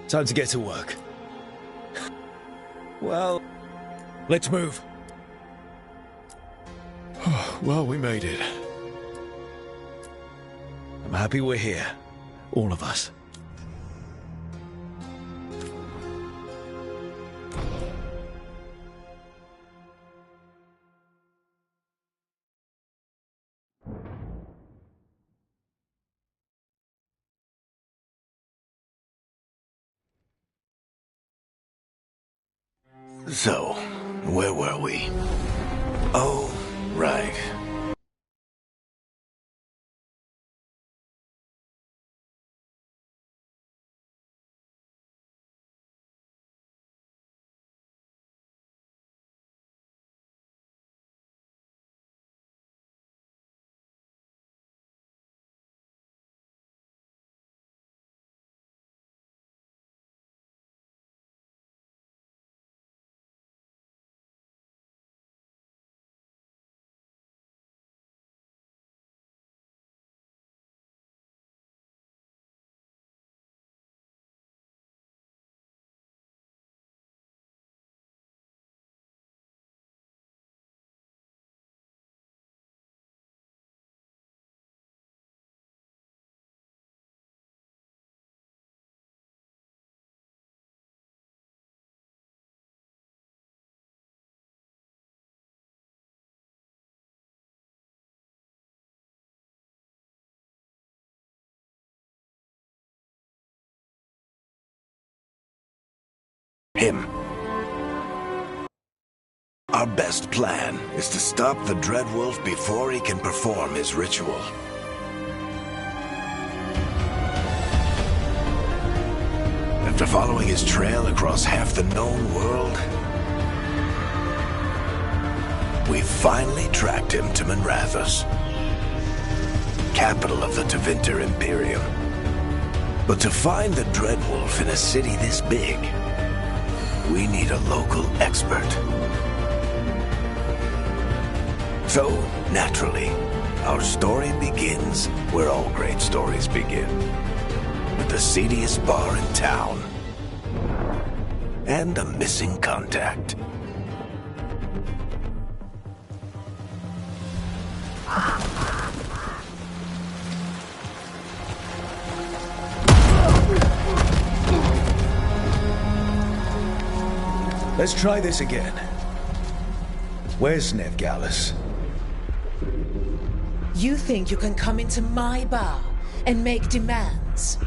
Time to get to work. Well, let's move. Well, we made it. I'm happy we're here. All of us. So, where were we? Oh, right. Him. Our best plan is to stop the Dreadwolf before he can perform his ritual. After following his trail across half the known world, we finally tracked him to Minrathous, capital of the Tevinter Imperium. But to find the Dreadwolf in a city this big, we need a local expert. So, naturally, our story begins where all great stories begin. With the seediest bar in town. And a missing contact. Let's try this again. Where's Nevgallus? You think you can come into my bar and make demands?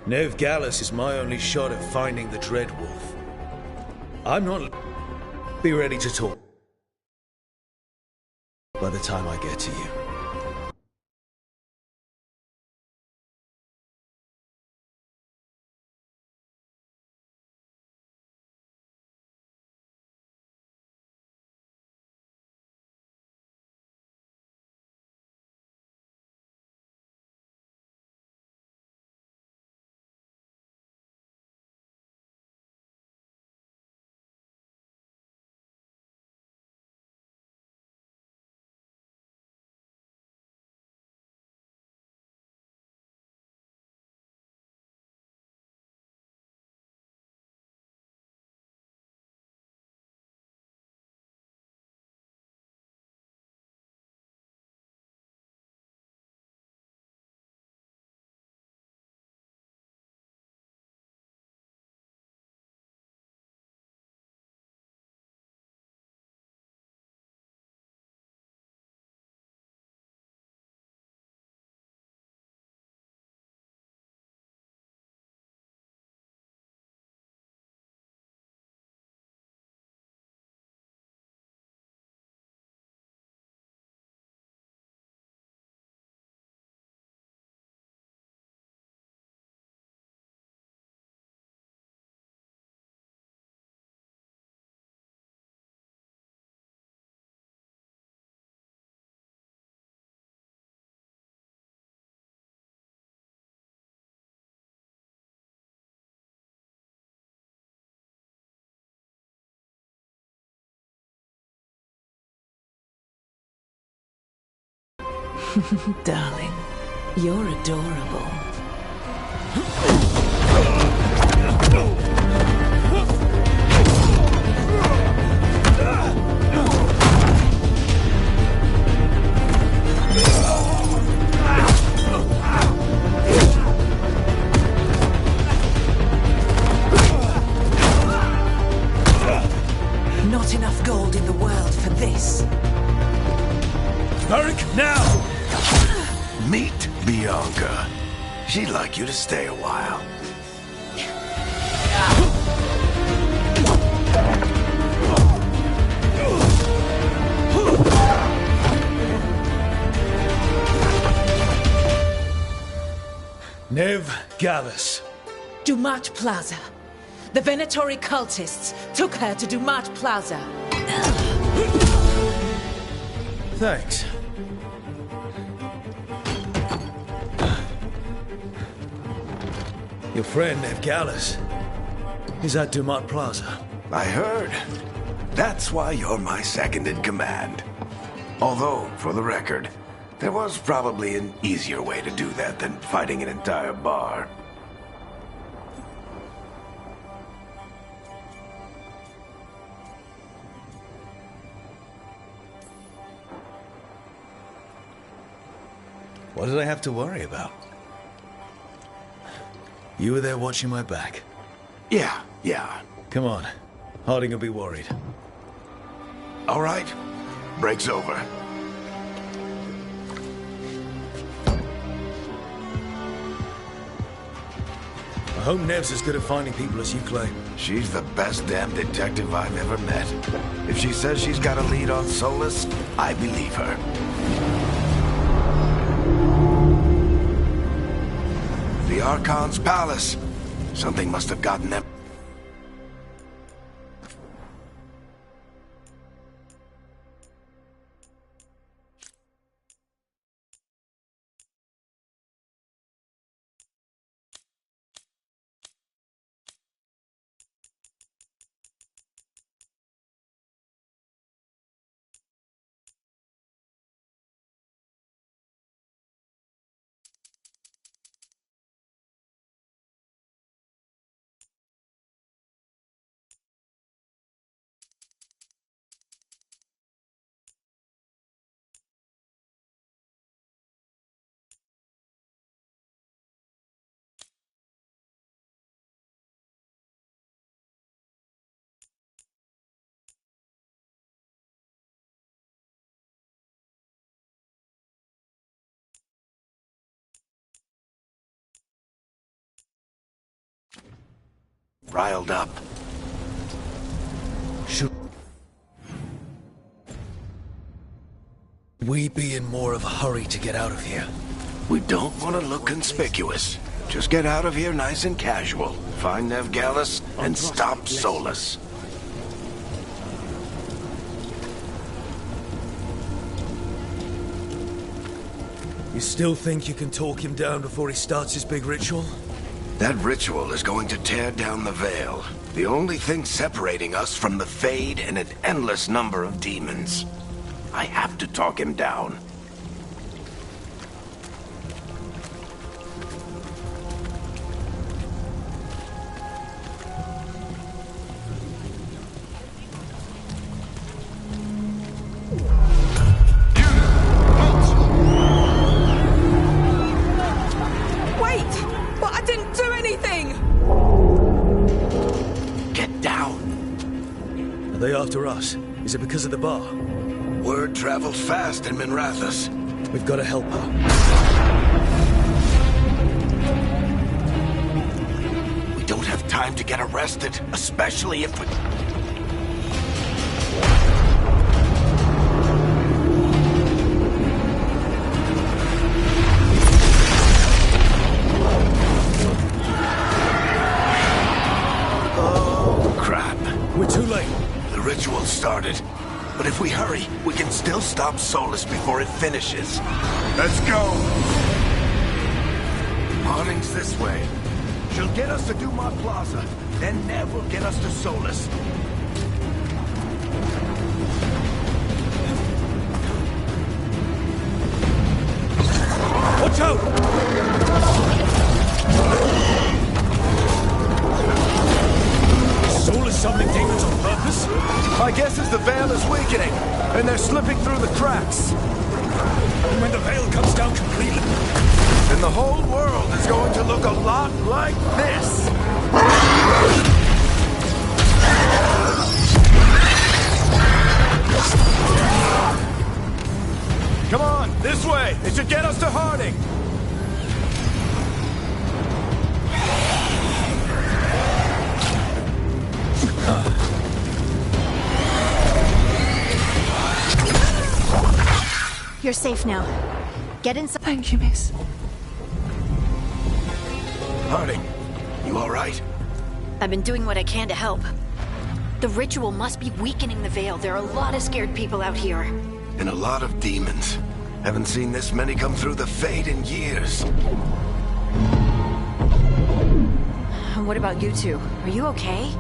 Nev Gallus is my only shot at finding the Dreadwolf. I'm not... Be ready to talk by the time I get to you. Darling, you're adorable. Not enough gold in the world for this. Varric, now! Meet Bianca. She'd like you to stay a while. Nev Gallus. Dumat Plaza. The Venatori cultists took her to Dumat Plaza. Thanks. Your friend, Nev Gallus, is at Dumat Plaza. I heard. That's why you're my second in command. Although, for the record, there was probably an easier way to do that than fighting an entire bar. What did I have to worry about? You were there watching my back. Yeah. Come on. Harding will be worried. All right. Break's over. I hope Nev's as good at finding people as you claim. She's the best damn detective I've ever met. If she says she's got a lead on Solus, I believe her. The Archon's palace. Something must have gotten them. riled up. Should we be in more of a hurry to get out of here? We don't want to look conspicuous. Just get out of here nice and casual. Find Nev Gallus and stop Solus. You still think you can talk him down before he starts his big ritual? That ritual is going to tear down the Veil. The only thing separating us from the Fade and an endless number of demons. I have to talk him down. After us? Is it because of the bar? Word travels fast in Minrathous. We've got to help her. We don't have time to get arrested, especially if we... Oh, crap. We're too late. The ritual started, but if we hurry, we can still stop Solus before it finishes. Let's go! Harding's this way. She'll get us to Dumont Plaza, then Nev will get us to Solus. Watch out! Solus summoning demons on purpose? My guess is the Veil is weakening, and they're slipping through the cracks. And when the Veil comes down completely... then the whole world is going to look a lot like this. Come on, this way! It should get us to Harding! You're safe now. Get inside. Thank you, miss. Harding, you all right? I've been doing what I can to help. The ritual must be weakening the Veil. There are a lot of scared people out here. And a lot of demons. Haven't seen this many come through the Fade in years. What about you two? Are you okay?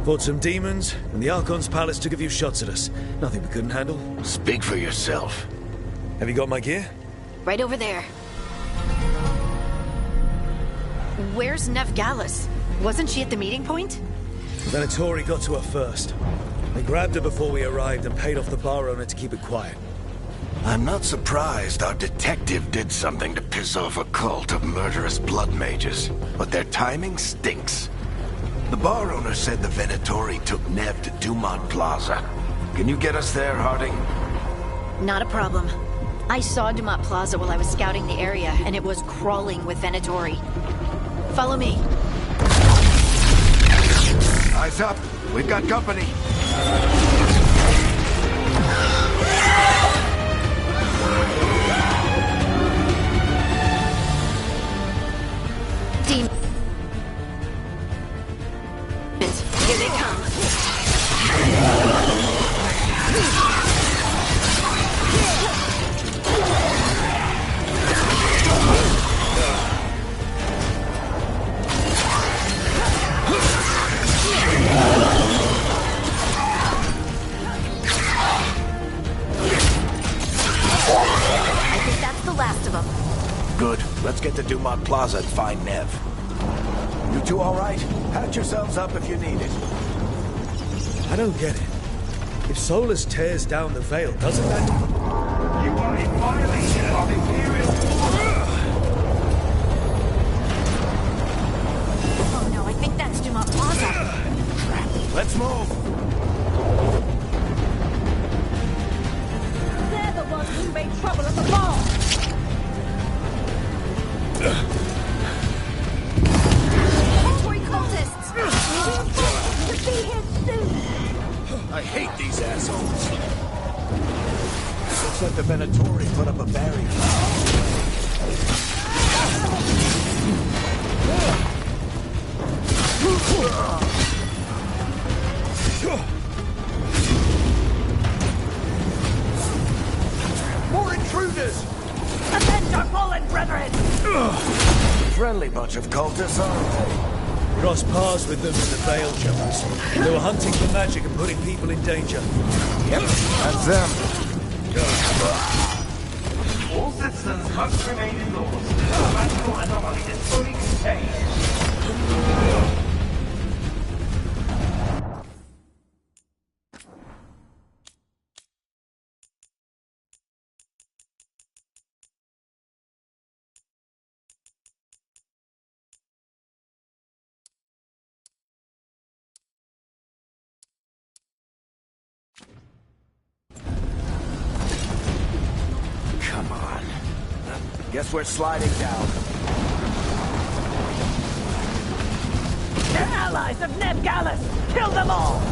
Fought some demons, and the Archon's palace took a few shots at us. Nothing we couldn't handle. Speak for yourself. Have you got my gear? Right over there. Where's Nev Gallus? Wasn't she at the meeting point? Venatori got to her first. They grabbed her before we arrived and paid off the bar owner to keep it quiet. I'm not surprised our detective did something to piss off a cult of murderous blood mages, but their timing stinks. The bar owner said the Venatori took Nev to Dumont Plaza. Can you get us there, Harding? Not a problem. I saw Dumont Plaza while I was scouting the area, and it was crawling with Venatori. Follow me. Eyes up. We've got company. Demons. Here they come. I think that's the last of them. Good. Let's get to Dumont Plaza and find Nev. You two all right? Patch yourselves up if you need it. I don't get it. If Solus tears down the Veil, doesn't that... You are in violation of Imperial order! Oh no, I think that's Dumont Plaza. Let's move! They're the ones who made trouble at the bar. Looks like the Venatori put up a barrier. More intruders! Avenge our fallen brethren! Friendly bunch of cultists, aren't they? Crossed paths with them in the Veil Jumpers. They were hunting for magic and putting people in danger. Yep, that's them. All citizens must remain indoors. The magical anomaly is fully contained. Come on. Guess we're sliding down. They're allies of Ned Gallus! Kill them all!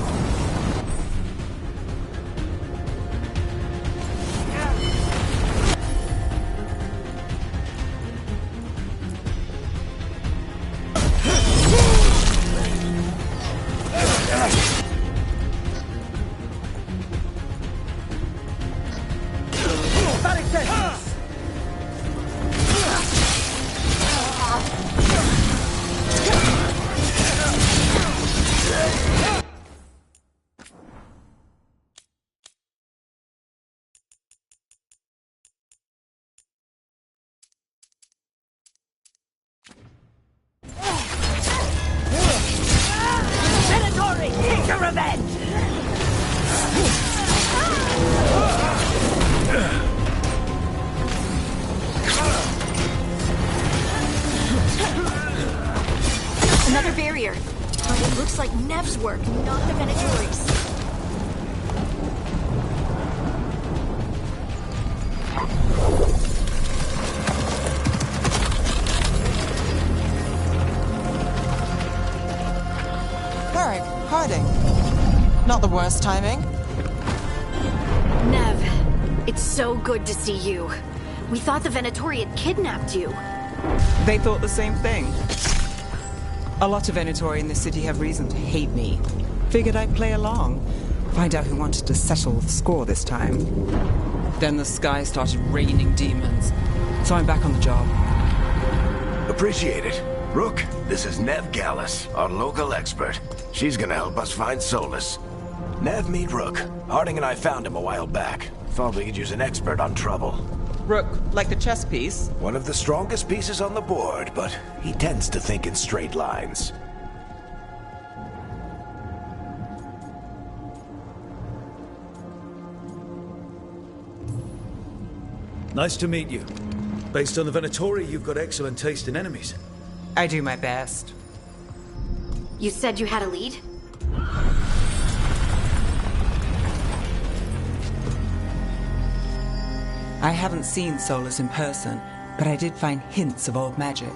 Venatori, take your revenge! Another barrier. But it looks like Nev's work, not the Venatori's. Varric, Harding. Not the worst timing. Nev, it's so good to see you. We thought the Venatori had kidnapped you. They thought the same thing. A lot of Venatori in the city have reason to hate me. Figured I'd play along. Find out who wanted to settle the score this time. Then the sky started raining demons. So I'm back on the job. Appreciate it. Rook, this is Nev Gallus, our local expert. She's gonna help us find Solus. Nev, meet Rook. Harding and I found him a while back. Thought we could use an expert on trouble. Rook, like the chess piece? One of the strongest pieces on the board, but he tends to think in straight lines. Nice to meet you. Based on the Venatori, you've got excellent taste in enemies. I do my best. You said you had a lead? I haven't seen Solus in person, but I did find hints of old magic,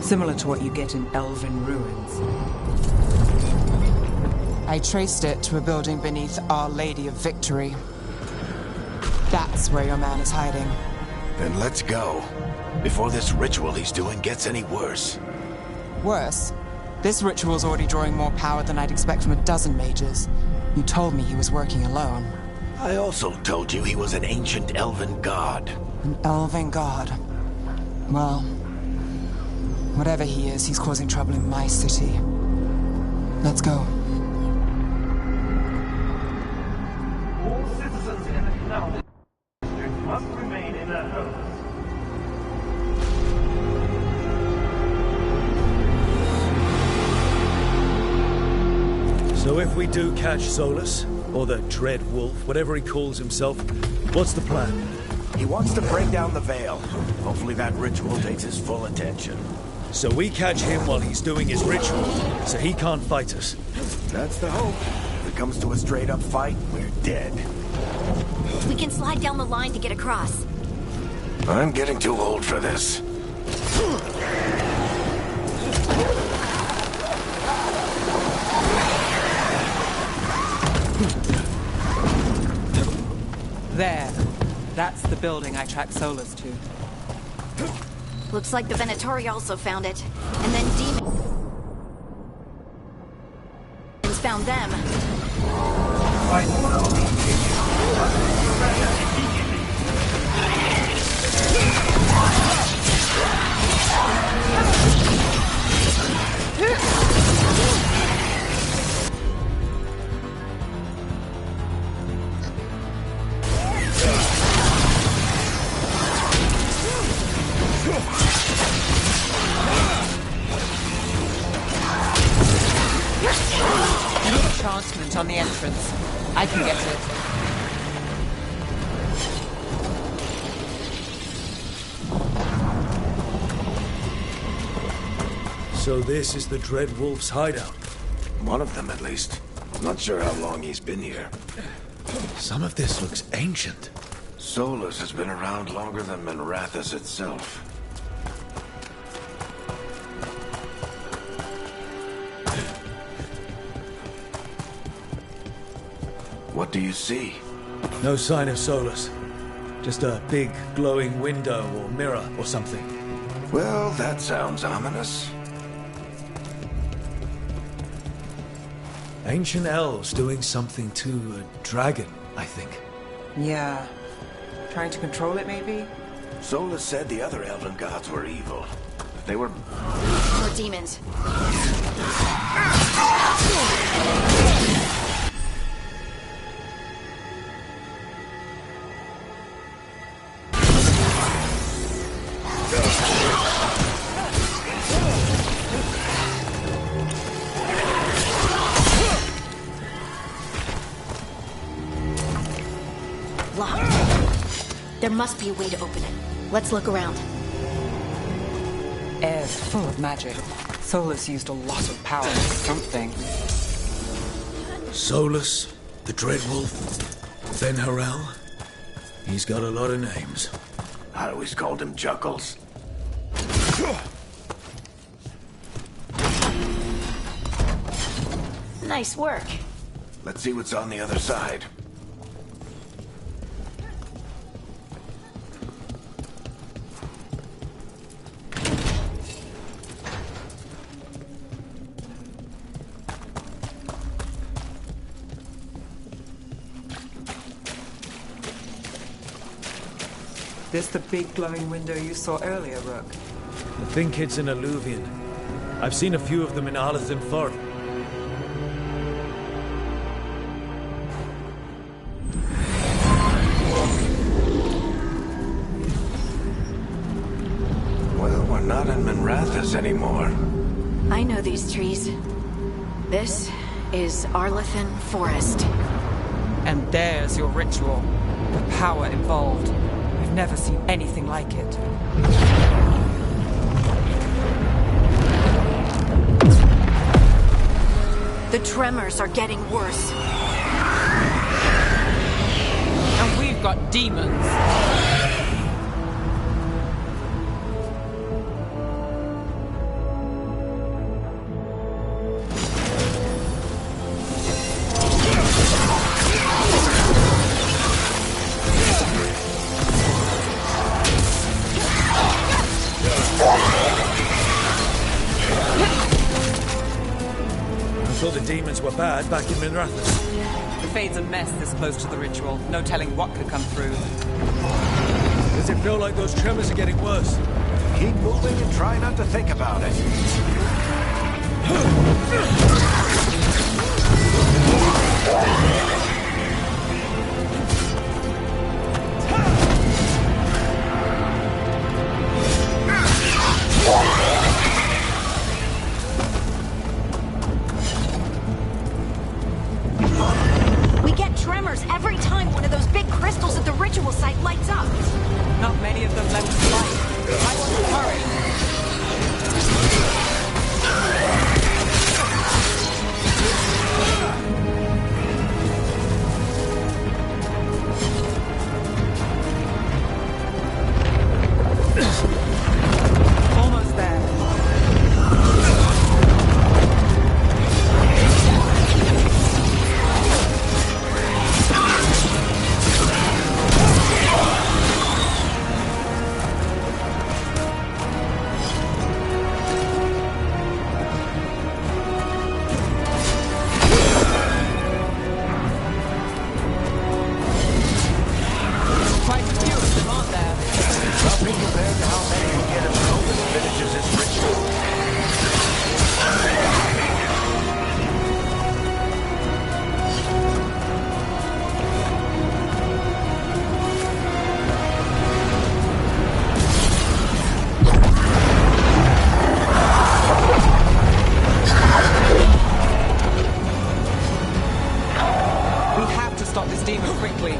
similar to what you get in Elven ruins. I traced it to a building beneath Our Lady of Victory. That's where your man is hiding. Then let's go. Before this ritual he's doing gets any worse. Worse, this ritual's already drawing more power than I'd expect from a dozen mages. You told me he was working alone. I also told you he was an ancient elven god. An elven god. Well, whatever he is, he's causing trouble in my city. Let's go. All citizens in the canal district must remain in their homes. So if we do catch Solus, or the Dread Wolf, whatever he calls himself, what's the plan? He wants to break down the veil. Hopefully that ritual takes his full attention. So we catch him while he's doing his ritual, so he can't fight us. That's the hope. If it comes to a straight-up fight, we're dead. We can slide down the line to get across. I'm getting too old for this. There. That's the building I tracked Solus to. Looks like the Venatori also found it. And then demons found them. Enchantment on the entrance. I can get it. So this is the Dreadwolf's hideout. One of them, at least. Not sure how long he's been here. Some of this looks ancient. Solus has been around longer than Minrathous itself. What do you see? No sign of Solus. Just a big glowing window or mirror or something. Well, that sounds ominous. Ancient elves doing something to a dragon, I think. Yeah. Trying to control it, maybe? Solus said the other elven gods were evil. If they were... More demons. Locked. There must be a way to open it. Let's look around. Air's full of magic. Solus used a lot of power for something. Solus, the Dreadwolf, Fen-Harel. He's got a lot of names. I always called him Juckles. Nice work. Let's see what's on the other side. This the big glowing window you saw earlier, Rook? I think it's an Alluvian. I've seen a few of them in Arlathan Fort. Well, we're not in Minrathous anymore. I know these trees. This is Arlathan Forest. And there's your ritual. The power involved. I've never seen anything like it. The tremors are getting worse. And we've got demons. I thought the demons were bad back in Minrathous. The Fade's a mess this close to the ritual. No telling what could come through. Does it feel like those tremors are getting worse? Keep moving and try not to think about it. We get tremors every time one of those big crystals at the ritual site lights up. Not many of them left to fight. I want to hurry. we?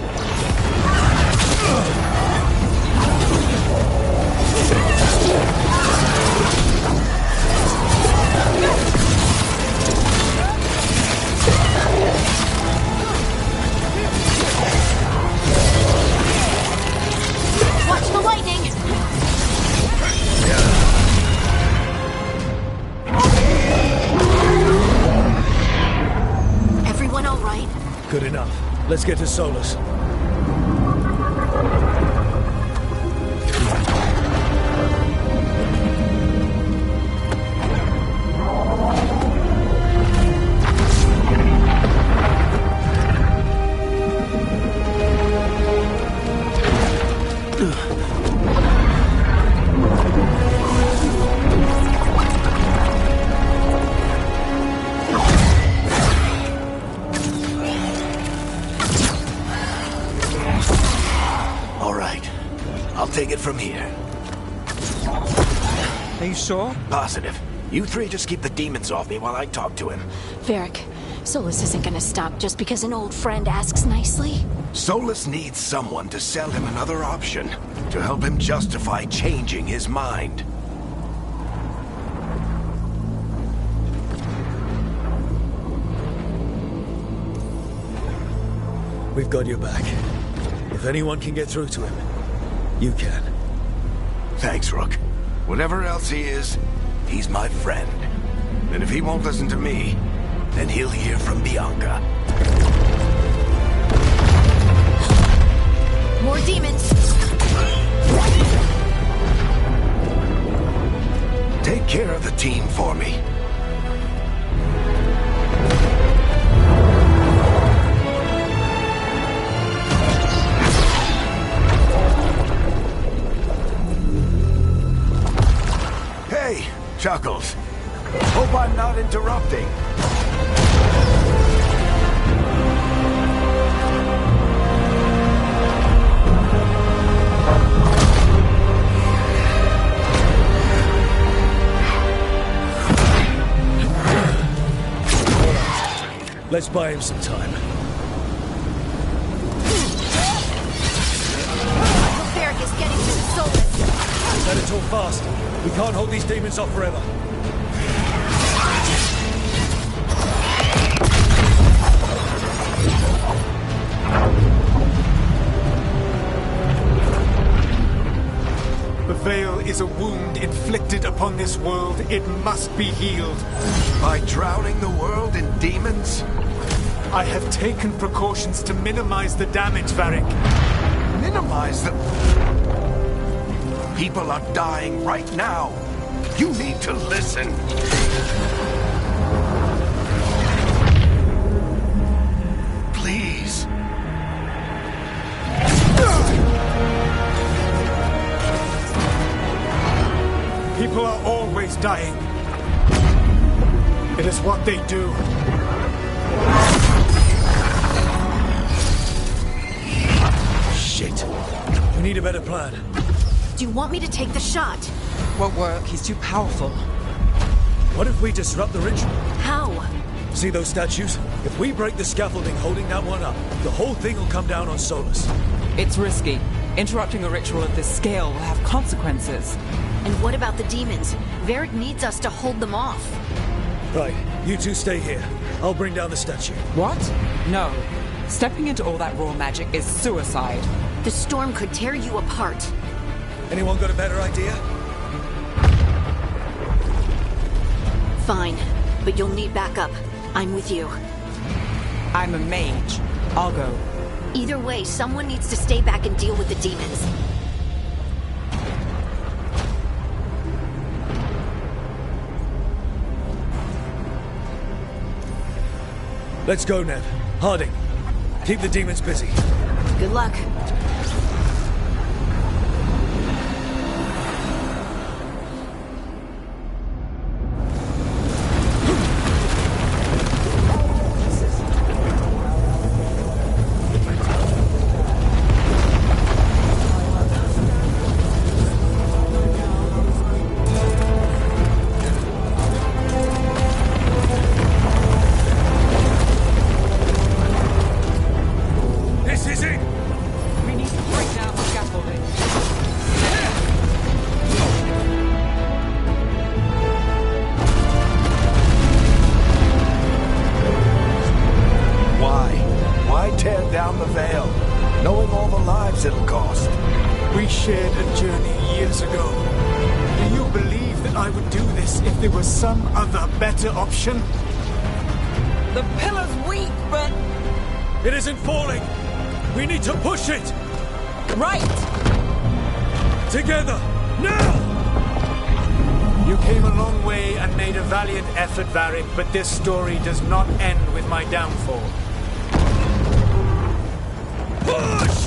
Watch the lightning! Everyone all right? Good enough. Let's get to Solus. All right. I'll take it from here. Are you sure? Positive. You three just keep the demons off me while I talk to him. Varric, Solus isn't gonna stop just because an old friend asks nicely. Solus needs someone to sell him another option, to help him justify changing his mind. We've got your back. If anyone can get through to him, you can. Thanks, Rook. Whatever else he is, he's my friend. And if he won't listen to me, then he'll hear from Bianca. More demons! Take care of the team for me. Hey, Chuckles. Hope I'm not interrupting. Let's buy him some time. Varric is getting to the Solus. Better talk fast. We can't hold these demons off forever. The Veil is a wound inflicted upon this world. It must be healed. By drowning the world in demons? I have taken precautions to minimize the damage, Varric. Minimize the... People are dying right now. You need to listen. Please. People are always dying. It is what they do. Shit. We need a better plan. Do you want me to take the shot? Won't work. He's too powerful. What if we disrupt the ritual? How? See those statues? If we break the scaffolding holding that one up, the whole thing will come down on Solus. It's risky. Interrupting a ritual of this scale will have consequences. And what about the demons? Varric needs us to hold them off. Right, you two stay here. I'll bring down the statue. What? No. Stepping into all that raw magic is suicide. The storm could tear you apart. Anyone got a better idea? Fine, but you'll need backup. I'm with you. I'm a mage. I'll go. Either way, someone needs to stay back and deal with the demons. Let's go, Neb. Harding, keep the demons busy. Good luck. This is it! our lives it'll cost. We shared a journey years ago. Do you believe that I would do this if there was some other better option? The pillar's weak, but... It isn't falling! We need to push it! Right! Together! Now! You came a long way and made a valiant effort, Varric, but this story does not end with my downfall. Push!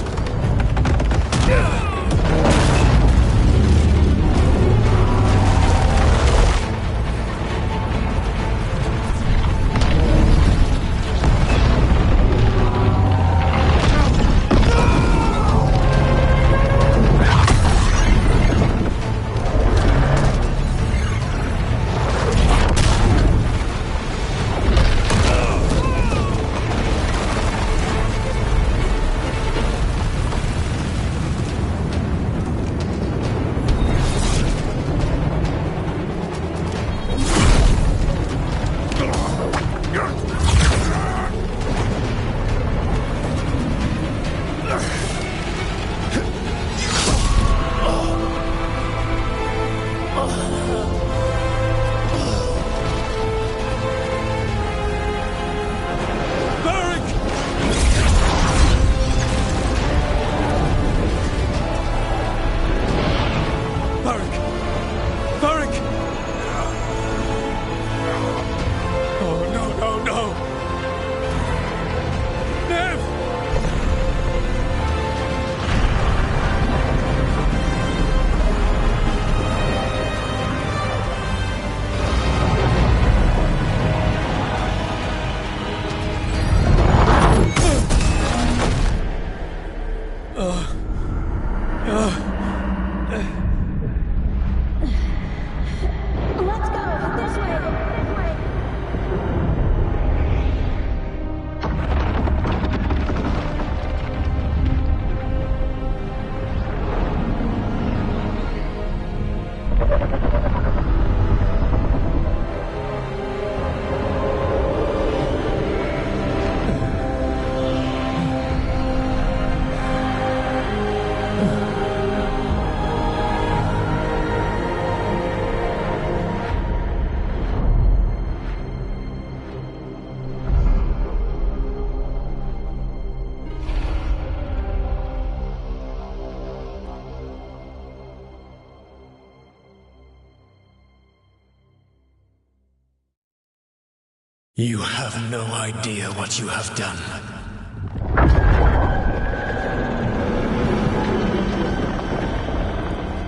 You have no idea what you have done.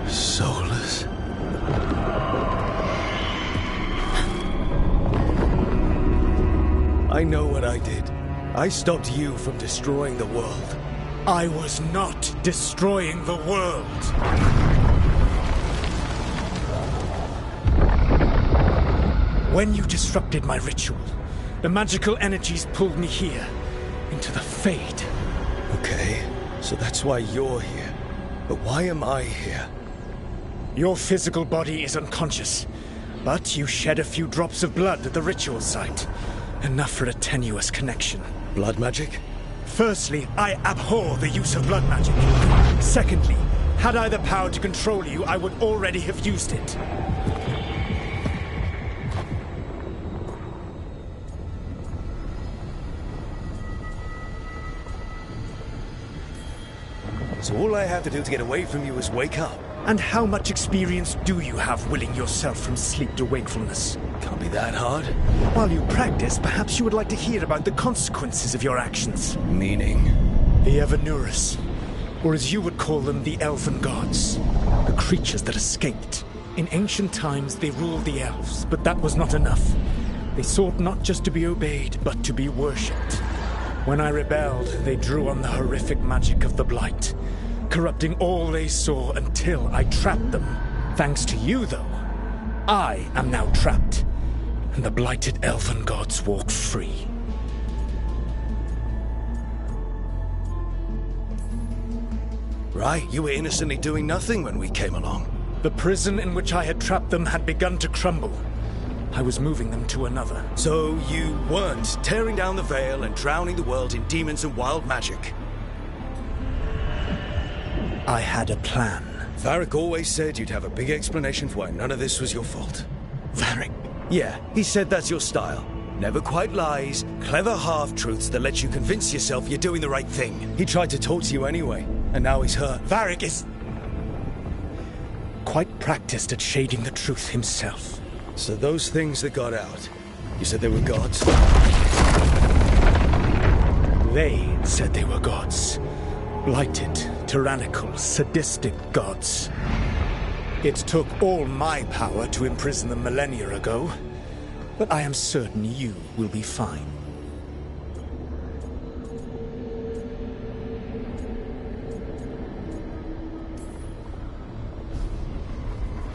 Soulless. I know what I did. I stopped you from destroying the world. I was not destroying the world. When you disrupted my ritual, the magical energies pulled me here, into the Fade. Okay, so that's why you're here. But why am I here? Your physical body is unconscious, but you shed a few drops of blood at the ritual site. Enough for a tenuous connection. Blood magic? Firstly, I abhor the use of blood magic. Secondly, had I the power to control you, I would already have used it. So all I have to do to get away from you is wake up? And how much experience do you have willing yourself from sleep to wakefulness? Can't be that hard. While you practice, perhaps you would like to hear about the consequences of your actions. Meaning? The Evanurus, or as you would call them, the Elven Gods. The creatures that escaped. In ancient times, they ruled the elves, but that was not enough. They sought not just to be obeyed, but to be worshipped. When I rebelled, they drew on the horrific magic of the Blight, corrupting all they saw until I trapped them. Thanks to you, though, I am now trapped, and the blighted Elven Gods walk free. Right, you were innocently doing nothing when we came along. The prison in which I had trapped them had begun to crumble. I was moving them to another. So you weren't tearing down the veil and drowning the world in demons and wild magic? I had a plan. Varric always said you'd have a big explanation for why none of this was your fault. Varric? Yeah, he said that's your style. Never quite lies, clever half-truths that let you convince yourself you're doing the right thing. He tried to talk to you anyway, and now he's hurt. Varric is quite practiced at shading the truth himself. So those things that got out, you said they were gods? They said they were gods. Blighted, tyrannical, sadistic gods. It took all my power to imprison them millennia ago, but I am certain you will be fine.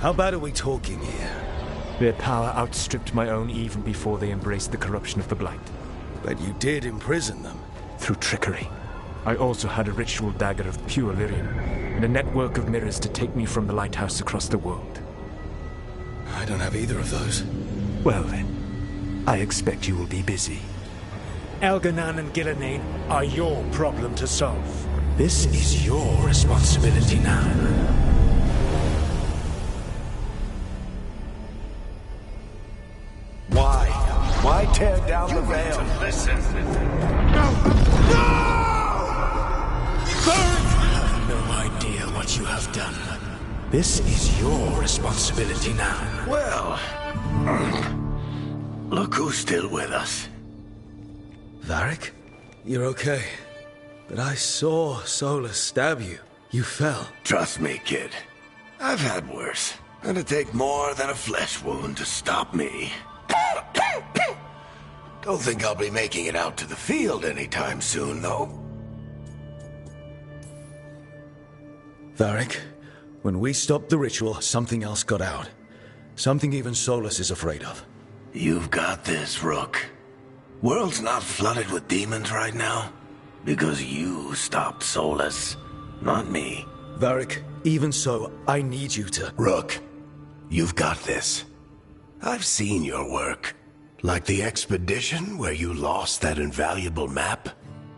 How bad are we talking here? Their power outstripped my own even before they embraced the corruption of the Blight. But you did imprison them. Through trickery. I also had a ritual dagger of pure lyrium, and a network of mirrors to take me from the lighthouse across the world. I don't have either of those. Well then, I expect you will be busy. Elganan and Gillenane are your problem to solve. This is your responsibility now. Why tear down the veil? Listen. You have no idea what you have done. This is your responsibility now. Well, look who's still with us. Varric? You're okay. But I saw Solus stab you. You fell. Trust me, kid. I've had worse. It'd take more than a flesh wound to stop me. Don't think I'll be making it out to the field anytime soon, though. Varric, when we stopped the ritual, something else got out. Something even Solus is afraid of. You've got this, Rook. World's not flooded with demons right now. Because you stopped Solus, not me. Varric, even so, I need you to... Rook, you've got this. I've seen your work. Like the expedition where you lost that invaluable map,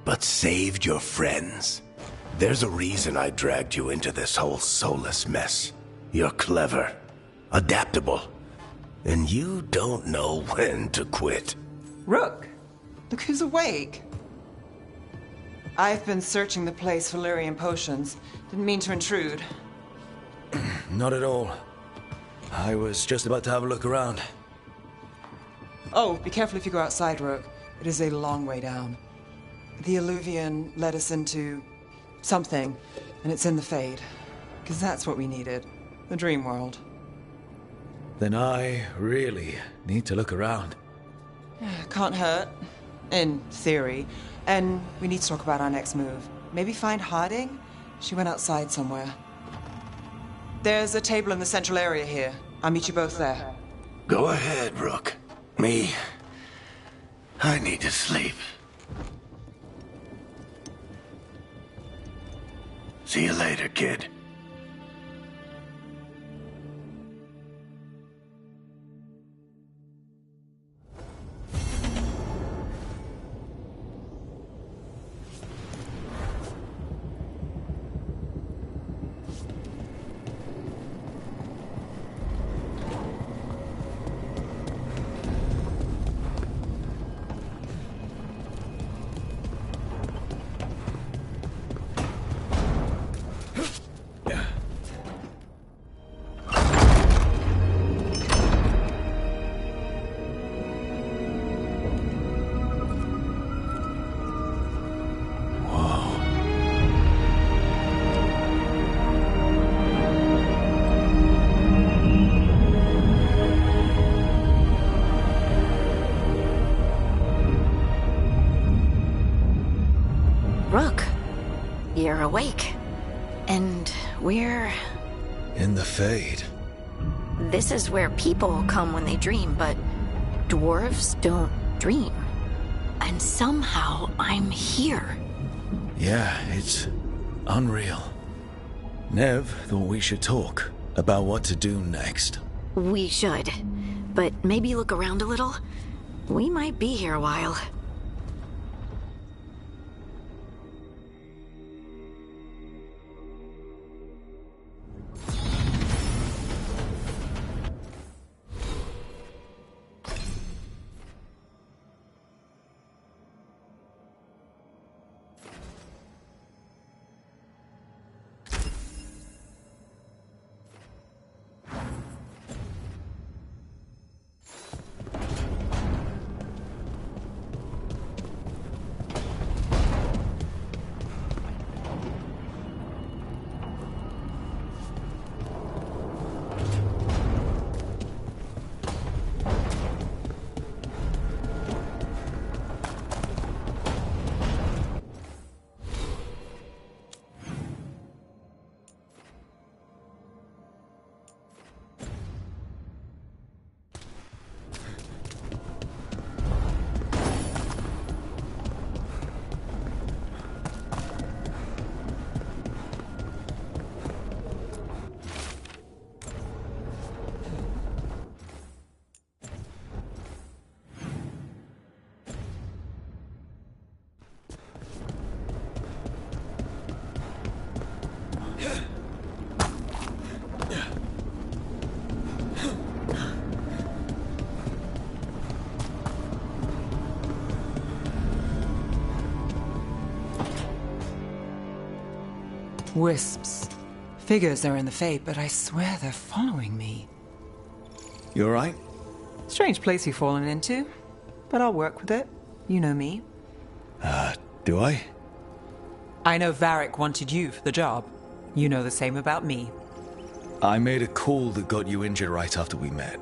but saved your friends. There's a reason I dragged you into this whole Solus mess. You're clever, adaptable, and you don't know when to quit. Rook, look who's awake. I've been searching the place for lyrium potions. Didn't mean to intrude. Not at all. I was just about to have a look around. Oh, be careful if you go outside, Rook. It is a long way down. The Illuvian led us into something, and it's in the Fade. Because that's what we needed. The dream world. Then I really need to look around. Can't hurt. In theory. And we need to talk about our next move. Maybe find Harding? She went outside somewhere. There's a table in the central area here. I'll meet you both there. Go ahead, Rook. Me, I need to sleep. See you later, kid. Rook, you're awake. And we're... In the Fade. This is where people come when they dream, but dwarves don't dream. And somehow I'm here. Yeah, it's unreal. Nev thought we should talk about what to do next. We should. But maybe look around a little. We might be here a while. Wisps. Figures are in the Fate, but I swear they're following me. You alright? Strange place you've fallen into, but I'll work with it. You know me. Do I? I know Varric wanted you for the job. You know the same about me. I made a call that got you injured right after we met.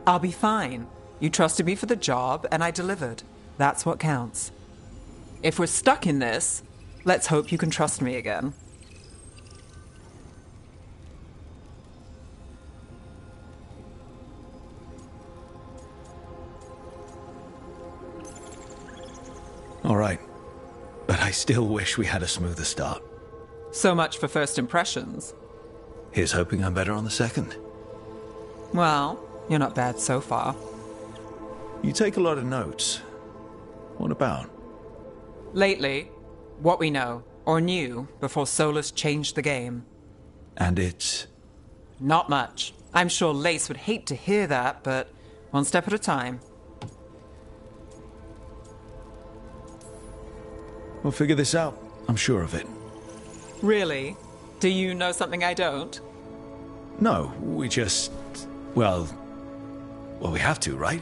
I'll be fine. You trusted me for the job, and I delivered. That's what counts. If we're stuck in this, let's hope you can trust me again. All right. But I still wish we had a smoother start. So much for first impressions. Here's hoping I'm better on the second. Well, you're not bad so far. You take a lot of notes. What about? Lately, what we know, or knew, before Solus changed the game. And it's... Not much. I'm sure Lace would hate to hear that, but one step at a time. We'll figure this out. I'm sure of it. Really? Do you know something I don't? No, we just... Well, we have to, right?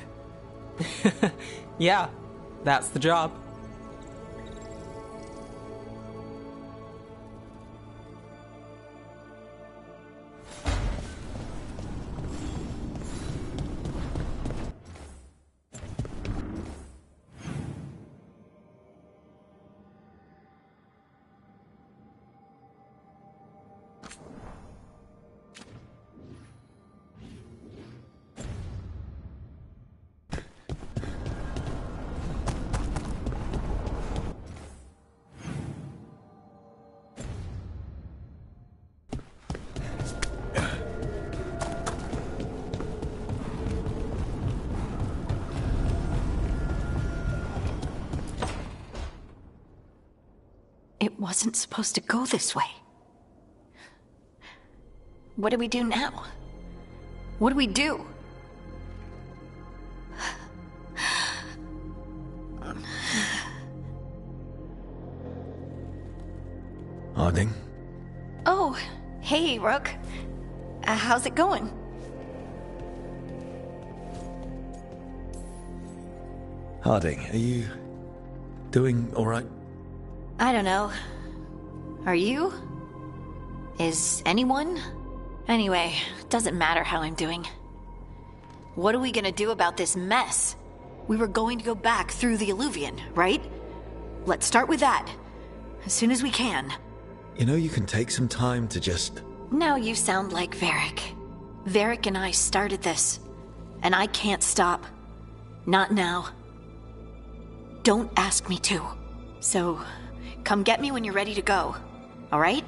Yeah, that's the job. It wasn't supposed to go this way. What do we do now? What do we do? Harding? Oh, hey, Rook. How's it going? Harding, are you doing all right? I don't know. Are you? Is anyone? Anyway, doesn't matter how I'm doing. What are we gonna do about this mess? We were going to go back through the Illuvian, right? Let's start with that. As soon as we can. You know, you can take some time to just... Now you sound like Varric. Varric and I started this. And I can't stop. Not now. Don't ask me to. So... come get me when you're ready to go, all right?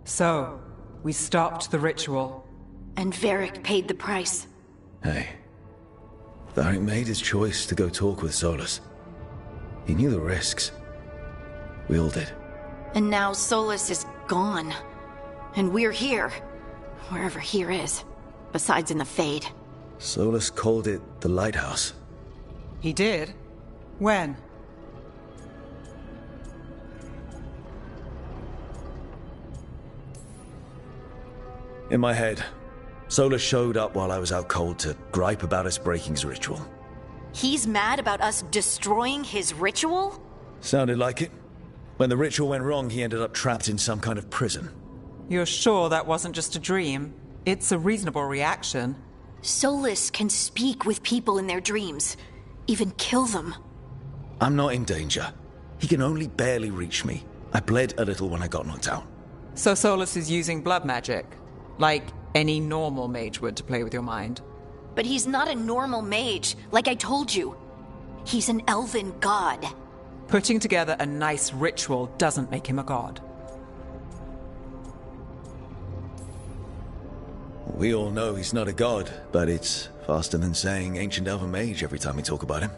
So, we stopped the ritual. And Varric paid the price. Hey. Varric made his choice to go talk with Solus. He knew the risks. We all did. And now Solus is gone. And we're here. Wherever here is. Besides in the Fade. Solus called it the Lighthouse. He did? When? In my head, Solus showed up while I was out cold to gripe about us breaking his ritual. He's mad about us destroying his ritual? Sounded like it. When the ritual went wrong, he ended up trapped in some kind of prison. You're sure that wasn't just a dream? It's a reasonable reaction. Solus can speak with people in their dreams. Even kill them. I'm not in danger. He can only barely reach me. I bled a little when I got knocked out. So Solus is using blood magic? Like any normal mage would to play with your mind? But he's not a normal mage, like I told you. He's an elven god. Putting together a nice ritual doesn't make him a god. We all know he's not a god, but it's faster than saying ancient elven mage every time we talk about him.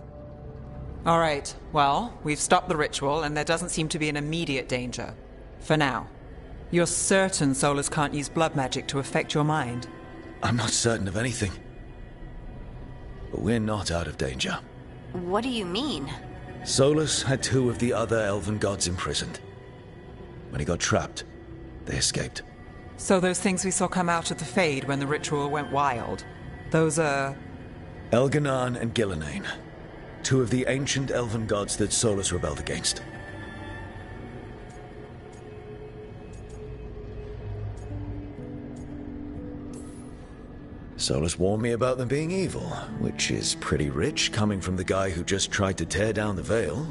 All right, well, we've stopped the ritual, and there doesn't seem to be an immediate danger. For now. You're certain Solus can't use blood magic to affect your mind? I'm not certain of anything. But we're not out of danger. What do you mean? Solus had 2 of the other elven gods imprisoned. When he got trapped, they escaped. So those things we saw come out of the Fade when the ritual went wild, those are... Elganon and Gillenane. 2 of the ancient elven gods that Solus rebelled against. Solus warned me about them being evil, which is pretty rich coming from the guy who just tried to tear down the veil.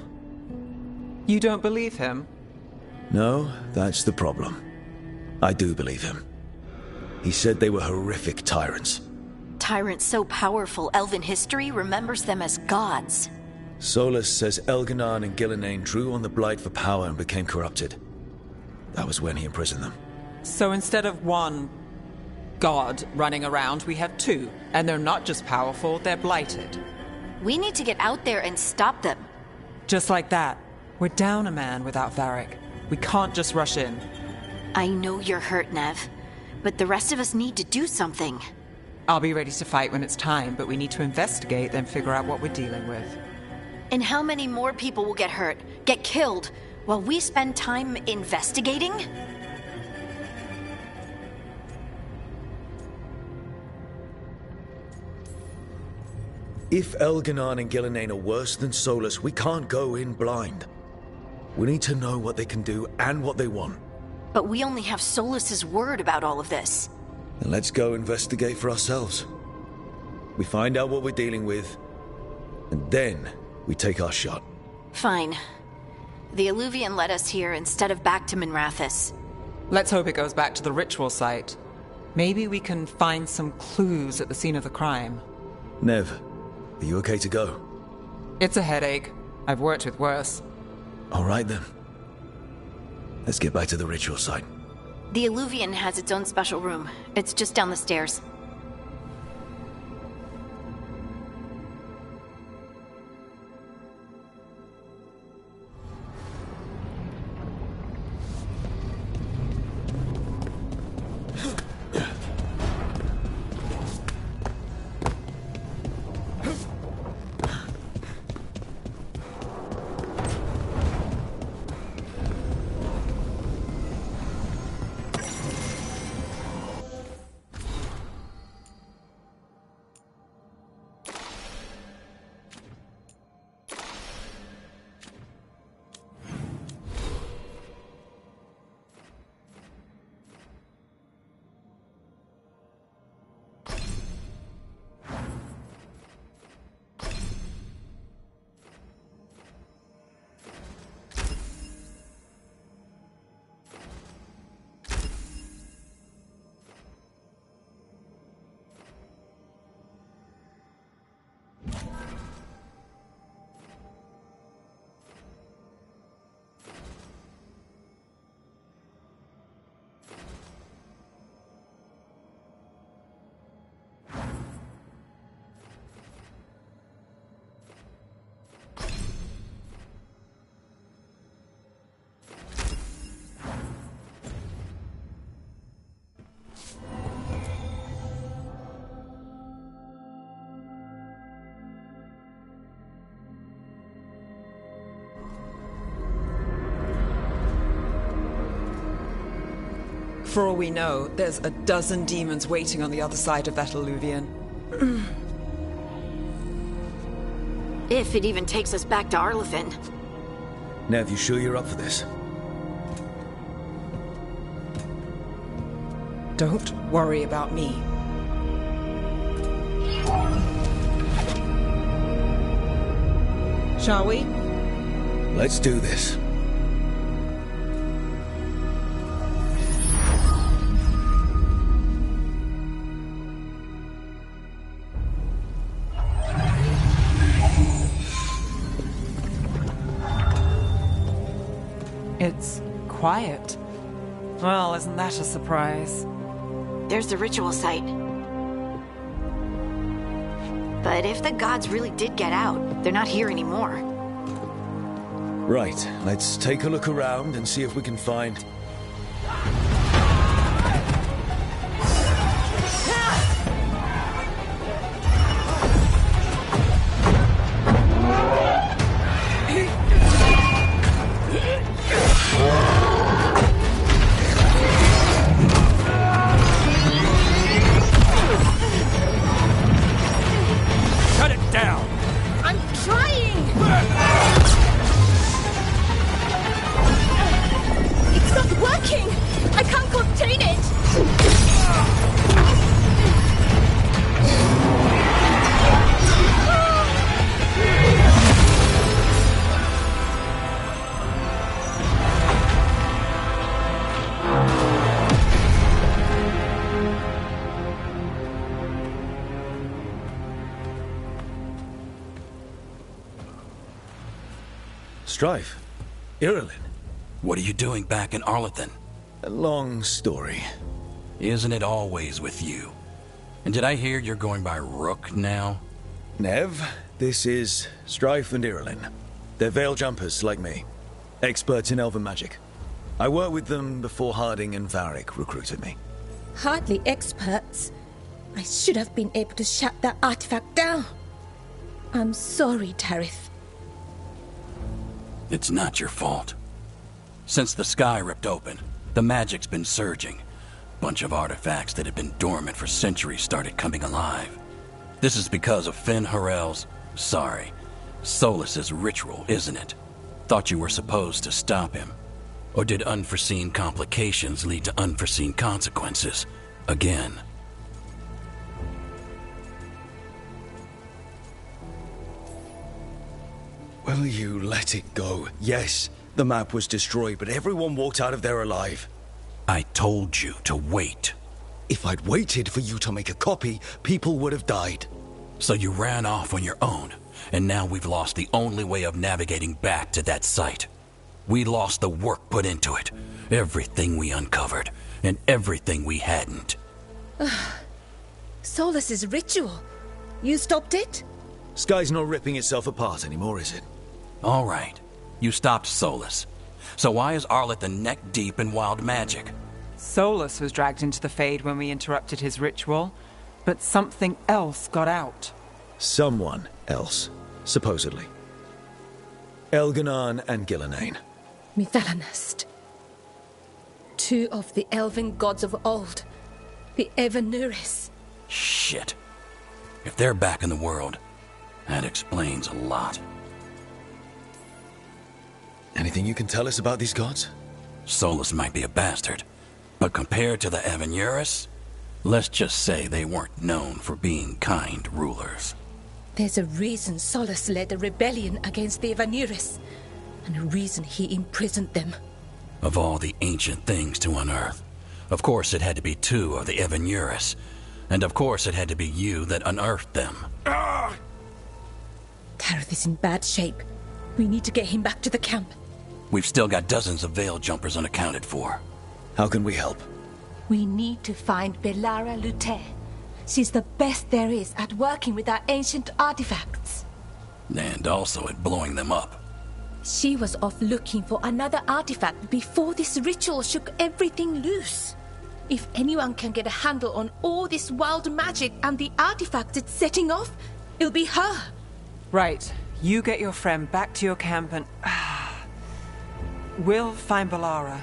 You don't believe him? No, that's the problem. I do believe him. He said they were horrific tyrants. Tyrants so powerful, elven history remembers them as gods. Solus says Elganon and Gillenane drew on the Blight for power and became corrupted. That was when he imprisoned them. So instead of one god running around, we have 2. And they're not just powerful, they're blighted. We need to get out there and stop them. Just like that. We're down a man without Varric. We can't just rush in. I know you're hurt, Nev, but the rest of us need to do something. I'll be ready to fight when it's time, but we need to investigate, then figure out what we're dealing with. And how many more people will get hurt, get killed, while we spend time investigating? If Elganon and Gillenane are worse than Solus, we can't go in blind. We need to know what they can do and what they want. But we only have Solus's word about all of this. Then let's go investigate for ourselves. We find out what we're dealing with, and then we take our shot. Fine. The Illuvian led us here instead of back to Minrathous. Let's hope it goes back to the ritual site. Maybe we can find some clues at the scene of the crime. Nev, are you okay to go? It's a headache. I've worked with worse. All right then. Let's get back to the ritual site. The Illuvian has its own special room. It's just down the stairs. For all we know, there's a dozen demons waiting on the other side of that Illuvian. If it even takes us back to Arlefin. Nev, you sure you're up for this? Don't worry about me. Shall we? Let's do this. It's quiet. Well, isn't that a surprise? there's the ritual site. But if the gods really did get out, they're not here anymore. Right, let's take a look around and see if we can find... Cut it down! I'm trying! It's not working! I can't contain it! Strife. Irulan. What are you doing back in Arlathan? A long story. Isn't it always with you? And did I hear you're going by Rook now? Nev, this is Strife and Irulan. They're veil jumpers like me. Experts in elven magic. I worked with them before Harding and Varric recruited me. Hardly experts. I should have been able to shut that artifact down. I'm sorry, Tarith. It's not your fault. Since the sky ripped open, the magic's been surging. Bunch of artifacts that had been dormant for centuries started coming alive. This is because of Finn Harel's... Solas's ritual, isn't it? Thought you were supposed to stop him. Or did unforeseen complications lead to unforeseen consequences? Again. Will you let it go? Yes, the map was destroyed, but everyone walked out of there alive. I told you to wait. If I'd waited for you to make a copy, people would have died. So you ran off on your own, and now we've lost the only way of navigating back to that site. We lost the work put into it, everything we uncovered, and everything we hadn't. Solas's ritual. You stopped it? Sky's not ripping itself apart anymore, is it? All right. You stopped Solas. So why is Arlathan neck deep in wild magic? Solas was dragged into the Fade when we interrupted his ritual, but something else got out. Someone else, supposedly. Elganan and Gillenane. Mithalanast. Two of the elven gods of old. The Evanuris. Shit. If they're back in the world, that explains a lot. Anything you can tell us about these gods? Solas might be a bastard, but compared to the Evanuris, let's just say they weren't known for being kind rulers. There's a reason Solas led a rebellion against the Evanuris, and a reason he imprisoned them. Of all the ancient things to unearth, of course it had to be two of the Evanuris, and of course it had to be you that unearthed them. Tarith is in bad shape. We need to get him back to the camp. We've still got dozens of veil jumpers unaccounted for. How can we help? We need to find Belara Lute. She's the best there is at working with our ancient artifacts. And also at blowing them up. She was off looking for another artifact before this ritual shook everything loose. If anyone can get a handle on all this wild magic and the artifacts it's setting off, it'll be her. Right. You get your friend back to your camp and... we'll find Belara.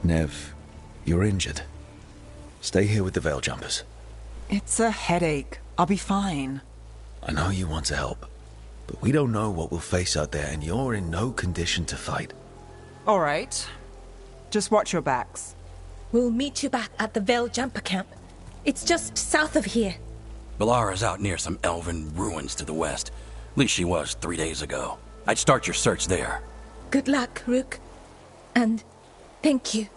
Nev, you're injured. Stay here with the veil jumpers. It's a headache. I'll be fine. I know you want to help, but we don't know what we'll face out there, and you're in no condition to fight. All right. Just watch your backs. We'll meet you back at the Veil Jumper camp. It's just south of here. Belara's out near some elven ruins to the west. At least she was 3 days ago. I'd start your search there. Good luck, Rook. And thank you.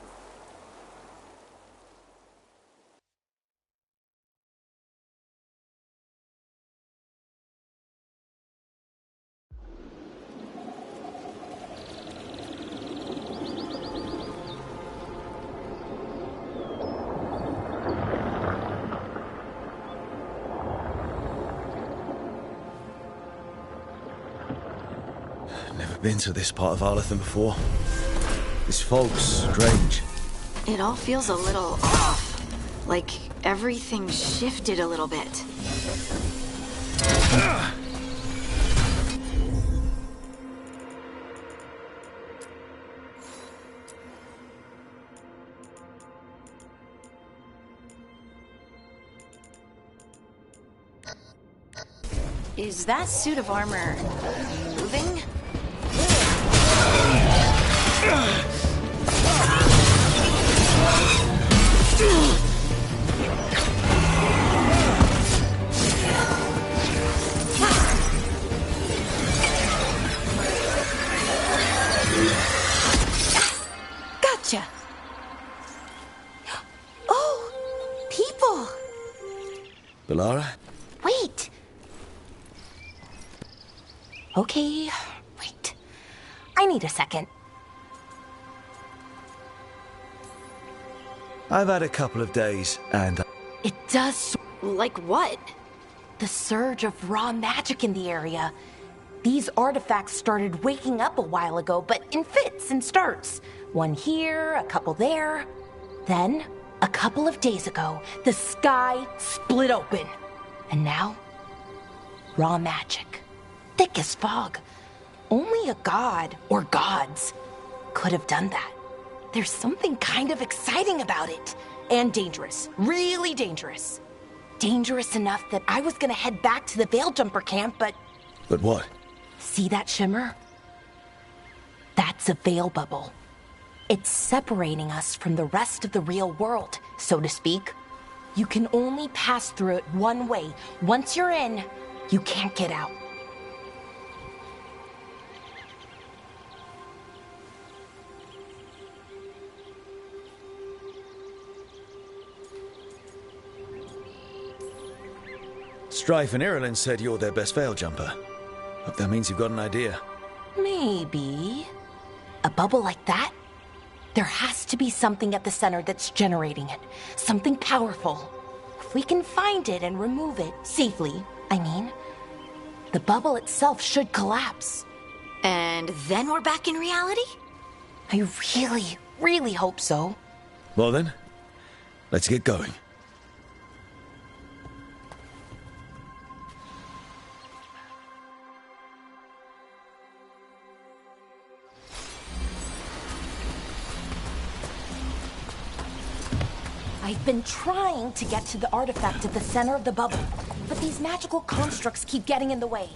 been to this part of Arlathan before. This fog's strange. It all feels a little off. Like everything shifted a little bit. Is that suit of armor moving? Gotcha. Oh, people. Bellara? Wait. Okay, wait. I need a second. I've had a couple of days, and... It does... Like what? The surge of raw magic in the area. These artifacts started waking up a while ago, but in fits and starts. One here, a couple there. Then, a couple of days ago, the sky split open. And now, raw magic. Thick as fog. Only a god, or gods, could have done that. There's something kind of exciting about it. And dangerous. Really dangerous. Dangerous enough that I was gonna head back to the Veil Jumper camp, but... But what? See that shimmer? That's a veil bubble. It's separating us from the rest of the real world, so to speak. You can only pass through it one way. Once you're in, you can't get out. Strife and Irulan said you're their best veil jumper. Hope that means you've got an idea. Maybe. A bubble like that? There has to be something at the center that's generating it. Something powerful. If we can find it and remove it, safely, I mean, the bubble itself should collapse. And then we're back in reality? I really, really hope so. Well then, let's get going. I've been trying to get to the artifact at the center of the bubble, but these magical constructs keep getting in the way.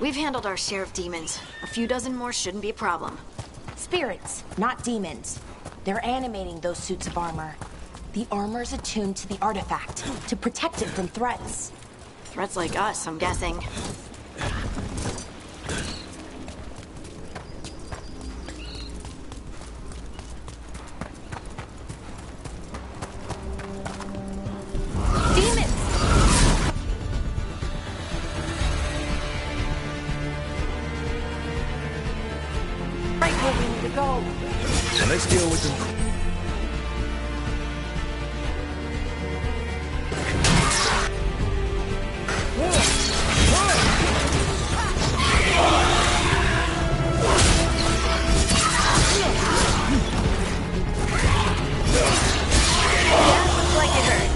We've handled our share of demons. A few dozen more shouldn't be a problem. Spirits, not demons. They're animating those suits of armor. The armor's attuned to the artifact, to protect it from threats. Threats like us, I'm guessing. So let's deal with them. Looks like it hurt.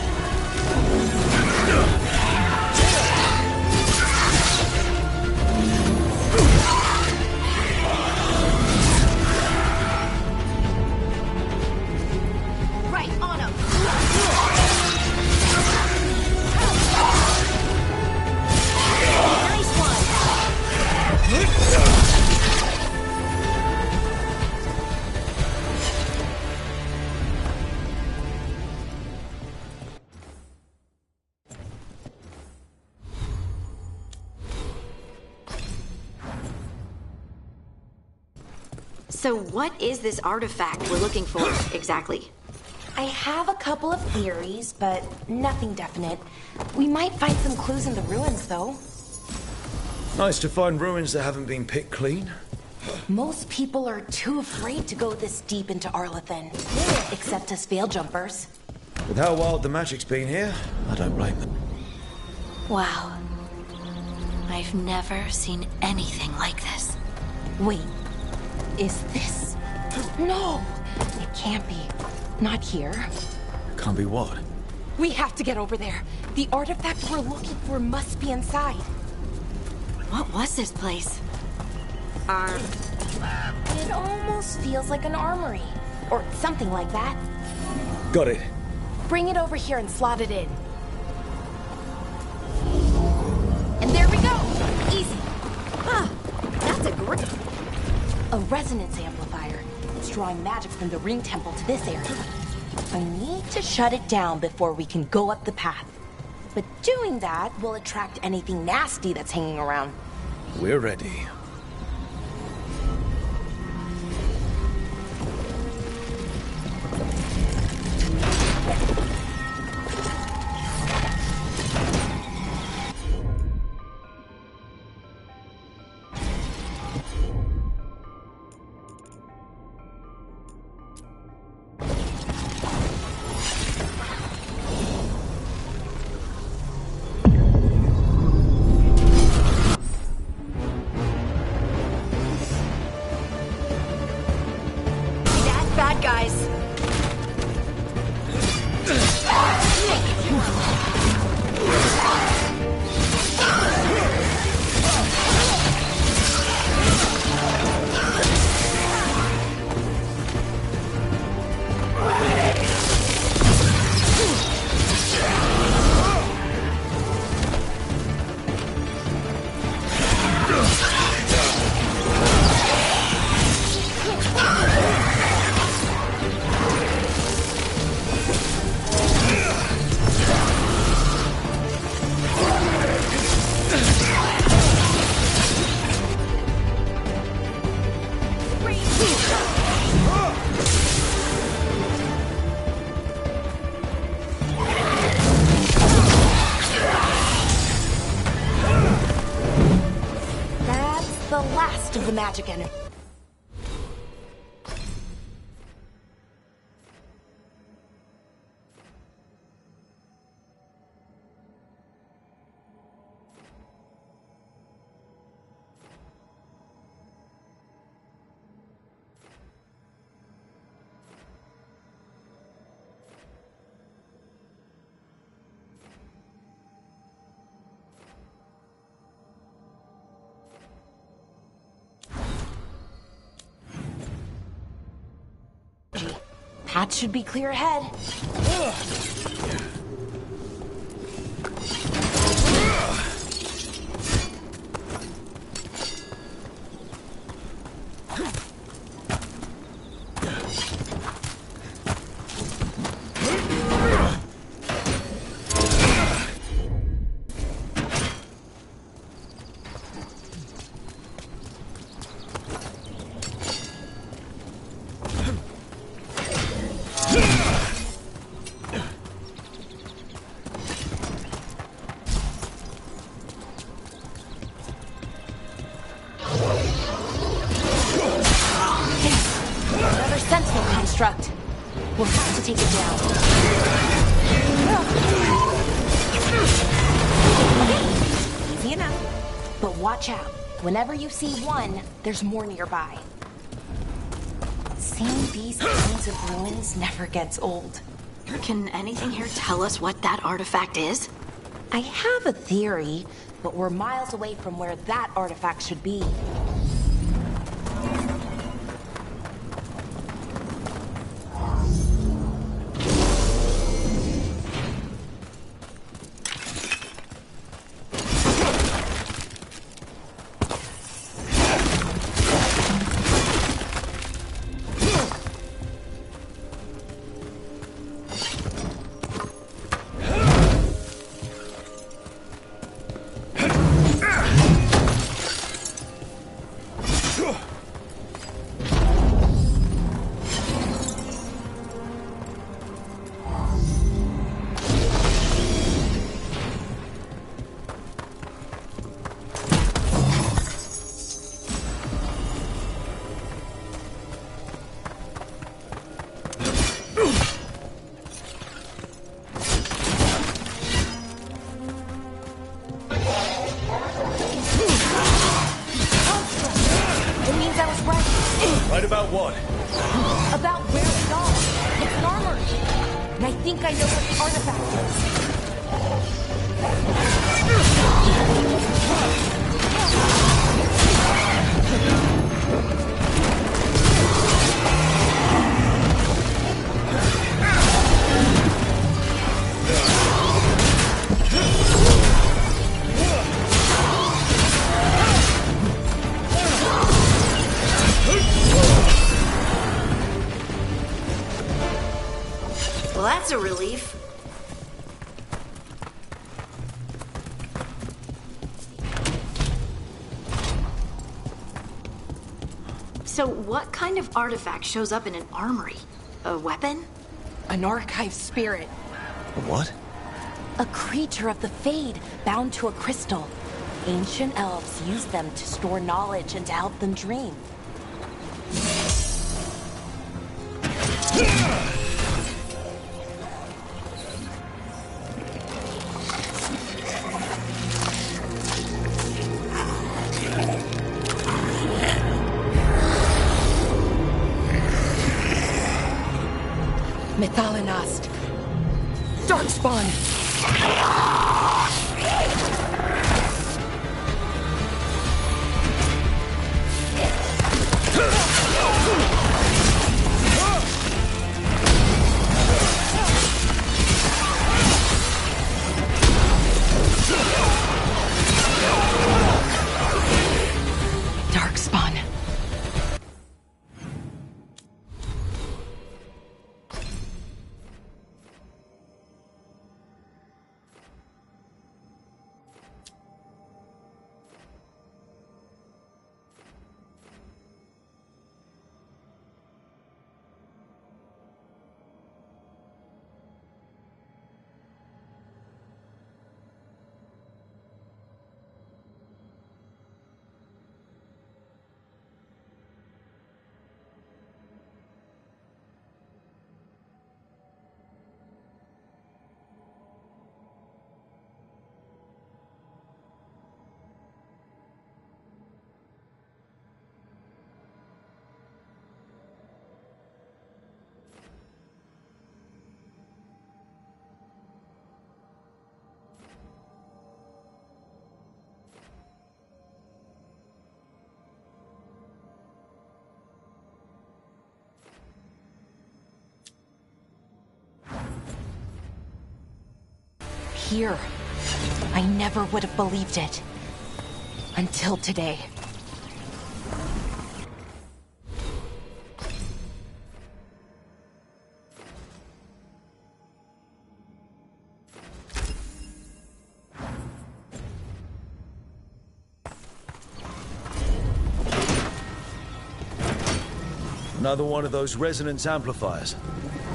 So what is this artifact we're looking for, exactly? I have a couple of theories, but nothing definite. We might find some clues in the ruins, though. Nice to find ruins that haven't been picked clean. Most people are too afraid to go this deep into Arlathan. Except us Veil Jumpers. With how wild the magic's been here, I don't blame them. Wow. I've never seen anything like this. Wait. is this? No! It can't be. Not here. Can't be what? We have to get over there. The artifact we're looking for must be inside. What was this place? It almost feels like an armory. Or something like that. Got it. Bring it over here and slot it in. And there we go! Easy. Huh. That's a great... A resonance amplifier. It's drawing magic from the ring temple to this area. I need to shut it down before we can go up the path. But doing that will attract anything nasty that's hanging around. We're ready. Bad guys. The last of the magic enemy. Path should be clear ahead. Construct. We'll have to take it down. Okay, easy enough. But watch out. Whenever you see one, there's more nearby. Seeing these kinds of ruins never gets old. Can anything here tell us what that artifact is? I have a theory, but we're miles away from where that artifact should be. and I think I know what the artifact Well, that's a relief. So what kind of artifact shows up in an armory? A weapon? An archive spirit. What? A creature of the Fade, bound to a crystal. Ancient elves use them to store knowledge and to help them dream. Methalinast. Darkspawn. Darkspawn. Here. I never would have believed it. Until today. Another one of those resonance amplifiers.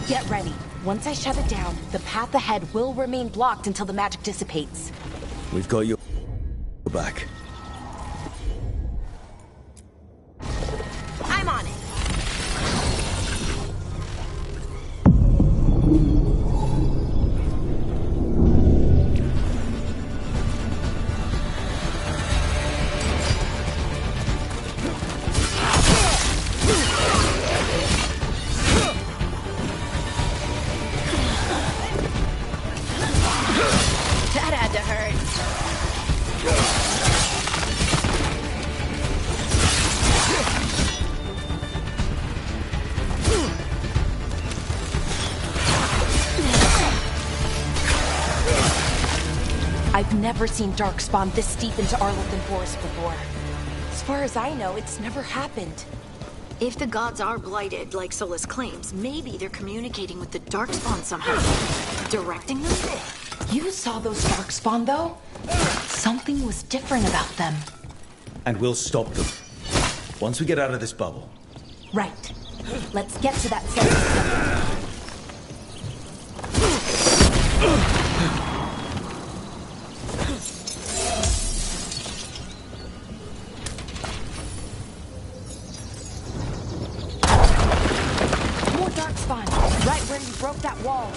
Get ready. Once I shut it down, the path ahead will remain blocked until the magic dissipates. We've got your back. I'm on it. That had to hurt. I've never seen Darkspawn this deep into Arlington Forest before. As far as I know, it's never happened. If the gods are blighted, like Solus claims, maybe they're communicating with the Darkspawn somehow. Directing them? You saw those Darkspawn, though? Something was different about them. And we'll stop them. Once we get out of this bubble. Right. Let's get to that center. More Darkspawn, right where you broke that wall.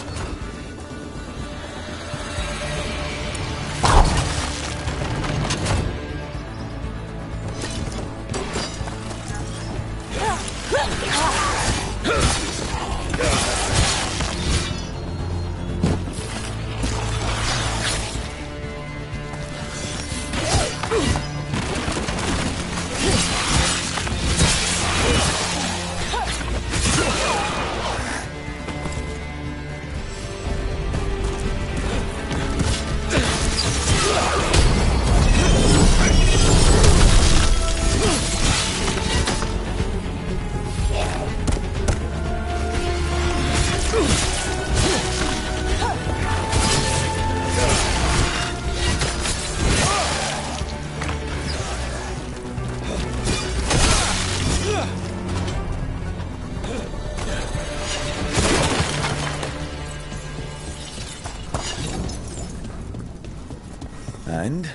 And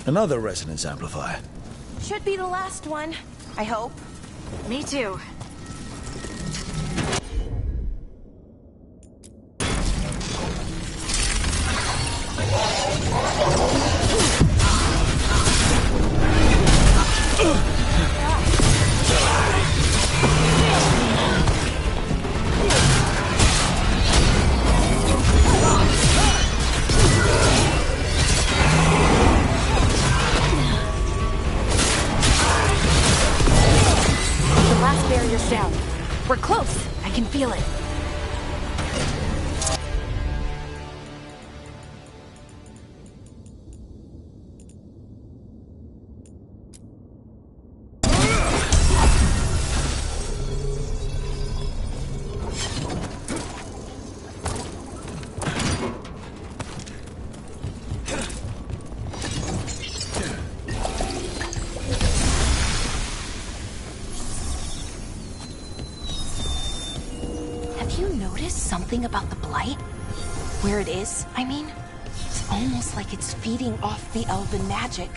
another resonance amplifier. Should be the last one, I hope. Me too. Down. We're close. I can feel it. Something about the Blight? Where it is, I mean? It's almost like it's feeding off the elven magic.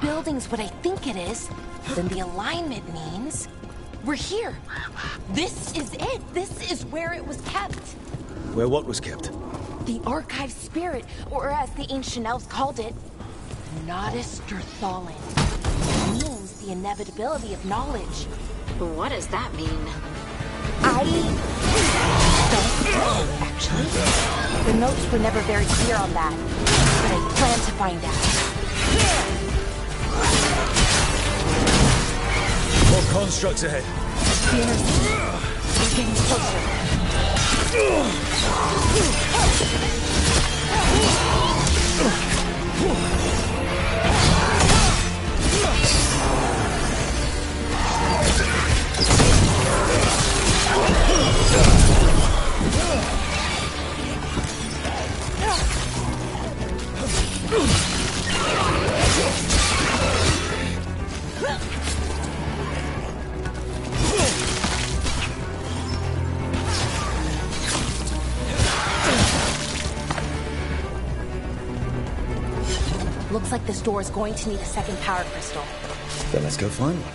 Building's what I think it is, then the alignment means we're here. This is it. This is where it was kept. Where what was kept? The Archive Spirit, or as the ancient elves called it, Nodus Durthalin. It means the inevitability of knowledge. What does that mean? I don't know, actually. The notes were never very clear on that, but I plan to find out. More constructs ahead. We're getting Looks like this door is going to need a second power crystal. Then let's go find one.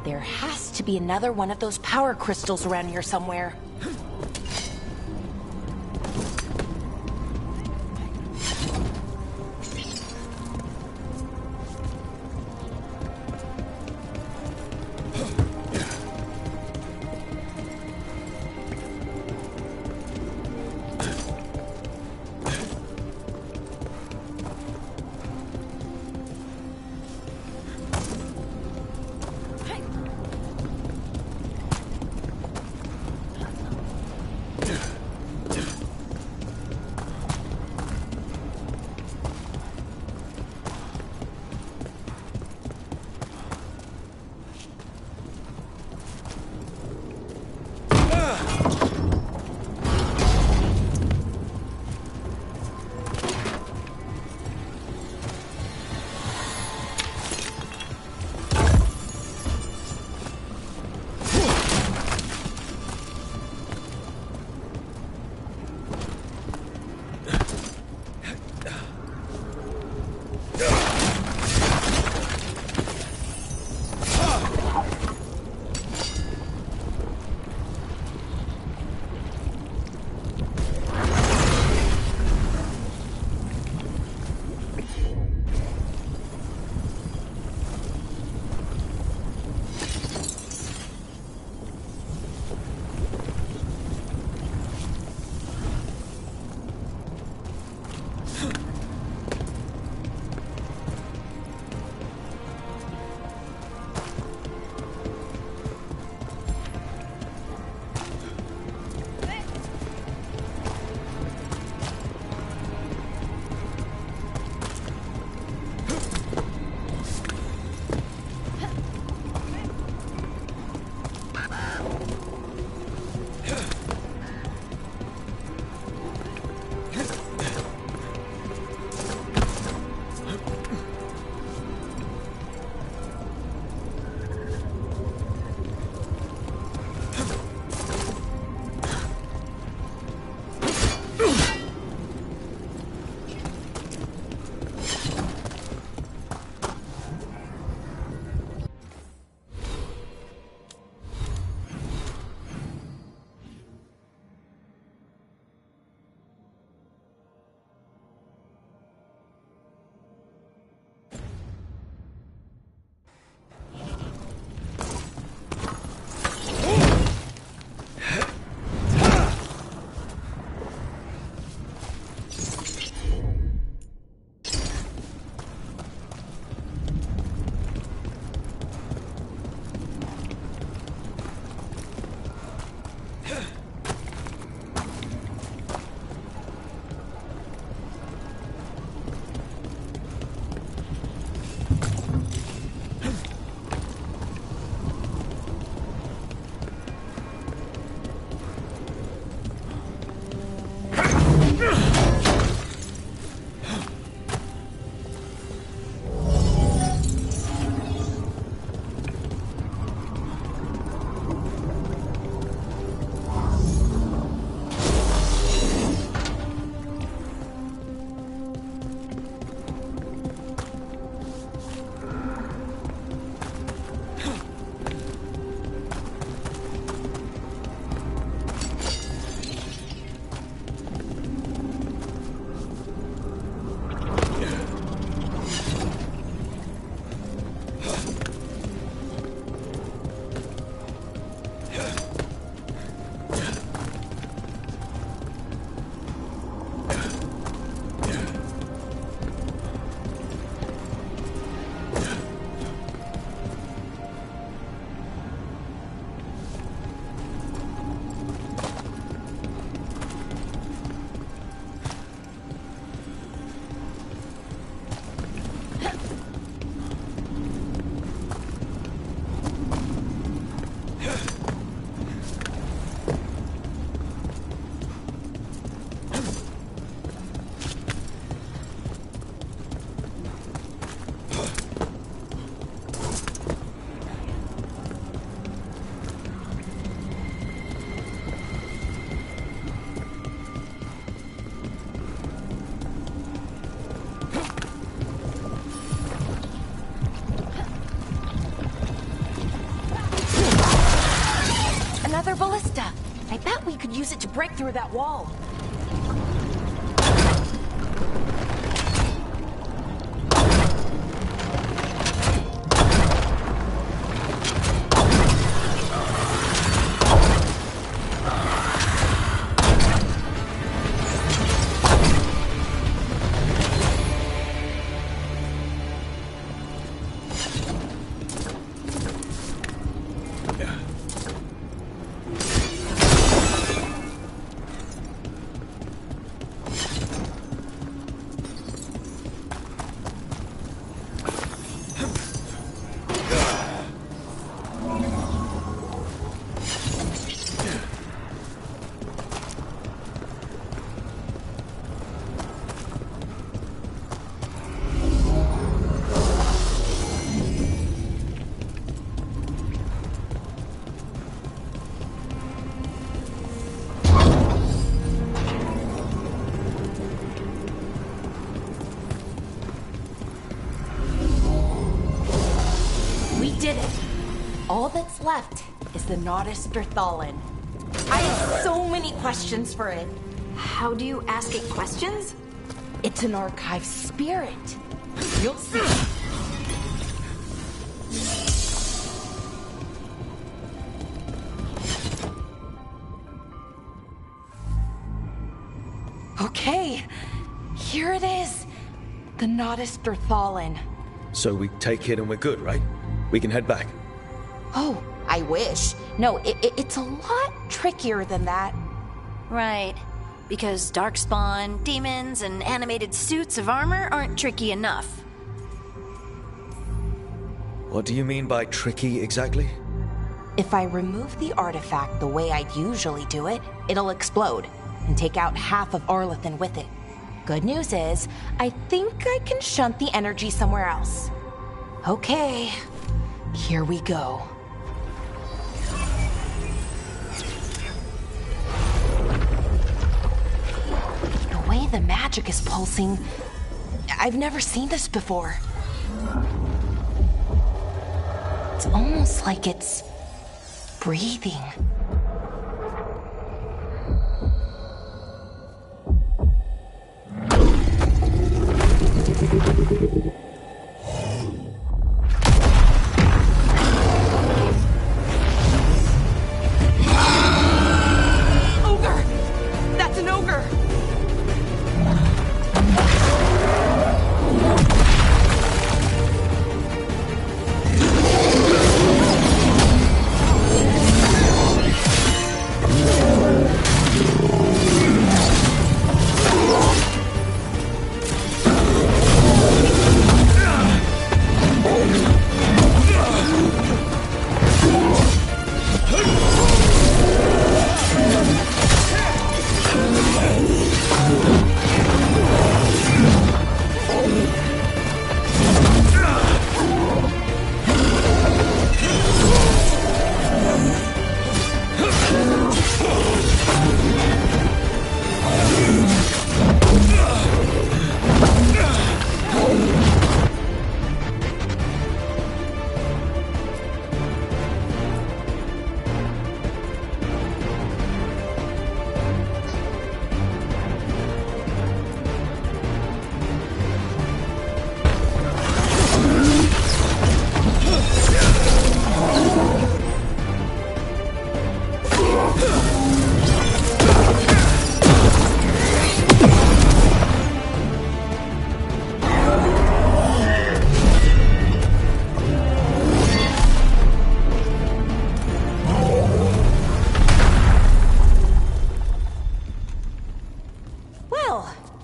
There has to be another one of those power crystals around here somewhere. Another ballista. I bet we could use it to break through that wall. All that's left is the Nodus Derthalin. I have so many questions for it. How do you ask it questions? It's an archive spirit. You'll see. Okay, here it is. The Nodus Derthalin. So we take it and we're good, right? We can head back. Oh, I wish. No, it's a lot trickier than that. Right. Because darkspawn, demons, and animated suits of armor aren't tricky enough. What do you mean by tricky exactly? If I remove the artifact the way I'd usually do it, it'll explode and take out half of Arlathan with it. Good news is, I think I can shunt the energy somewhere else. Okay, here we go. The way the magic is pulsing, I've never seen this before. It's almost like it's breathing. Ogre! That's an ogre!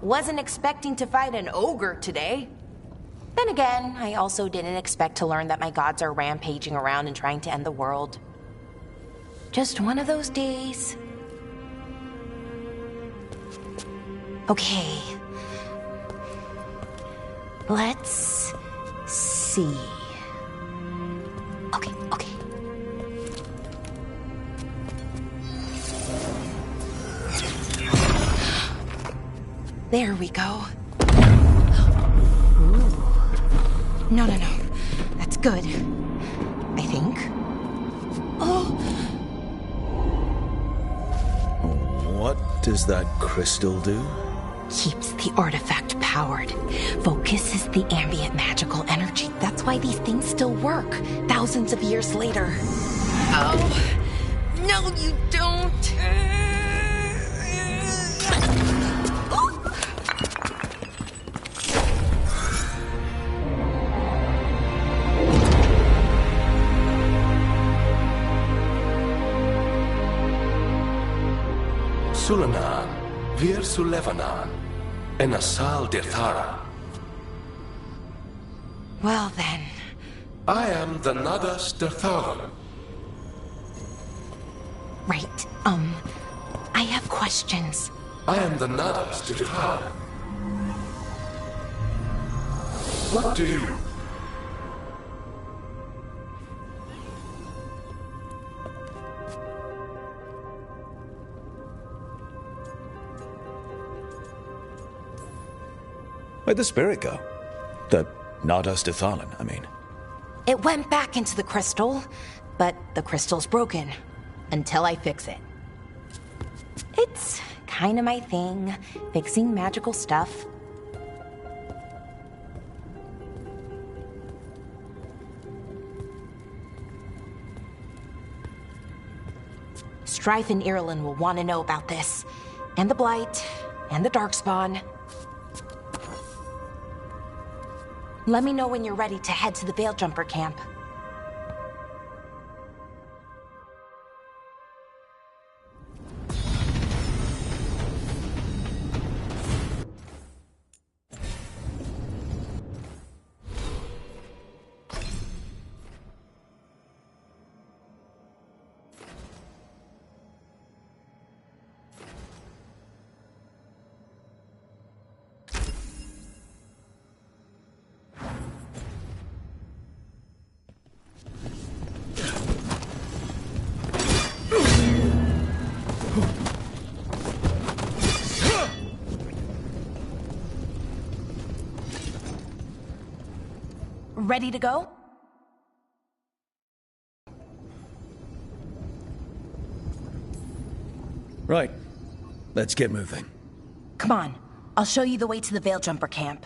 Wasn't expecting to fight an ogre today. Then again, I also didn't expect to learn that my gods are rampaging around and trying to end the world. Just one of those days. Okay. Let's see. Okay. There we go. Ooh. No. That's good. I think. Oh! does that crystal do? Keeps the artifact powered. Focuses the ambient magical energy. That's why these things still work, thousands of years later. Oh, no you don't. Sulanan, Vir Sulevanan, and Asal Dirthara. Well then. I am the Nadas Dirthalan. Right, I have questions. I am the Nadas Dirthalan. What do you... Where'd the spirit go? The Nadas Dirthalan, I mean. It went back into the crystal, but the crystal's broken. Until I fix it. It's kinda my thing, fixing magical stuff. Strife and Irulan will want to know about this. And the Blight, and the Darkspawn. Let me know when you're ready to head to the Veil-Jumper camp. Ready to go? Right. Let's get moving. Come on. I'll show you the way to the Veil-Jumper camp.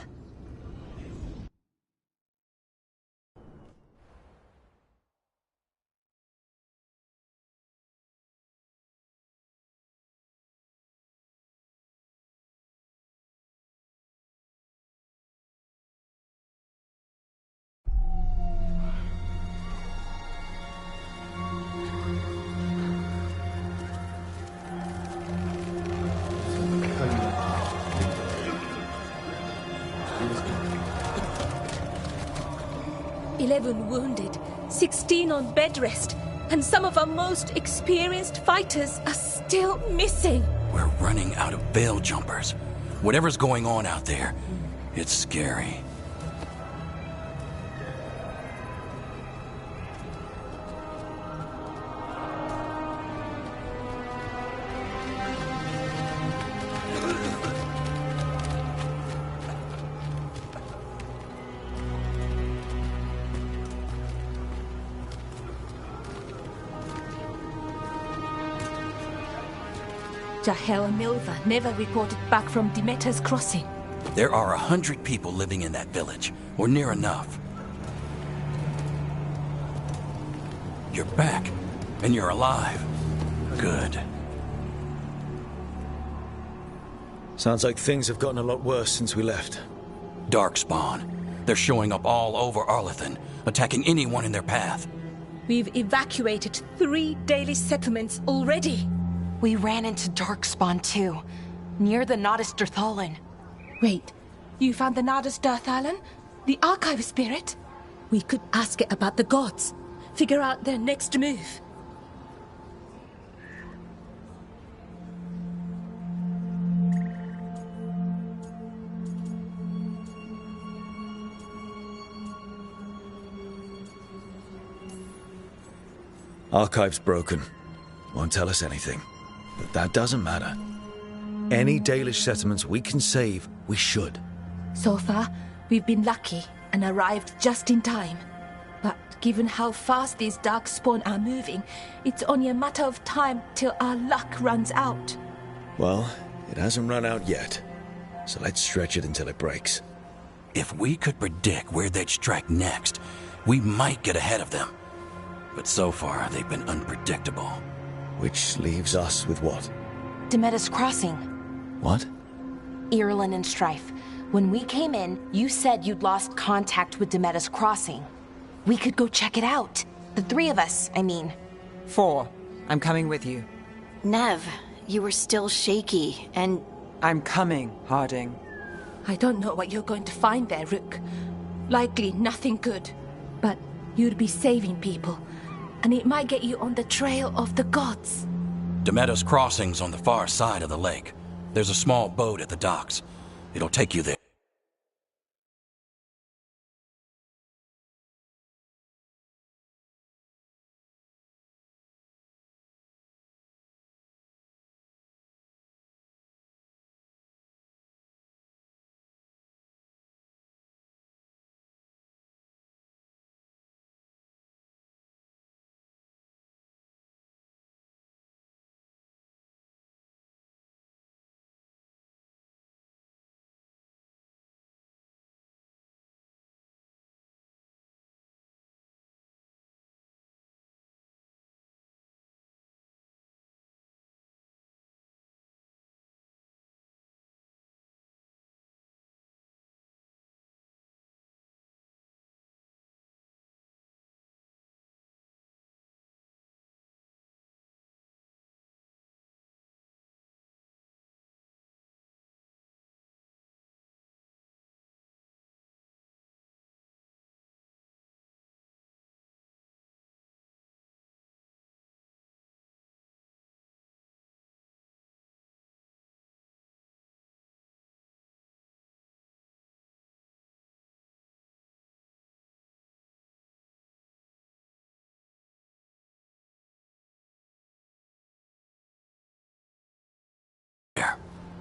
Wounded, 16 on bed rest, and some of our most experienced fighters are still missing. We're running out of Veil Jumpers. Whatever's going on out there, it's scary. Jahel and Milva never reported back from Demeter's crossing. There are 100 people living in that village, or near enough. You're back, and you're alive. Good. Sounds like things have gotten a lot worse since we left. Darkspawn. They're showing up all over Arlathan, attacking anyone in their path. We've evacuated 3 daily settlements already. We ran into Darkspawn too, near the Nadas Dirthalan. Wait, you found the Nadas Dirthalan? The Archive Spirit? We could ask it about the gods. Figure out their next move. Archive's broken. Won't tell us anything. But that doesn't matter. Any Dalish settlements we can save, we should. So far, we've been lucky and arrived just in time. But given how fast these Darkspawn are moving, it's only a matter of time till our luck runs out. Well, it hasn't run out yet, so let's stretch it until it breaks. If we could predict where they'd strike next, we might get ahead of them. But so far, they've been unpredictable. Which leaves us with what? Demetus Crossing. What? Irulan and Strife. When we came in, you said you'd lost contact with Demetus Crossing. We could go check it out. The three of us, I mean. 4. I'm coming with you. Nev, you were still shaky, and... I'm coming, Harding. I don't know what you're going to find there, Rook. Likely nothing good. But you'd be saving people, and it might get you on the trail of the gods. Demetus Crossing's on the far side of the lake. There's a small boat at the docks. It'll take you there.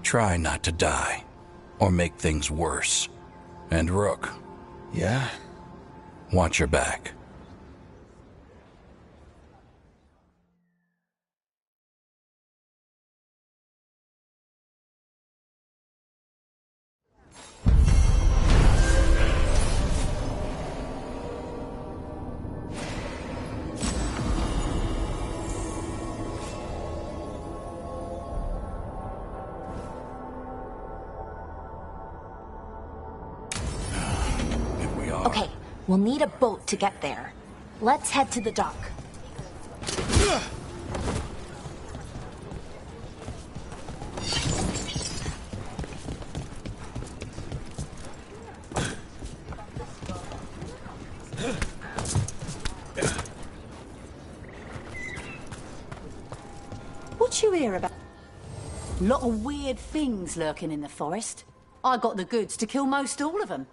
Try not to die, or make things worse. And Rook. Yeah? Watch your back. Okay, we'll need a boat to get there. Let's head to the dock. What you hear about? Lot of weird things lurking in the forest. I got the goods to kill most all of them.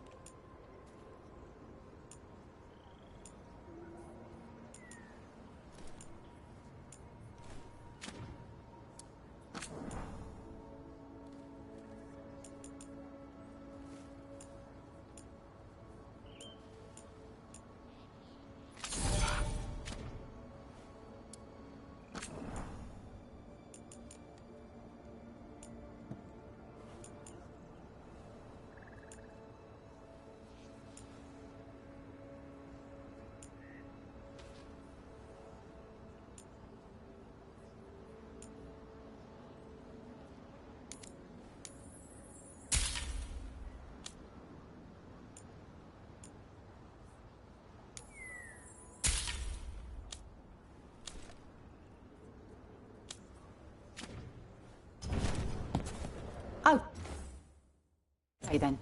Oh. Okay then.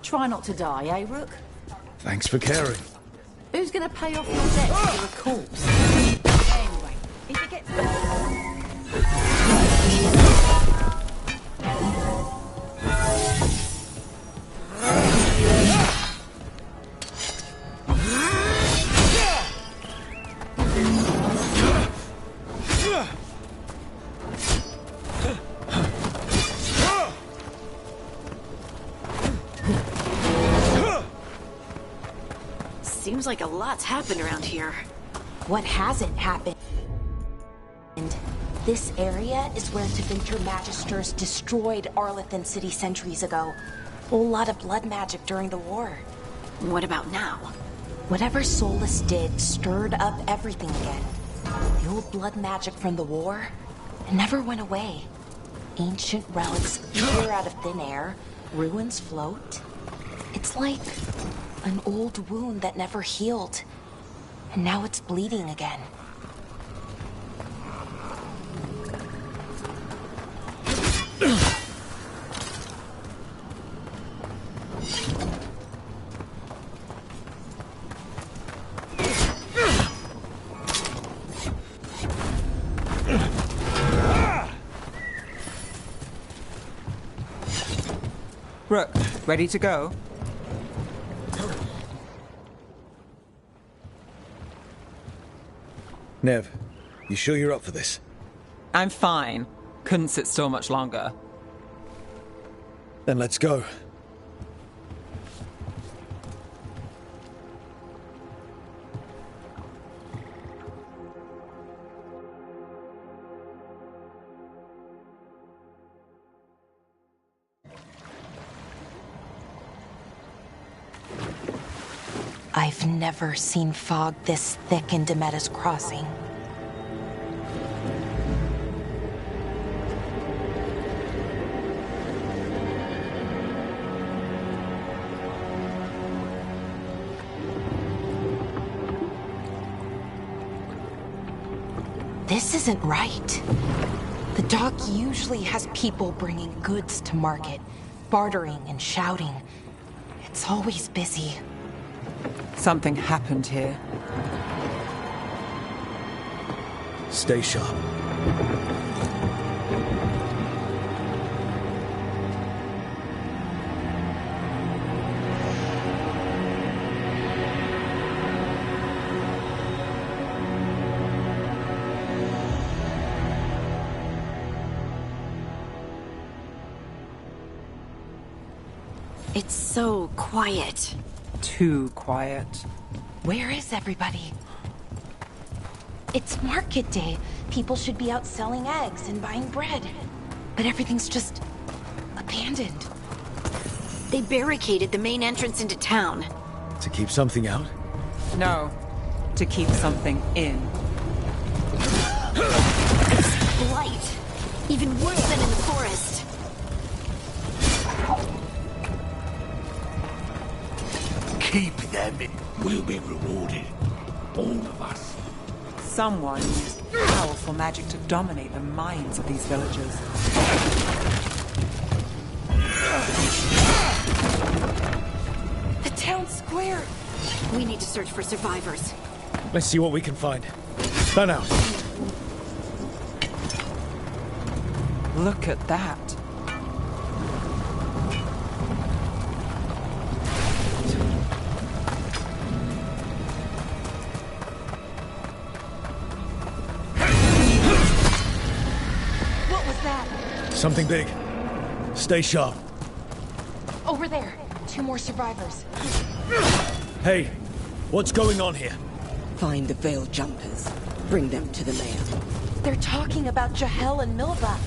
Try not to die, eh, Rook? Thanks for caring. Who's gonna pay off your debt if you're a corpse? Anyway, if it gets... Seems like a lot's happened around here. What hasn't happened? This area is where Tevinter Magisters destroyed Arlathan City centuries ago. A whole lot of blood magic during the war. What about now? Whatever Solus did stirred up everything again. The old blood magic from the war, it never went away. Ancient relics appear out of thin air, ruins float. It's like an old wound that never healed, and now it's bleeding again. Rook, ready to go? Nev, you sure you're up for this? I'm fine. Couldn't sit still much longer. Then let's go. I've never seen fog this thick in Demeda's Crossing. This isn't right. The dock usually has people bringing goods to market, bartering and shouting. It's always busy. Something happened here. Stay sharp. It's so quiet. Too quiet. Where is everybody? It's market day. People should be out selling eggs and buying bread. But everything's just abandoned. They barricaded the main entrance into town. To keep something out? No, to keep something in. Blight. Even worse than in the forest. Keep them. We'll be rewarded. All of us. Someone used powerful magic to dominate the minds of these villagers. The town square. We need to search for survivors. Let's see what we can find. Fan out. Look at that. Something big. Stay sharp. Over there. 2 more survivors. Hey, what's going on here? Find the Veil Jumpers. Bring them to the mayor. They're talking about Jahel and Milva.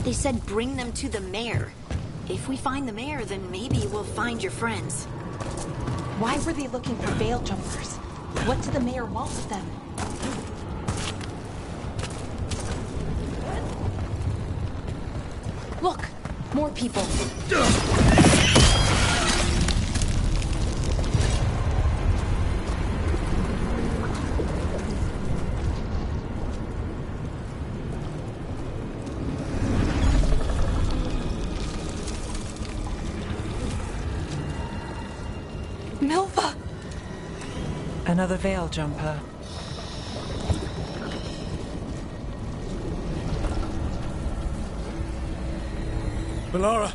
They said bring them to the mayor. If we find the mayor, then maybe we'll find your friends. Why were they looking for Veil Jumpers? What did the mayor want with them? Look! More people. Another veil jumper. Melara!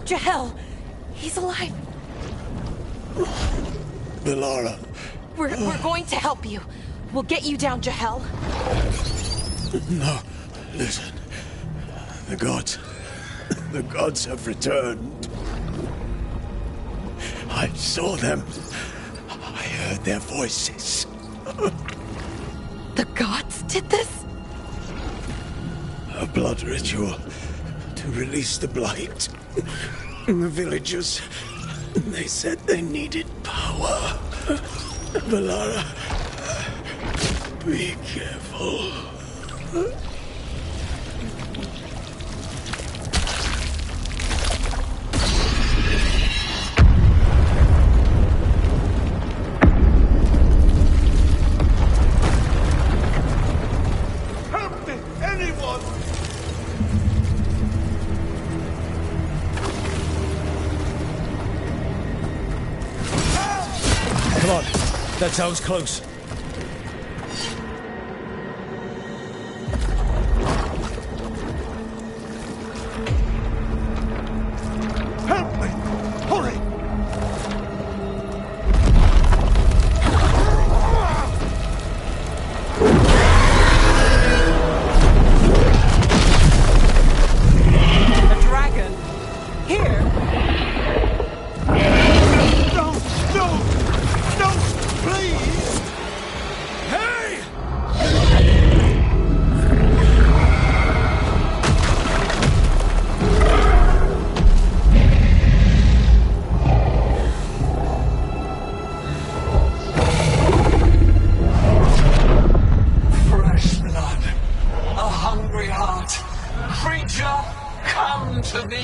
Jahel! He's alive! Melara! We're going to help you. We'll get you down, Jahel. No, listen. The gods have returned. I saw them. I heard their voices. The gods did this? A blood ritual to release the blight. The villagers, they said they needed power. Melara, be careful. Help me! Anyone! Come on. That sounds close. Help me! Hurry! A dragon? Here? No! No! No! Please! Hey! Fresh blood, a hungry heart. Creature, come to me.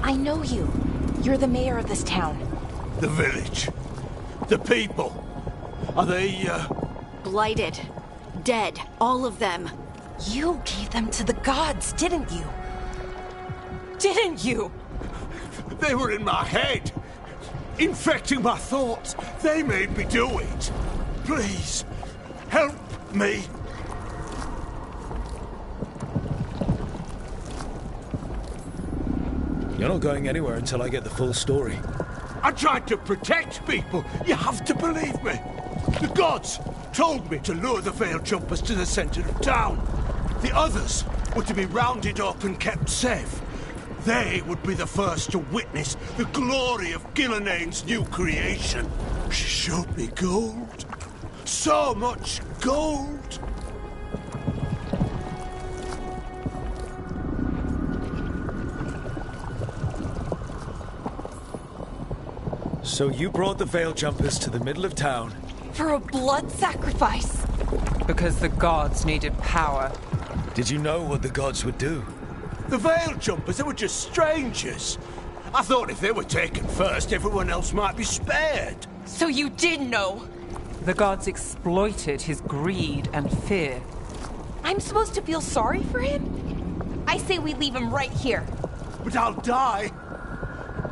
I know you. You're the mayor of this town. The village. The people. Are they, Blighted. Dead. All of them. You gave them to the gods, didn't you? Didn't you? They were in my head. Infecting my thoughts. They made me do it. Please, help me. You're not going anywhere until I get the full story. I tried to protect people. You have to believe me. The gods told me to lure the Veil Jumpers to the center of town. The others were to be rounded up and kept safe. They would be the first to witness the glory of Gilnenane's new creation. She showed me gold. So much gold. So you brought the Veil Jumpers to the middle of town. For a blood sacrifice. Because the gods needed power. Did you know what the gods would do? The Veil Jumpers, they were just strangers. I thought if they were taken first, everyone else might be spared. So you did know? The gods exploited his greed and fear. I'm supposed to feel sorry for him? I say we leave him right here. But I'll die.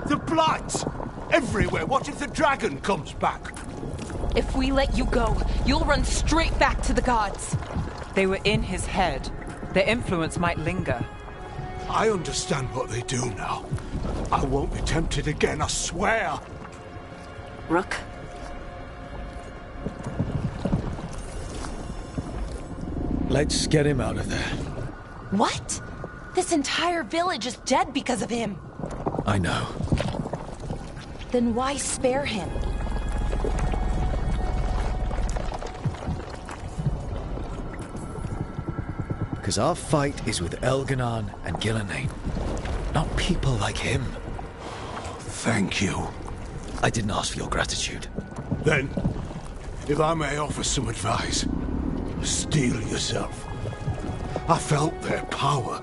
The blight! Everywhere. What if the dragon comes back? If we let you go, you'll run straight back to the gods. They were in his head. Their influence might linger. I understand what they do now. I won't be tempted again, I swear. Rook? Let's get him out of there. What? This entire village is dead because of him. I know. Then why spare him? Because our fight is with Elganon and Gillenane. Not people like him. thank you. I didn't ask for your gratitude. Then, if I may offer some advice, steel yourself. I felt their power.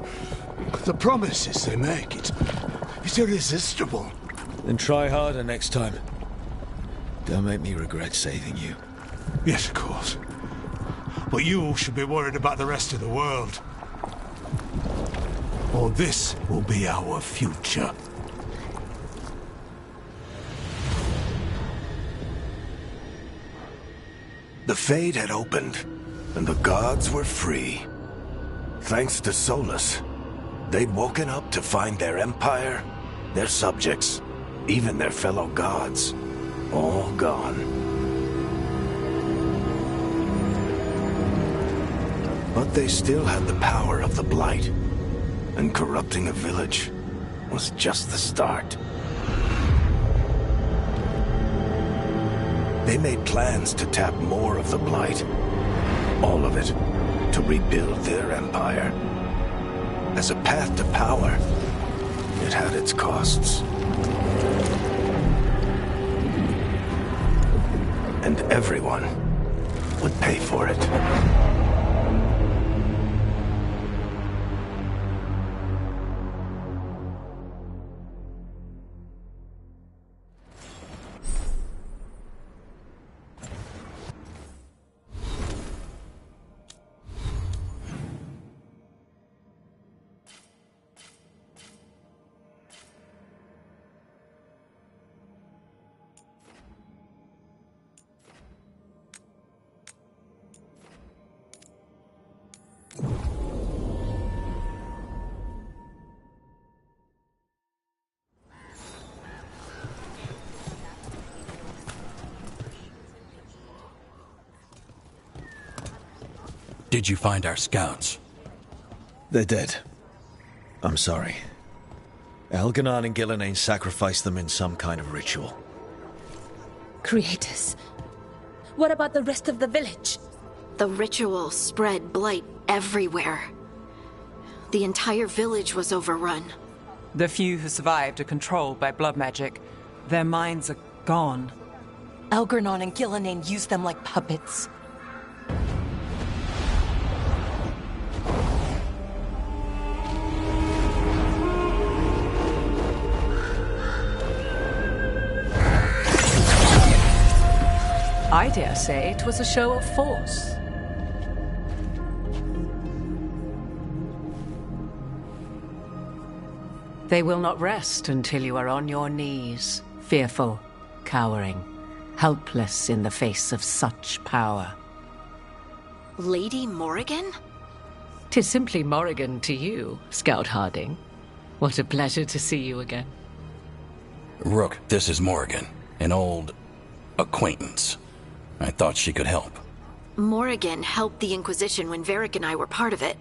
The promises they make, it's irresistible. Then try harder next time. Don't make me regret saving you. Yes, of course. But you should be worried about the rest of the world. Or this will be our future. The Fade had opened, and the gods were free. Thanks to Solus, they'd woken up to find their empire, their subjects, even their fellow gods, all gone. But they still had the power of the Blight, and corrupting a village was just the start. They made plans to tap more of the Blight, all of it, to rebuild their empire. As a path to power, it had its costs. And everyone would pay for it. Did you find our scouts? They're dead. I'm sorry. Elganon and Gillenane sacrificed them in some kind of ritual. Creators. What about the rest of the village? The ritual spread blight everywhere. The entire village was overrun. The few who survived are controlled by blood magic. Their minds are gone. Elganon and Gillenane used them like puppets. I dare say it was a show of force. They will not rest until you are on your knees, fearful, cowering, helpless in the face of such power. Lady Morrigan? 'Tis simply Morrigan to you, Scout Harding. What a pleasure to see you again. Rook, this is Morrigan, an old acquaintance. I thought she could help. Morrigan helped the Inquisition when Varric and I were part of it.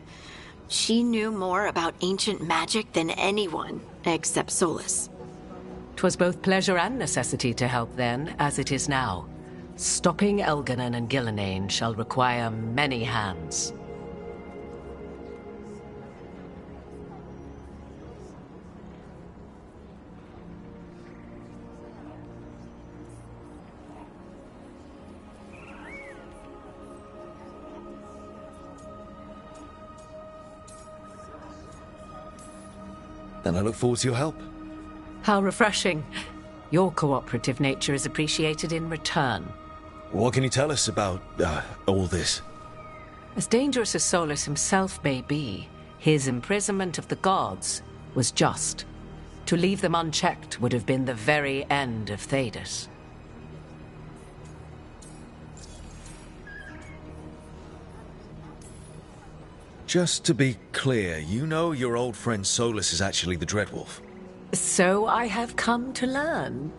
She knew more about ancient magic than anyone, except Solus. 'Twas both pleasure and necessity to help then, as it is now. Stopping Elganon and Gillenane shall require many hands. Then I look forward to your help. How refreshing. Your cooperative nature is appreciated in return. What can you tell us about, all this? As dangerous as Solus himself may be, his imprisonment of the gods was just. To leave them unchecked would have been the very end of Thedas. Just to be clear, you know your old friend Solus is actually the Dreadwolf. So I have come to learn.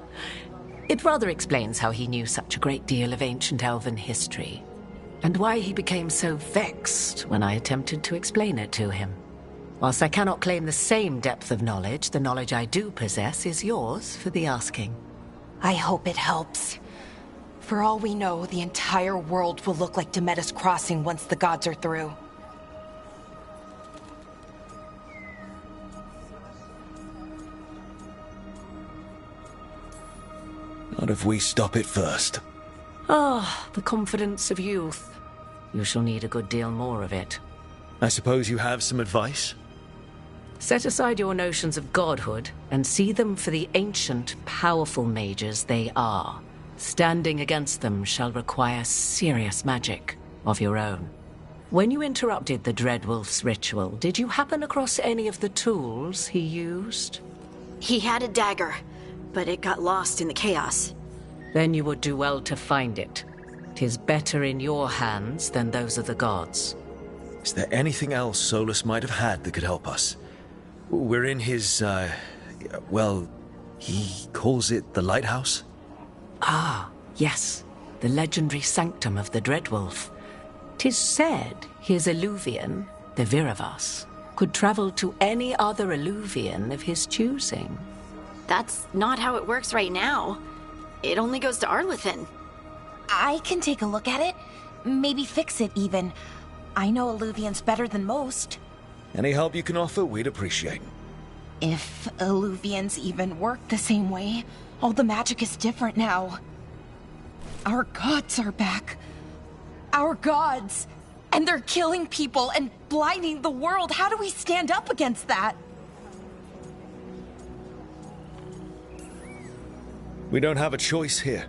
It rather explains how he knew such a great deal of ancient elven history, and why he became so vexed when I attempted to explain it to him. Whilst I cannot claim the same depth of knowledge, the knowledge I do possess is yours for the asking. I hope it helps. For all we know, the entire world will look like Demetus Crossing once the gods are through. Not if we stop it first. Ah, the confidence of youth. You shall need a good deal more of it. I suppose you have some advice? Set aside your notions of godhood and see them for the ancient, powerful mages they are. Standing against them shall require serious magic of your own. When you interrupted the Dreadwolf's ritual, did you happen across any of the tools he used? He had a dagger, but it got lost in the chaos. Then you would do well to find it. 'Tis better in your hands than those of the gods. Is there anything else Solus might have had that could help us? We're in his, well, he calls it the lighthouse? Ah, yes. The legendary sanctum of the Dreadwolf. 'Tis said his Eluvian, the Viravas, could travel to any other Eluvian of his choosing. That's not how it works right now. It only goes to Arlethan. I can take a look at it. Maybe fix it, even. I know Eluvians better than most. Any help you can offer, we'd appreciate. If Eluvians even work the same way, all the magic is different now. Our gods are back. Our gods! And they're killing people and blinding the world. How do we stand up against that? We don't have a choice here.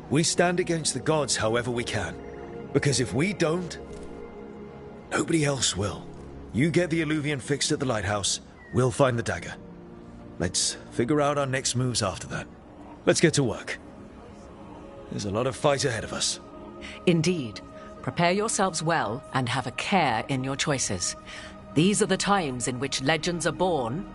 We stand against the gods however we can. Because if we don't, nobody else will. You get the Eluvian fixed at the lighthouse, we'll find the dagger. Let's figure out our next moves after that. Let's get to work. There's a lot of fight ahead of us. Indeed. Prepare yourselves well and have a care in your choices. These are the times in which legends are born.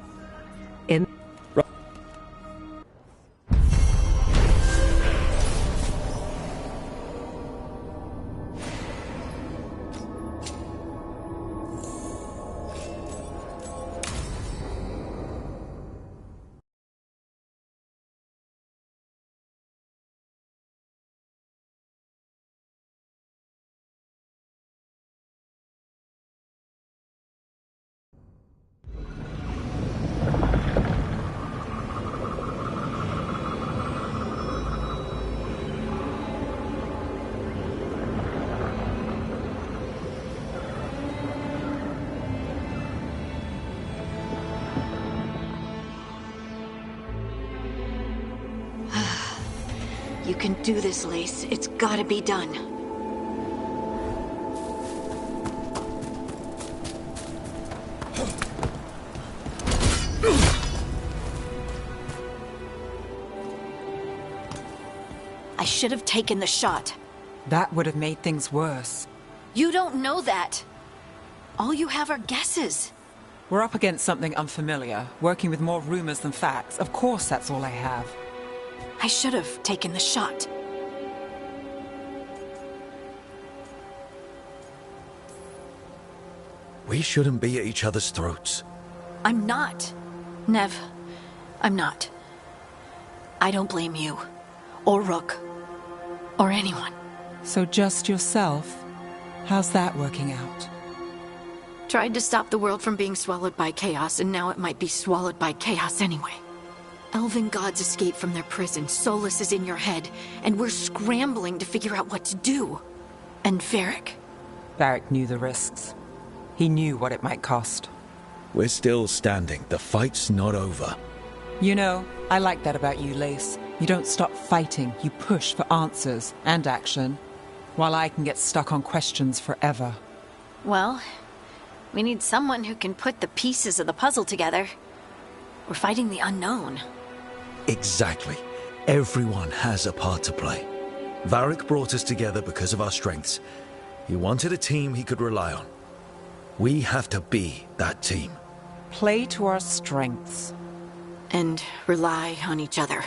You can do this, Lace. It's gotta be done. I should have taken the shot. That would have made things worse. You don't know that. All you have are guesses. We're up against something unfamiliar, working with more rumors than facts. Of course that's all I have. I should have taken the shot. We shouldn't be at each other's throats. I'm not. Nev, I'm not. I don't blame you. Or Rook. Or anyone. So just yourself? How's that working out? Tried to stop the world from being swallowed by chaos, and now it might be swallowed by chaos anyway. Elven gods escaped from their prison, Solus is in your head, and we're scrambling to figure out what to do. And Varric. Varric knew the risks. He knew what it might cost. We're still standing. The fight's not over. You know, I like that about you, Lace. You don't stop fighting. You push for answers and action, while I can get stuck on questions forever. Well, we need someone who can put the pieces of the puzzle together. We're fighting the unknown. Exactly. Everyone has a part to play. Varric brought us together because of our strengths. He wanted a team he could rely on. We have to be that team. Play to our strengths. And rely on each other.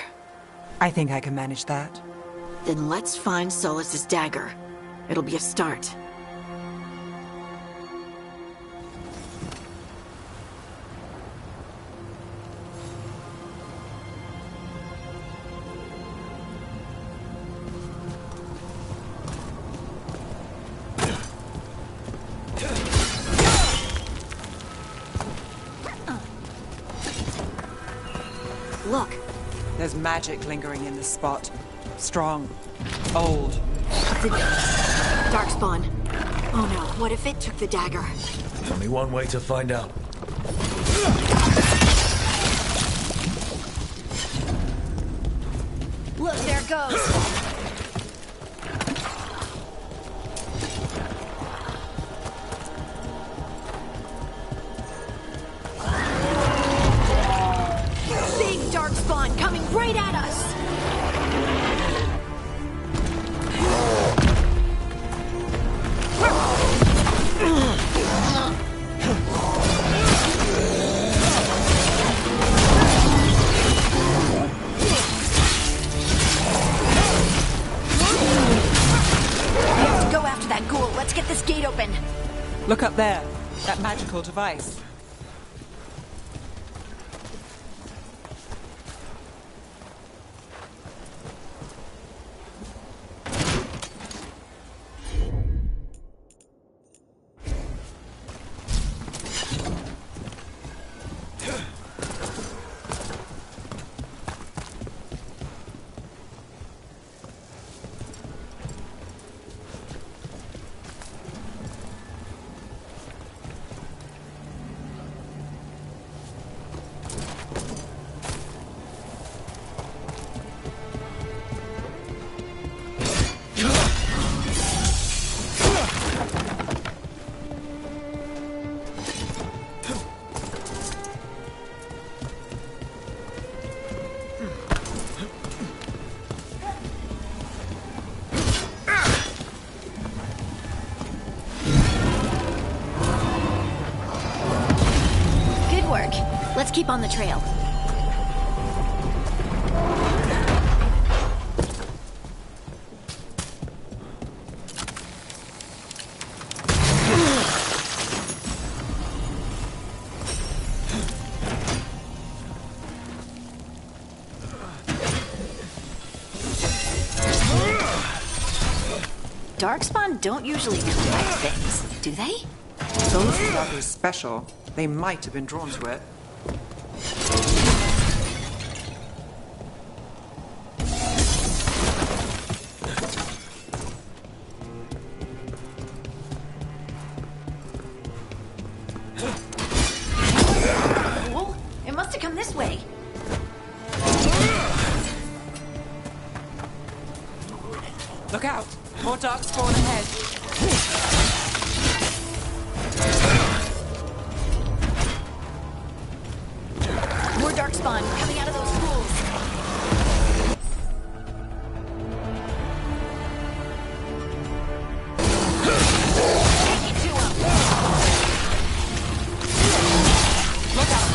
I think I can manage that. Then let's find Solus's dagger. It'll be a start. There's magic lingering in this spot. Strong. Old. Darkspawn. Oh no, what if it took the dagger? Only one way to find out. Look, there it goes. Big Darkspawn coming right at us. Let's get this gate open. Look up there. That magical device. Let's keep on the trail. Darkspawn don't usually collect things, do they? Those are special. They might have been drawn to it. Cool. It must have come this way. Look out! More Darkspawn ahead. More Darkspawn coming out of those pools. Take it to him. Look out!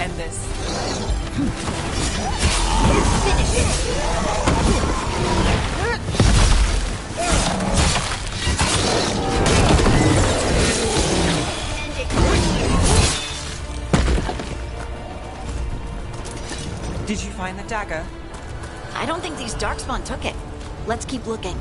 End this. Did you find the dagger? I don't think these Darkspawn took it. Let's keep looking.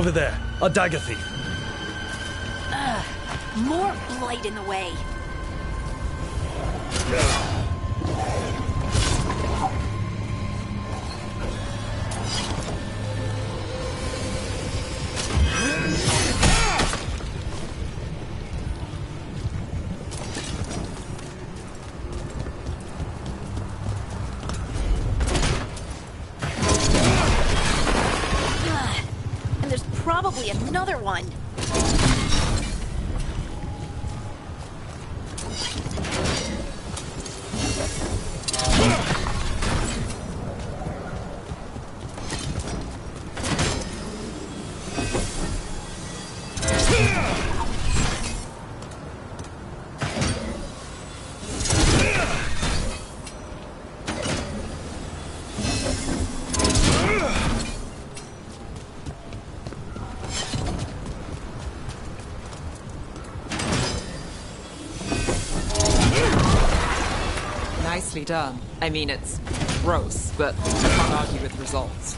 Over there, a dagger thief. More blight in the way. And there's probably another one. Nicely done. I mean, it's gross, but I can't argue with results.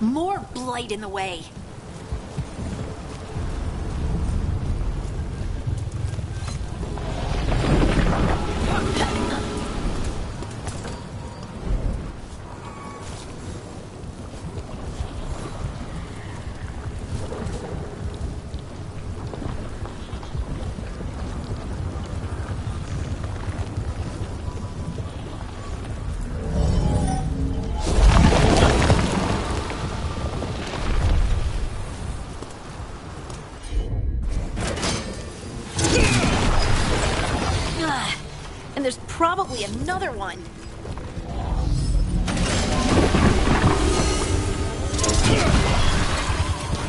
More blight in the way. And there's probably another one.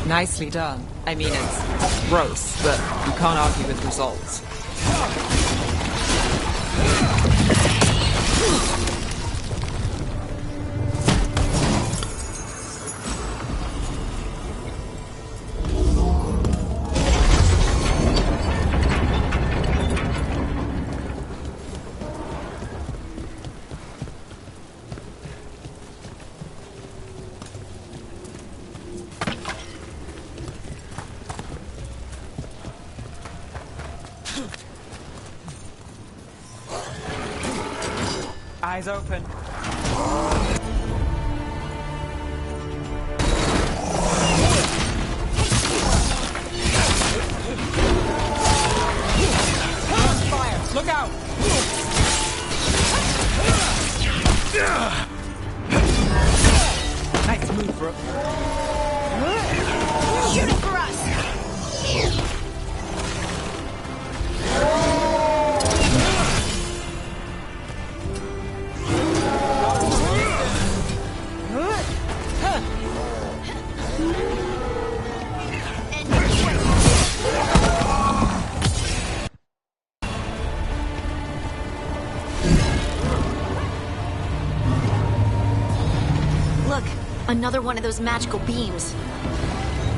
Nicely done. I mean, it's gross, but you can't argue with results. Eyes open. Fire! Look out! Nice move, bro. Shoot it for us! Look, another one of those magical beams.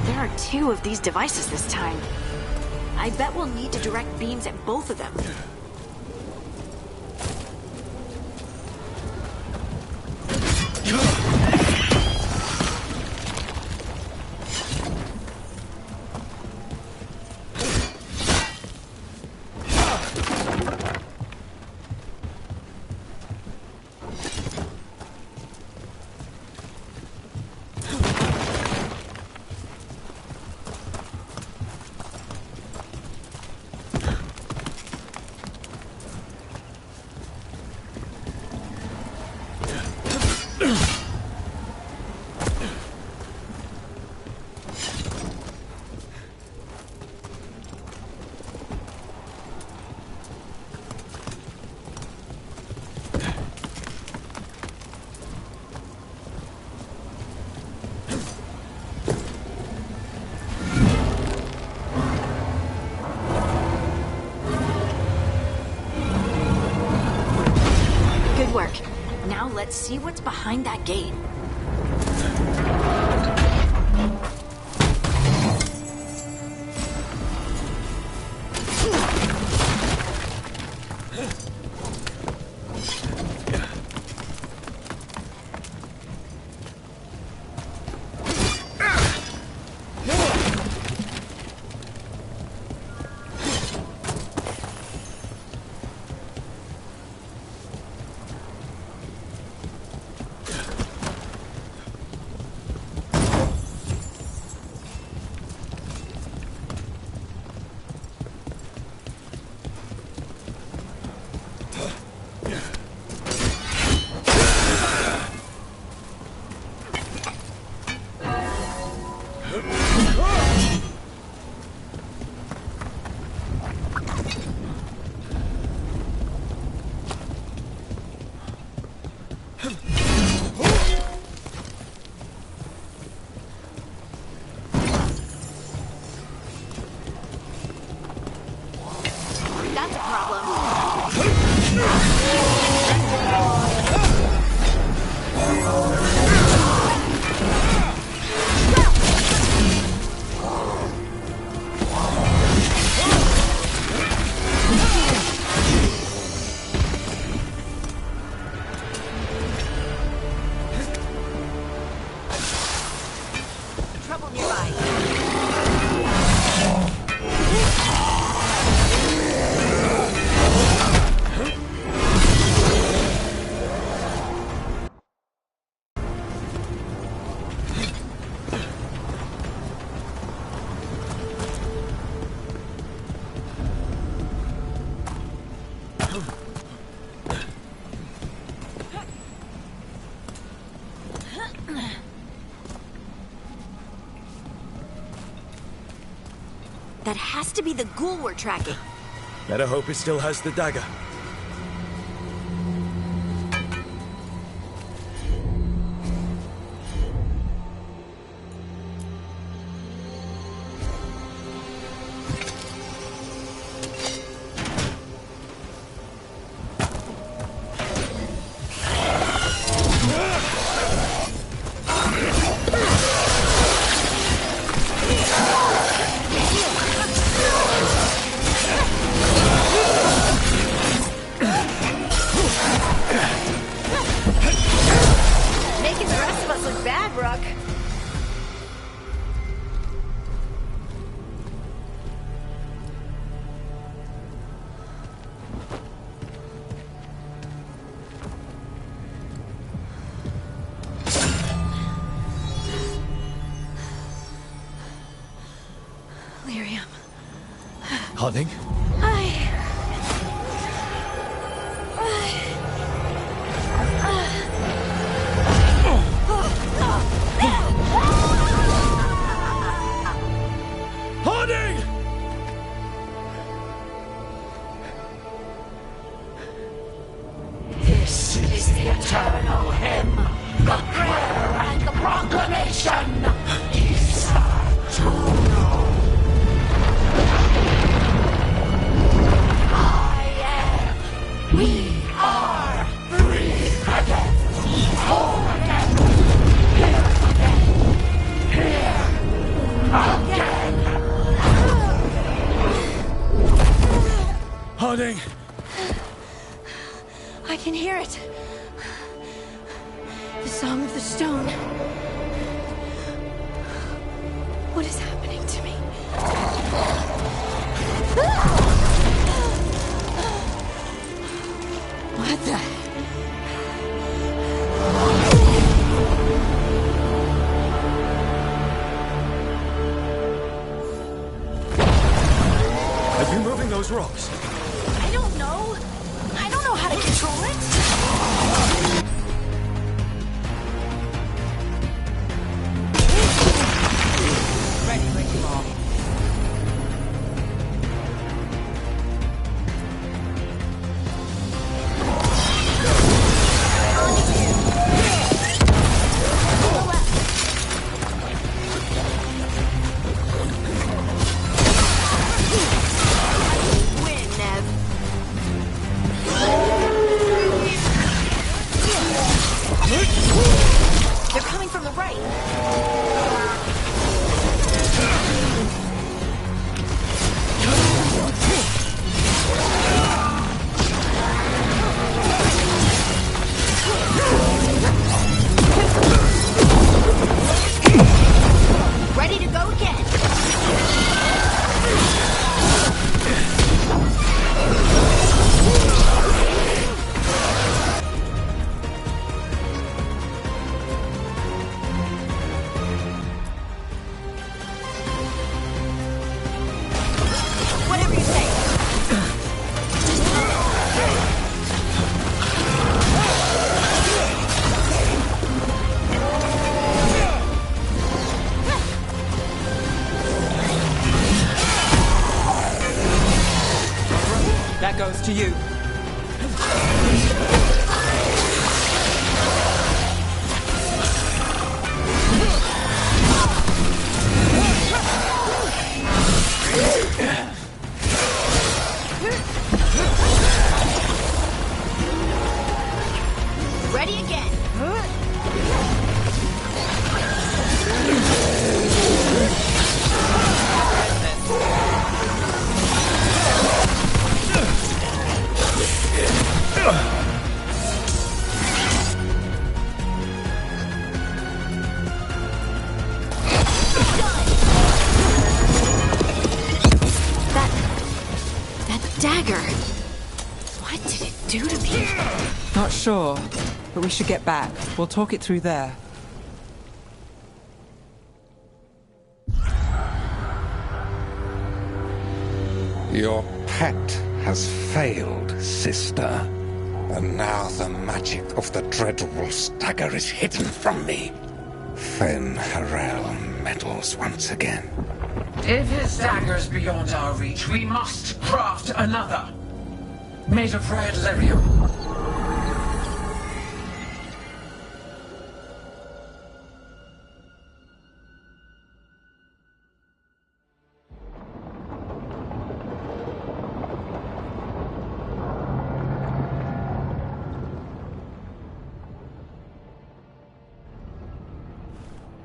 There are 2 of these devices this time. I bet we'll need to direct beams at both of them. Work. Now let's see what's behind that gate. That has to be the ghoul we're tracking. Better hope it still has the dagger. Making the rest of us look bad, Rook. Lyrium. Harding? Harding! This is the eternal hymn, the prayer and the proclamation. We are free again, whole again, here again. Harding! I can hear it. The Song of the Stone. What is happening to me? What the? Are you moving those rocks? I don't know. I don't know how to control it. Ready, Ricky Mom. Win, Nev. They're coming from the right. Ready to go again. Whatever you say. That goes to you. Ready again. That dagger. What did it do to me? Not sure, but we should get back. We'll talk it through there. Your pet has failed, sister. And now the magic of the Dreadwolf's dagger is hidden from me. Fen Harel meddles once again. If his dagger's beyond our reach, we must craft another. Made of red lyrium.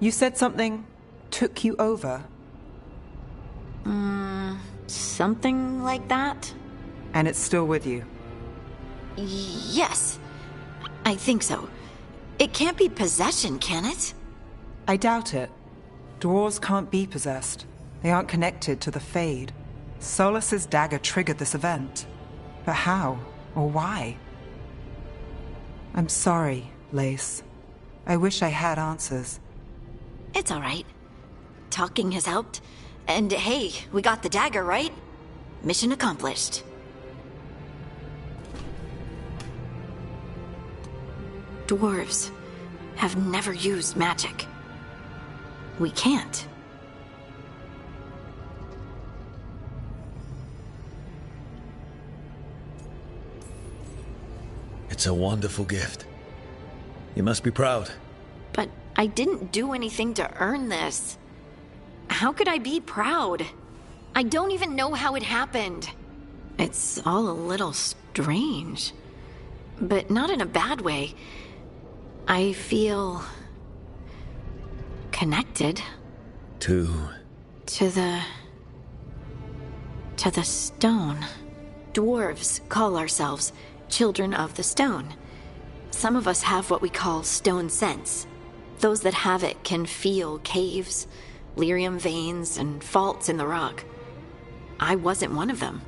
You said something took you over. Something like that? And it's still with you? Yes. I think so. It can't be possession, can it? I doubt it. Dwarves can't be possessed. They aren't connected to the Fade. Solas's dagger triggered this event. But how? Or why? I'm sorry, Lace. I wish I had answers. It's all right. Talking has helped. And hey, we got the dagger, right? Mission accomplished. Dwarves have never used magic. We can't. It's a wonderful gift. You must be proud. But I didn't do anything to earn this. How could I be proud? I don't even know how it happened. It's all a little strange. But not in a bad way. I feel... connected. To the stone. Dwarves call ourselves Children of the Stone. Some of us have what we call stone sense. Those that have it can feel caves, lyrium veins, and faults in the rock. I wasn't one of them.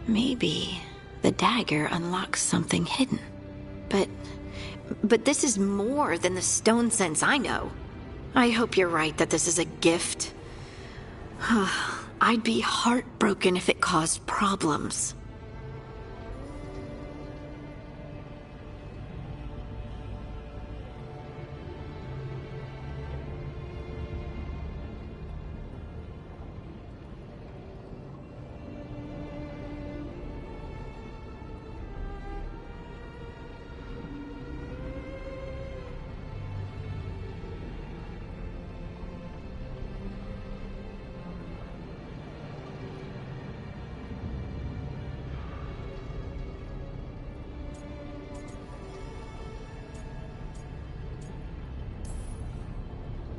Maybe the dagger unlocks something hidden. But this is more than the stone sense I know. I hope you're right that this is a gift. I'd be heartbroken if it caused problems.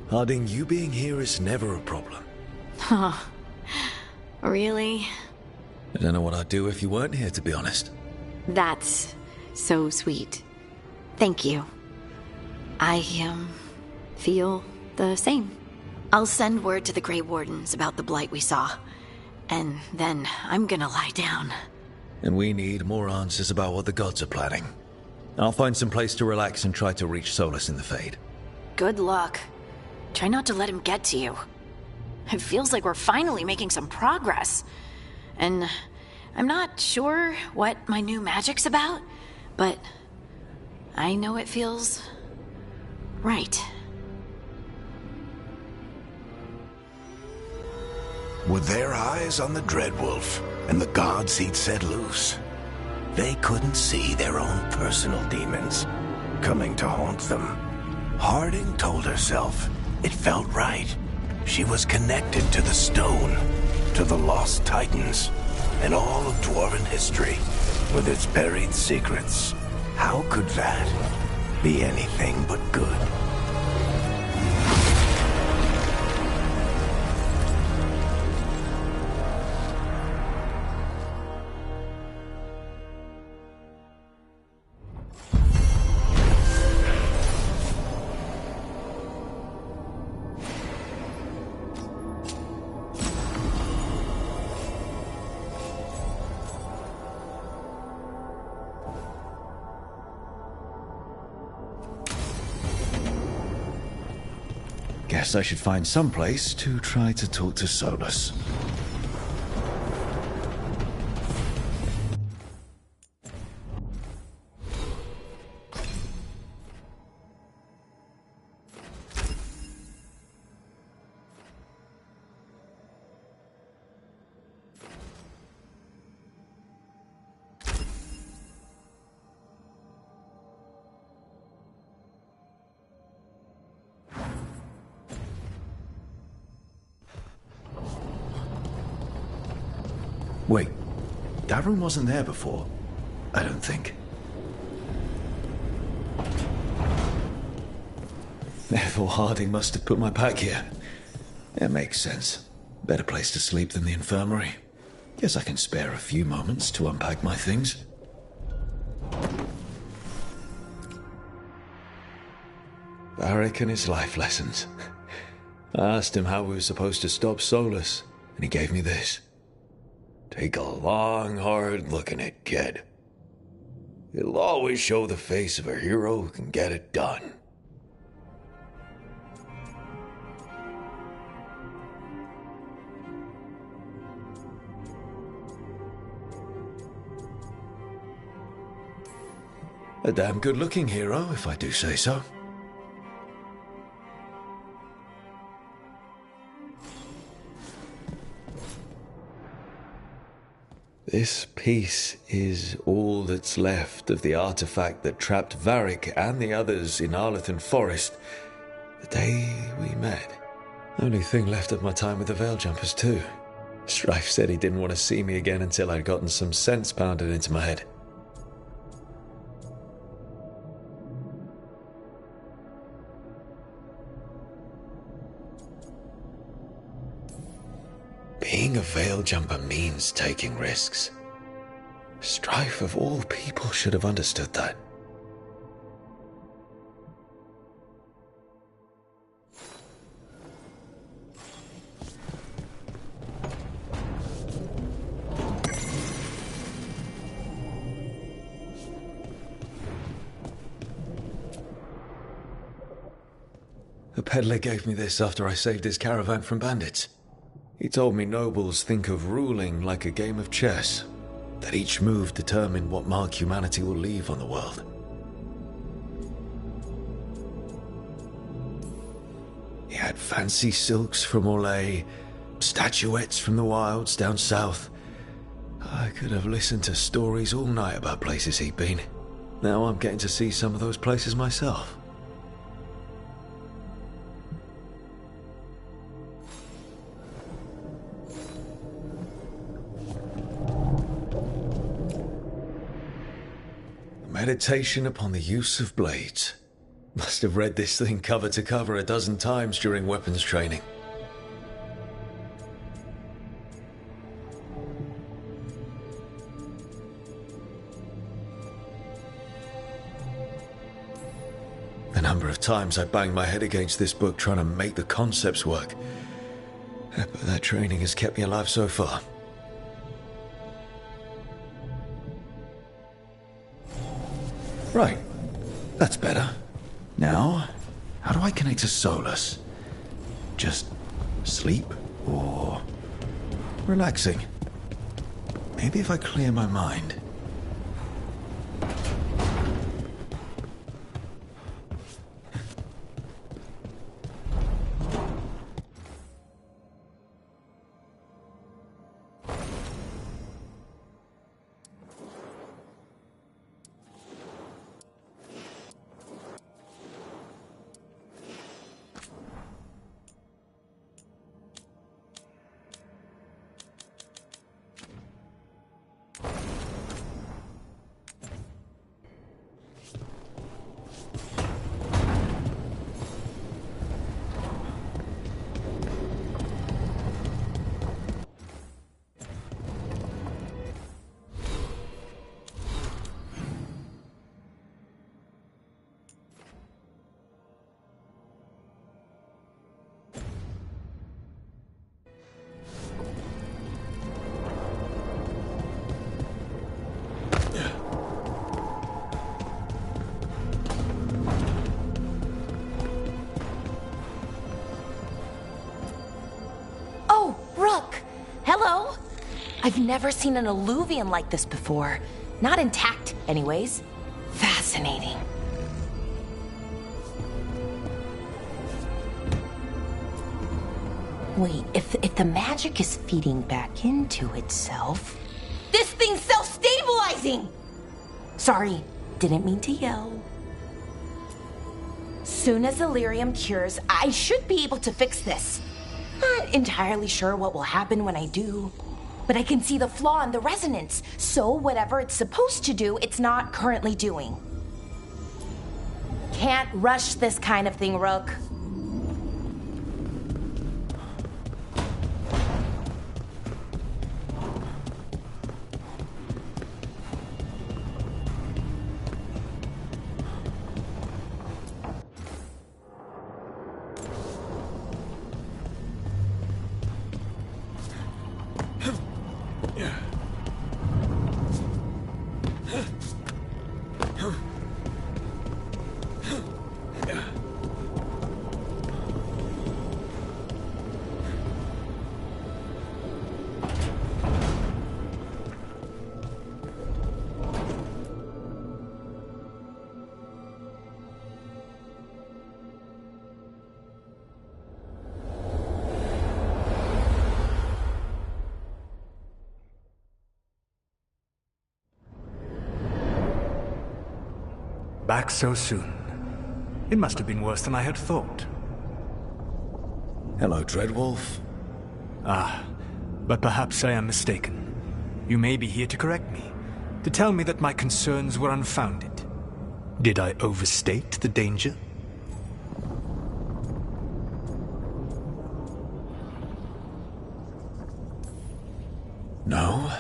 Harding, you being here is never a problem. Huh. Really? I don't know what I'd do if you weren't here, to be honest. That's so sweet. Thank you. I, feel the same. I'll send word to the Grey Wardens about the blight we saw. And then I'm gonna lie down. And we need more answers about what the gods are planning. I'll find some place to relax and try to reach Solas in the Fade. Good luck. Try not to let him get to you. It feels like we're finally making some progress. And I'm not sure what my new magic's about, but I know it feels right. Were their eyes on the Dreadwolf and the gods he'd set loose? They couldn't see their own personal demons coming to haunt them. Harding told herself it felt right. She was connected to the stone, to the lost titans, and all of Dwarven history, with its buried secrets. How could that be anything but good? Guess I should find some place to try to talk to Solas. Wait, that room wasn't there before? I don't think. Ethel Harding must have put my pack here. It makes sense. Better place to sleep than the infirmary. Guess I can spare a few moments to unpack my things. Varric and his life lessons. I asked him how we were supposed to stop Solus, and he gave me this. Take a long, hard look at it, kid. It'll always show the face of a hero who can get it done. A damn good-looking hero, if I do say so. This piece is all that's left of the artifact that trapped Varric and the others in Arlathan Forest the day we met. Only thing left of my time with the Veiljumpers, too. Strife said he didn't want to see me again until I'd gotten some sense pounded into my head. Being a Veiljumper means taking risks. Strife, of all people, should have understood that. A peddler gave me this after I saved his caravan from bandits. He told me nobles think of ruling like a game of chess, that each move determined what mark humanity will leave on the world. He had fancy silks from Orlais, statuettes from the wilds down south. I could have listened to stories all night about places he'd been. Now I'm getting to see some of those places myself. Meditation upon the use of blades. Must have read this thing cover to cover a dozen times during weapons training. A number of times I banged my head against this book trying to make the concepts work. But that training has kept me alive so far. Right. That's better. Now, how do I connect to Solus? Just sleep or relaxing? Maybe if I clear my mind. Hello? I've never seen an alluvian like this before. Not intact, anyways. Fascinating. Wait, if the magic is feeding back into itself... This thing's self-stabilizing! Sorry, didn't mean to yell. Soon as Illyrium cures, I should be able to fix this. Not entirely sure what will happen when I do. But I can see the flaw in the resonance, so whatever it's supposed to do, it's not currently doing. Can't rush this kind of thing, Rook. Back so soon. It must have been worse than I had thought. Hello, Dreadwolf. Ah, but perhaps I am mistaken. You may be here to correct me, to tell me that my concerns were unfounded. Did I overstate the danger? No.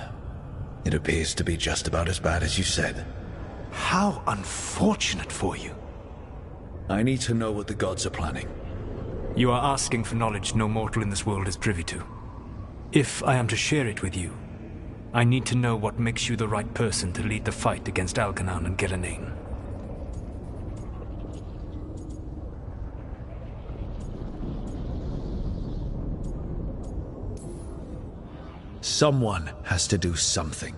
It appears to be just about as bad as you said. How unfortunate for you. I need to know what the gods are planning. You are asking for knowledge no mortal in this world is privy to. If I am to share it with you, I need to know what makes you the right person to lead the fight against Algernon and Gillenane. Someone has to do something.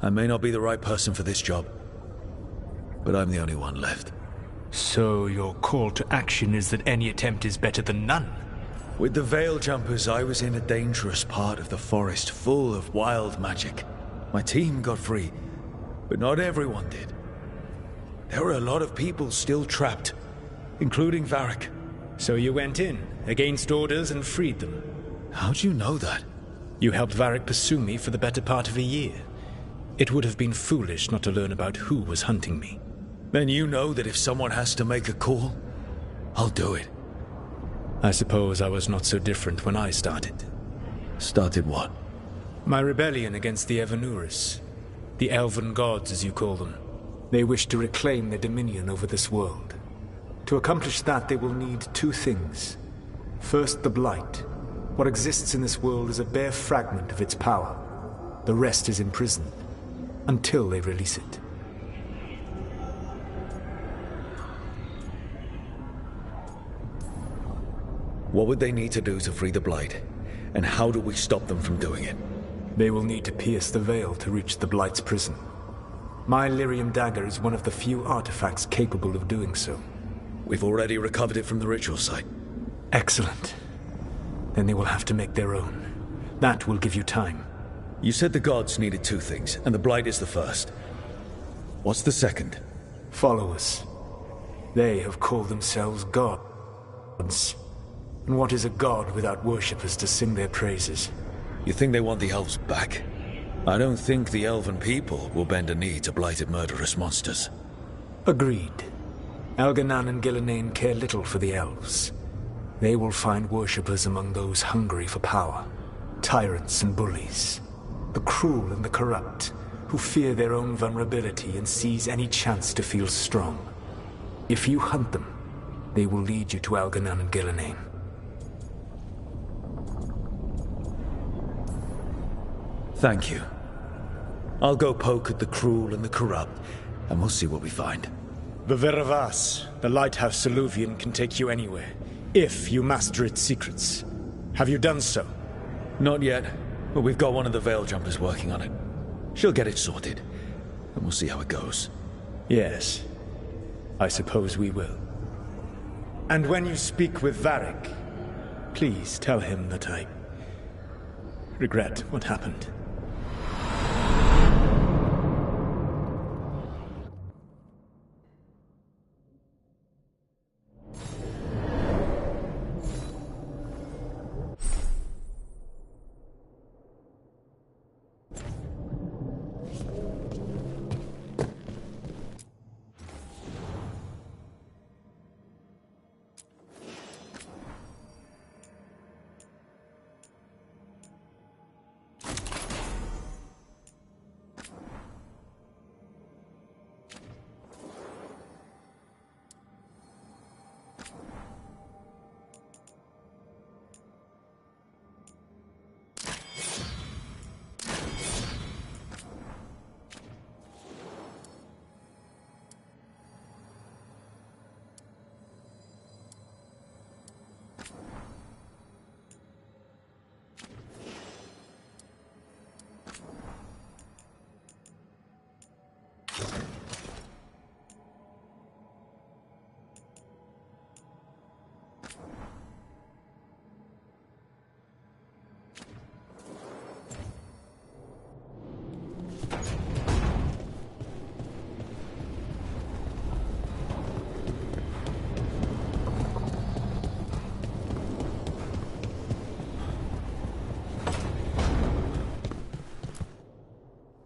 I may not be the right person for this job, but I'm the only one left. So your call to action is that any attempt is better than none? With the Veil Jumpers, I was in a dangerous part of the forest full of wild magic. My team got free, but not everyone did. There were a lot of people still trapped, including Varric. So you went in, against orders, and freed them? How'd you know that? You helped Varric pursue me for the better part of a year. It would have been foolish not to learn about who was hunting me. Then you know that if someone has to make a call, I'll do it. I suppose I was not so different when I started. Started what? My rebellion against the Evanuris. The Elven Gods, as you call them. They wish to reclaim their dominion over this world. To accomplish that, they will need two things. First, the Blight. What exists in this world is a bare fragment of its power. The rest is imprisoned, until they release it. What would they need to do to free the Blight? And how do we stop them from doing it? They will need to pierce the veil to reach the Blight's prison. My Lyrium dagger is one of the few artifacts capable of doing so. We've already recovered it from the ritual site. Excellent. Then they will have to make their own. That will give you time. You said the gods needed two things, and the Blight is the first. What's the second? Followers. They have called themselves gods. And what is a god without worshippers to sing their praises? You think they want the elves back? I don't think the elven people will bend a knee to blighted murderous monsters. Agreed. Algernon and Gillenane care little for the elves. They will find worshippers among those hungry for power. Tyrants and bullies. The cruel and the corrupt, who fear their own vulnerability and seize any chance to feel strong. If you hunt them, they will lead you to Algernon and Gillenane. Thank you. I'll go poke at the cruel and the corrupt, and we'll see what we find. The Veravas, the lighthouse Soluvian, can take you anywhere, if you master its secrets. Have you done so? Not yet, but we've got one of the Veil Jumpers working on it. She'll get it sorted, and we'll see how it goes. Yes, I suppose we will. And when you speak with Varric, please tell him that I regret what happened.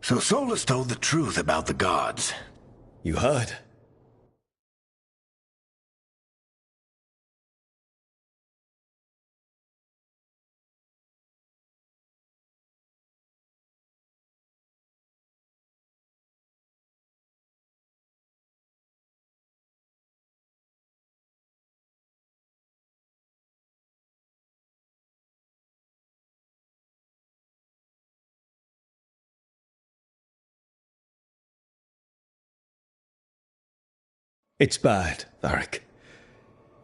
So Solus told the truth about the gods. You heard. It's bad, Varric.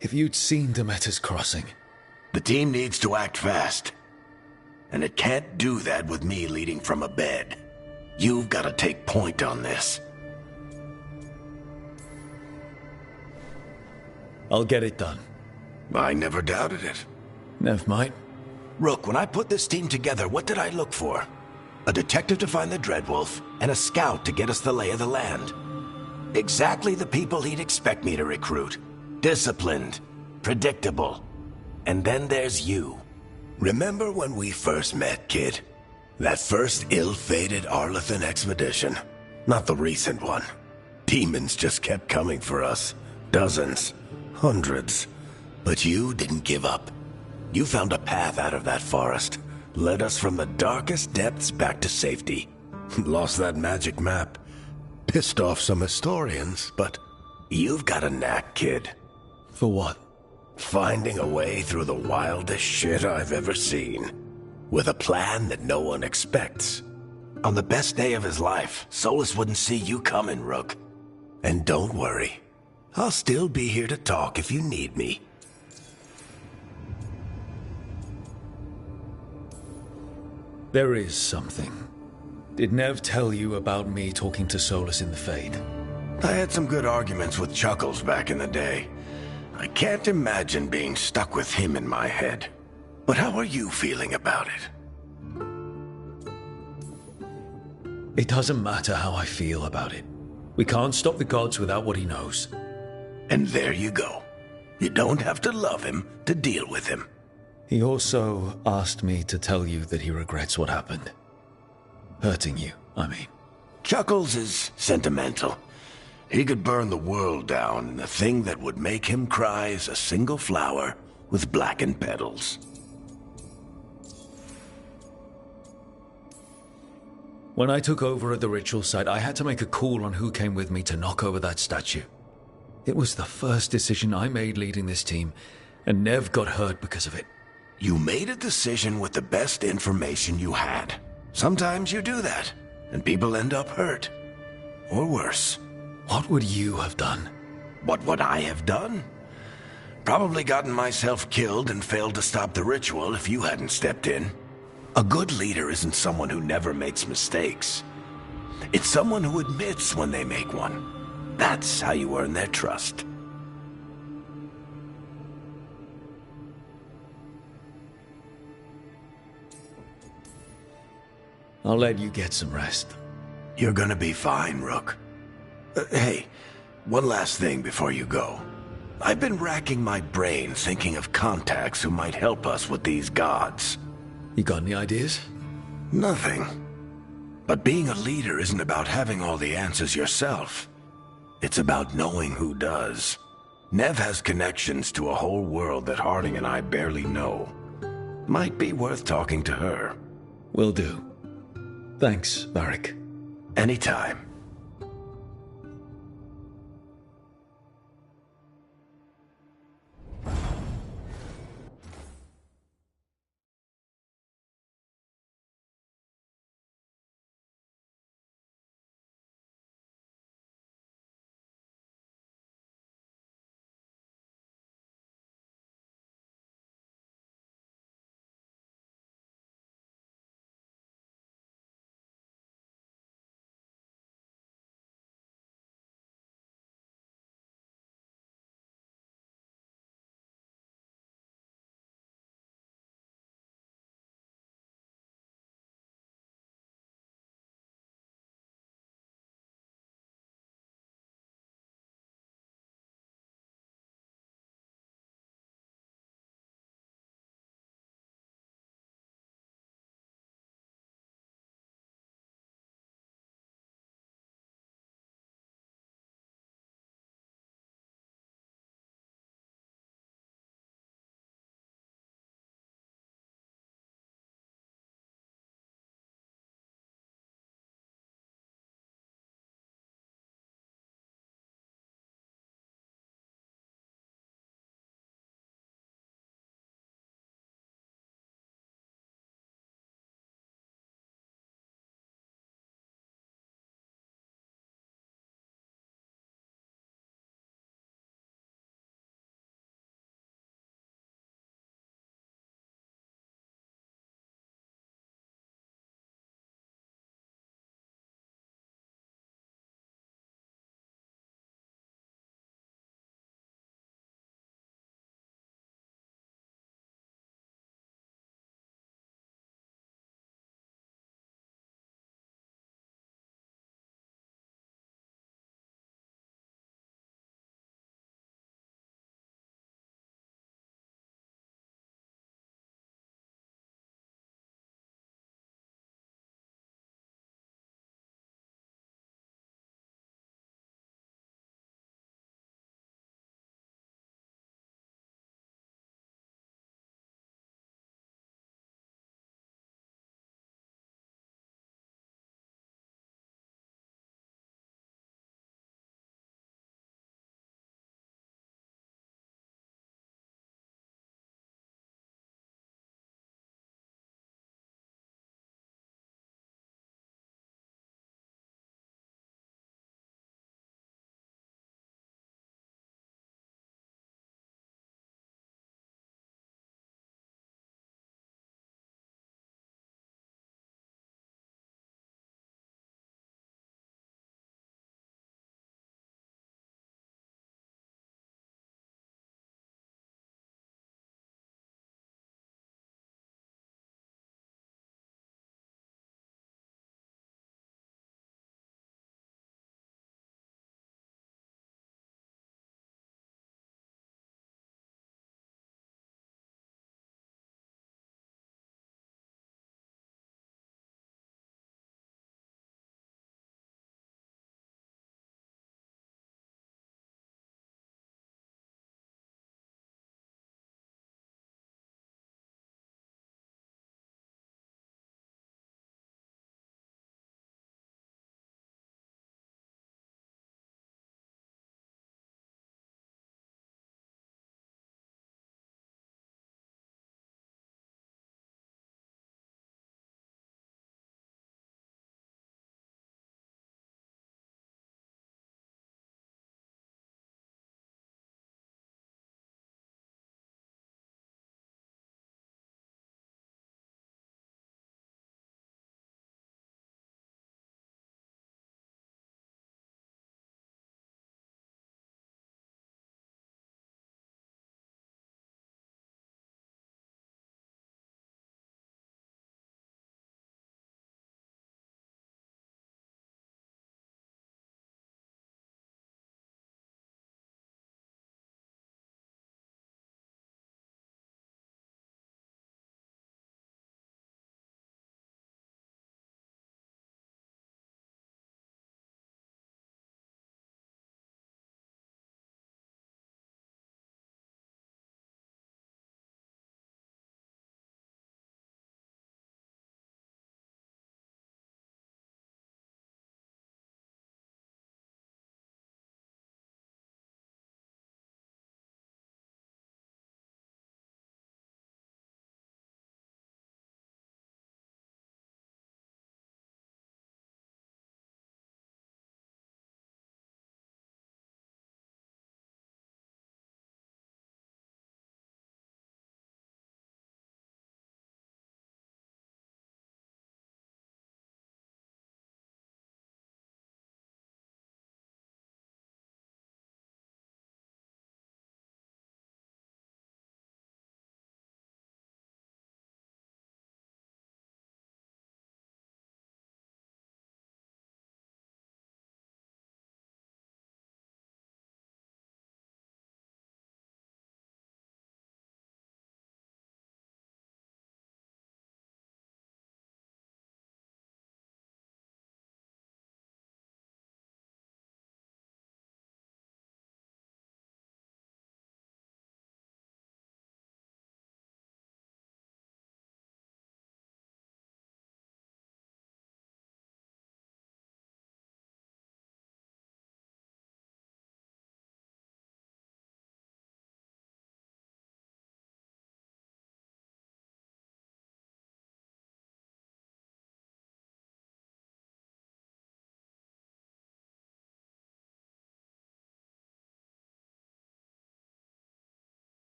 If you'd seen Demeter's crossing... The team needs to act fast. And it can't do that with me leading from a bed. You've got to take point on this. I'll get it done. I never doubted it. Never mind. Rook, when I put this team together, what did I look for? A detective to find the Dreadwolf, and a scout to get us the lay of the land. Exactly the people he'd expect me to recruit. Disciplined, predictable. And then there's you. Remember when we first met, kid? That first ill-fated Arlathan expedition. Not the recent one. Demons just kept coming for us. Dozens. Hundreds. But you didn't give up. You found a path out of that forest. Led us from the darkest depths back to safety. Lost that magic map. Pissed off some historians, but you've got a knack, kid. For what? Finding a way through the wildest shit I've ever seen. With a plan that no one expects. On the best day of his life, Solus wouldn't see you coming, Rook. And don't worry. I'll still be here to talk if you need me. There is something. Did Nev tell you about me talking to Solus in the Fade? I had some good arguments with Chuckles back in the day. I can't imagine being stuck with him in my head. But how are you feeling about it? It doesn't matter how I feel about it. We can't stop the gods without what he knows. And there you go. You don't have to love him to deal with him. He also asked me to tell you that he regrets what happened. Hurting you, I mean. Chuckles is sentimental. He could burn the world down, and the thing that would make him cry is a single flower with blackened petals. When I took over at the ritual site, I had to make a call on who came with me to knock over that statue. It was the first decision I made leading this team, and Nev got hurt because of it. You made a decision with the best information you had. Sometimes you do that, and people end up hurt. Or worse. What would you have done? What would I have done? Probably gotten myself killed and failed to stop the ritual if you hadn't stepped in. A good leader isn't someone who never makes mistakes. It's someone who admits when they make one. That's how you earn their trust. I'll let you get some rest. You're gonna be fine, Rook. Hey, one last thing before you go. I've been racking my brain thinking of contacts who might help us with these gods. You got any ideas? Nothing. But being a leader isn't about having all the answers yourself. It's about knowing who does. Nev has connections to a whole world that Harding and I barely know. Might be worth talking to her. Will do. Thanks, Varric. Anytime.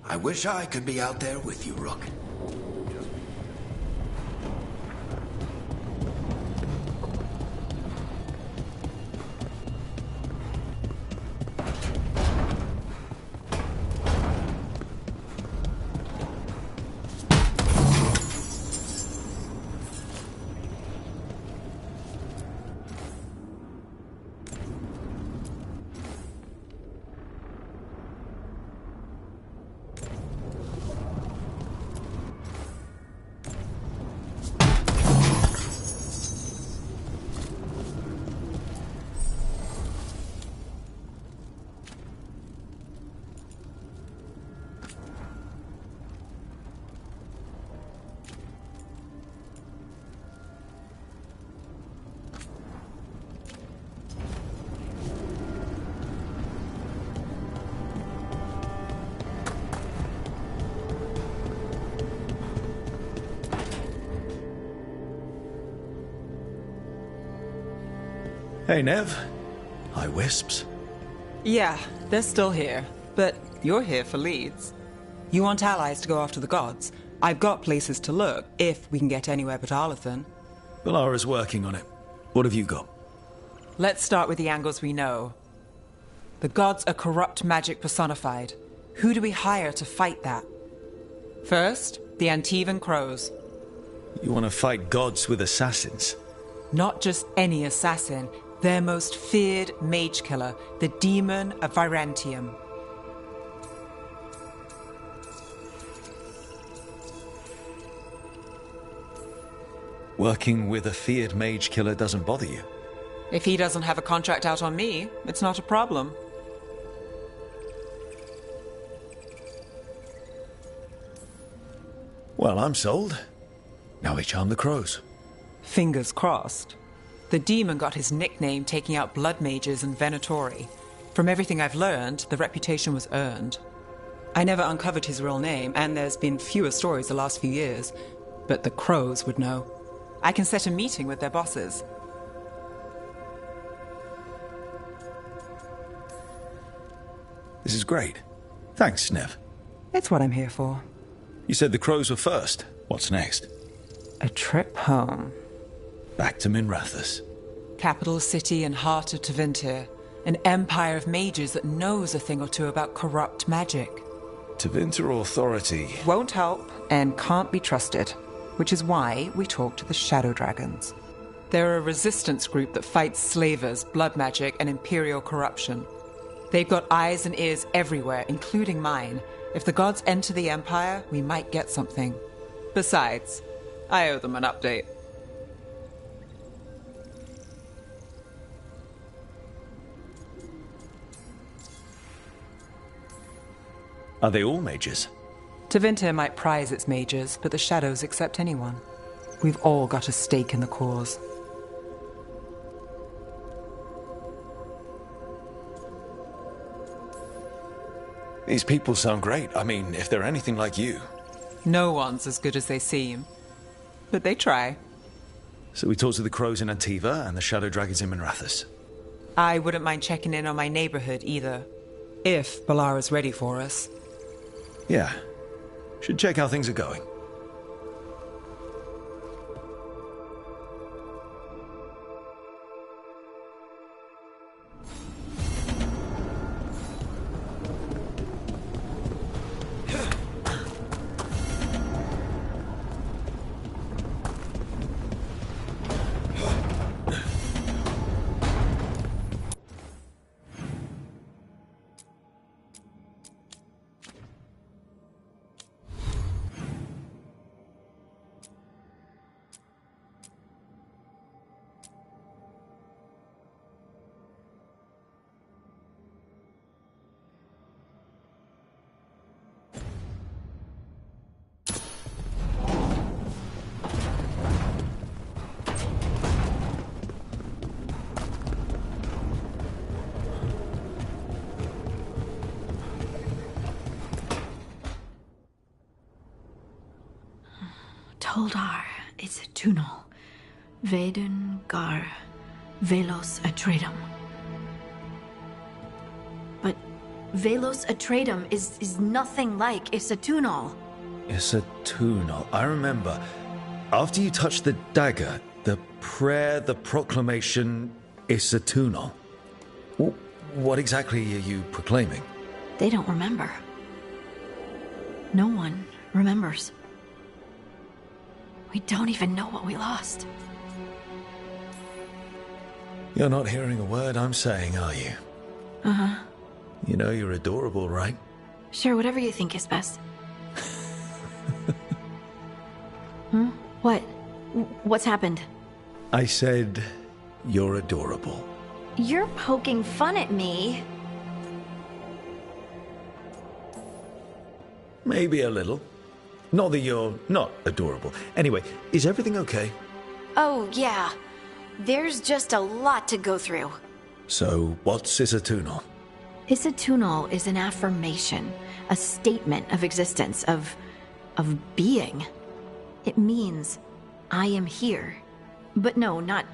I wish I could be out there with you, Rook. Hey, Nev. Hi, Wisps. Yeah, they're still here. But you're here for leads. You want allies to go after the gods. I've got places to look, if we can get anywhere but Arlathan. Balara's working on it. What have you got? Let's start with the angles we know. The gods are corrupt magic personified. Who do we hire to fight that? First, the Antivan Crows. You want to fight gods with assassins? Not just any assassin. Their most feared mage killer, the Demon of Virantium. Working with a feared mage killer doesn't bother you? If he doesn't have a contract out on me, it's not a problem. Well, I'm sold. Now we charm the crows. Fingers crossed. The demon got his nickname taking out blood mages and Venatori. From everything I've learned, the reputation was earned. I never uncovered his real name, and there's been fewer stories the last few years, but the crows would know. I can set a meeting with their bosses. This is great. Thanks, Nev. It's what I'm here for. You said the crows were first. What's next? A trip home. Back to Minrathous. Capital city and heart of Tevinter. An empire of mages that knows a thing or two about corrupt magic. Tevinter authority won't help and can't be trusted, which is why we talk to the Shadow Dragons. They're a resistance group that fights slavers, blood magic, and imperial corruption. They've got eyes and ears everywhere, including mine. If the gods enter the empire, we might get something. Besides, I owe them an update. Are they all mages? Tevinter might prize its mages, but the Shadows accept anyone. We've all got a stake in the cause. These people sound great. I mean, if they're anything like you. No one's as good as they seem. But they try. So we talk to the crows in Antiva and the Shadow Dragons in Minrathous. I wouldn't mind checking in on my neighborhood either. If Balara's ready for us. Yeah. Should check how things are going. Toldar, it's a Tunal. Veden Gar, Velos Atredum. But Velos Atreidim is nothing like Isatunal. Isatunal. I remember. After you touched the dagger, the prayer, the proclamation, Isatunal. What exactly are you proclaiming? They don't remember. No one remembers. We don't even know what we lost. You're not hearing a word I'm saying, are you? Uh-huh. You know you're adorable, right? Sure, whatever you think is best. What? What's happened? I said you're adorable. You're poking fun at me. Maybe a little. Not that you're not adorable. Anyway, is everything okay? Oh, yeah. There's just a lot to go through. So, what's Isatunal? Isatunal is an affirmation, a statement of existence, of being. It means, I am here. But no, not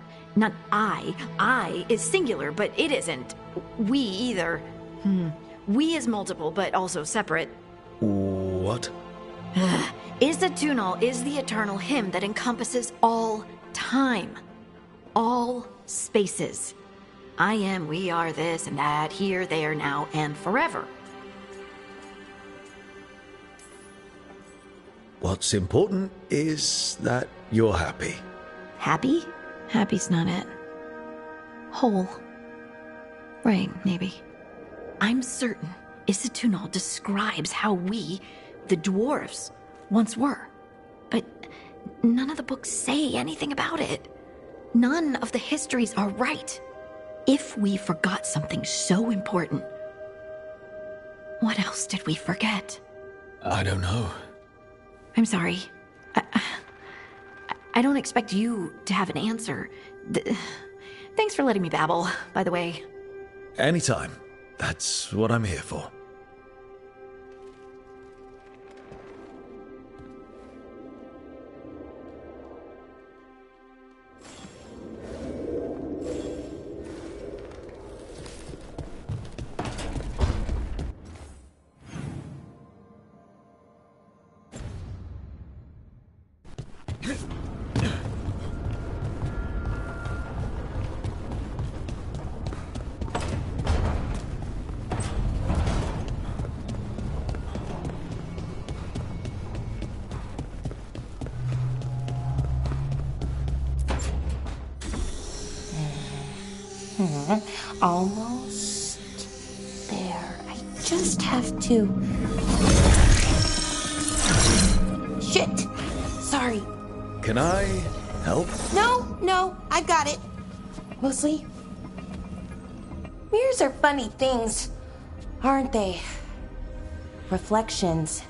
I. I is singular, but it isn't. We either. We is multiple, but also separate. What? Isatunal is the eternal hymn that encompasses all time. All spaces. I am, we are, this and that, here, there, now, and forever. What's important is that you're happy. Happy? Happy's not it. Whole. Right, maybe. I'm certain Isatunal describes how we, the dwarves, once were. But none of the books say anything about it. None of the histories are right. If we forgot something so important, what else did we forget? I don't know. I'm sorry. I don't expect you to have an answer. Thanks for letting me babble, by the way. Anytime. That's what I'm here for. Almost there. I just have to... Shit! Sorry. Can I help? No, I've got it. Mostly. Mirrors are funny things, aren't they? Reflections.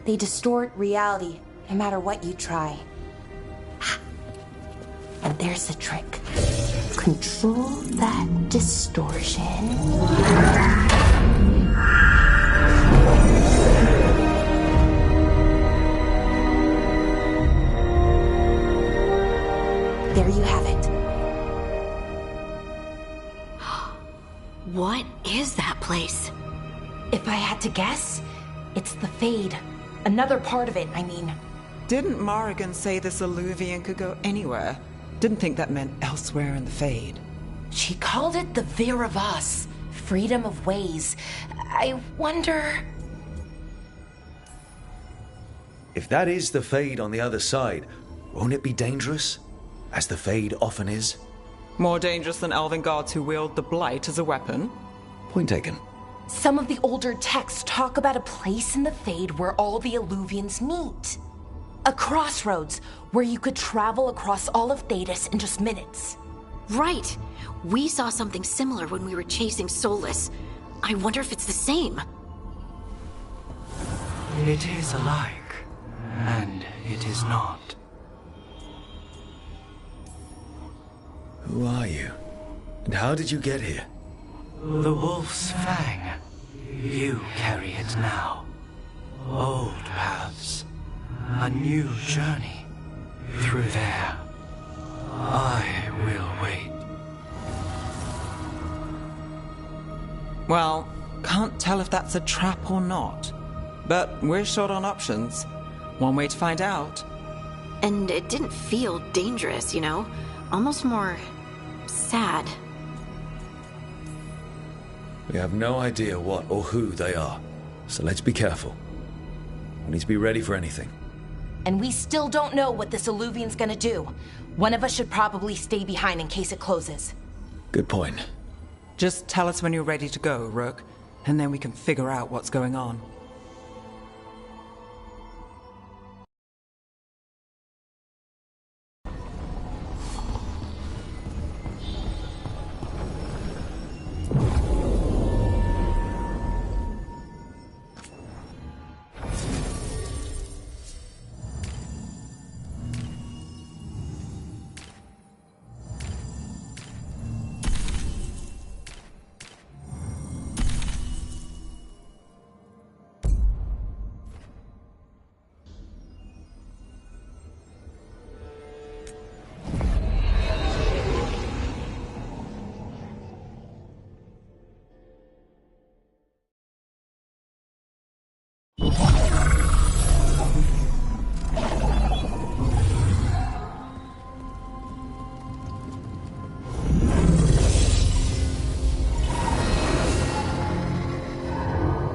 They distort reality, no matter what you try. And there's the trick. Control that distortion. There you have it. What is that place? If I had to guess, it's the Fade. Another part of it, I mean. Didn't Morrigan say this Eluvian could go anywhere? Didn't think that meant elsewhere in the Fade. She called it the Vir of Us, freedom of ways. I wonder... If that is the Fade on the other side, won't it be dangerous? As the Fade often is? More dangerous than elven gods who wield the Blight as a weapon? Point taken. Some of the older texts talk about a place in the Fade where all the Eluvians meet. A crossroads where you could travel across all of Thedas in just minutes. Right. We saw something similar when we were chasing Solus. I wonder if it's the same. It is alike, and it is not. Who are you? And how did you get here? The Wolf's Fang. You carry it now. Old paths. A new journey. Through there. I will wait. Well, Can't tell if that's a trap or not. But we're short on options. One way to find out. And it didn't feel dangerous, you know? Almost more sad. We have no idea what or who they are, so let's be careful. We need to be ready for anything. And we still don't know what this Illuvian's gonna do. One of us should probably stay behind in case it closes. Good point. Just tell us when you're ready to go, Rook, and then we can figure out what's going on.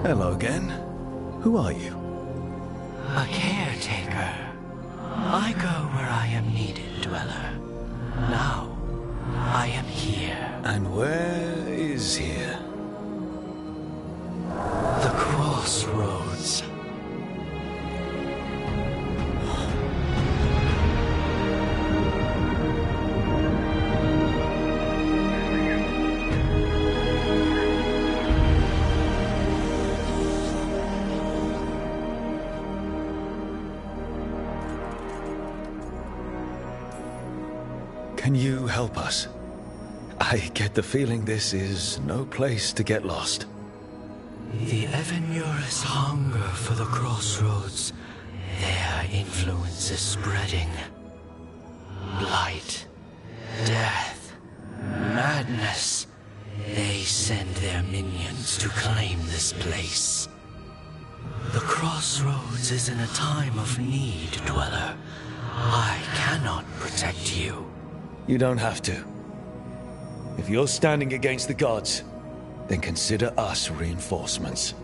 Hello again. Who are you? A caretaker. I go where I am needed, Dweller. Now, I am here. And where is here? The Crossroads. Can you help us? I get the feeling this is no place to get lost. The Evanurus hunger for the Crossroads. Their influence is spreading. Blight, death, madness. They send their minions to claim this place. The Crossroads is in a time of need, Dweller. I cannot protect you. You don't have to. If you're standing against the gods, then consider us reinforcements.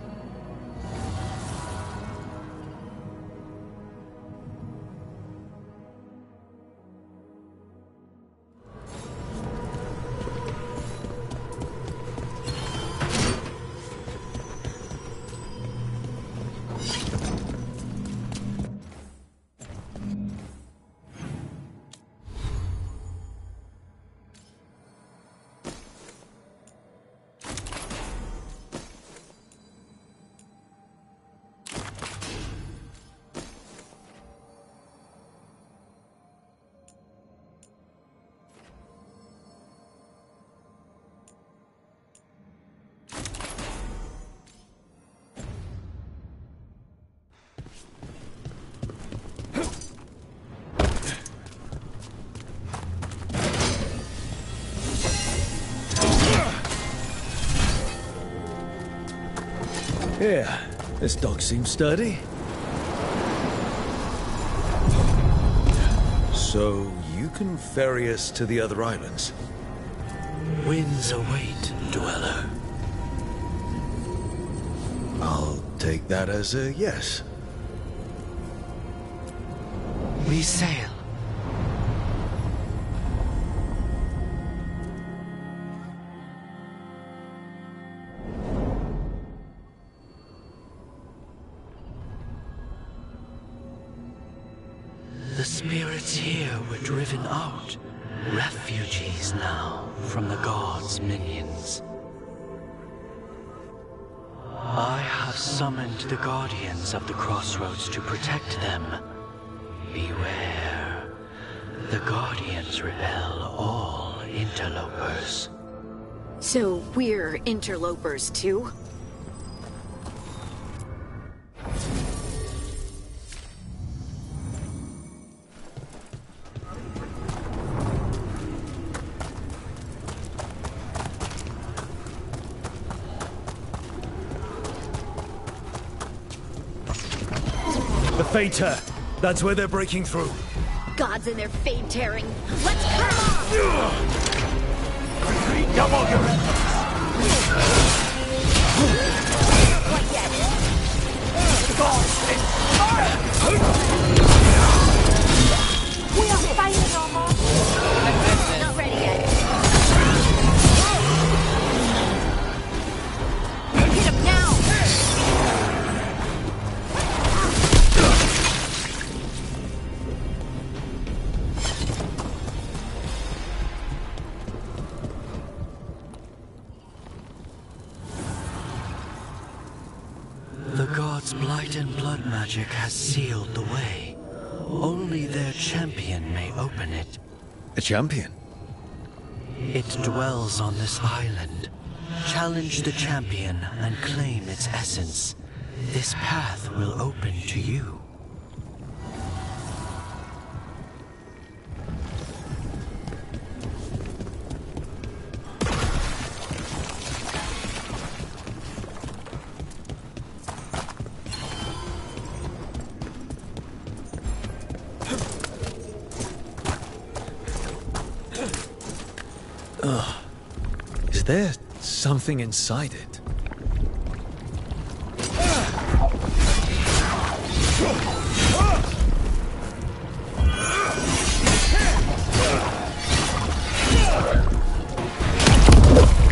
Yeah, this dog seems sturdy. So, you can ferry us to the other islands? Winds await, Dweller. I'll take that as a yes. We sail. The spirits here were driven out, refugees now from the gods' minions. I have summoned the guardians of the Crossroads to protect them. Beware. The guardians repel all interlopers. So we're interlopers too? Fater. That's where they're breaking through. Gods and their fade tearing. Let's come! Redouble your efforts! What yet? Gods inspire! We are fighting almost. Not ready yet. Hit him now! The gods' blight and blood magic has sealed the way. Only their champion may open it. A champion? It dwells on this island. Challenge the champion and claim its essence. This path will open to you. Ugh. Is there something inside it?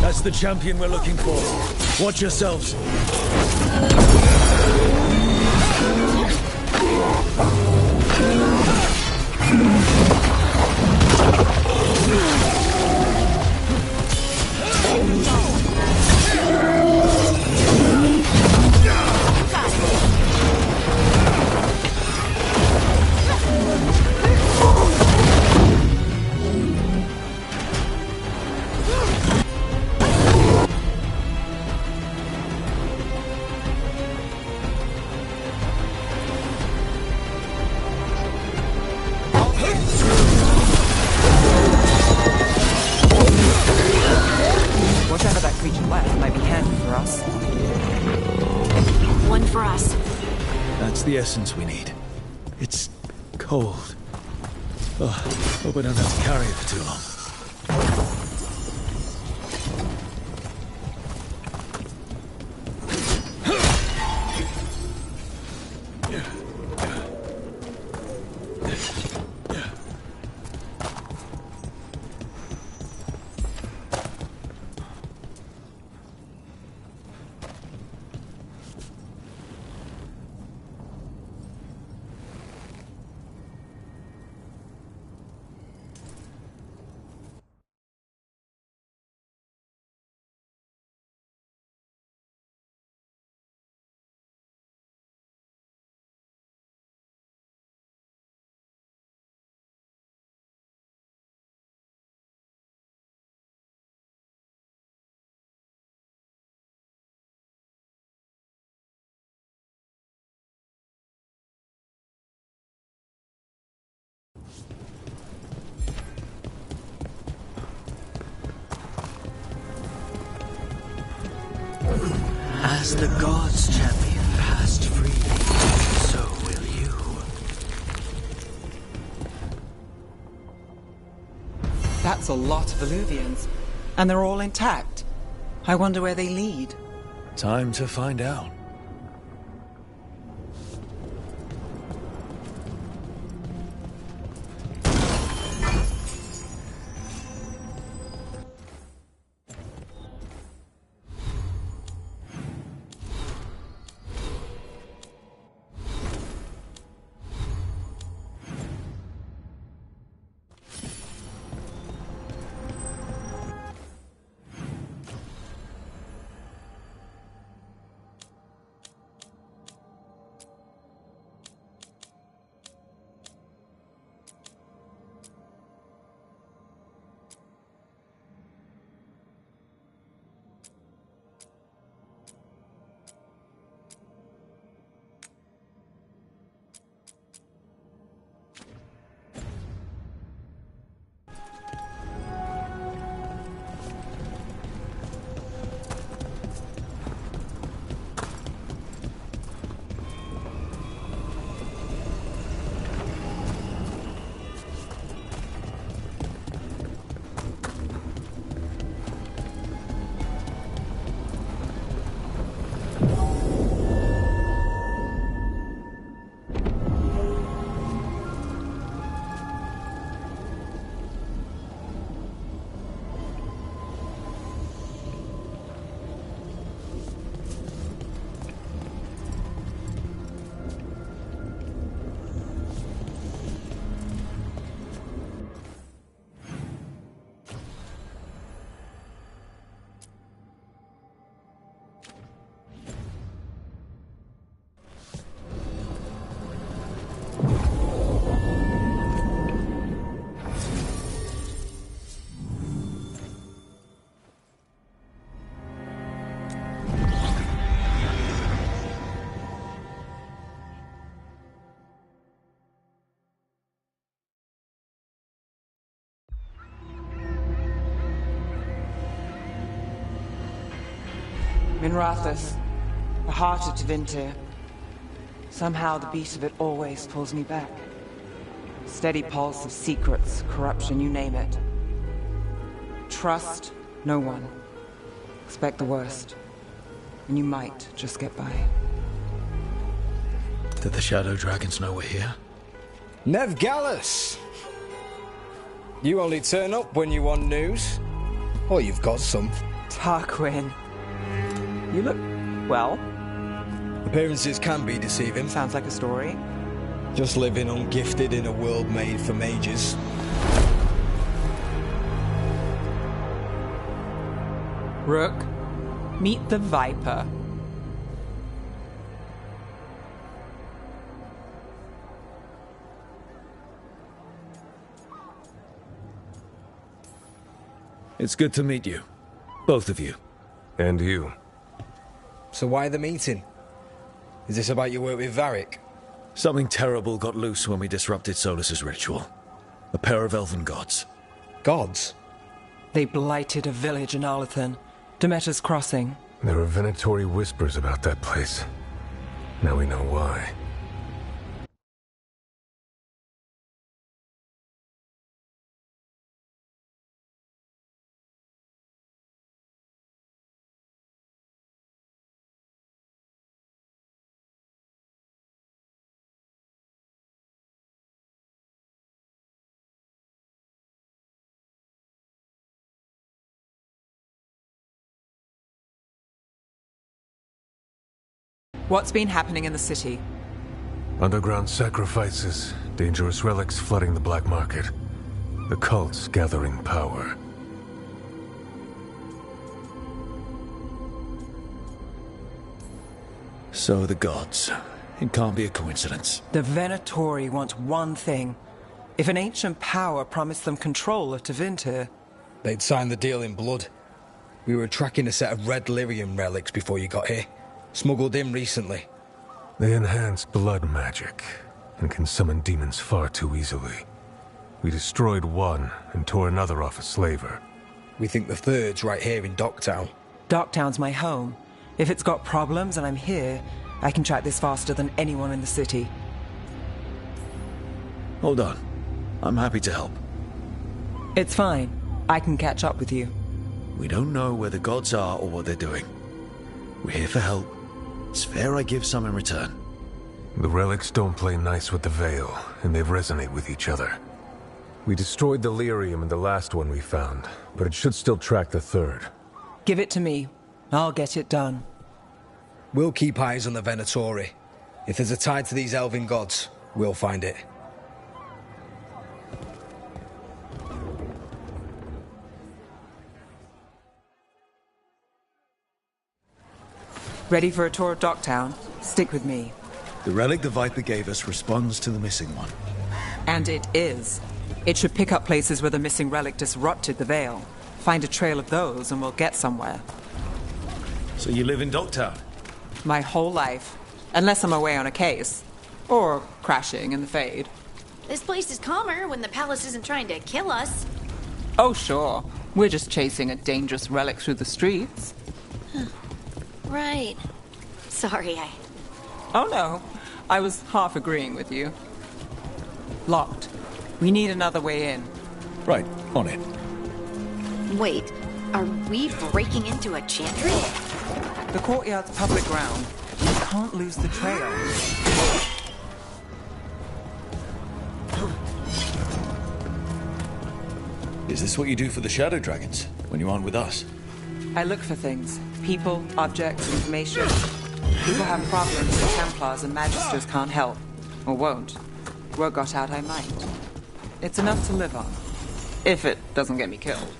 That's the champion we're looking for. Watch yourselves. Whatever that creature left might be handy for us. One for us. That's the essence we need. It's cold. Oh, hope I don't have to carry it for too long. As the gods' champion passed freely, so will you. That's a lot of Illuvians. And they're all intact. I wonder where they lead. Time to find out. In Rathus, the heart of Tevinter. Somehow the beat of it always pulls me back. Steady pulse of secrets, corruption, you name it. Trust no one. Expect the worst. And you might just get by. Did the Shadow Dragons know we're here? Nev Gallus! You only turn up when you want news. Or you've got some. Tarquin. You look... well. Appearances can be deceiving. Sounds like a story. Just living ungifted in a world made for mages. Rook, meet the Viper. It's good to meet you. Both of you. And you. So why the meeting? Is this about your work with Varric? Something terrible got loose when we disrupted Solus's ritual. A pair of elven gods. Gods? They blighted a village in Arlathan. Demeter's Crossing. There are Venatori whispers about that place. Now we know why. What's been happening in the city? Underground sacrifices, dangerous relics flooding the black market. The cults gathering power. So the gods. It can't be a coincidence. The Venatori want one thing. If an ancient power promised them control of Tevinter... They'd sign the deal in blood. We were tracking a set of red lyrium relics before you got here. Smuggled in recently. They enhance blood magic, and can summon demons far too easily. We destroyed one, and tore another off a slaver. We think the third's right here in Docktown. Docktown's my home. If it's got problems and I'm here, I can track this faster than anyone in the city. Hold on. I'm happy to help. It's fine. I can catch up with you. We don't know where the gods are or what they're doing. We're here for help. It's fair I give some in return. The relics don't play nice with the Veil, and they resonate with each other. We destroyed the lyrium in the last one we found, but it should still track the third. Give it to me. I'll get it done. We'll keep eyes on the Venatori. If there's a tie to these elven gods, we'll find it. Ready for a tour of Docktown? Stick with me. The relic the Viper gave us responds to the missing one. And it is. It should pick up places where the missing relic disrupted the Veil. Find a trail of those and we'll get somewhere. So you live in Docktown? My whole life. Unless I'm away on a case. Or crashing in the Fade. This place is calmer when the palace isn't trying to kill us. Oh, sure. We're just chasing a dangerous relic through the streets. Right. Sorry, Oh no. I was half agreeing with you. Locked. We need another way in. Right, on it. Wait, are we breaking into a chantry? The courtyard's public ground. We can't lose the trail. Is this what you do for the Shadow Dragons, when you aren't with us? I look for things. People, objects, information. People have problems the Templars and Magisters can't help. Or won't. Word got out I might. It's enough to live on. If it doesn't get me killed.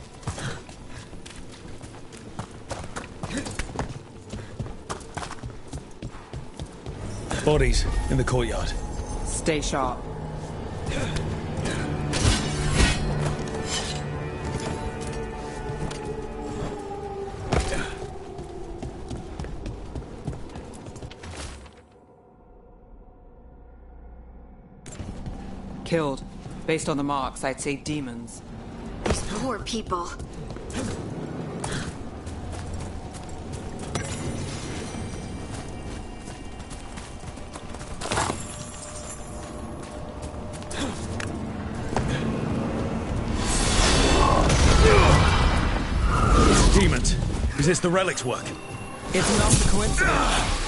Bodies in the courtyard. Stay sharp. Killed. Based on the marks, I'd say demons. These poor people. this the relic's work? It's not a coincidence.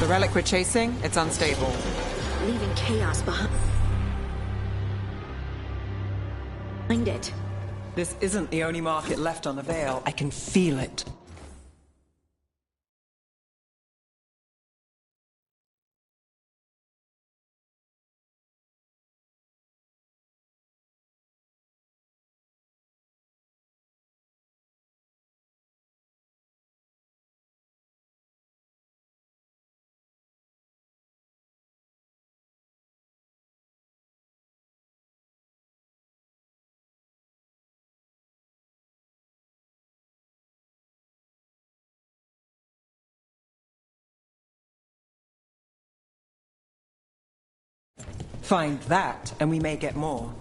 The relic we're chasing, it's unstable. Leaving chaos behind it. This isn't the only market left on the Veil. I can feel it. Find that, and we may get more.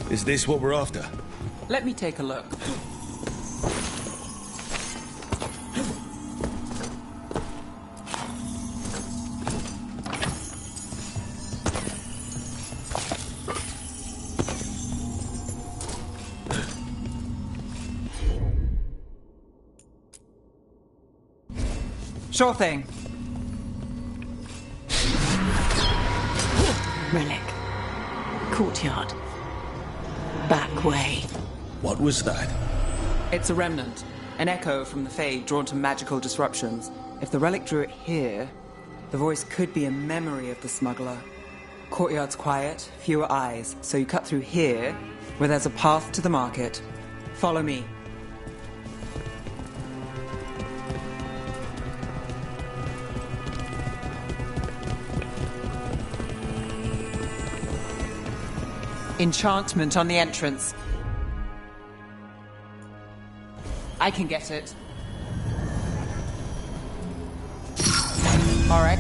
Is this what we're after? Let me take a look. Sure thing. Relic. Courtyard. Back way. What was that? It's a remnant. An echo from the Fade drawn to magical disruptions. If the relic drew it here, the voice could be a memory of the smuggler. Courtyard's quiet, fewer eyes, so you cut through here, where there's a path to the market. Follow me. Enchantment on the entrance. I can get it. Alright.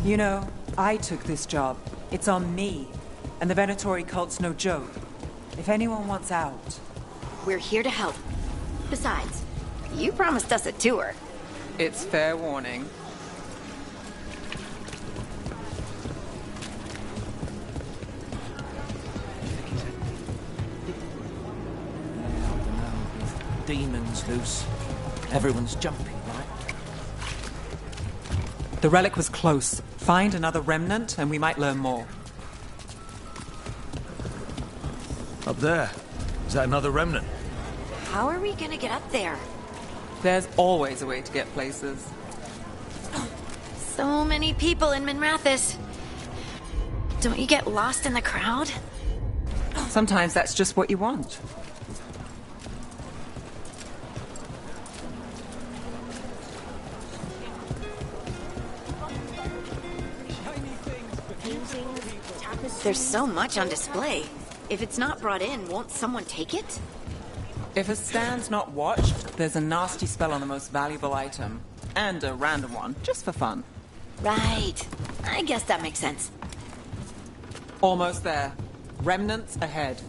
You know, I took this job. It's on me. And the Venatori cult's no joke. If anyone wants out... We're here to help. Besides, you promised us a tour. It's fair warning. Demons loose. Everyone's jumping, right? The relic was close. Find another remnant and we might learn more. Up there. Is that another remnant? How are we gonna get up there? There's always a way to get places. So many people in Minrathous. Don't you get lost in the crowd? Sometimes that's just what you want. There's so much on display. If it's not brought in, won't someone take it? If a stand's not watched, there's a nasty spell on the most valuable item. And a random one, just for fun. Right. I guess that makes sense. Almost there. Remnants ahead.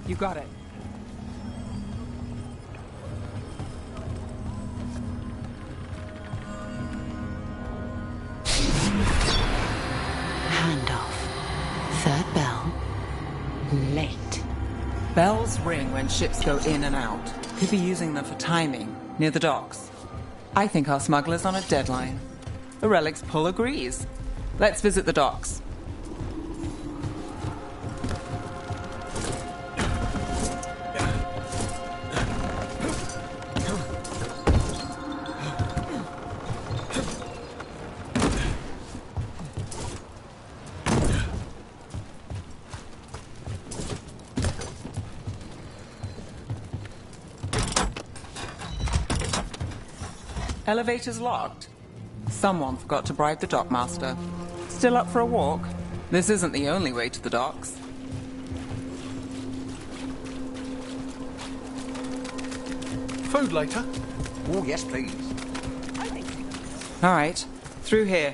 You got it. Handoff. Third bell. Late. Bells ring when ships go in and out. Could be using them for timing, near the docks. I think our smuggler's on a deadline. The Relic's pull agrees. Let's visit the docks. Elevator's locked. Someone forgot to bribe the dockmaster. Still up for a walk? This isn't the only way to the docks. Food later? Oh, yes, please. All right, through here.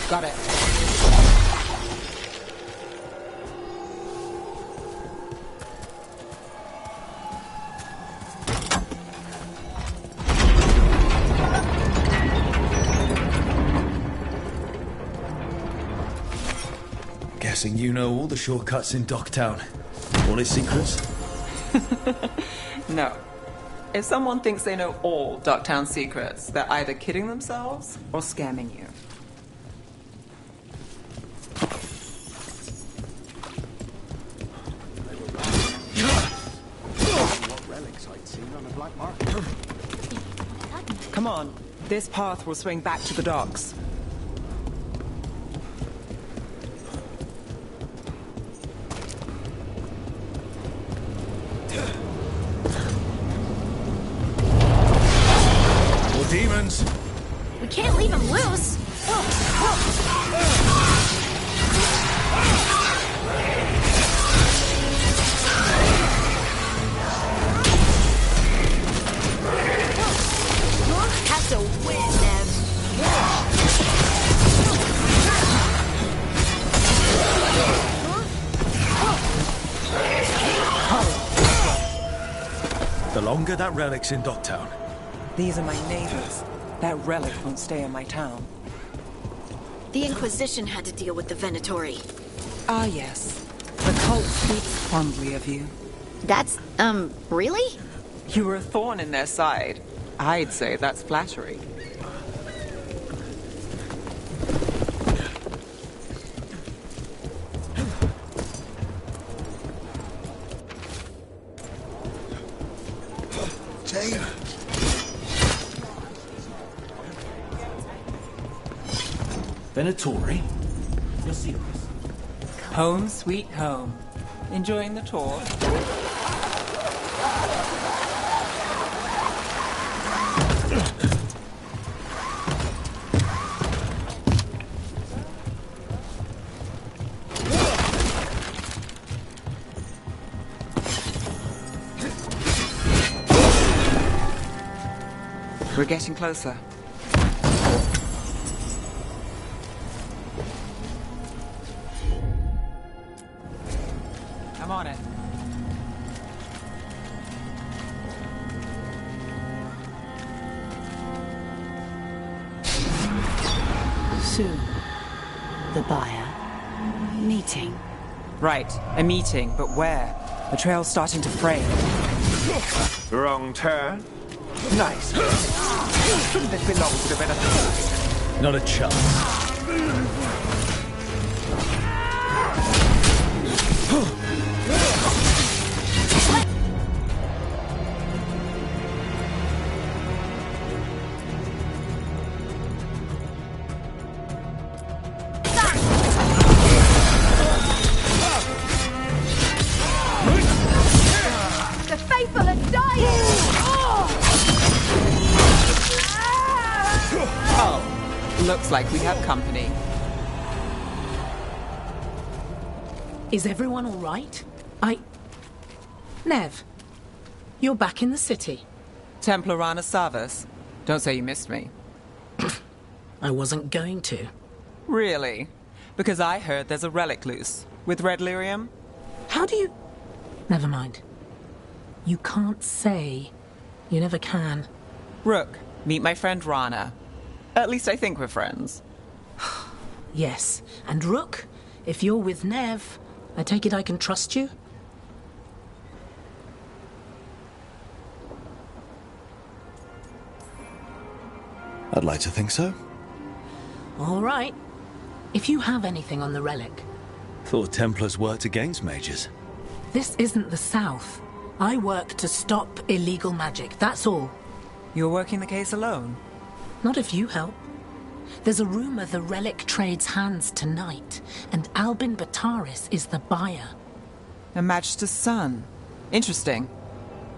Got it. Guessing you know all the shortcuts in Docktown. All its secrets? No. If someone thinks they know all Docktown secrets, they're either kidding themselves or scamming you. Come on. This path will swing back to the docks. More demons! We can't leave him loose! That's a win, Nev. The longer that relic's in Docktown. These are my neighbors. That relic won't stay in my town. The Inquisition had to deal with the Venatori. Ah, yes. The cult speaks fondly of you. That's, really? You were a thorn in their side. I'd say that's flattery. Jane? Venatori? Your secrets. Home sweet home. Enjoying the tour? We're getting closer. I'm on it. Soon, the buyer. Meeting. Right, a meeting, but where? The trail's starting to fray. Wrong turn. Nice. Shouldn't it belong to the Venatori? Not a chance. Looks like we have company. Is everyone all right? Nev, you're back in the city. Templar Rana Savas. Don't say you missed me. I wasn't going to. Really? Because I heard there's a relic loose. With red lyrium? How do you... Never mind. You can't say. You never can. Rook, meet my friend Rana. At least I think we're friends. Yes. And Rook, if you're with Nev, I take it I can trust you? I'd like to think so. All right. If you have anything on the relic... Thought Templars worked against mages. This isn't the South. I work to stop illegal magic, that's all. You're working the case alone? Not if you help. There's a rumor the relic trades hands tonight, and Albin Bataris is the buyer. A Magister's son. Interesting.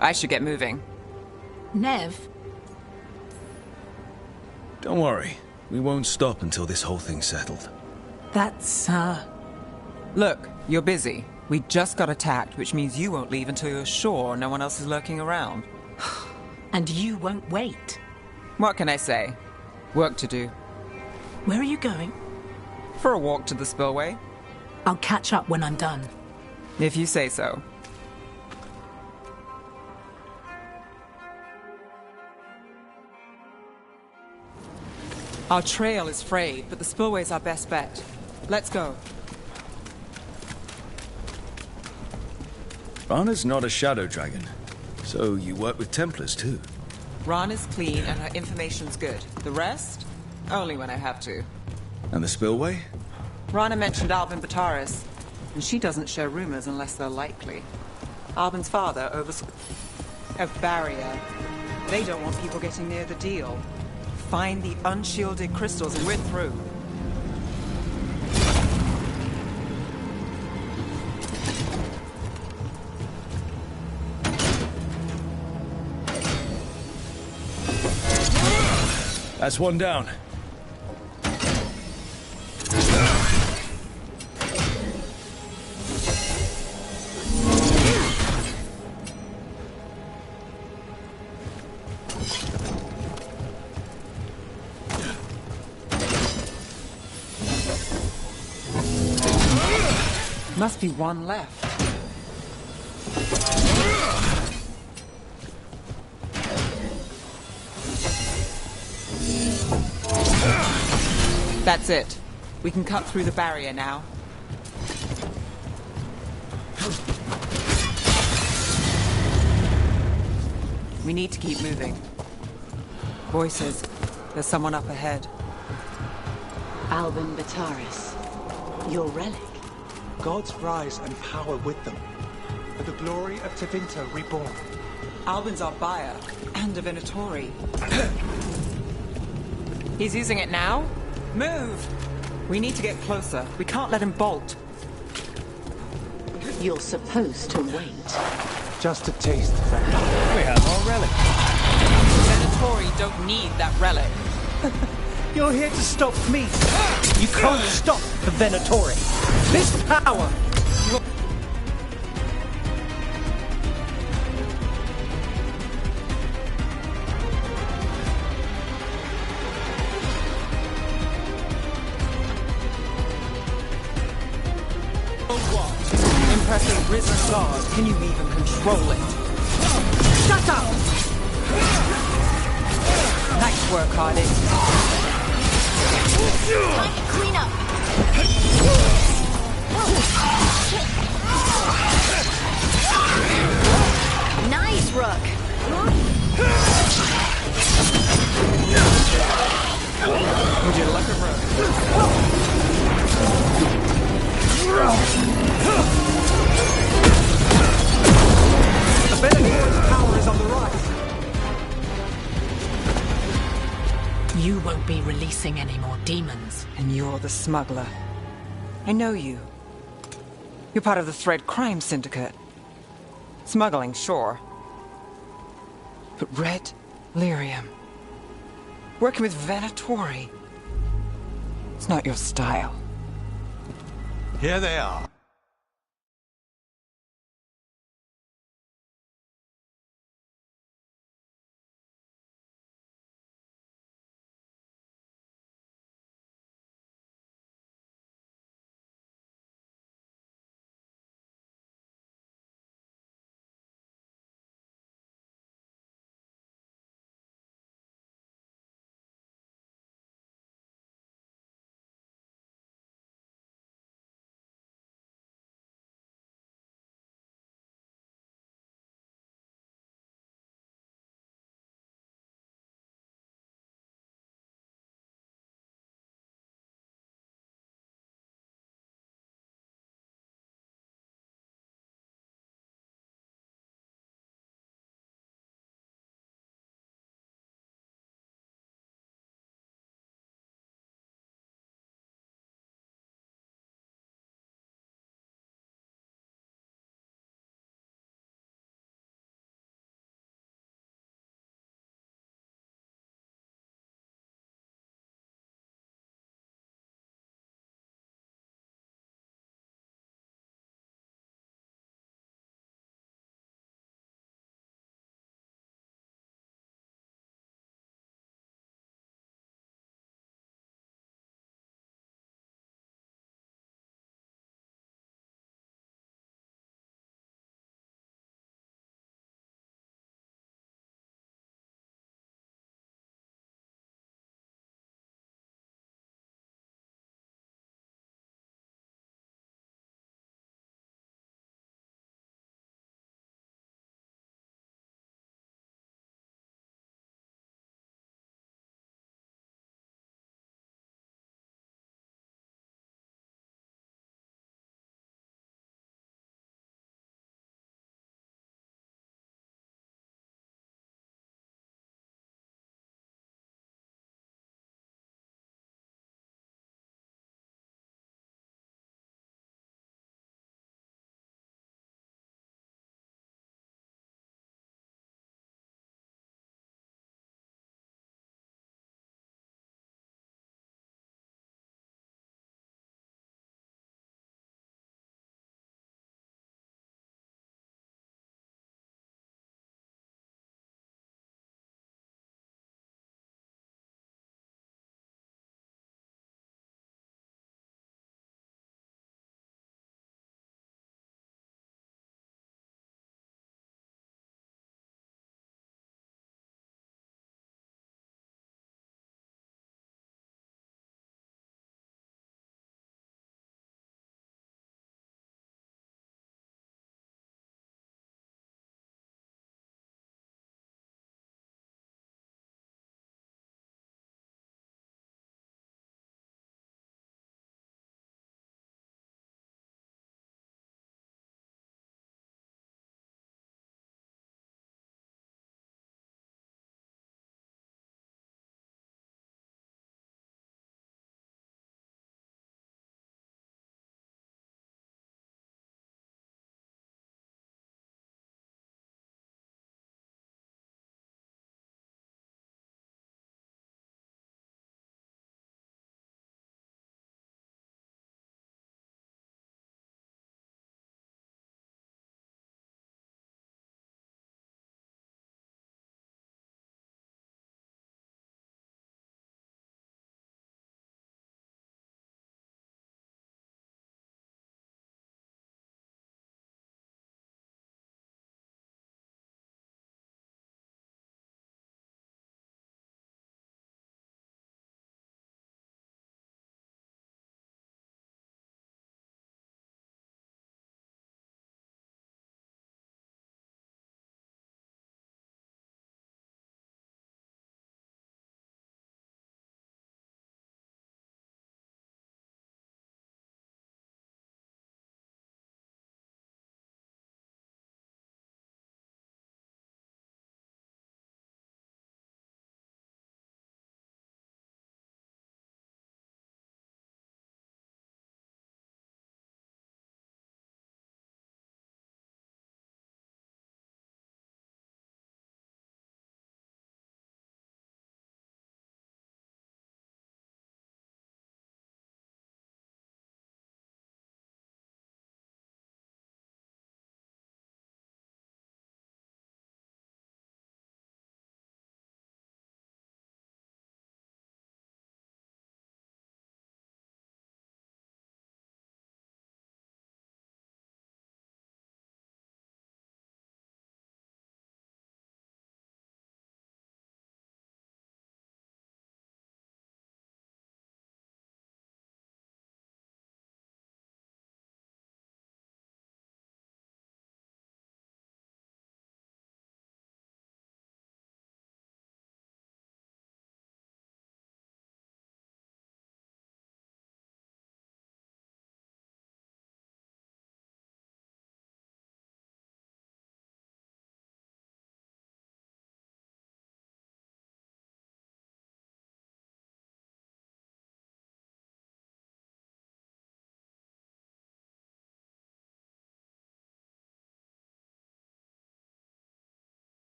I should get moving. Nev? Don't worry. We won't stop until this whole thing's settled. That's, Look, you're busy. We just got attacked, which means you won't leave until you're sure no one else is lurking around. And you won't wait. What can I say? Work to do. Where are you going? For a walk to the spillway. I'll catch up when I'm done. If you say so. Our trail is frayed, but the spillway's our best bet. Let's go. Rana's not a shadow dragon, so you work with Templars too. Rana's clean and her information's good. The rest? Only when I have to. And the spillway? Rana mentioned Albin Bataris, and she doesn't share rumors unless they're likely. Albin's father a barrier. They don't want people getting near the deal. Find the unshielded crystals and we're through. That's one down. Must be one left. That's it. We can cut through the barrier now. We need to keep moving. Voices. There's someone up ahead. Albin Bataris. Your relic. Gods rise and power with them. For the glory of Tevinter reborn. Albin's our buyer, and a Venatori. He's using it now? Move! We need to get closer. We can't let him bolt. You're supposed to wait. Just a taste. We have our relic. Venatori don't need that relic. You're here to stop me. You can't stop the Venatori. This power... Impressive risen god. Can you even control it? Shut up! Nice work, Hardy. Clean up. Nice, Rook. Would you like a Rook? The Venatori's power is on the rise. You won't be releasing any more demons. And you're the smuggler. I know you. You're part of the Thread Crime Syndicate. Smuggling, sure. But red lyrium. Working with Venatori. It's not your style. Here they are.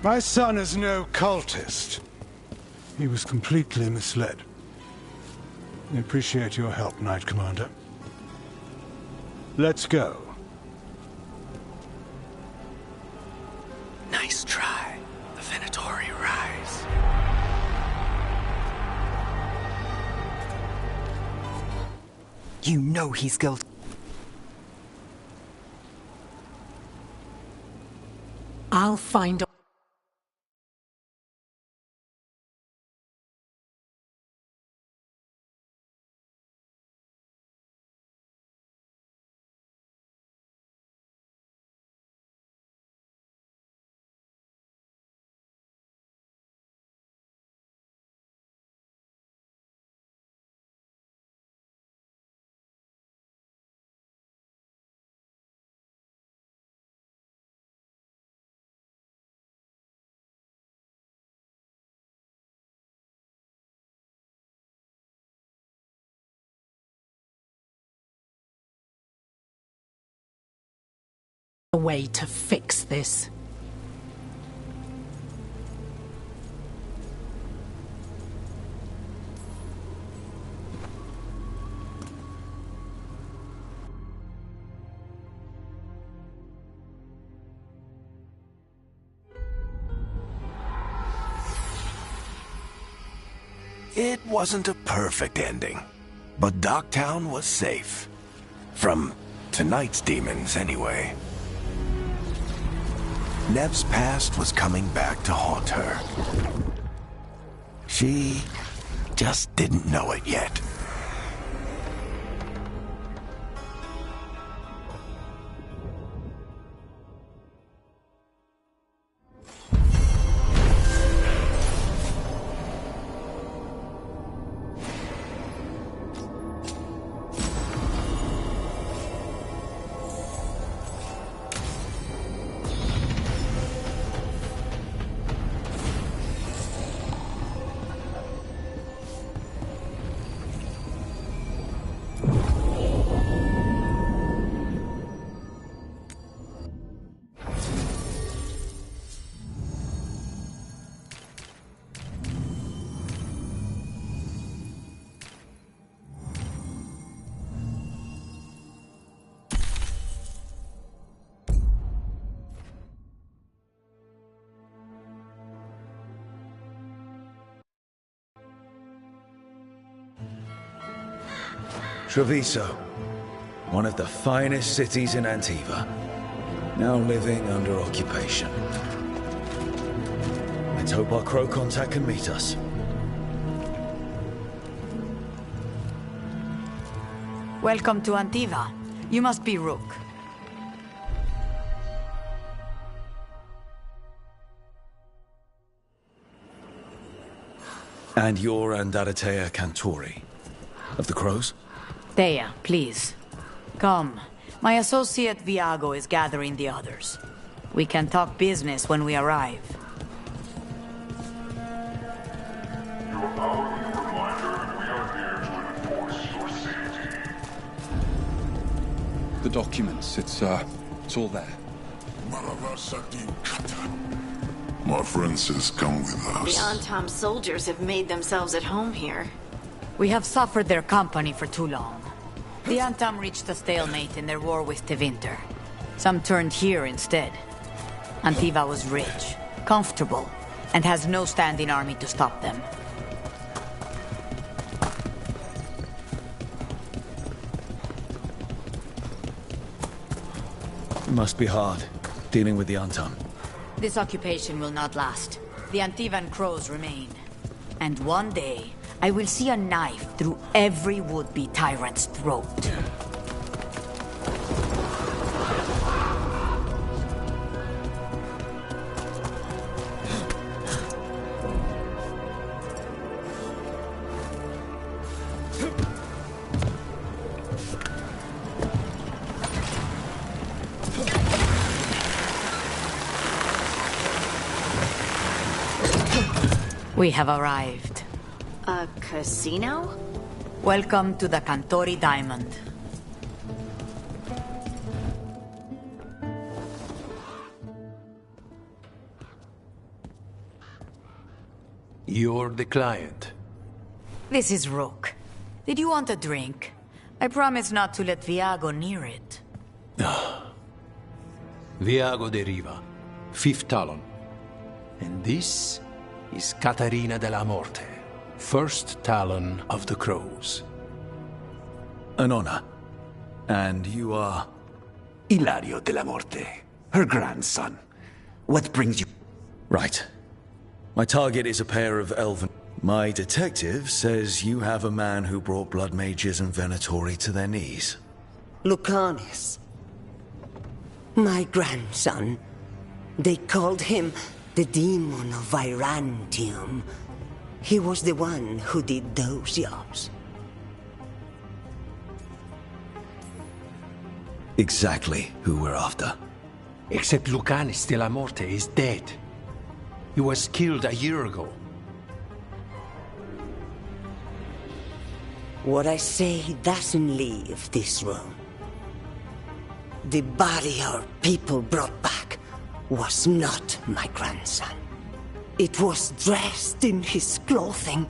My son is no cultist. He was completely misled. I appreciate your help, Knight Commander. Let's go. Nice try. The Venatori rise. You know he's guilty. I'll find a way to fix this. It wasn't a perfect ending, but Docktown was safe. From tonight's demons, anyway. Nev's past was coming back to haunt her. She just didn't know it yet. Treviso, one of the finest cities in Antiva, now living under occupation. Let's hope our crow contact can meet us. Welcome to Antiva. You must be Rook. And you're Andaratea Cantori, of the Crows? Thea, please. Come. My associate Viago is gathering the others. We can talk business when we arrive. The documents, it's all there. My friend says come with us. The Antam soldiers have made themselves at home here. We have suffered their company for too long. The Antam reached a stalemate in their war with Tevinter. Some turned here instead. Antiva was rich, comfortable, and has no standing army to stop them. It must be hard, dealing with the Antam. This occupation will not last. The Antivan crows remain. And one day, I will see a knife through every would-be tyrant's throat. We have arrived. A casino? Welcome to the Cantori Diamond. You're the client. This is Rook. Did you want a drink? I promise not to let Viago near it. Viago de Riva, 5th Talon. And this is Catarina de la Morte, 1st Talon of the Crows. An honor. And you are? Ilario de la Morte, her grandson. What brings you? Right. My target is a pair of elven... My detective says you have a man who brought blood mages and Venatori to their knees. Lucanus. My grandson. They called him the Demon of Virantium. He was the one who did those jobs. Exactly who we're after. Except Lucanus de la Morte is dead. He was killed a year ago. What I say doesn't leave this room. The body our people brought back was not my grandson. It was dressed in his clothing,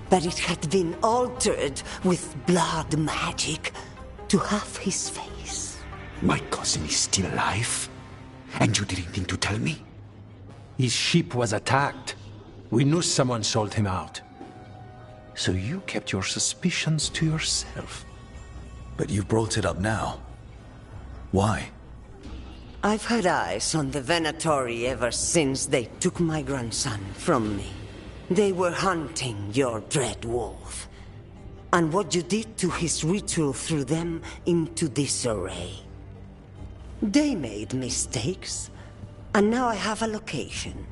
but it had been altered with blood magic to have his face. My cousin is still alive? And you didn't think to tell me? His ship was attacked. We knew someone sold him out. So you kept your suspicions to yourself. But you've brought it up now. Why? I've had eyes on the Venatori ever since they took my grandson from me. They were hunting your dread wolf. And what you did to his ritual threw them into disarray. They made mistakes, and now I have a location.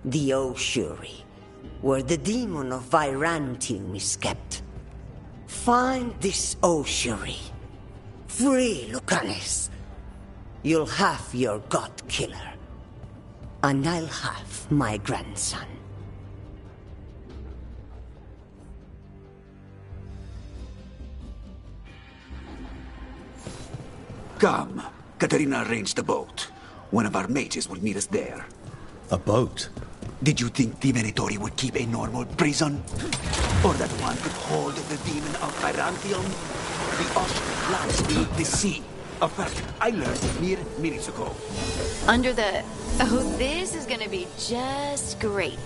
The Ossuary, where the demon of Virantium is kept. Find this ossuary. Free Lucanus. You'll have your god killer. And I'll have my grandson. Come. Katarina arranged a boat. One of our mages will meet us there. A boat? Did you think the Venatori would keep a normal prison? Or that one could hold the demon of Virantium? The Ossuary lies beneath the sea. A fact I learned mere minutes ago. Under the... Oh, this is gonna be just great.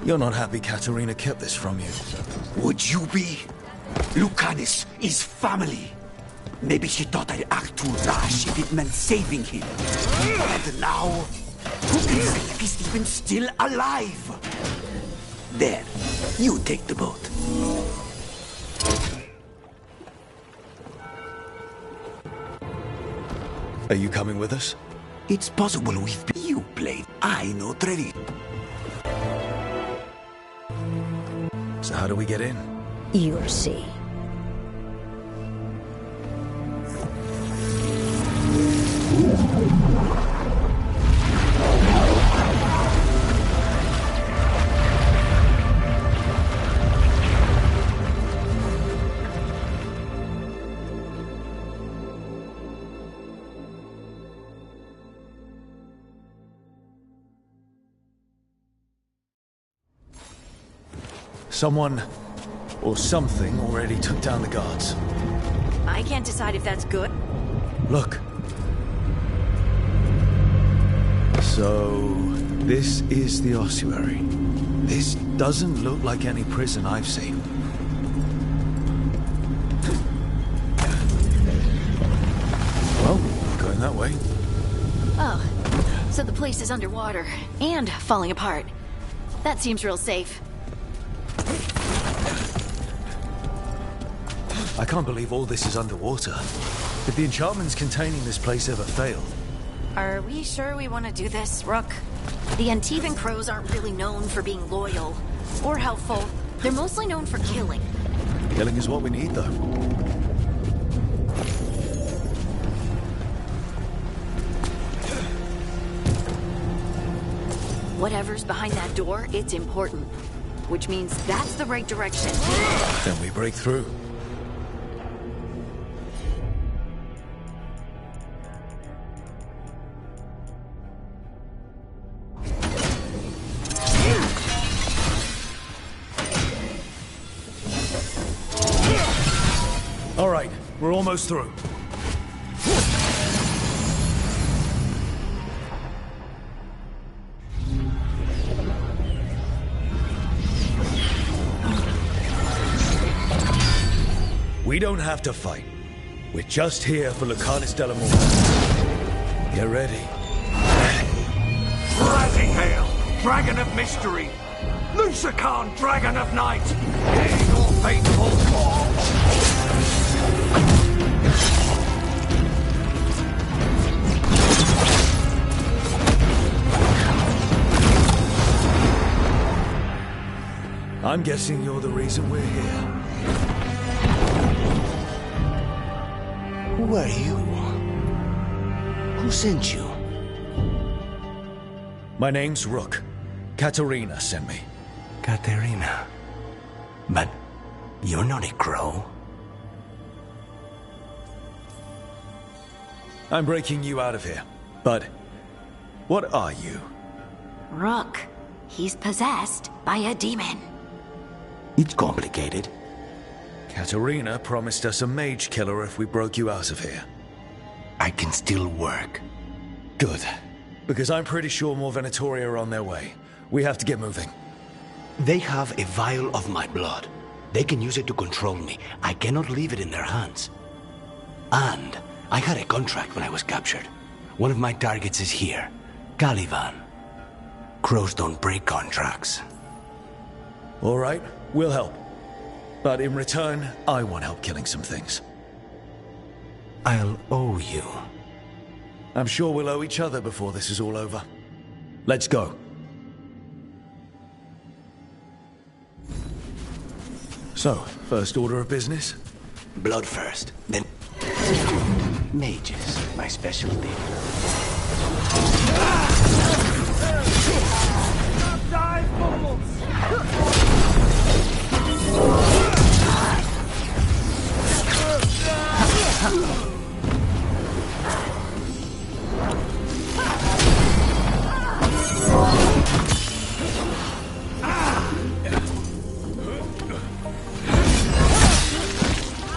You're not happy Katarina kept this from you. Would you be? Lucanus is family. Maybe she thought I'd act too rash if it meant saving him. And now, who can say if he's even still alive? There, you take the boat. Are you coming with us? It's possible you played. I know Trevi. So how do we get in? You'll see. Someone or something already took down the guards. I can't decide if that's good. Look. So, this is the ossuary. This doesn't look like any prison I've seen. Well, going that way. Oh, so the place is underwater and falling apart. That seems real safe. I can't believe all this is underwater. If the enchantments containing this place ever failed. Are we sure we want to do this, Rook? The Antivan Crows aren't really known for being loyal or helpful. They're mostly known for killing. Killing is what we need, though. Whatever's behind that door, it's important. Which means that's the right direction. Then we break through. We're almost through. We don't have to fight. We're just here for Lucanus de la Morte. Get ready. Rising Hail, Dragon of Mystery! Lucican, Dragon of Night! Hear your faithful calls! I'm guessing you're the reason we're here. Who are you? Who sent you? My name's Rook. Katerina sent me. Katerina. But you're not a crow. I'm breaking you out of here. But what are you? Rook. He's possessed by a demon. It's complicated. Katerina promised us a mage killer if we broke you out of here. I can still work. Good. Because I'm pretty sure more Venatori are on their way. We have to get moving. They have a vial of my blood. They can use it to control me. I cannot leave it in their hands. And I had a contract when I was captured. One of my targets is here. Caliban. Crows don't break contracts. All right, we'll help. But in return, I want help killing some things. I'll owe you. I'm sure we'll owe each other before this is all over. Let's go. So, first order of business? Blood first, then... mages, my specialty. Die, fools!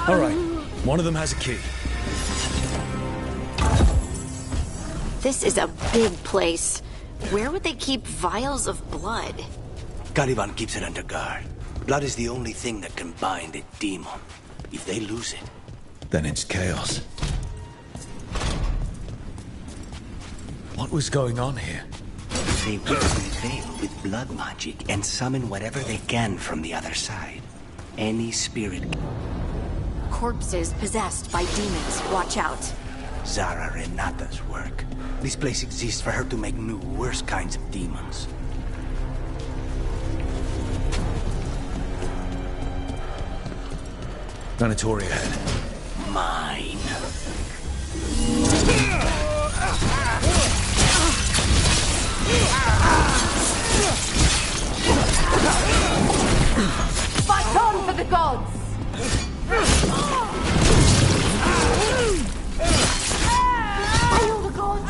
All right, one of them has a key. This is a big place. Where would they keep vials of blood? Caliban keeps it under guard. Blood is the only thing that can bind a demon. If they lose it... then it's chaos. What was going on here? They will prevail with blood magic and summon whatever they can from the other side. Any spirit... Corpses possessed by demons. Watch out. Zara Renata's work. This place exists for her to make new, worse kinds of demons. Venatori ahead. Mine. Fight on for the gods! Hail the gods!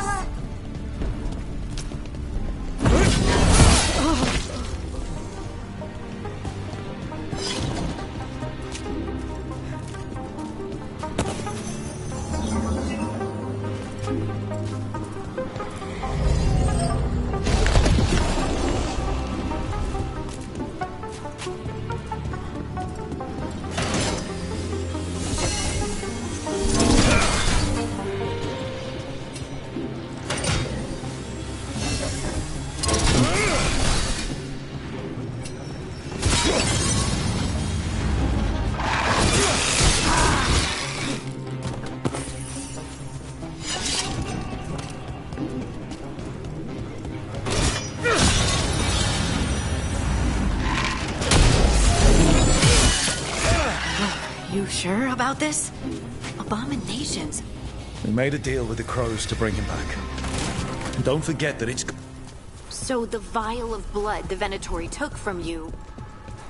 You sure about this? Abominations. We made a deal with the crows to bring him back. And don't forget that it's... So the vial of blood the Venatori took from you...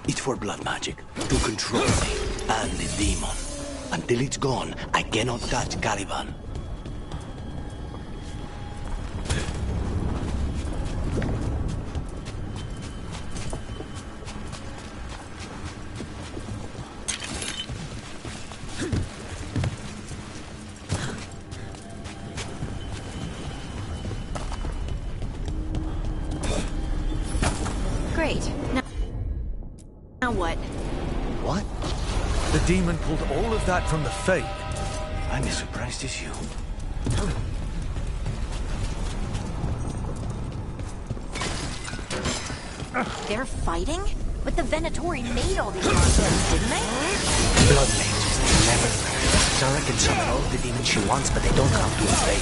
It's for blood magic, to control me and the demon. Until it's gone, I cannot touch Caliban. it. Now what? What? The demon pulled all of that from the Faith. I'm as surprised as you. They're fighting? But the Venatori made all these monsters, didn't they? Blood mages, they never learn. Zara can summon all the demons she wants, but they don't come to invade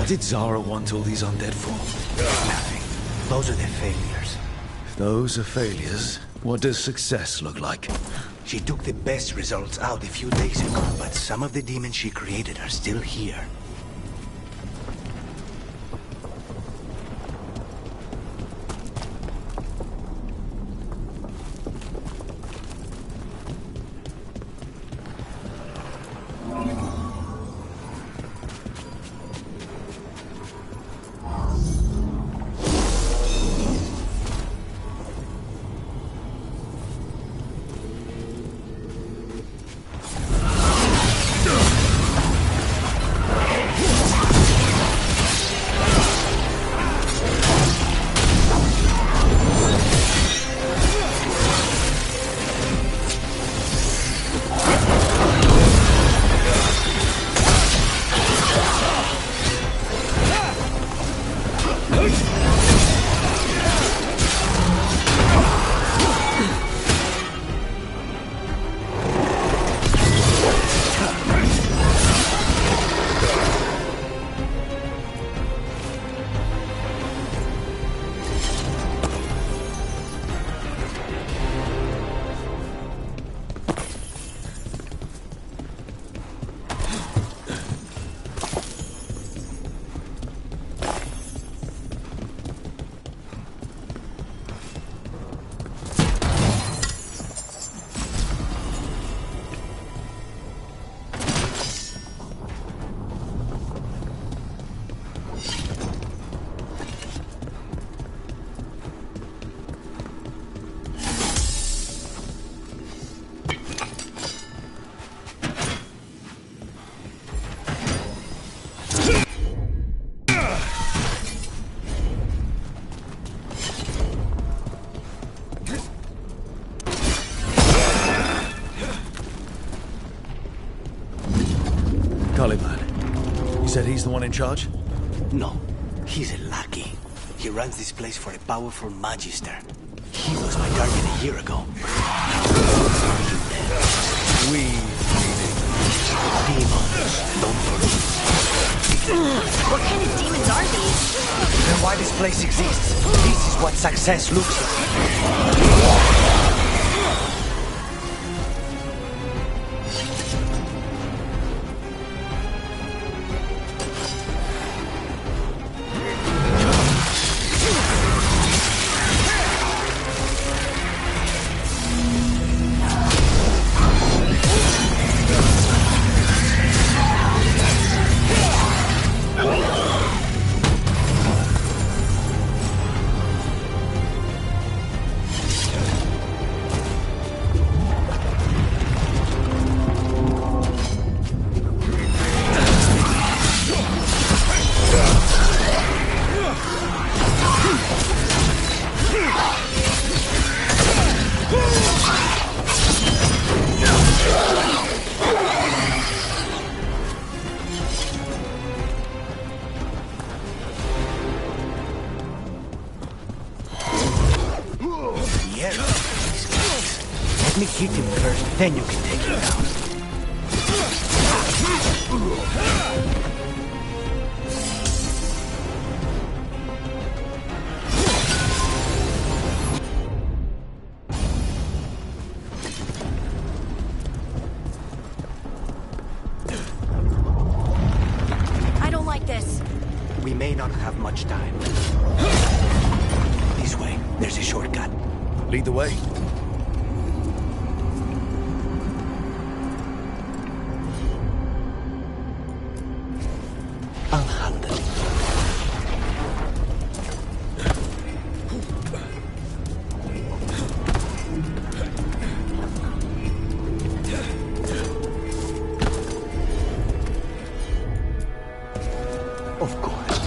What did Zara want all these undead for? Nothing. Those are the failures. If those are failures, what does success look like? She took the best results out a few days ago, but some of the demons she created are still here. Caliban. You said he's the one in charge? No, he's a lackey. He runs this place for a powerful magister. He was my target a year ago. We demons, don't forget. What kind of demons are these? Then why this place exists? This is what success looks like. Let me hit him first, then you can take him down. I don't like this. We may not have much time. This way, there's a shortcut. Lead the way. I'll handle it. Of course.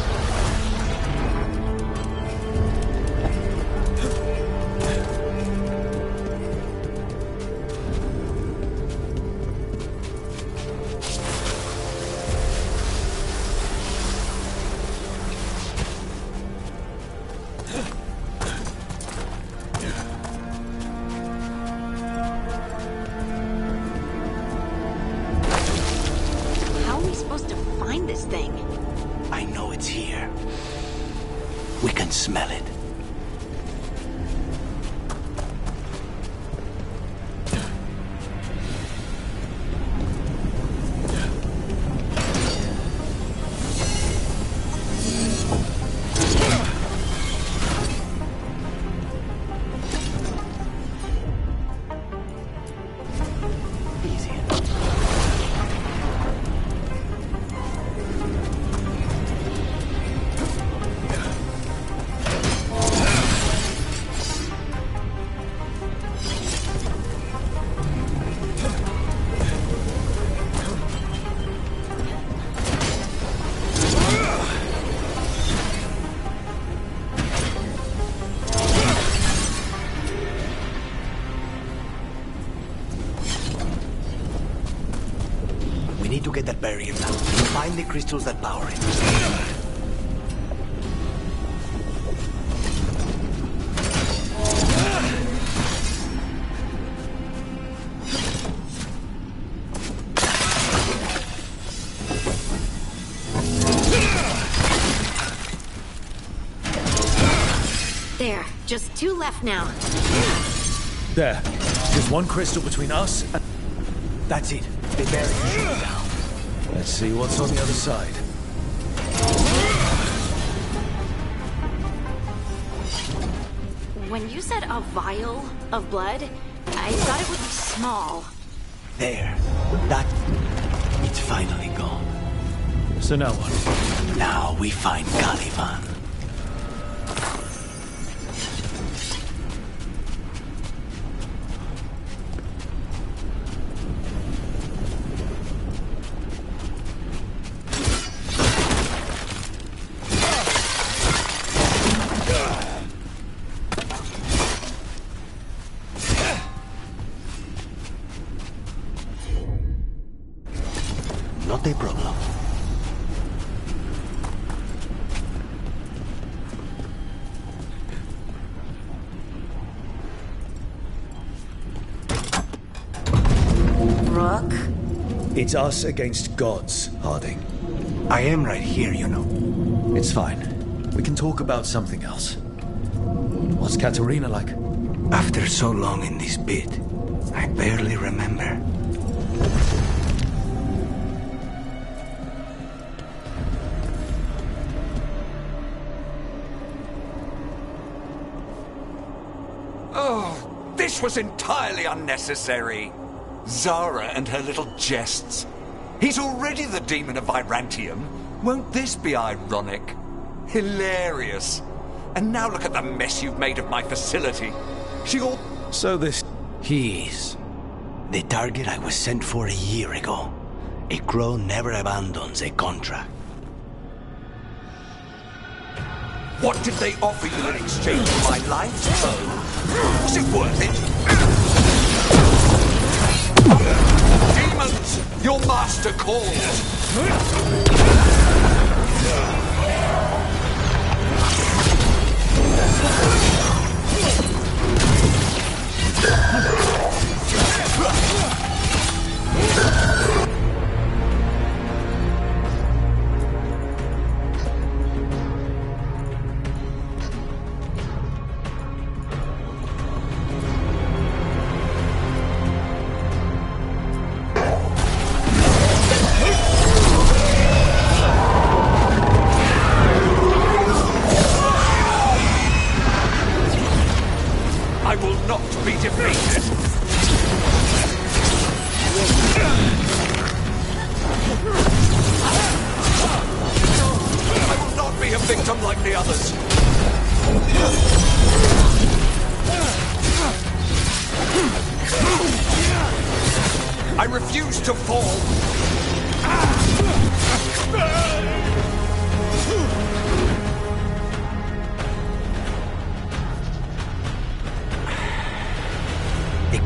How are we supposed to find this thing? I know it's here. We can smell it. We need to get that barrier down and find the crystals that power it. There, just 2 left now. There. Just one crystal between us and... That's it. The barrier should be down. Let's see what's on the other side. When you said a vial of blood, I thought it would be small. There. That... It's finally gone. So now what? Now we find Caliban. Not a problem. Rock? It's us against gods, Harding. I am right here, you know. It's fine. We can talk about something else. What's Katerina like? After so long in this bit, I barely remember. Oh, this was entirely unnecessary. Zara and her little jests. He's already the demon of Virantium. Won't this be ironic? Hilarious. And now look at the mess you've made of my facility. She all... So this... He is. The target I was sent for a year ago. A crow never abandons a contract. What did they offer you in exchange for my life? Oh, was it worth it? Demons, your master calls. I will not be defeated!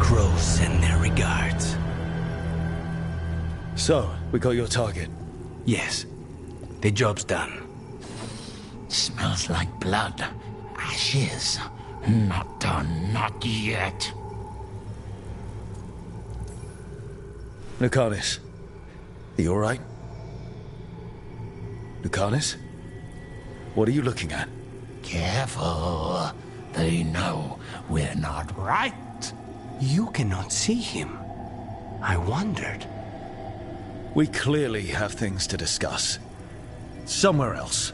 crows send their regards. So, we got your target. Yes. The job's done. Smells like blood. Ashes. Not done, not yet. Lucanus, are you alright? Lucanus? What are you looking at? Careful. They know we're not right. You cannot see him. I wondered. We clearly have things to discuss. Somewhere else.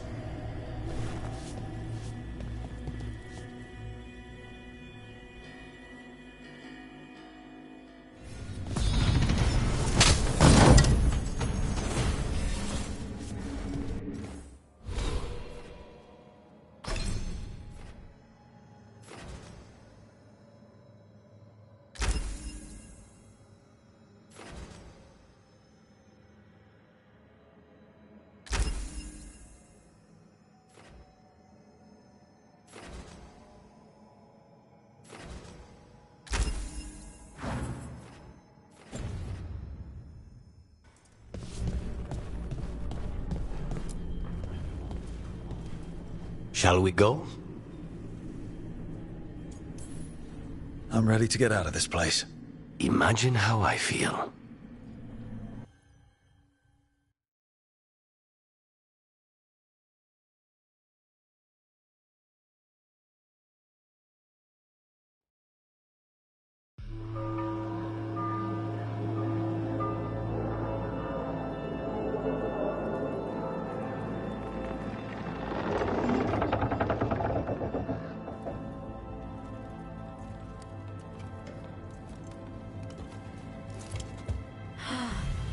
Shall we go? I'm ready to get out of this place. Imagine how I feel.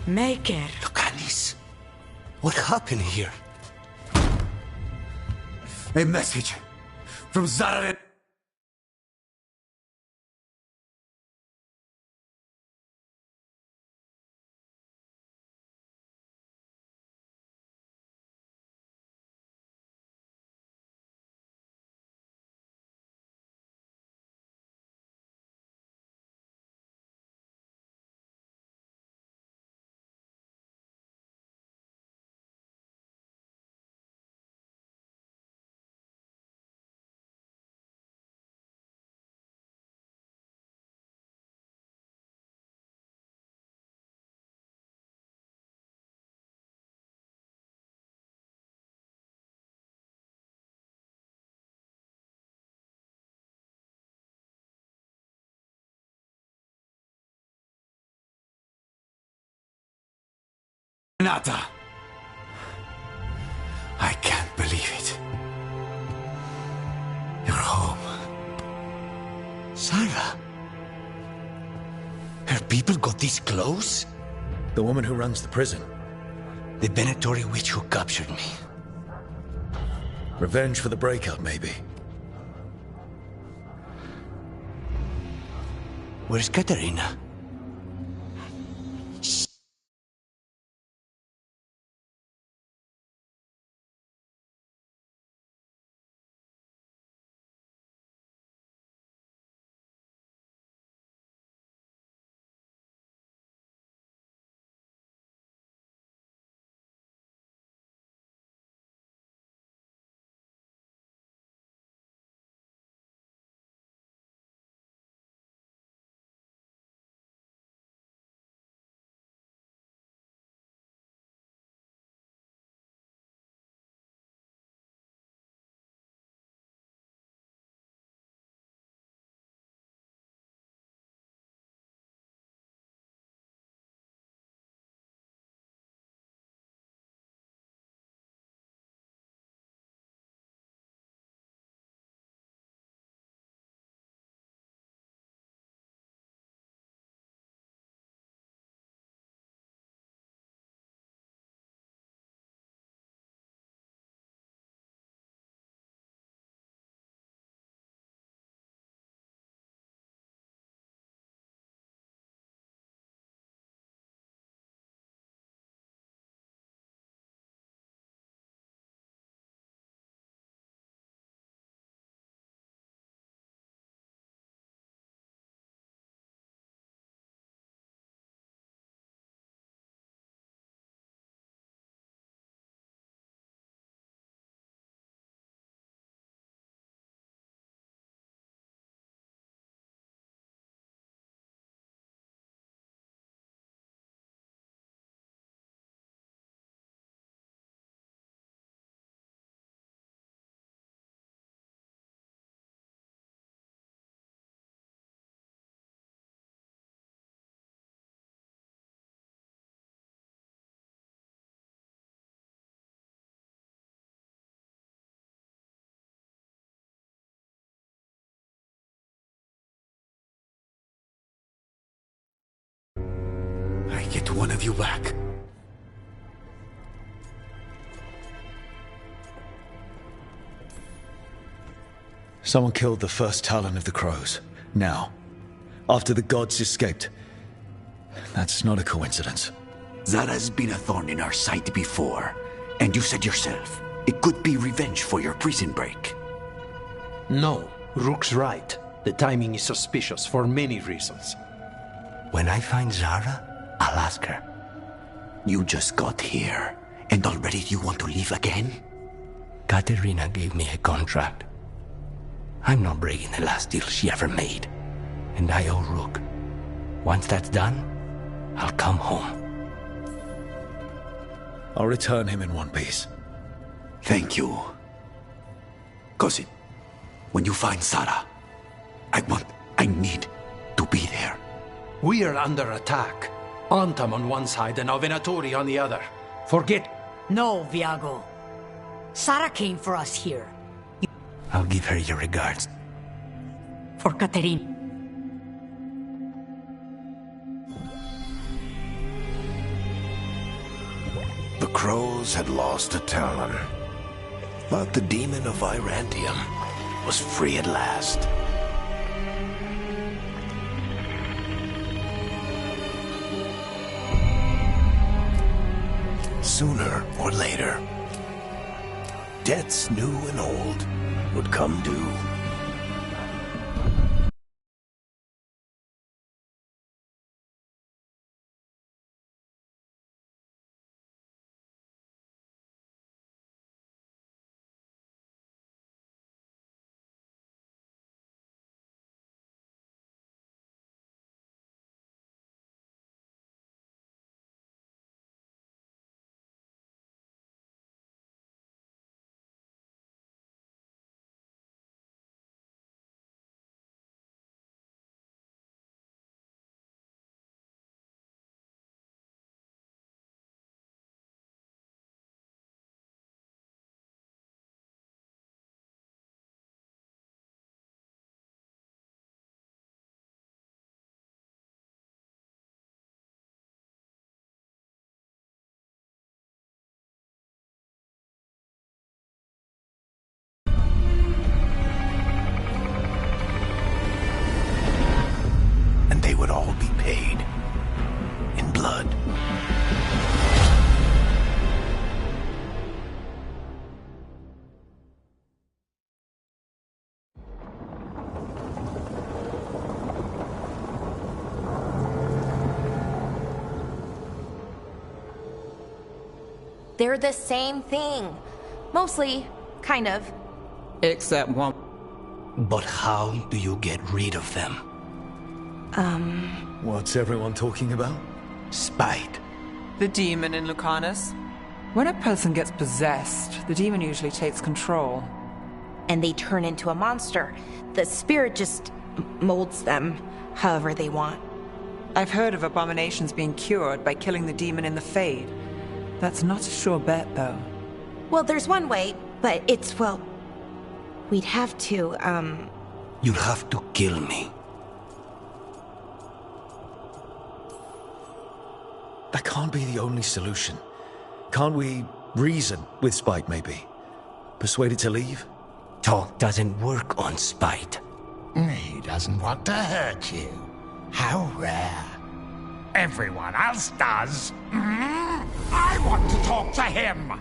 Maker. Lucanus, what happened here? A message from Zara. Renata! I can't believe it. You're home. Sarah? Her people got this close? The woman who runs the prison. The Venatori witch who captured me. Revenge for the breakup, maybe. Where's Katarina? get one of you back. Someone killed the first Talon of the Crows. Now, after the gods escaped. That's not a coincidence. Zara's been a thorn in our side before, and you said yourself, it could be revenge for your prison break. No, Rook's right. The timing is suspicious for many reasons. When I find Zara, I'll ask her. You just got here, and already you want to leave again? Katerina gave me a contract. I'm not breaking the last deal she ever made. And I owe Rook. Once that's done, I'll come home. I'll return him in one piece. Thank you. Cousin, when you find Zara, I need to be there. We are under attack. Antam on one side and Venatori on the other. Forget... No, Viago. Sara came for us here. I'll give her your regards. For Katerina. The Crows had lost a Talon, but the demon of Irantium was free at last. Sooner or later, debts new and old would come due. They would all be paid in blood. They're the same thing. Mostly, kind of. Except one. But how do you get rid of them? What's everyone talking about? Spite. The demon in Lucanus. When a person gets possessed, the demon usually takes control. And they turn into a monster. The spirit just molds them however they want. I've heard of abominations being cured by killing the demon in the Fade. That's not a sure bet, though. Well, there's one way, but it's, well... We'd have to, You'll have to kill me. That can't be the only solution. Can't we reason with Spite, maybe? Persuade it to leave? Talk doesn't work on Spite. He doesn't want to hurt you. How rare. Everyone else does. I want to talk to him.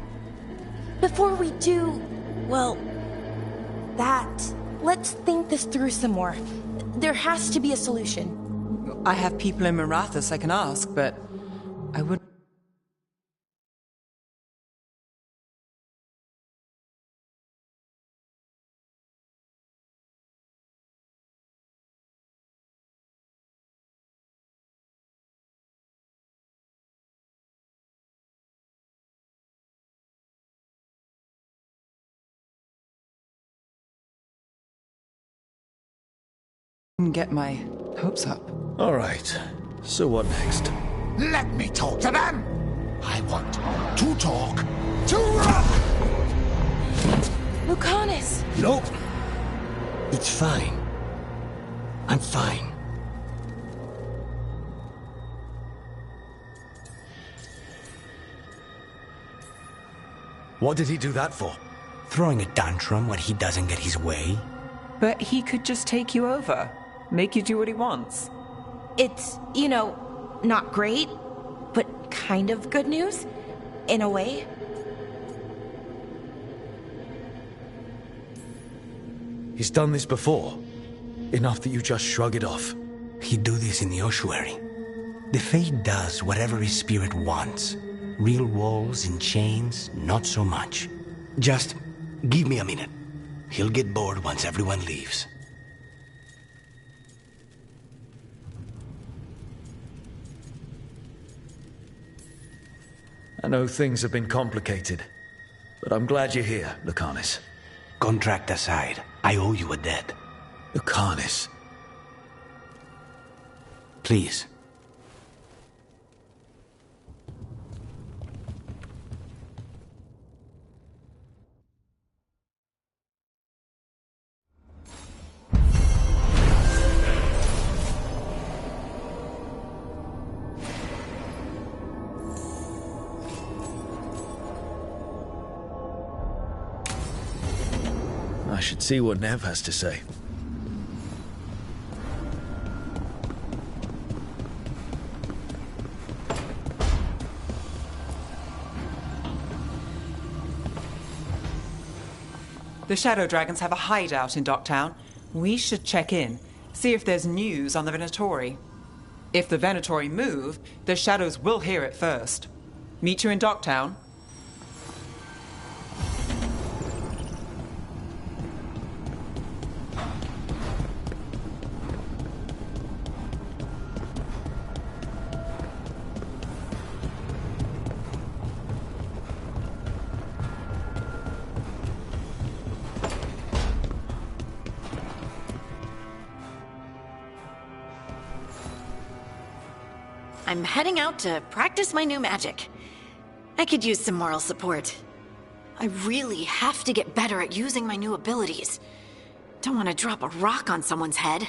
Before we do, well, let's think this through some more. There has to be a solution. I have people in Marathas I can ask, but I would... get my hopes up. All right. So what next? Let me talk to them. I want to talk to Rook. Lucanus! Nope. It's fine. I'm fine. What did he do that for? Throwing a tantrum when he doesn't get his way. But he could just take you over, make you do what he wants. It's, not great, but kind of good news, in a way. He's done this before. Enough that you just shrug it off. He'd do this in the ossuary. The Fade does whatever his spirit wants. Real walls and chains, not so much. Just give me a minute. He'll get bored once everyone leaves. I know things have been complicated, but I'm glad you're here, Lucanus. Contract aside, I owe you a debt. Lucanus. Please. I should see what Nev has to say. The Shadow Dragons have a hideout in Docktown. We should check in, see if there's news on the Venatori. If the Venatori move, the Shadows will hear it first. Meet you in Docktown. I'm heading out to practice my new magic. I could use some moral support. I really have to get better at using my new abilities. Don't want to drop a rock on someone's head.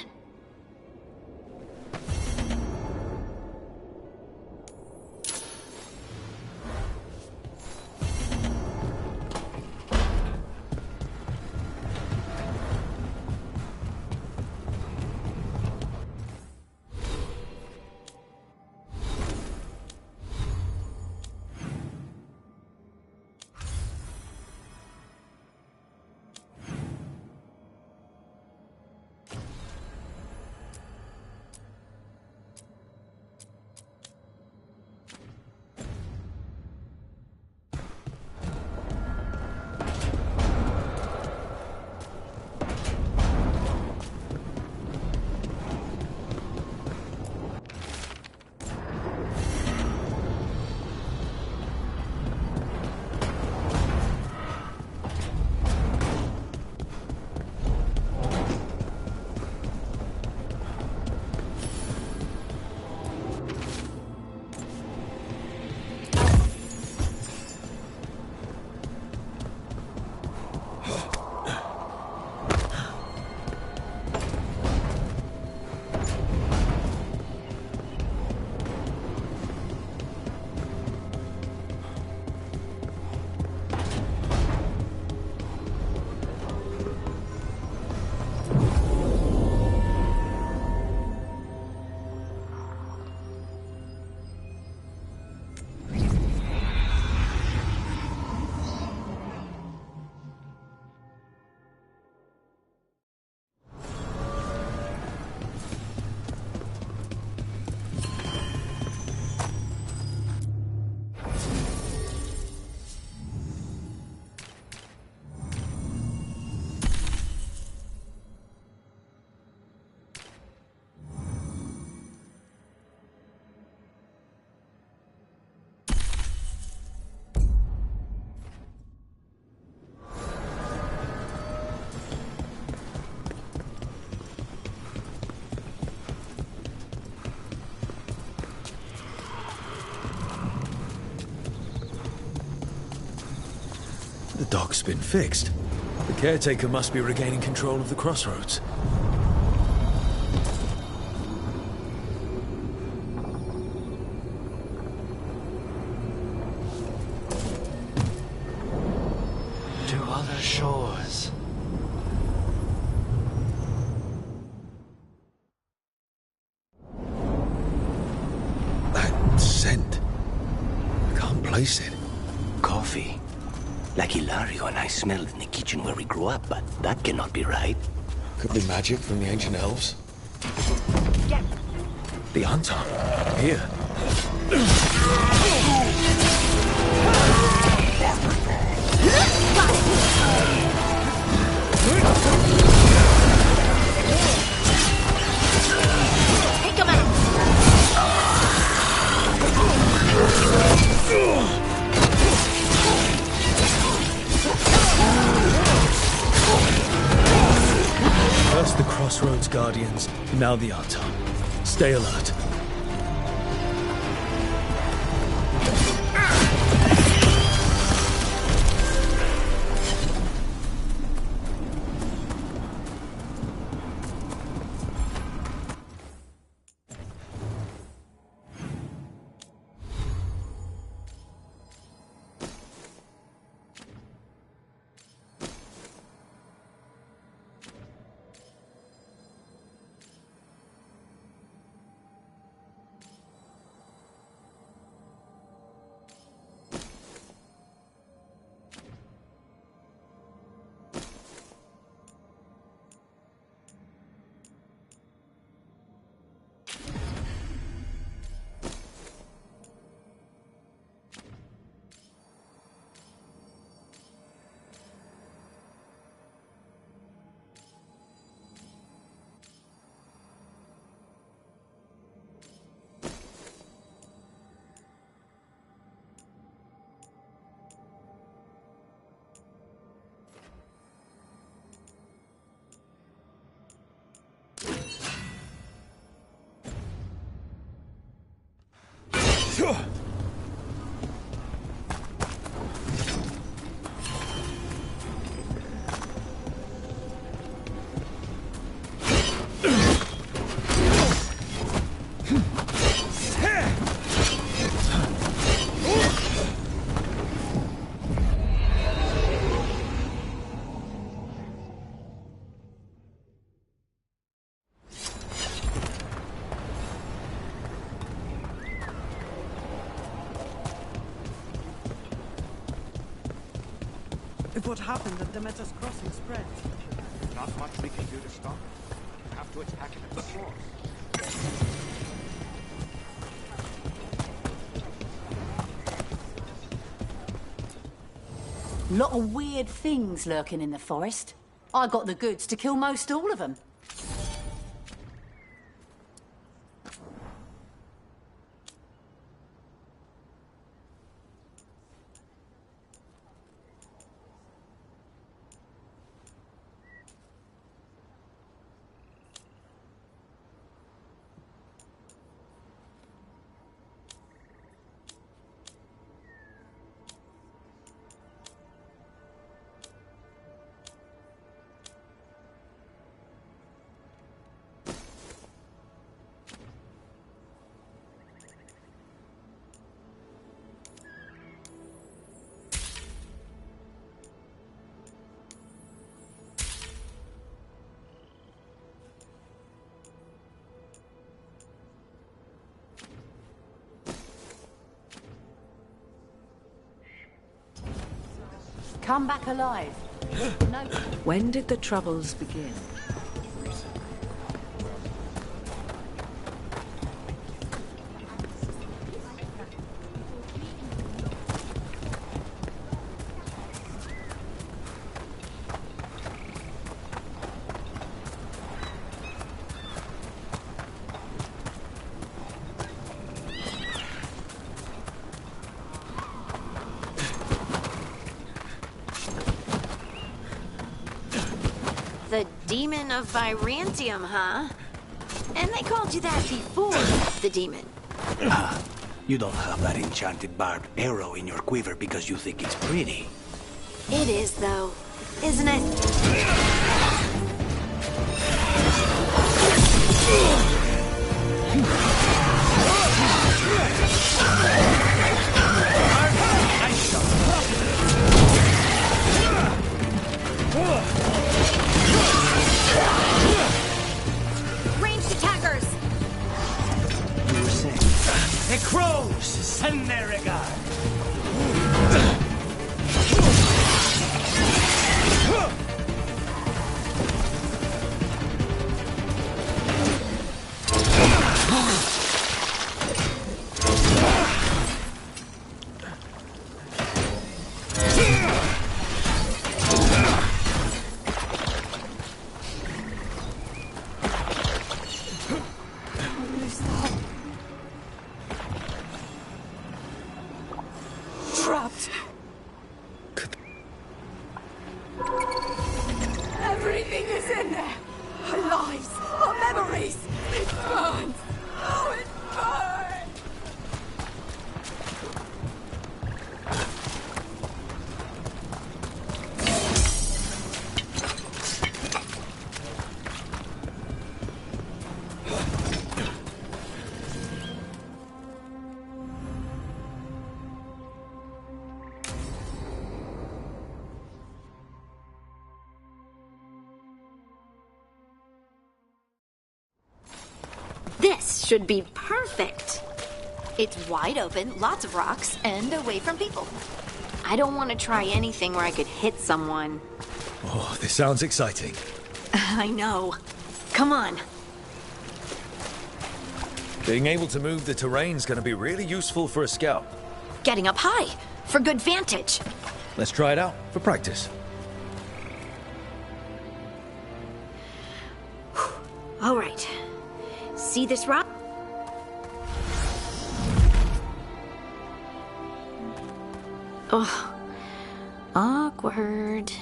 The dock's been fixed. The caretaker must be regaining control of the crossroads. other shores. That scent. I can't place it. Coffee. Like Hilario and I smelled in the kitchen where we grew up, but that cannot be right. Could be magic from the ancient elves. The Anton. Here. Take him out! First the Crossroads Guardians, now the Anton. Stay alert. If what happened at Demeter's Crossing spreads. Not much we can do to stop it. We have to attack it at the source. Lot of weird things lurking in the forest. I got the goods to kill most all of them. Come back alive. No. When did the Troubles begin? The Demon of Virantium, huh? And they called you that before the demon. You don't have that enchanted barbed arrow in your quiver because you think it's pretty. It is, though, isn't it? trapped. Everything is in there. Our lives, our memories. It burns. Oh, it burns. This should be perfect. It's wide open, lots of rocks, and away from people. I don't want to try anything where I could hit someone. Oh, this sounds exciting. I know. Come on. Being able to move the terrain's going to be really useful for a scout. Getting up high, for good vantage. Let's try it out for practice. All right. See this rock? Oh, awkward.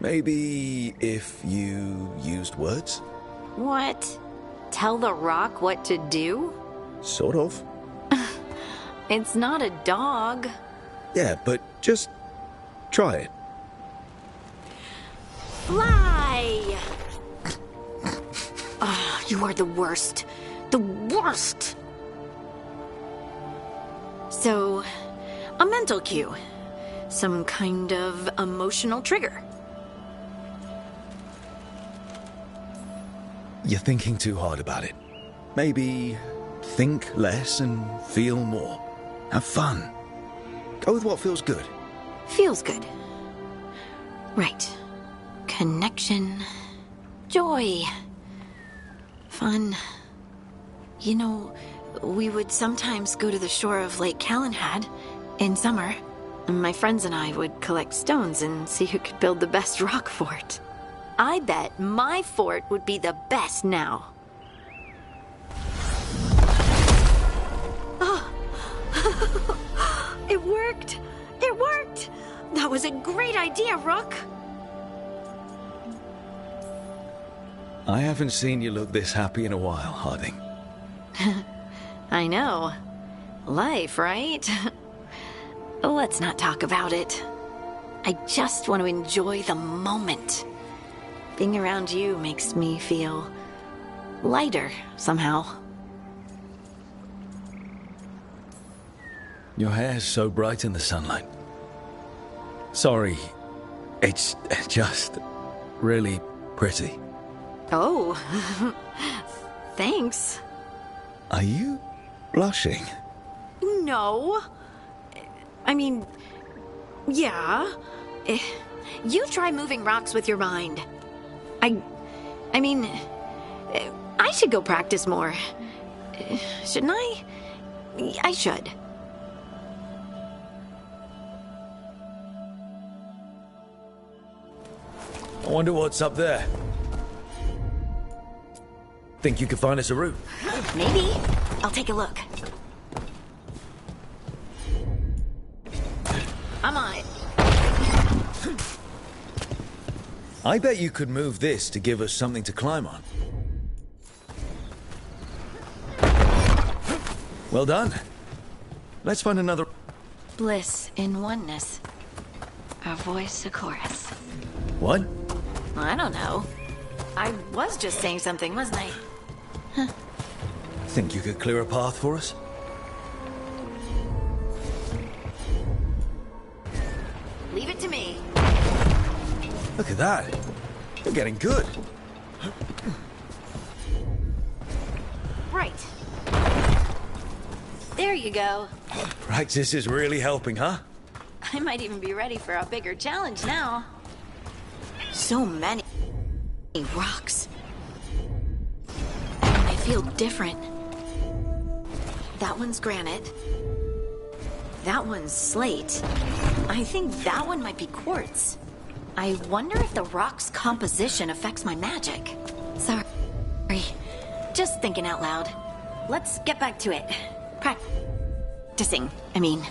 Maybe if you used words? What? Tell the rock what to do? Sort of. It's not a dog. Yeah, but just try it. Fly! Oh, you are the worst. The worst! So, a mental cue. Some kind of emotional trigger. You're thinking too hard about it. Maybe think less and feel more. Have fun. Go with what feels good. Feels good. Right. Connection. Joy. Fun. You know, we would sometimes go to the shore of Lake Calenhad in summer. My friends and I would collect stones and see who could build the best rock fort. I bet my fort would be the best now. Oh. It worked! It worked! That was a great idea, Rook! I haven't seen you look this happy in a while, Harding. I know. Life, right? Let's not talk about it. I just want to enjoy the moment. Being around you makes me feel lighter, somehow. Your hair's so bright in the sunlight. Sorry, it's just really pretty. Oh, thanks. Are you blushing? No. I mean, yeah. You try moving rocks with your mind. I mean, I should go practice more. Shouldn't I? I should. I wonder what's up there. Think you could find us a route? Maybe. I'll take a look. I'm on it. I bet you could move this to give us something to climb on. Well done. Let's find another... Bliss in oneness. A voice, a chorus. What? I don't know. I was just saying something, wasn't I? Huh. Think you could clear a path for us? Leave it to me. Look at that. You're getting good. Right. There you go. Practice is really helping, huh? I might even be ready for a bigger challenge now. So many rocks. And they feel different. That one's granite. That one's slate. I think that one might be quartz. I wonder if the rock's composition affects my magic. Sorry. Just thinking out loud. Let's get back to it. practicing, I mean.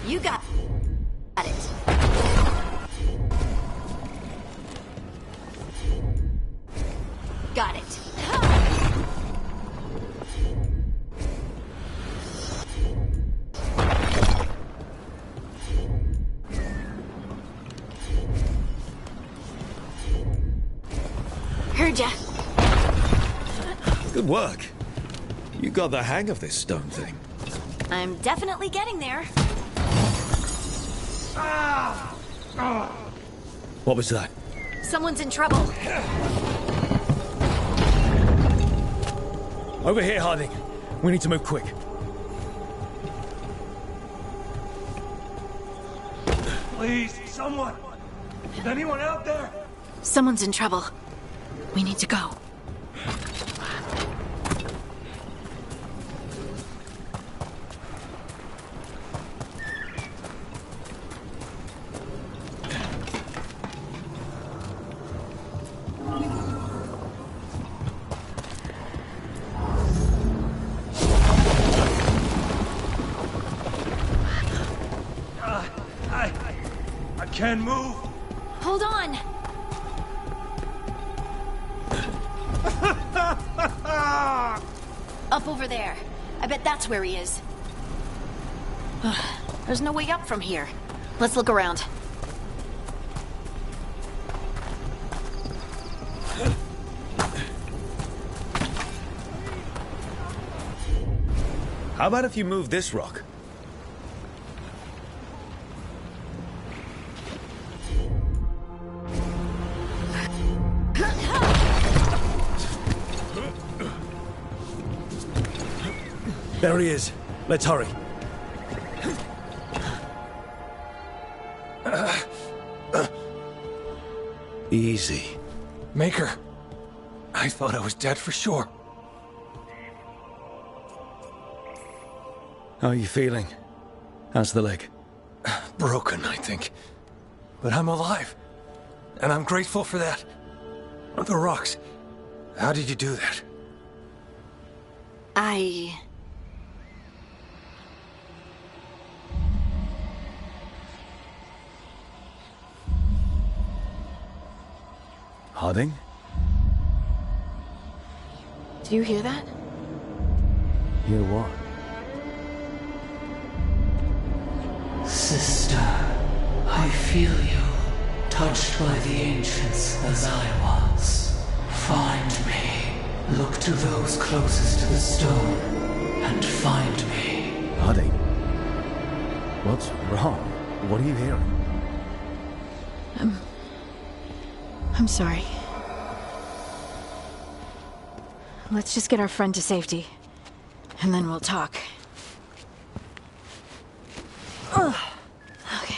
You got it. Got it. Heard ya. Good work. You got the hang of this stone thing. I'm definitely getting there. What was that? Someone's in trouble. Over here, Harding. We need to move quick. Please, someone! Is anyone out there? Someone's in trouble. We need to go. I can't move. Hold on. Up over there. I bet that's where he is. There's no way up from here. Let's look around. How about if you move this rock? There he is. Let's hurry. Easy. Maker. I thought I was dead for sure. How are you feeling? How's the leg? Broken, I think. But I'm alive. And I'm grateful for that. The rocks. How did you do that? Harding? Do you hear that? Hear what? Sister, I feel you, touched by the ancients as I was. Find me. Look to those closest to the stone, and find me. Harding? What's wrong? What are you hearing? I'm sorry. Let's just get our friend to safety, and then we'll talk. Ugh. Okay.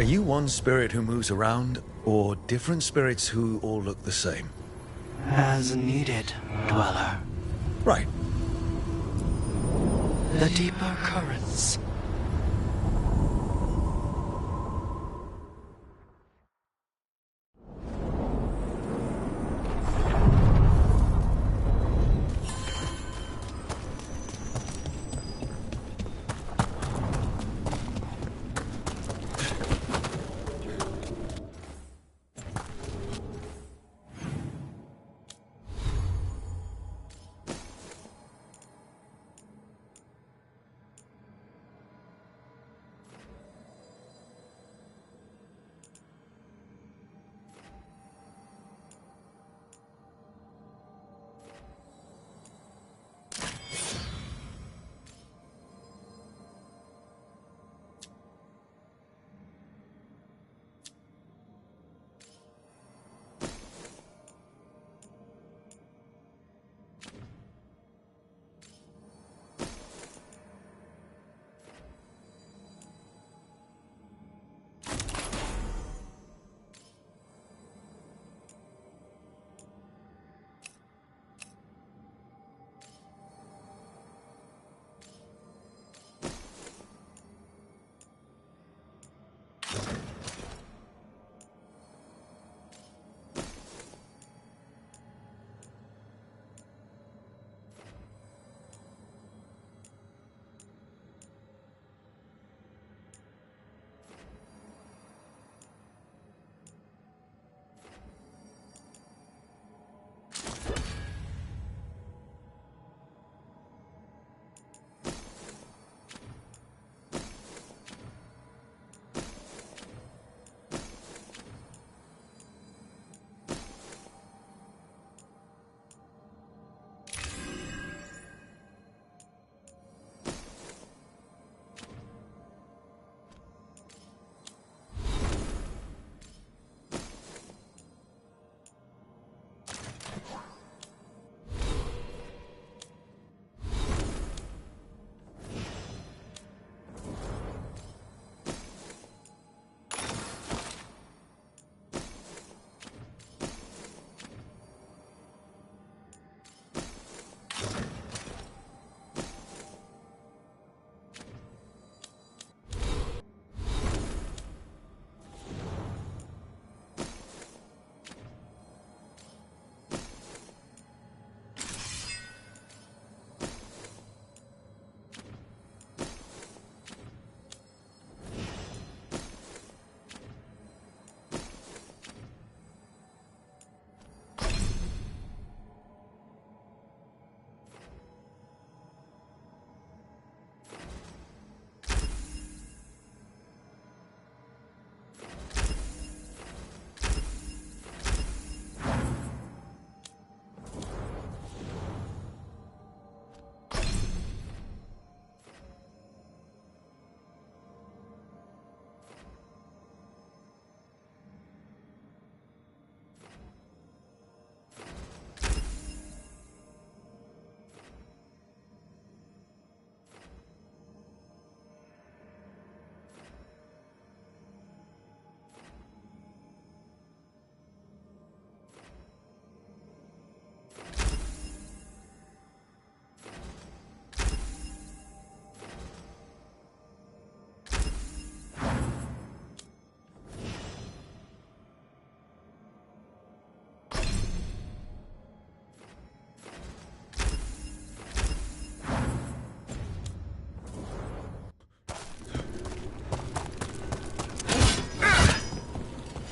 Are you one spirit who moves around, or different spirits who all look the same? As needed, Dweller. Right. The deeper currents.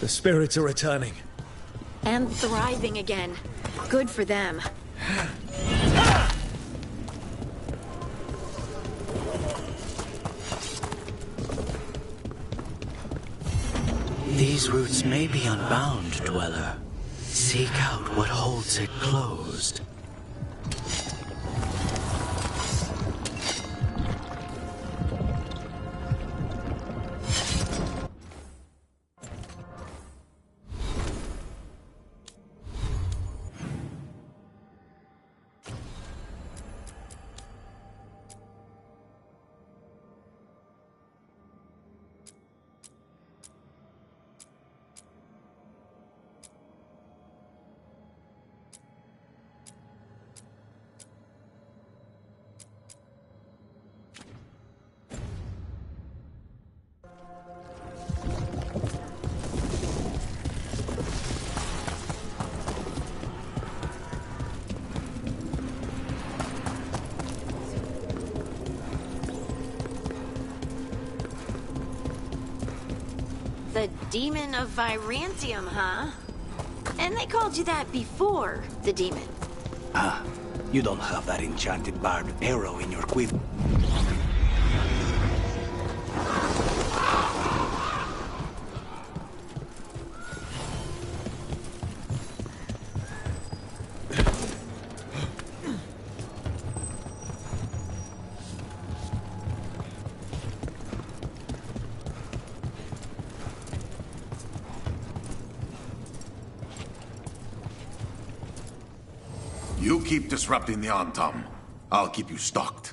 The spirits are returning. And thriving again. Good for them. These roots may be unbound, Dweller. Seek out what holds it closed. the Demon of Virantium, huh? And they called you that before the demon. Ah, you don't have that enchanted barbed arrow in your quiver. You keep disrupting the Antam. I'll keep you stocked.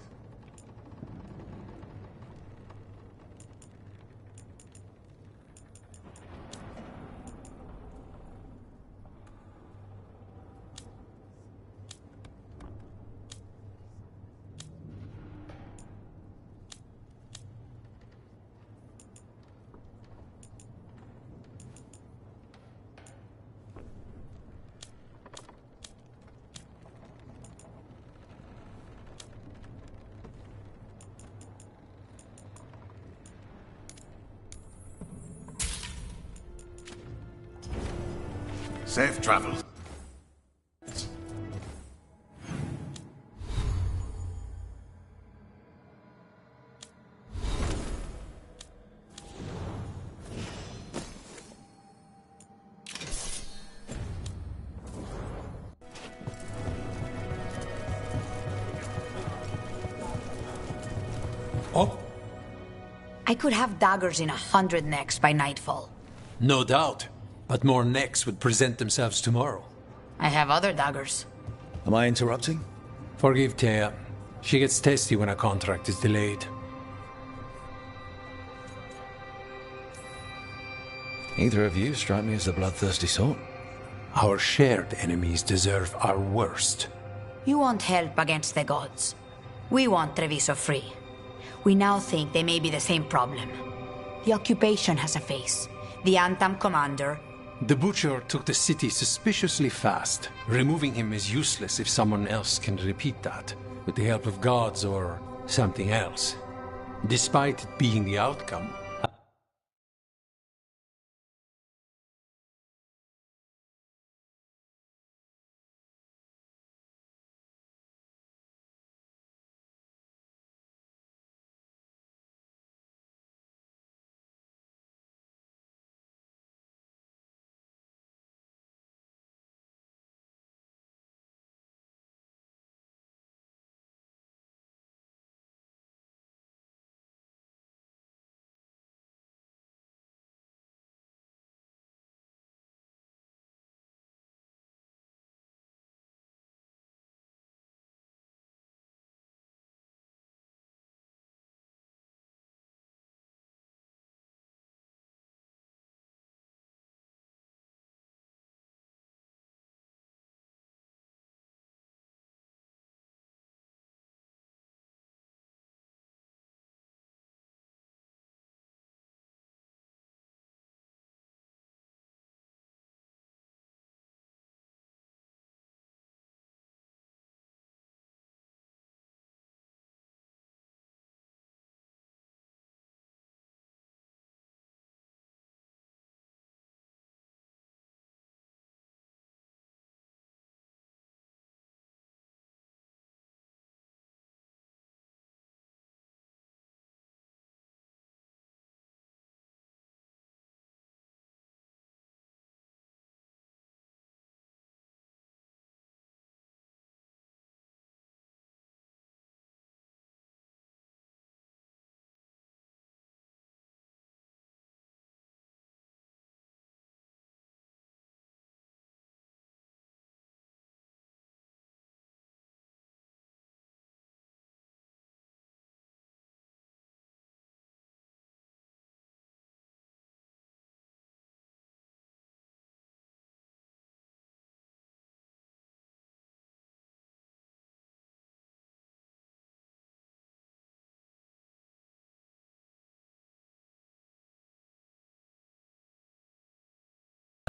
Safe travel. Oh? I could have daggers in 100 necks by nightfall. No doubt. But more necks would present themselves tomorrow. I have other daggers. Am I interrupting? Forgive Thea. She gets testy when a contract is delayed. Neither of you strike me as the bloodthirsty sort. Our shared enemies deserve our worst. You want help against the gods. We want Treviso free. We now think they may be the same problem. The occupation has a face. The Antam commander. The Butcher took the city suspiciously fast. Removing him is useless if someone else can repeat that, with the help of gods or something else. Despite it being the outcome,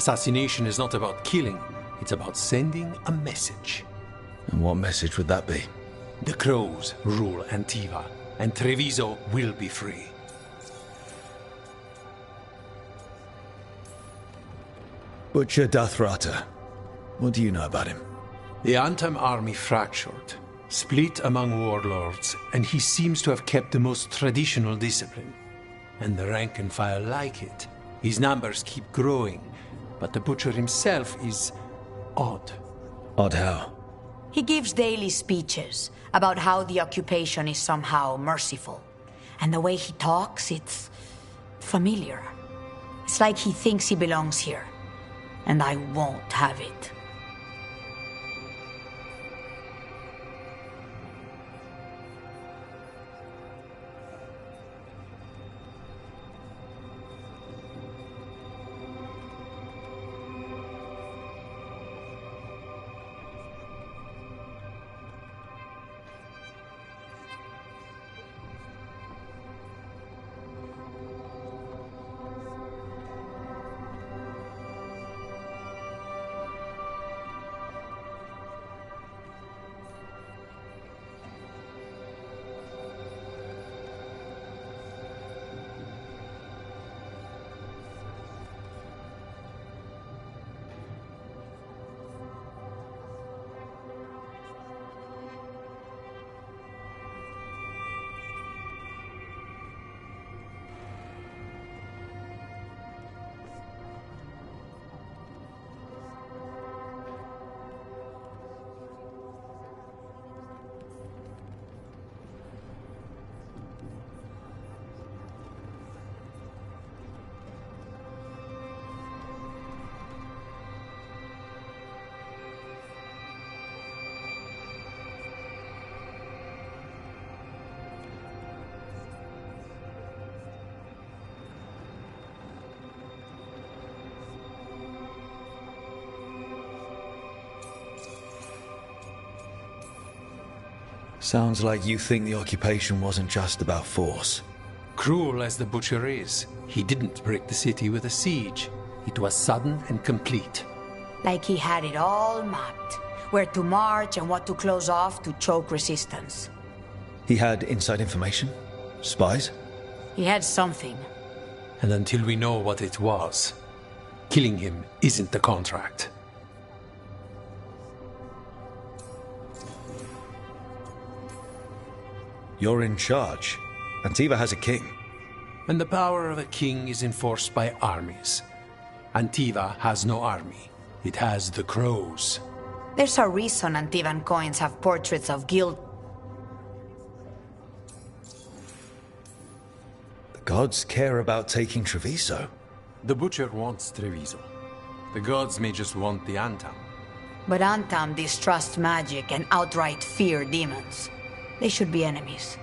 assassination is not about killing, it's about sending a message. And what message would that be? The Crows rule Antiva, and Treviso will be free. Butcher Dathrata. What do you know about him? The Antam army fractured, split among warlords, and he seems to have kept the most traditional discipline. And the rank and file like it. His numbers keep growing, but the Butcher himself is odd. Odd how? He gives daily speeches about how the occupation is somehow merciful. And the way he talks, it's familiar. It's like he thinks he belongs here. And I won't have it. Sounds like you think the occupation wasn't just about force. Cruel as the Butcher is, he didn't break the city with a siege. It was sudden and complete. Like he had it all mapped. Where to march and what to close off to choke resistance. He had inside information? Spies? He had something. And until we know what it was, killing him isn't the contract. You're in charge. Antiva has a king. And the power of a king is enforced by armies. Antiva has no army. It has the crows. There's a reason Antivan coins have portraits of guild. The gods care about taking Treviso. The Butcher wants Treviso. The gods may just want the Antam. But Antam distrust magic and outright fear demons. They should be enemies.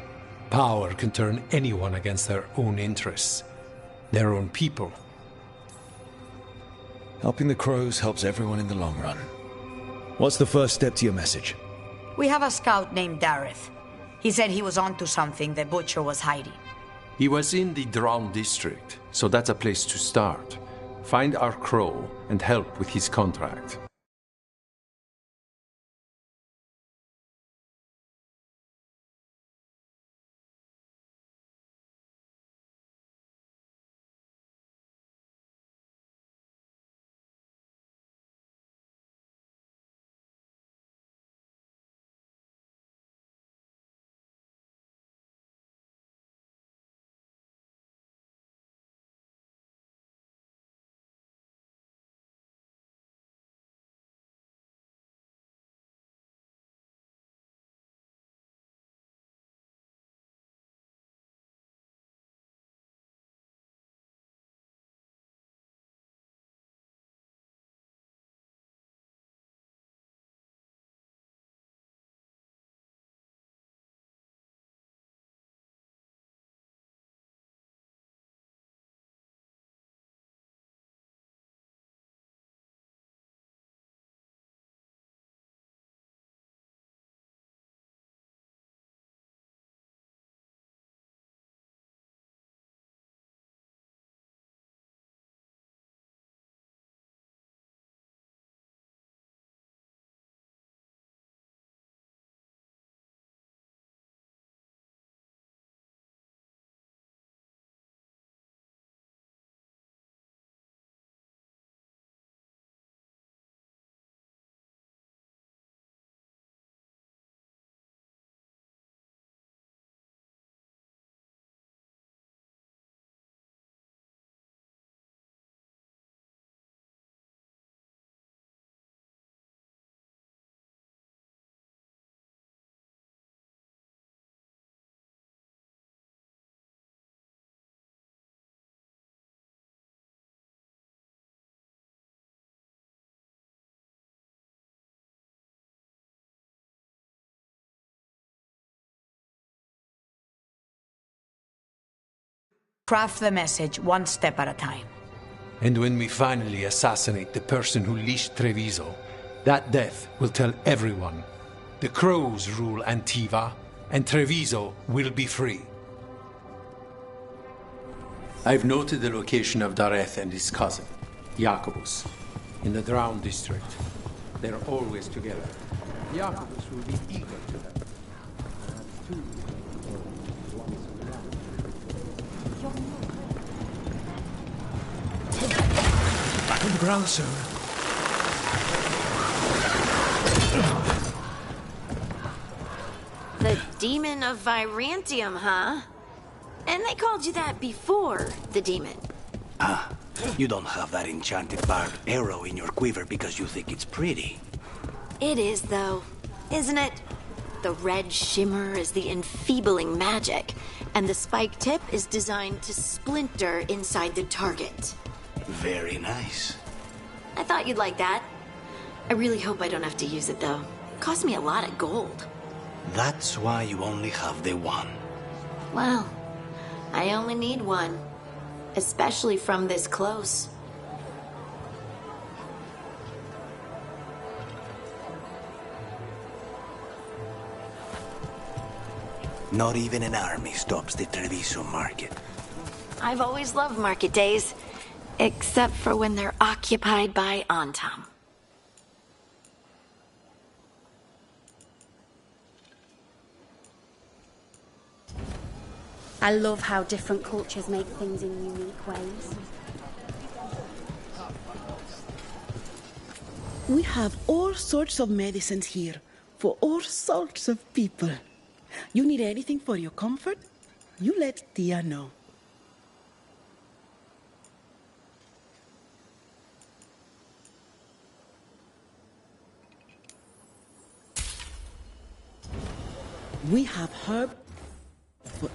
Power can turn anyone against their own interests, their own people. Helping the crows helps everyone in the long run. What's the first step to your message? We have a scout named Dareth. He said he was onto something the Butcher was hiding. He was in the Drown district, so that's a place to start. Find our crow and help with his contract. Craft the message one step at a time. And when we finally assassinate the person who leashed Treviso, that death will tell everyone. The Crows rule Antiva, and Treviso will be free. I've noted the location of Dareth and his cousin, Jacobus, in the Drown district. They're always together. Jacobus will be eager to them. Back on the ground soon. The Demon of Virantium, huh? And they called you that before the demon. Ah, you don't have that enchanted barbed arrow in your quiver because you think it's pretty. It is, though, isn't it? The red shimmer is the enfeebling magic, and the spike tip is designed to splinter inside the target. Very nice. I thought you'd like that. I really hope I don't have to use it, though. It cost me a lot of gold. That's why you only have the one. Well, I only need one. Especially from this close. Not even an army stops the Treviso market. I've always loved market days. Except for when they're occupied by Antam. I love how different cultures make things in unique ways. We have all sorts of medicines here for all sorts of people. You need anything for your comfort? You let Tia know. We have herb for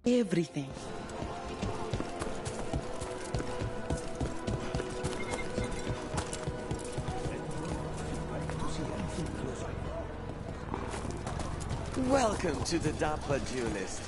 everything. Welcome to the Dapper Duelist.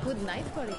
Good night for it.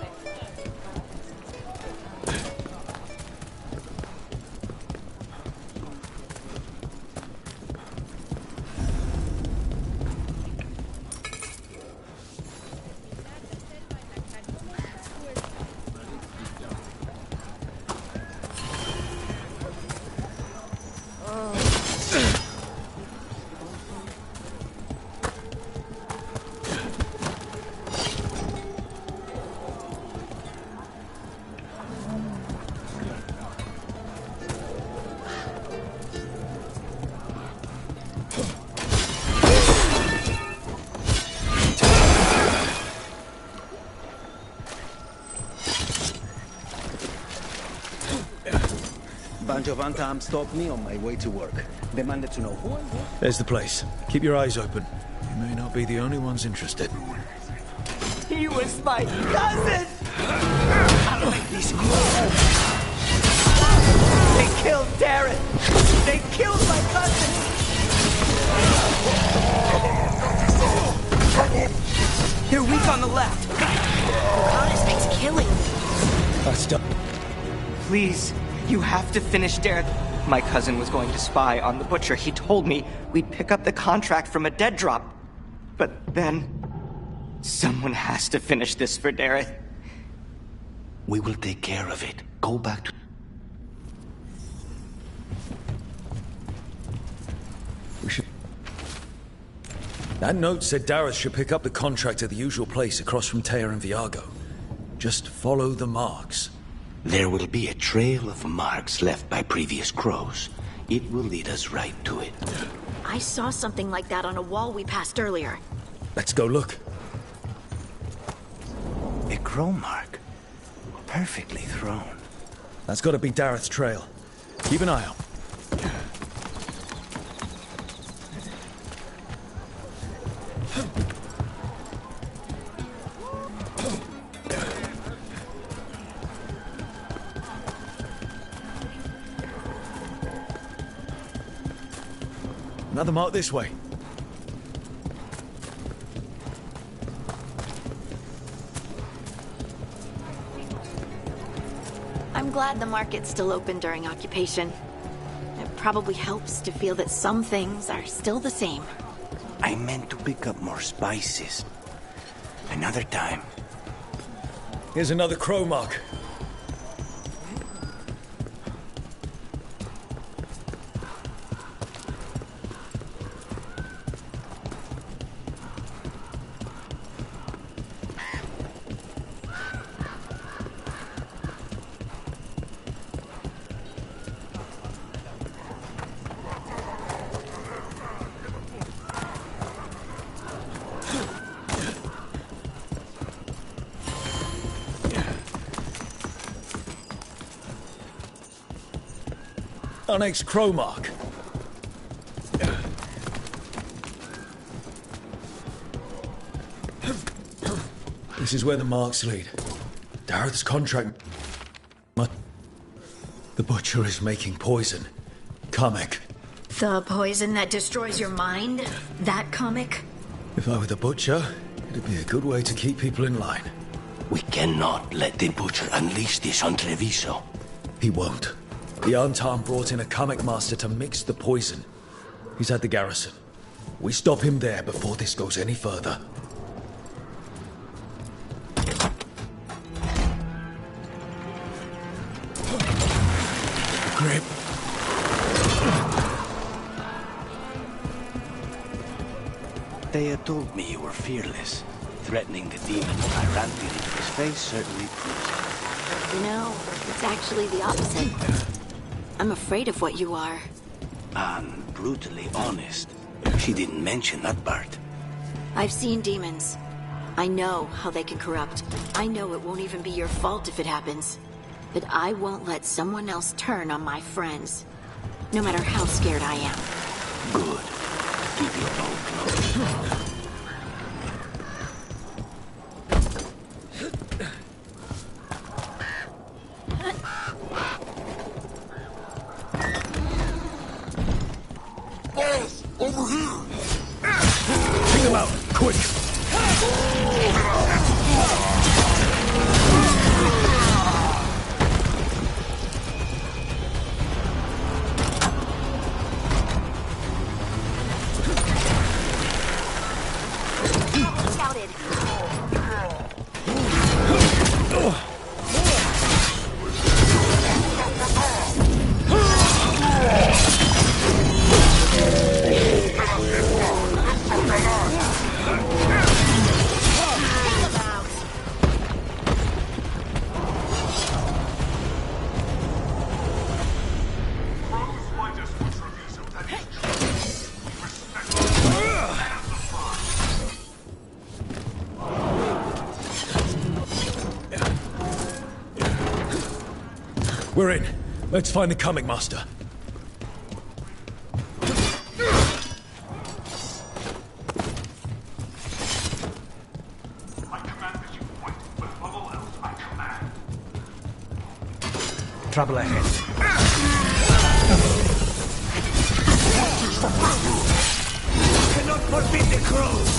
Bunch of Antam stopped me on my way to work. Demanded to know who I was. There's the place. Keep your eyes open. You may not be the only ones interested. He was my cousin! I'll make these They killed Dareth! They killed my cousin! They're weak on the left. Lucanus makes killing. That's done. Please, you have to finish Dareth. My cousin was going to spy on the Butcher. He told me we'd pick up the contract from a dead drop. But then... someone has to finish this for Dareth. We will take care of it. Go back to... We should... That note said Dareth should pick up the contract at the usual place across from Teia and Viago. Just follow the marks. There will be a trail of marks left by previous crows. It will lead us right to it. I saw something like that on a wall we passed earlier. Let's go look. Crowmark. Perfectly thrown. That's got to be Dareth's trail. Keep an eye out. Another mark this way. I'm glad the market's still open during occupation. It probably helps to feel that some things are still the same. I meant to pick up more spices. Another time. Here's another crow mark. Onyx Crowmark. This is where the marks lead. Dareth's contract. The butcher is making poison. Kamek. The poison that destroys your mind? That comic? If I were the butcher, it'd be a good way to keep people in line. We cannot let the butcher unleash this on Treviso. He won't. The Antam brought in a Kamek master to mix the poison. He's at the garrison. We stop him there before this goes any further. Grip. Thea told me you were fearless. Threatening the demon when I ran into his face certainly proves it. You know, it's actually the opposite. I'm afraid of what you are. And brutally honest. She didn't mention that part. I've seen demons. I know how they can corrupt. I know it won't even be your fault if it happens. But I won't let someone else turn on my friends. No matter how scared I am. Good. Keep your mouth closed. Over here! Take them out, quick! Scouted. We're in. Let's find the Kamek master. I command that you point, but follow else I command. Trouble ahead. You cannot forbid the crows!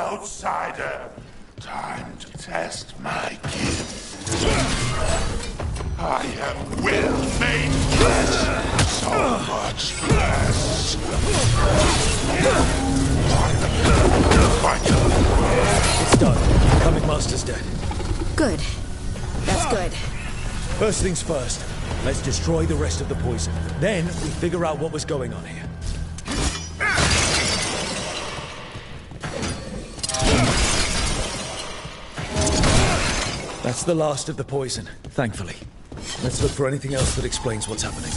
outsider. Time to test my gift. I am will made flesh. So much flesh. It's done. Coming Master's dead. Good. That's good. First things first. Let's destroy the rest of the poison. Then we figure out what was going on here. That's the last of the poison, thankfully. Let's look for anything else that explains what's happening.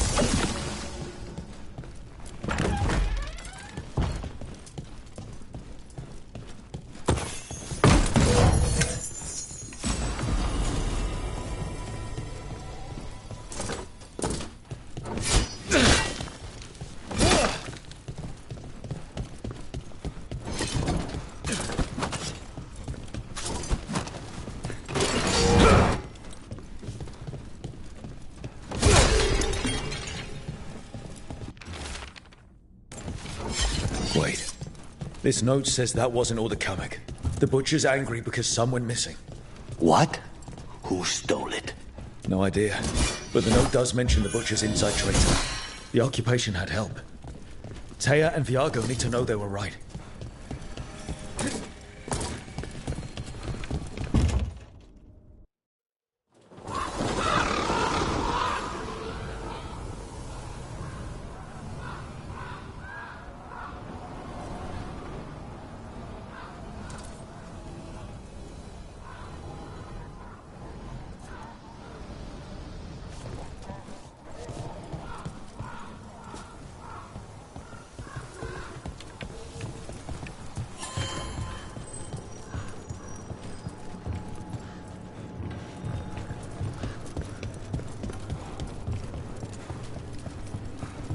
Wait. This note says that wasn't all the Kamek. The Butcher's angry because some went missing. What? Who stole it? No idea. But the note does mention the Butcher's inside traitor. The occupation had help. Taya and Viago need to know they were right.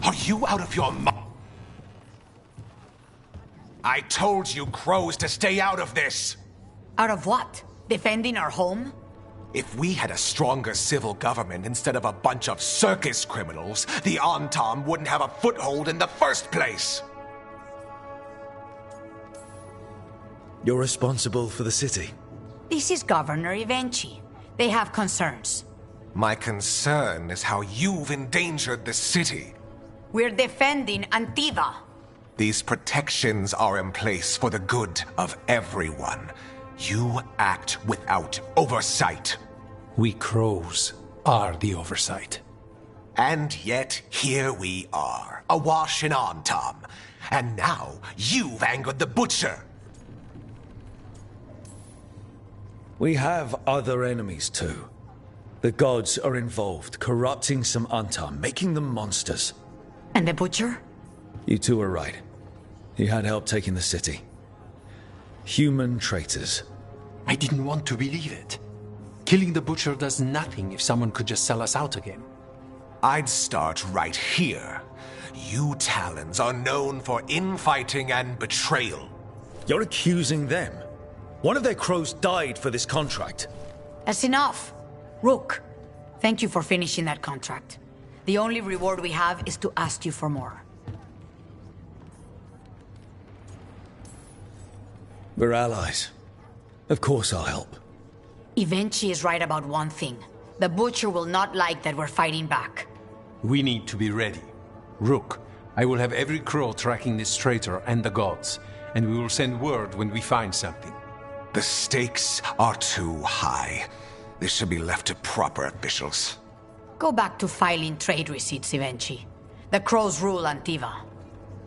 Are you out of your mind? I told you crows to stay out of this! Out of what? Defending our home? If we had a stronger civil government instead of a bunch of circus criminals, the Antam wouldn't have a foothold in the first place! You're responsible for the city. This is Governor Ivenchi. They have concerns. My concern is how you've endangered the city. We're defending Antiva. These protections are in place for the good of everyone. You act without oversight. We crows are the oversight. And yet, here we are, awash in Antam. And now, you've angered the Butcher. We have other enemies too. The gods are involved, corrupting some Antam, making them monsters. And the Butcher? You two are right. He had help taking the city. Human traitors. I didn't want to believe it. Killing the Butcher does nothing if someone could just sell us out again. I'd start right here. You Talons are known for infighting and betrayal. You're accusing them. One of their crows died for this contract. That's enough. Rook, thank you for finishing that contract. The only reward we have is to ask you for more. We're allies. Of course I'll help. Ivenchi is right about one thing. The Butcher will not like that we're fighting back. We need to be ready. Rook, I will have every crow tracking this traitor and the gods, and we will send word when we find something. The stakes are too high. This should be left to proper officials. Go back to filing trade receipts, Ivenchi. The crows rule Antiva.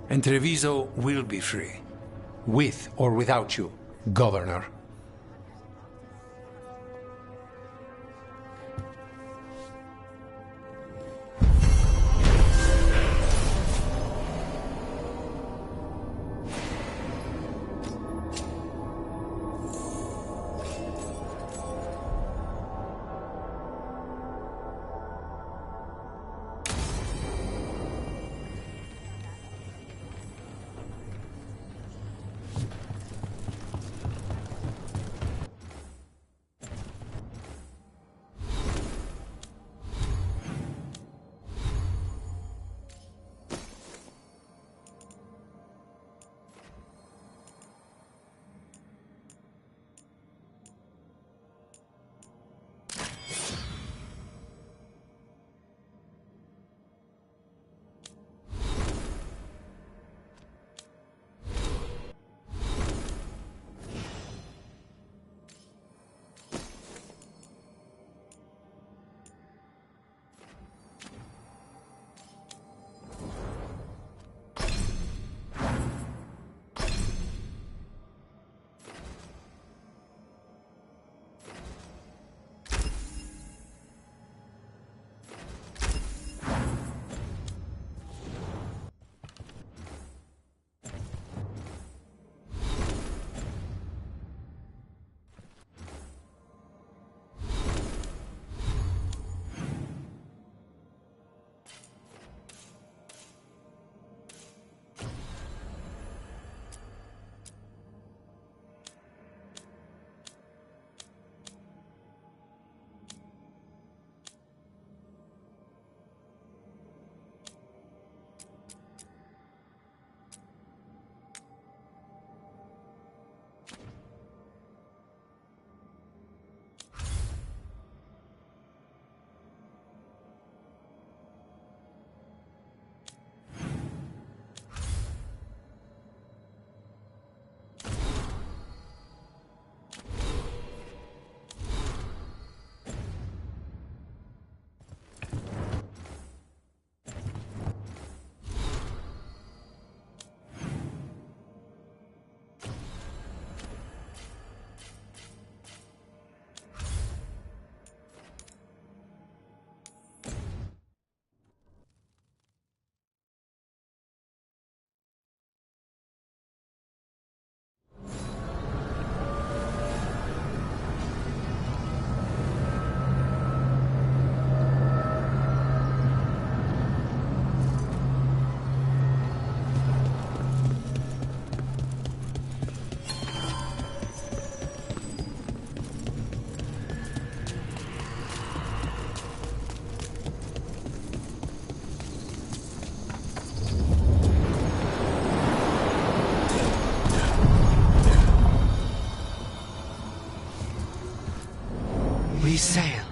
And Treviso will be free. With or without you, Governor. We sail.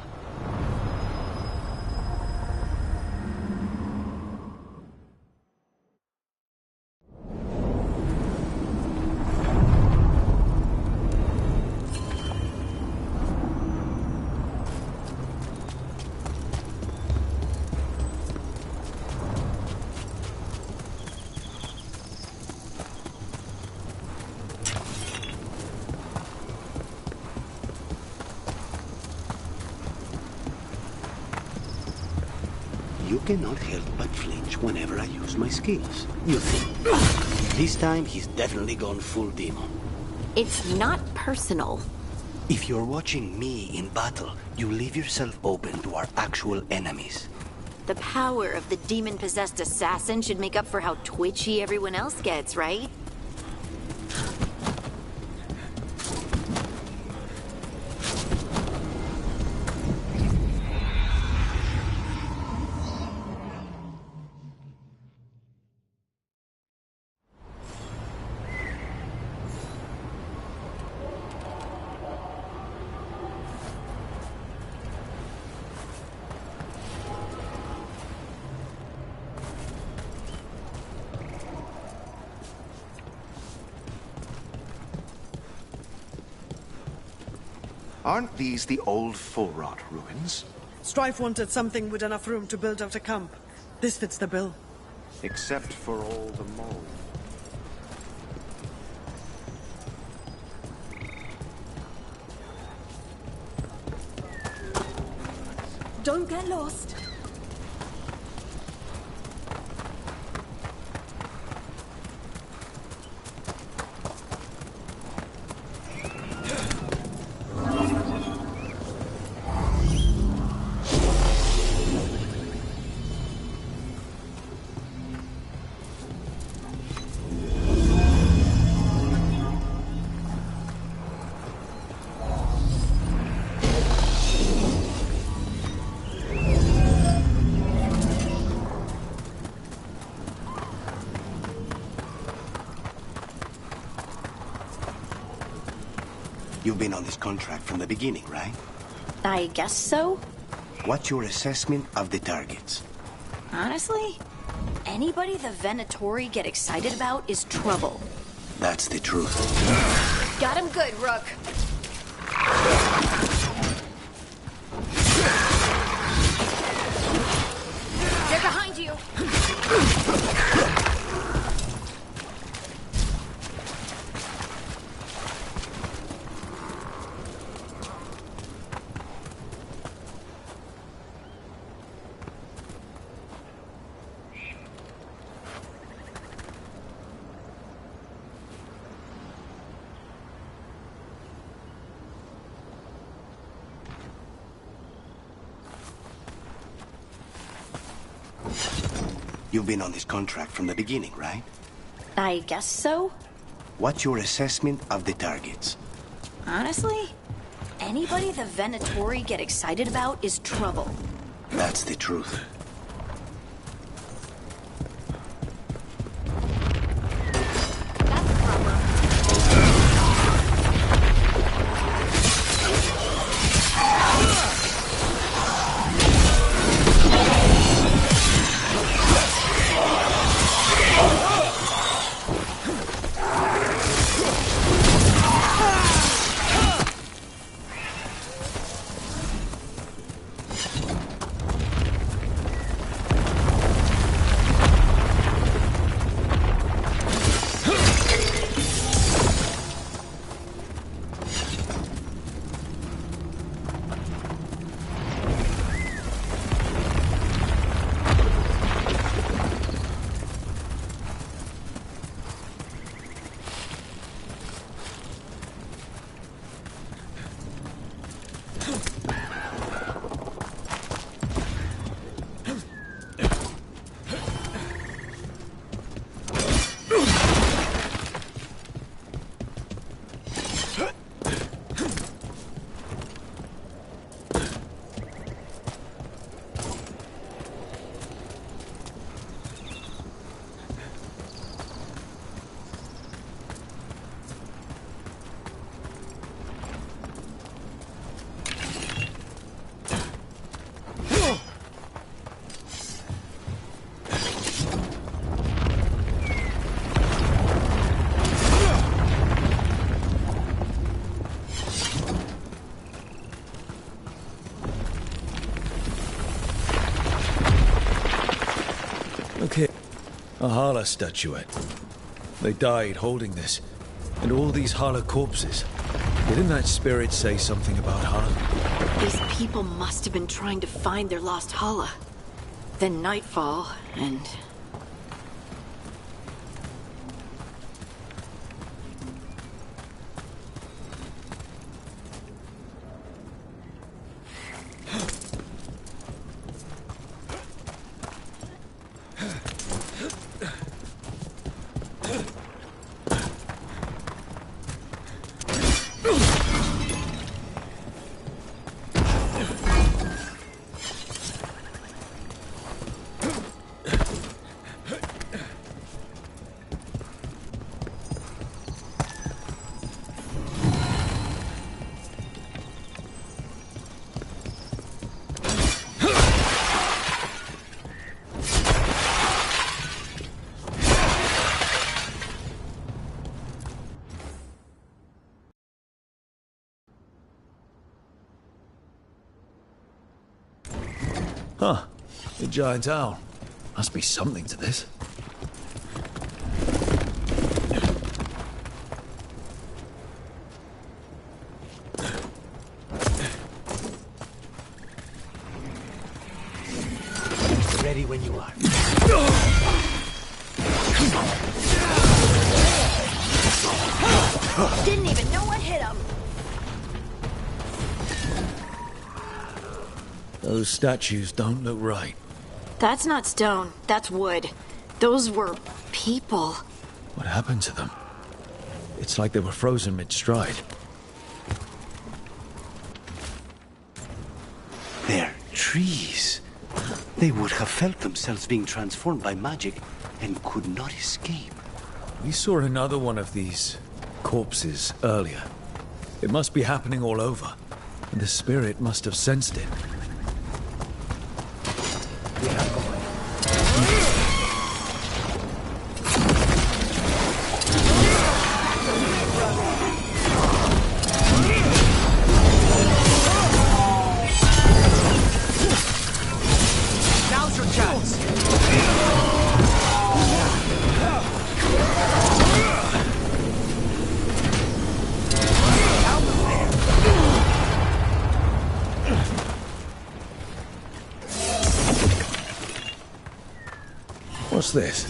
You cannot help but flinch whenever I use my skills. You think, this time he's definitely gone full demon. It's not personal. If you're watching me in battle, you leave yourself open to our actual enemies. The power of the demon-possessed assassin should make up for how twitchy everyone else gets, right? Aren't these the old Full-Rot ruins? Strife wanted something with enough room to build out a camp. This fits the bill. Except for all the mold. Don't get lost. You've been on this contract from the beginning, right? I guess so. What's your assessment of the targets? Honestly, anybody the Venatori get excited about is trouble. That's the truth. Got him good, Rook. They're behind you. You've been on this contract from the beginning, right? I guess so. What's your assessment of the targets? Honestly, anybody the Venatori get excited about is trouble. That's the truth. A Hala statuette. They died holding this. And all these Hala corpses. Didn't that spirit say something about Hala? These people must have been trying to find their lost Hala. Then nightfall, and... Huh. A giant owl. Must be something to this. Ready when you are. Didn't even know what hit him. Those statues don't look right. That's not stone. That's wood. Those were people. What happened to them? It's like they were frozen mid-stride. They're trees. They would have felt themselves being transformed by magic and could not escape. We saw another one of these corpses earlier. It must be happening all over. And the spirit must have sensed it. Now's your chance. What's this?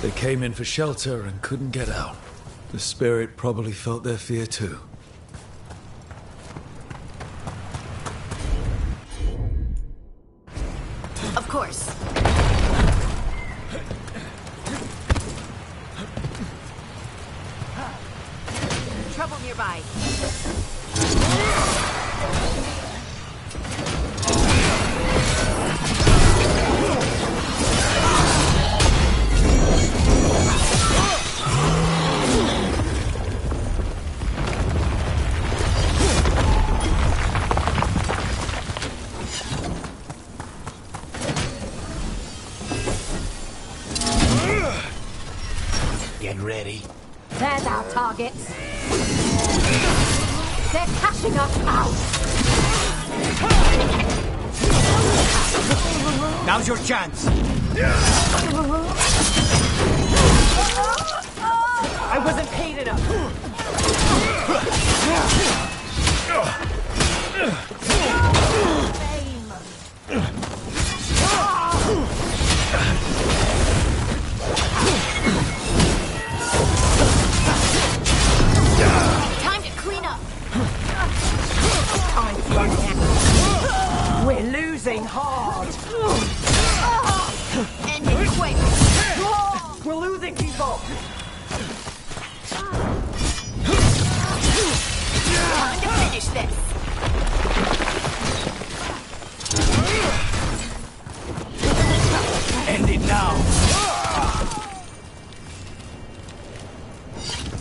They came in for shelter and couldn't get out. The spirit probably felt their fear too. Of course. Trouble nearby. Get ready. There's our targets. They're cashing us out. Now's your chance. I wasn't paid enough. Time to clean up. We're losing hard. End it quick. We're losing people. Time to finish this. End it now.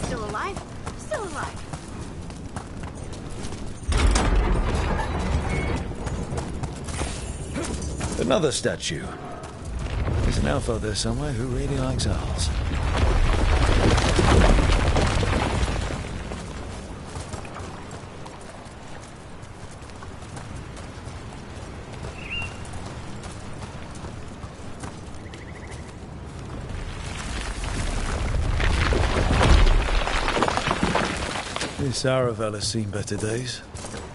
Still alive? Still alive. Another statue. This There's an elf out there somewhere who really likes owls. This Aravel has seen better days.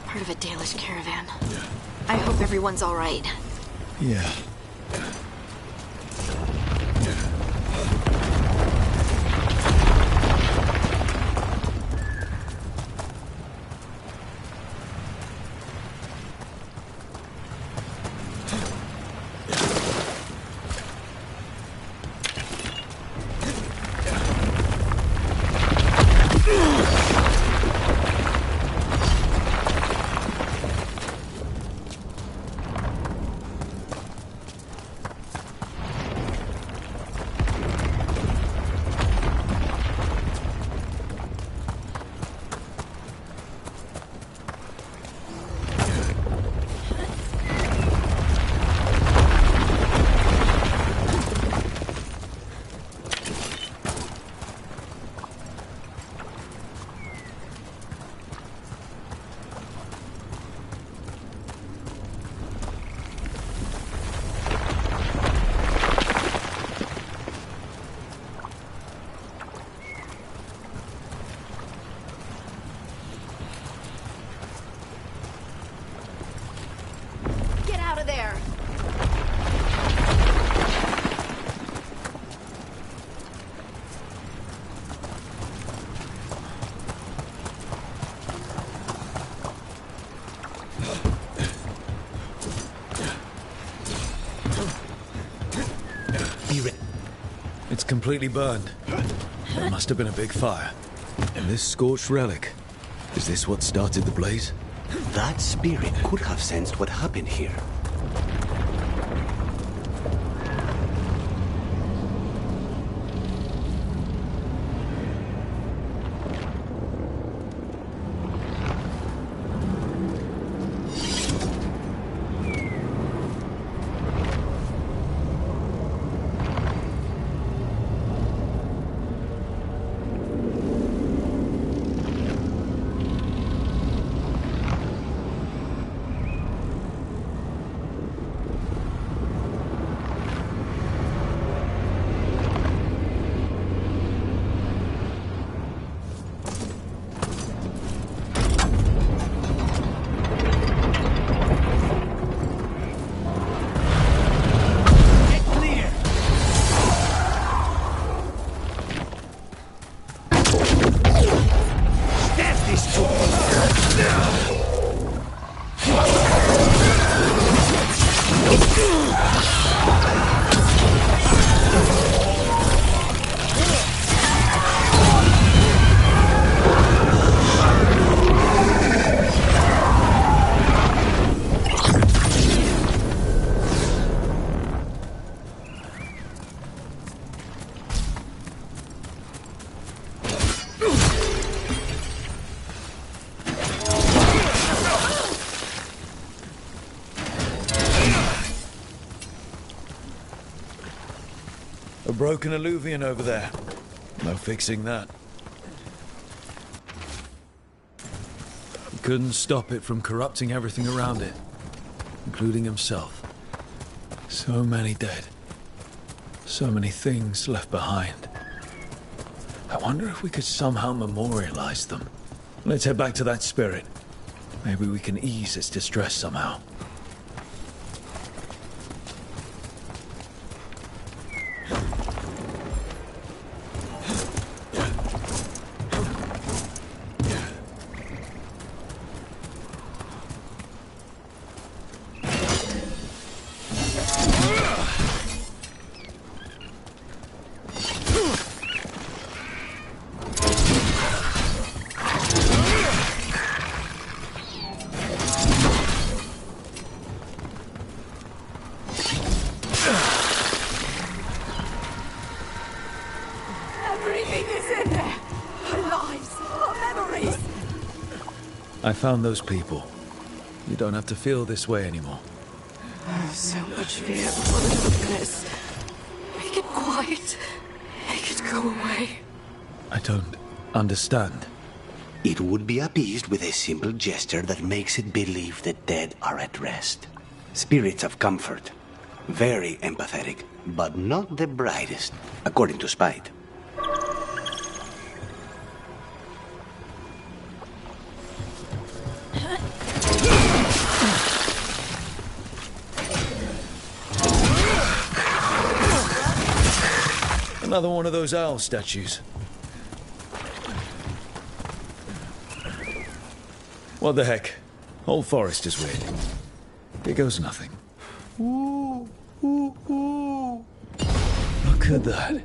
Part of a Dalish caravan. I hope everyone's all right. Yeah. It's completely burned. There must have been a big fire. And this scorched relic, is this what started the blaze? That spirit could have sensed what happened here. A broken alluvian over there. No fixing that. He couldn't stop it from corrupting everything around it, including himself. So many dead. So many things left behind. I wonder if we could somehow memorialize them. Let's head back to that spirit. Maybe we can ease its distress somehow. I found those people. You don't have to feel this way anymore. So much fear before the darkness. quiet. Make it go away. I don't understand. It would be appeased with a simple gesture that makes it believe the dead are at rest. Spirits of comfort. Very empathetic, but not the brightest, according to Spite. Another one of those owl statues. What the heck? Whole forest is weird. Here goes nothing. Ooh, ooh, ooh. Look at that.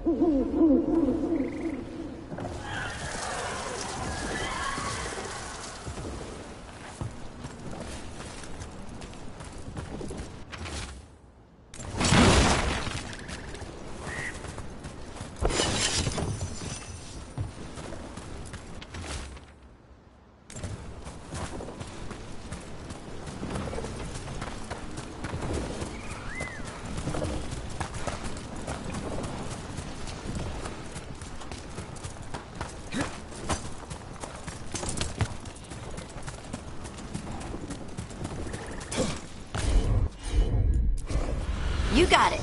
You got it.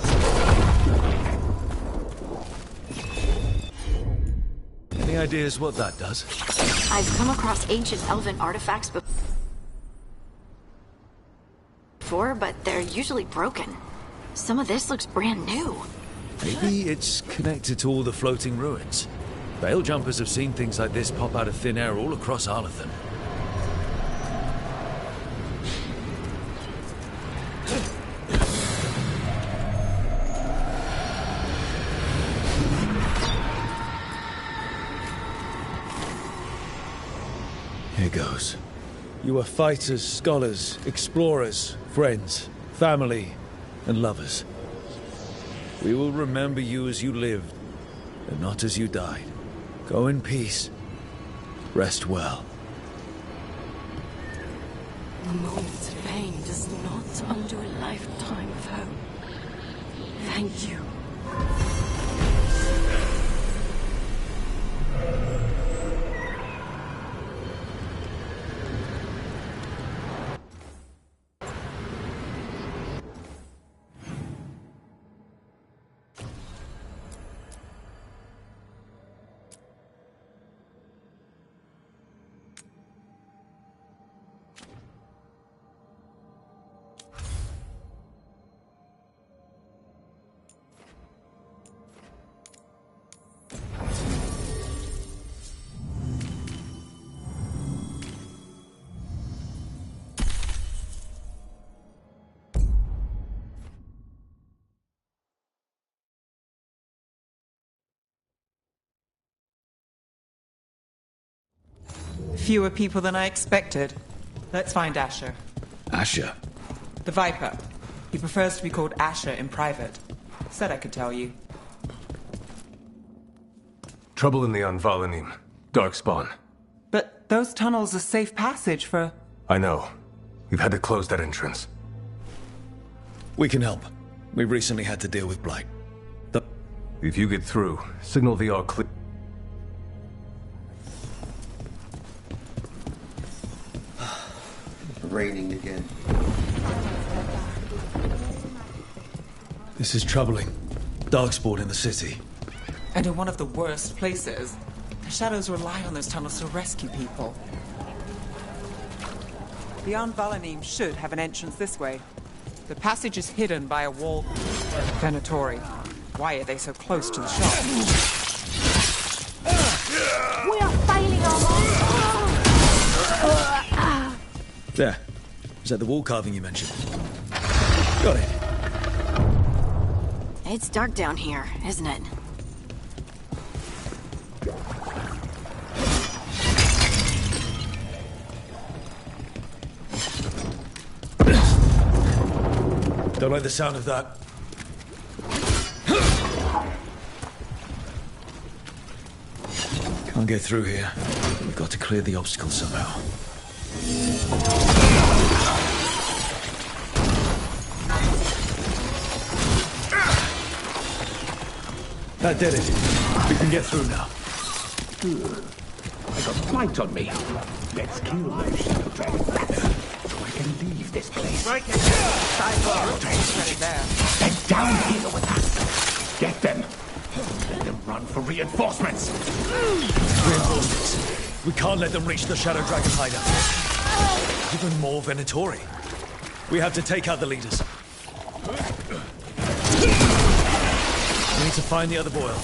Any ideas what that does? I've come across ancient elven artifacts before, but they're usually broken. Some of this looks brand new. Maybe it's connected to all the floating ruins. Veil jumpers have seen things like this pop out of thin air all across Arlathan. Here goes. You are fighters, scholars, explorers, friends, family, and lovers. We will remember you as you lived, and not as you died. Go in peace. Rest well. A moment's pain does not undo a lifetime of hope. Thank you. Fewer people than I expected. Let's find Asher. Asher? The Viper. He prefers to be called Asher in private. Said I could tell you. Trouble in the Anvalanim. Darkspawn. But those tunnels are safe passage for... I know. We've had to close that entrance. We can help. We recently had to deal with Blight. If you get through, signal the all clear. Raining again. This is troubling. Darkspawn in the city. And in one of the worst places. The Shadows rely on those tunnels to rescue people. The Anvalanim should have an entrance this way. The passage is hidden by a wall. Venatori. Why are they so close to the shop? We are failing our There. Is that the wall carving you mentioned? Got it. It's dark down here, isn't it? Don't like the sound of that. Can't get through here. We've got to clear the obstacle somehow. That did it. We can get through now. I got flight on me. Let's kill those shadow dragon rats, so I can leave this place. Right there. They're down here with us. Get them. Let them run for reinforcements. Reinforcements. We can't let them reach the Shadow Dragon hideout. Even more Venatori. We have to take out the leaders. We need to find the other boil.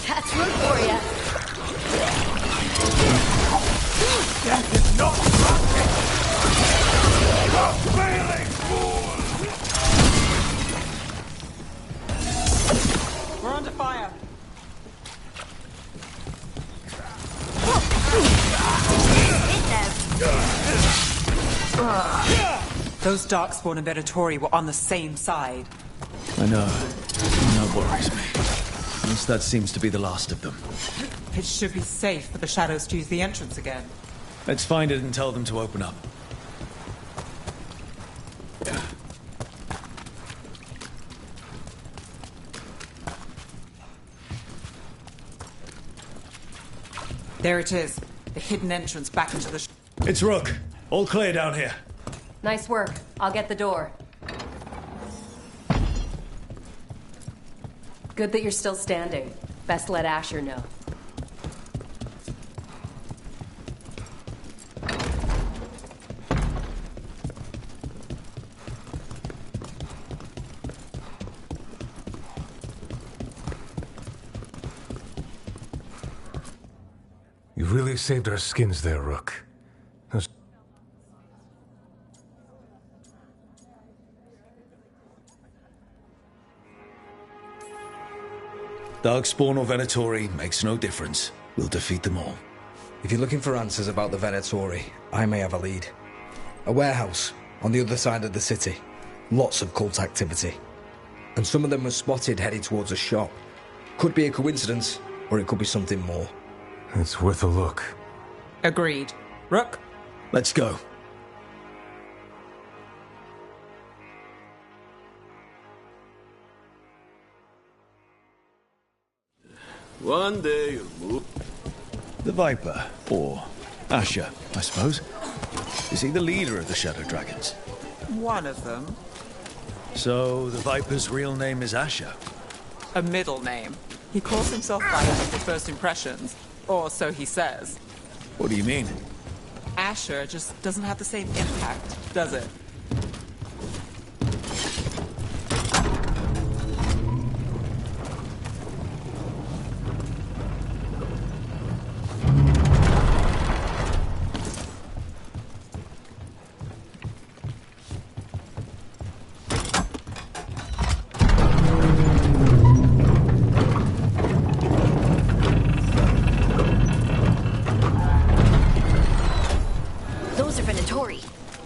That's room for you. That is not failing fool! We're under fire. Those Darkspawn and Venatori were on the same side. I know. That worries me. At least that seems to be the last of them. It should be safe for the shadows to use the entrance again. Let's find it and tell them to open up. There it is. The hidden entrance back into the... It's Rook. All clear down here. Nice work. I'll get the door. Good that you're still standing. Best let Asher know. You really saved our skins there, Rook. Those... Darkspawn or Venatori makes no difference. We'll defeat them all. If you're looking for answers about the Venatori, I may have a lead. A warehouse on the other side of the city. Lots of cult activity. And some of them were spotted heading towards a shop. Could be a coincidence, or it could be something more. It's worth a look. Agreed. Rook? Let's go. One day you'll move. The Viper, or Asher, I suppose. Is he the leader of the Shadow Dragons? One of them. So, the Viper's real name is Asher? A middle name. He calls himself by that for first impressions. Or so he says. What do you mean? Asher just doesn't have the same impact, does it?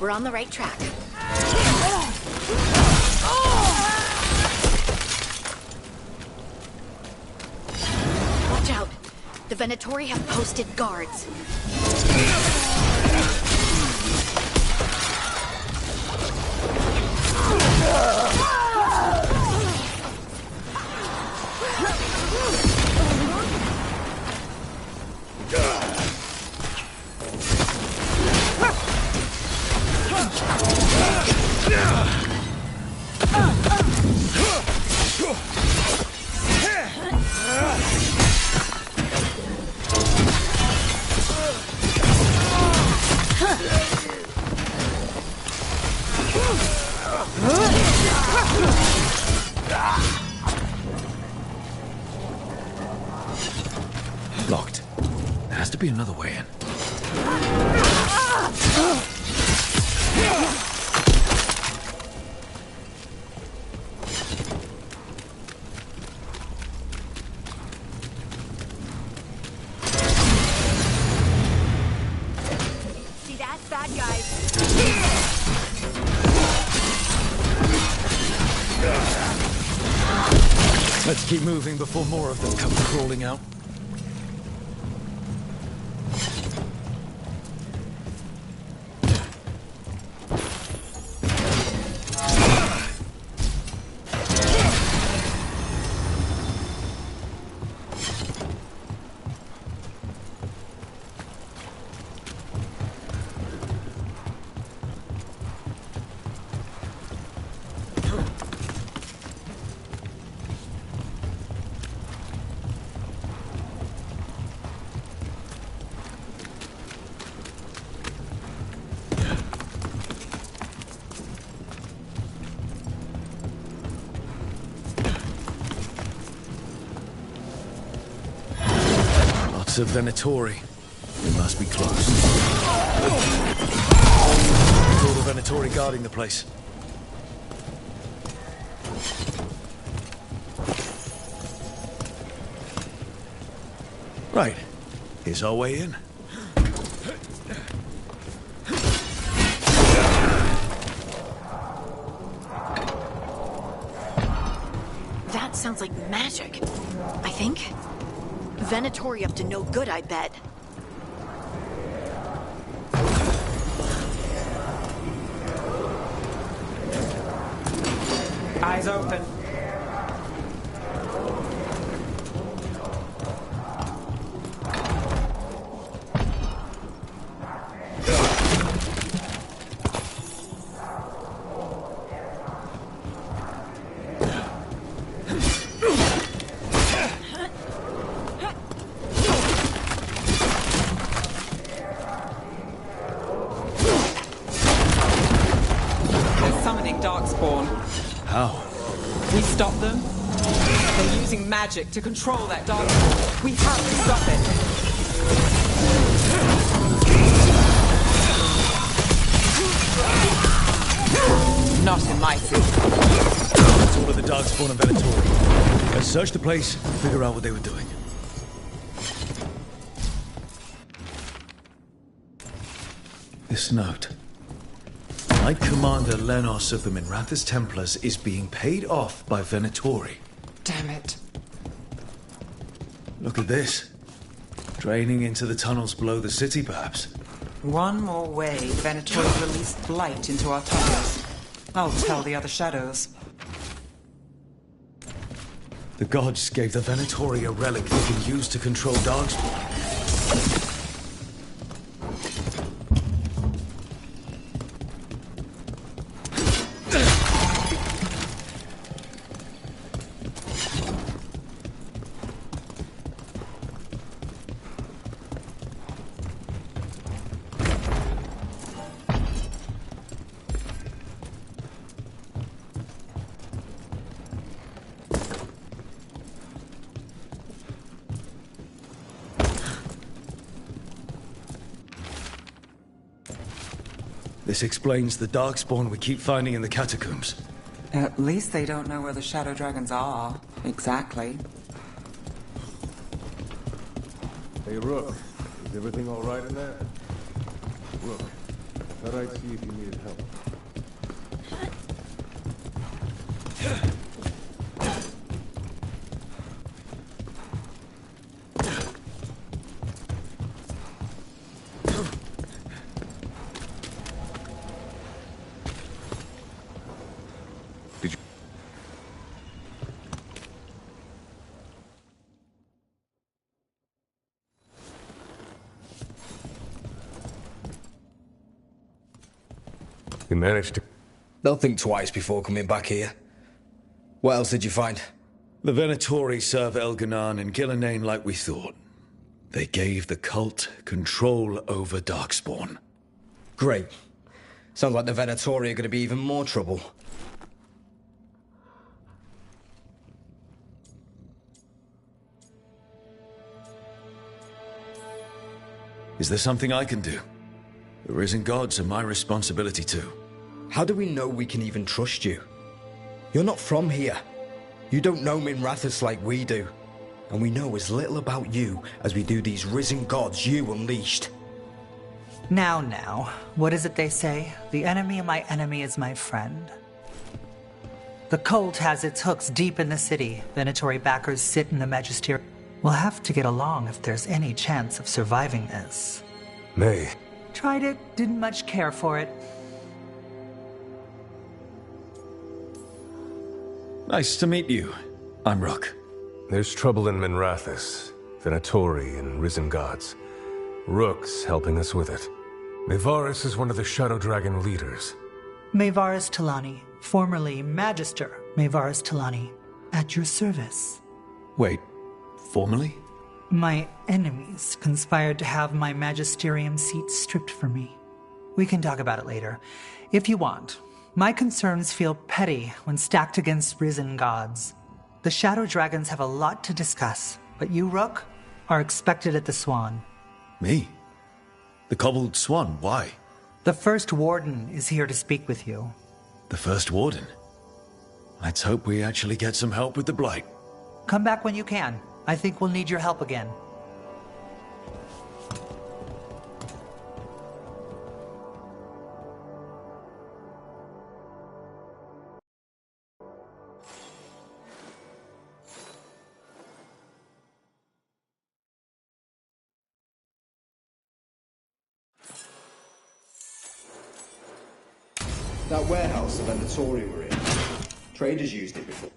We're on the right track. Watch out. The Venatori have posted guards. Locked. There has to be another way in. See that? Bad guys. Let's keep moving before more of them come crawling out. House of Venatori. We must be close. It's all the Venatori guarding the place. Right. Here's our way in. That sounds like magic, I think. Venatori up to no good, I bet. Eyes open. Magic to control that darkness. We have to stop it. Not in my field. That's all of the Darkspawn and Venatori. Let's search the place and figure out what they were doing. This note. Knight Commander Lenos of the Minrathous Templars is being paid off by Venatori. Damn it. Look at this. Draining into the tunnels below the city, perhaps. One more way Venatori released blight into our tunnels. I'll tell the other shadows. The gods gave the Venatori a relic they can use to control Darkspawn. This explains the Darkspawn we keep finding in the catacombs. At least they don't know where the Shadow Dragons are. Exactly. Hey, Rook. Is everything all right in there? Rook, I thought I'd see if you needed help. You managed to... They'll think twice before coming back here. What else did you find? The Venatori serve Elganan and Gillenane like we thought. They gave the cult control over Darkspawn. Great. Sounds like the Venatori are going to be even more trouble. Is there something I can do? The Risen Gods are my responsibility too. How do we know we can even trust you? You're not from here. You don't know Minrathous like we do. And we know as little about you as we do these Risen Gods you unleashed. Now, what is it they say? The enemy of my enemy is my friend. The cult has its hooks deep in the city. Venatori backers sit in the Magisterium. We'll have to get along if there's any chance of surviving this. May. Tried it, didn't much care for it. Nice to meet you. I'm Rook. There's trouble in Minrathous, Venatori, and Risen Gods. Rook's helping us with it. Mayvaris is one of the Shadow Dragon leaders. Mayvaris Talani, formerly Magister Mayvaris Talani, at your service. Wait, formerly? My enemies conspired to have my magisterium seat stripped from me. We can talk about it later, if you want. My concerns feel petty when stacked against Risen Gods. The Shadow Dragons have a lot to discuss, but you, Rook, are expected at the Swan. Me? The Cobbled Swan, why? The First Warden is here to speak with you. The First Warden? Let's hope we actually get some help with the Blight. Come back when you can. I think we'll need your help again. That warehouse the Venatori were in. Traders used it before.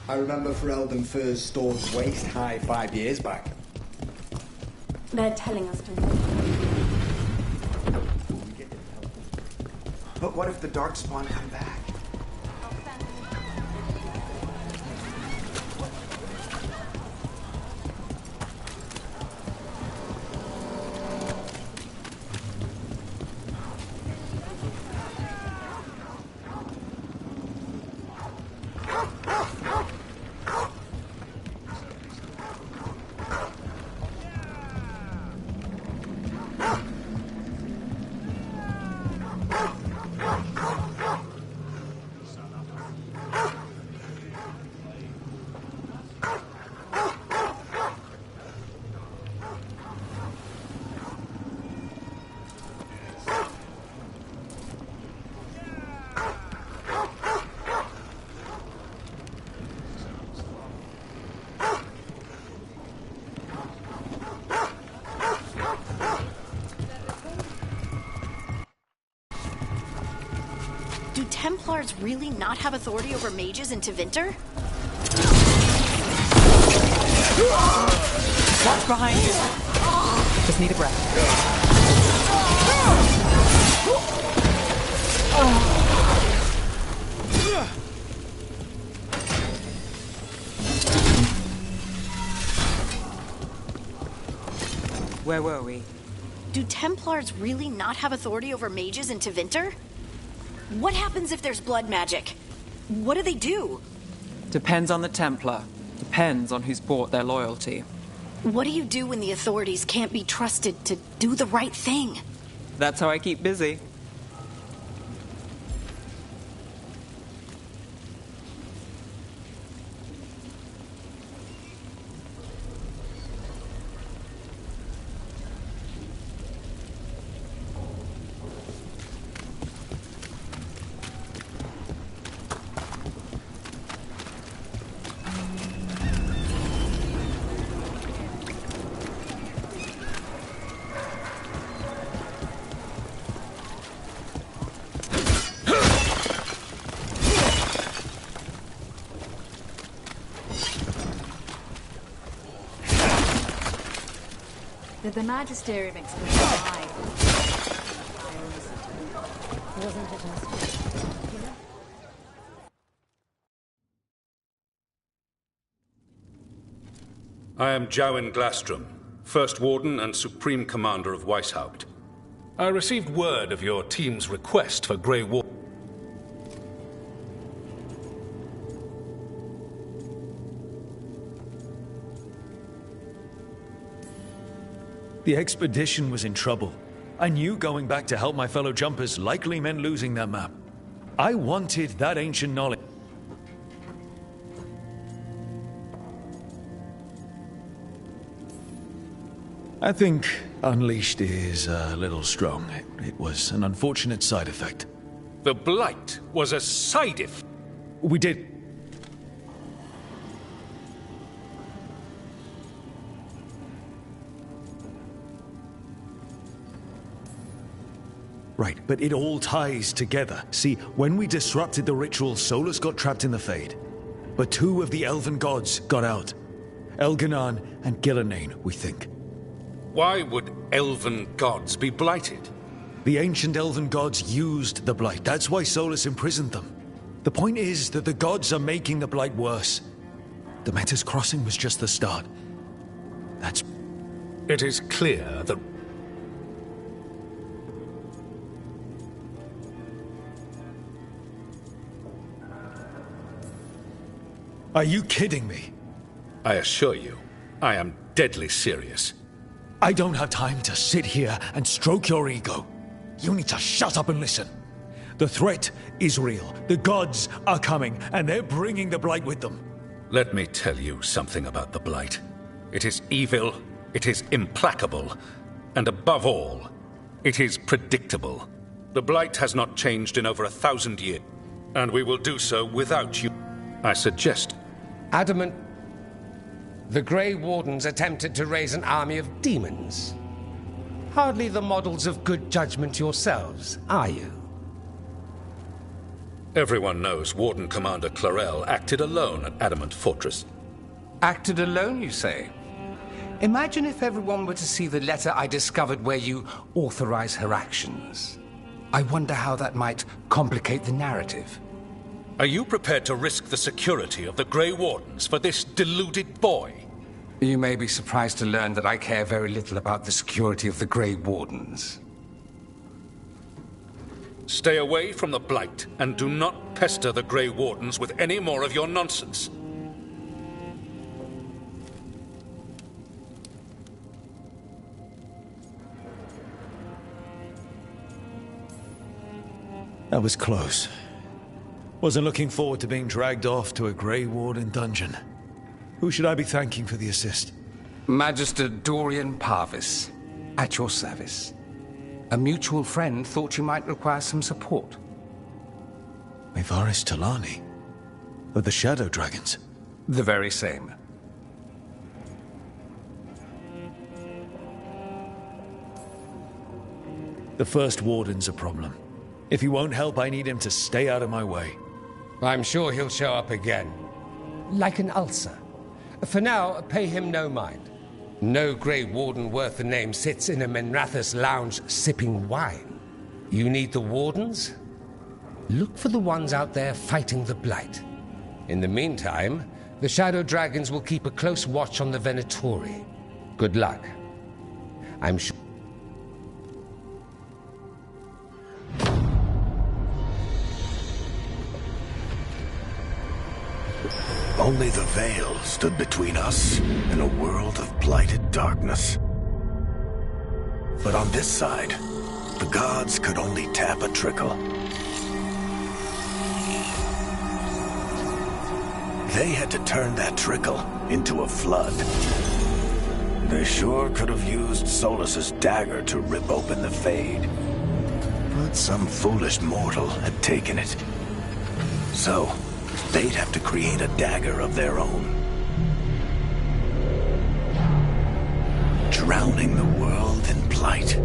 I remember Ferelden first stored waist high 5 years back. They're telling us to wait. But what if the Darkspawn come back? Do Templars really not have authority over mages in Tevinter? Watch behind you. Just need a breath. Where were we? Do Templars really not have authority over mages in Tevinter? What happens if there's blood magic? What do they do? Depends on the Templar. Depends on who's bought their loyalty. What do you do when the authorities can't be trusted to do the right thing? That's how I keep busy. Did the Magisterium explain why? Wasn't it just... I am Jowen Glastrom, First Warden and Supreme Commander of Weishaupt. I received word of your team's request for Grey Warden. The expedition was in trouble. I knew going back to help my fellow jumpers likely meant losing that map. I wanted that ancient knowledge. I think unleashed is a little strong. It was an unfortunate side effect. The Blight was a side effect. We did. Right, but it all ties together. See, when we disrupted the ritual, Solus got trapped in the Fade. But two of the elven gods got out. Elganan and Gillenane, we think. Why would elven gods be blighted? The ancient elven gods used the Blight. That's why Solus imprisoned them. The point is that the gods are making the Blight worse. The Metis Crossing was just the start. That's... It is clear that... Are you kidding me? I assure you, I am deadly serious. I don't have time to sit here and stroke your ego. You need to shut up and listen. The threat is real. The gods are coming, and they're bringing the Blight with them. Let me tell you something about the Blight. It is evil, it is implacable, and above all, it is predictable. The Blight has not changed in over 1,000 years, and we will do so without you. I suggest... Adamant, the Grey Wardens attempted to raise an army of demons. Hardly the models of good judgment yourselves, are you? Everyone knows Warden Commander Clarel acted alone at Adamant Fortress. Acted alone, you say? Imagine if everyone were to see the letter I discovered where you authorize her actions. I wonder how that might complicate the narrative. Are you prepared to risk the security of the Grey Wardens for this deluded boy? You may be surprised to learn that I care very little about the security of the Grey Wardens. Stay away from the Blight, and do not pester the Grey Wardens with any more of your nonsense. That was close. Wasn't looking forward to being dragged off to a Grey Warden dungeon. Who should I be thanking for the assist? Magister Dorian Parvis, at your service. A mutual friend thought you might require some support. Mevaris Talani? Of the Shadow Dragons? The very same. The First Warden's a problem. If he won't help, I need him to stay out of my way. I'm sure he'll show up again. Like an ulcer. For now, pay him no mind. No Grey Warden worth the name sits in a Minrathous lounge sipping wine. You need the Wardens? Look for the ones out there fighting the Blight. In the meantime, the Shadow Dragons will keep a close watch on the Venatori. Good luck. I'm sure... Only the veil stood between us and a world of blighted darkness. But on this side, the gods could only tap a trickle. They had to turn that trickle into a flood. They sure could have used Solus's dagger to rip open the Fade. But some foolish mortal had taken it. So, they'd have to create a dagger of their own. Drowning the world in blight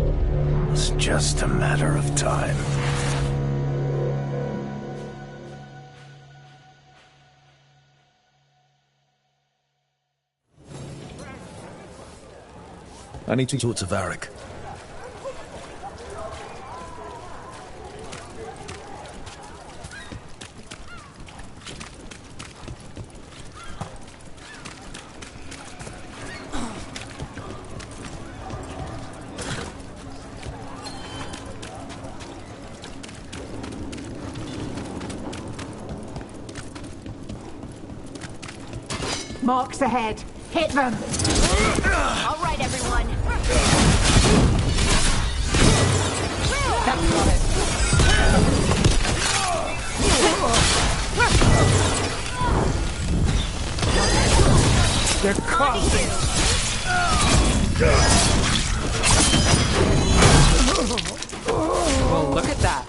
was just a matter of time. I need to talk to Varric. Marks ahead. Hit them. All right, everyone. That's got it. They're crossing. Well, look at that.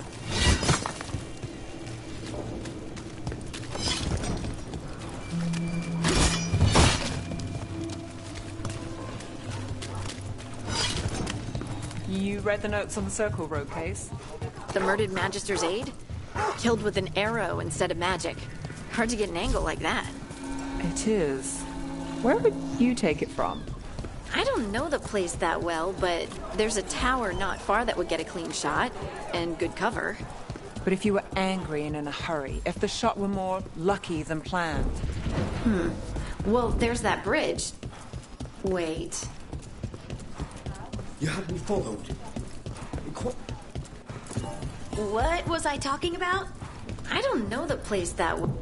You read the notes on the Circle Road case? The murdered Magister's aide? Killed with an arrow instead of magic. Hard to get an angle like that. It is. Where would you take it from? I don't know the place that well, but there's a tower not far that would get a clean shot, and good cover. But if you were angry and in a hurry, if the shot were more lucky than planned. Well, there's that bridge. Wait. You had me followed. What was I talking about? I don't know the place that well.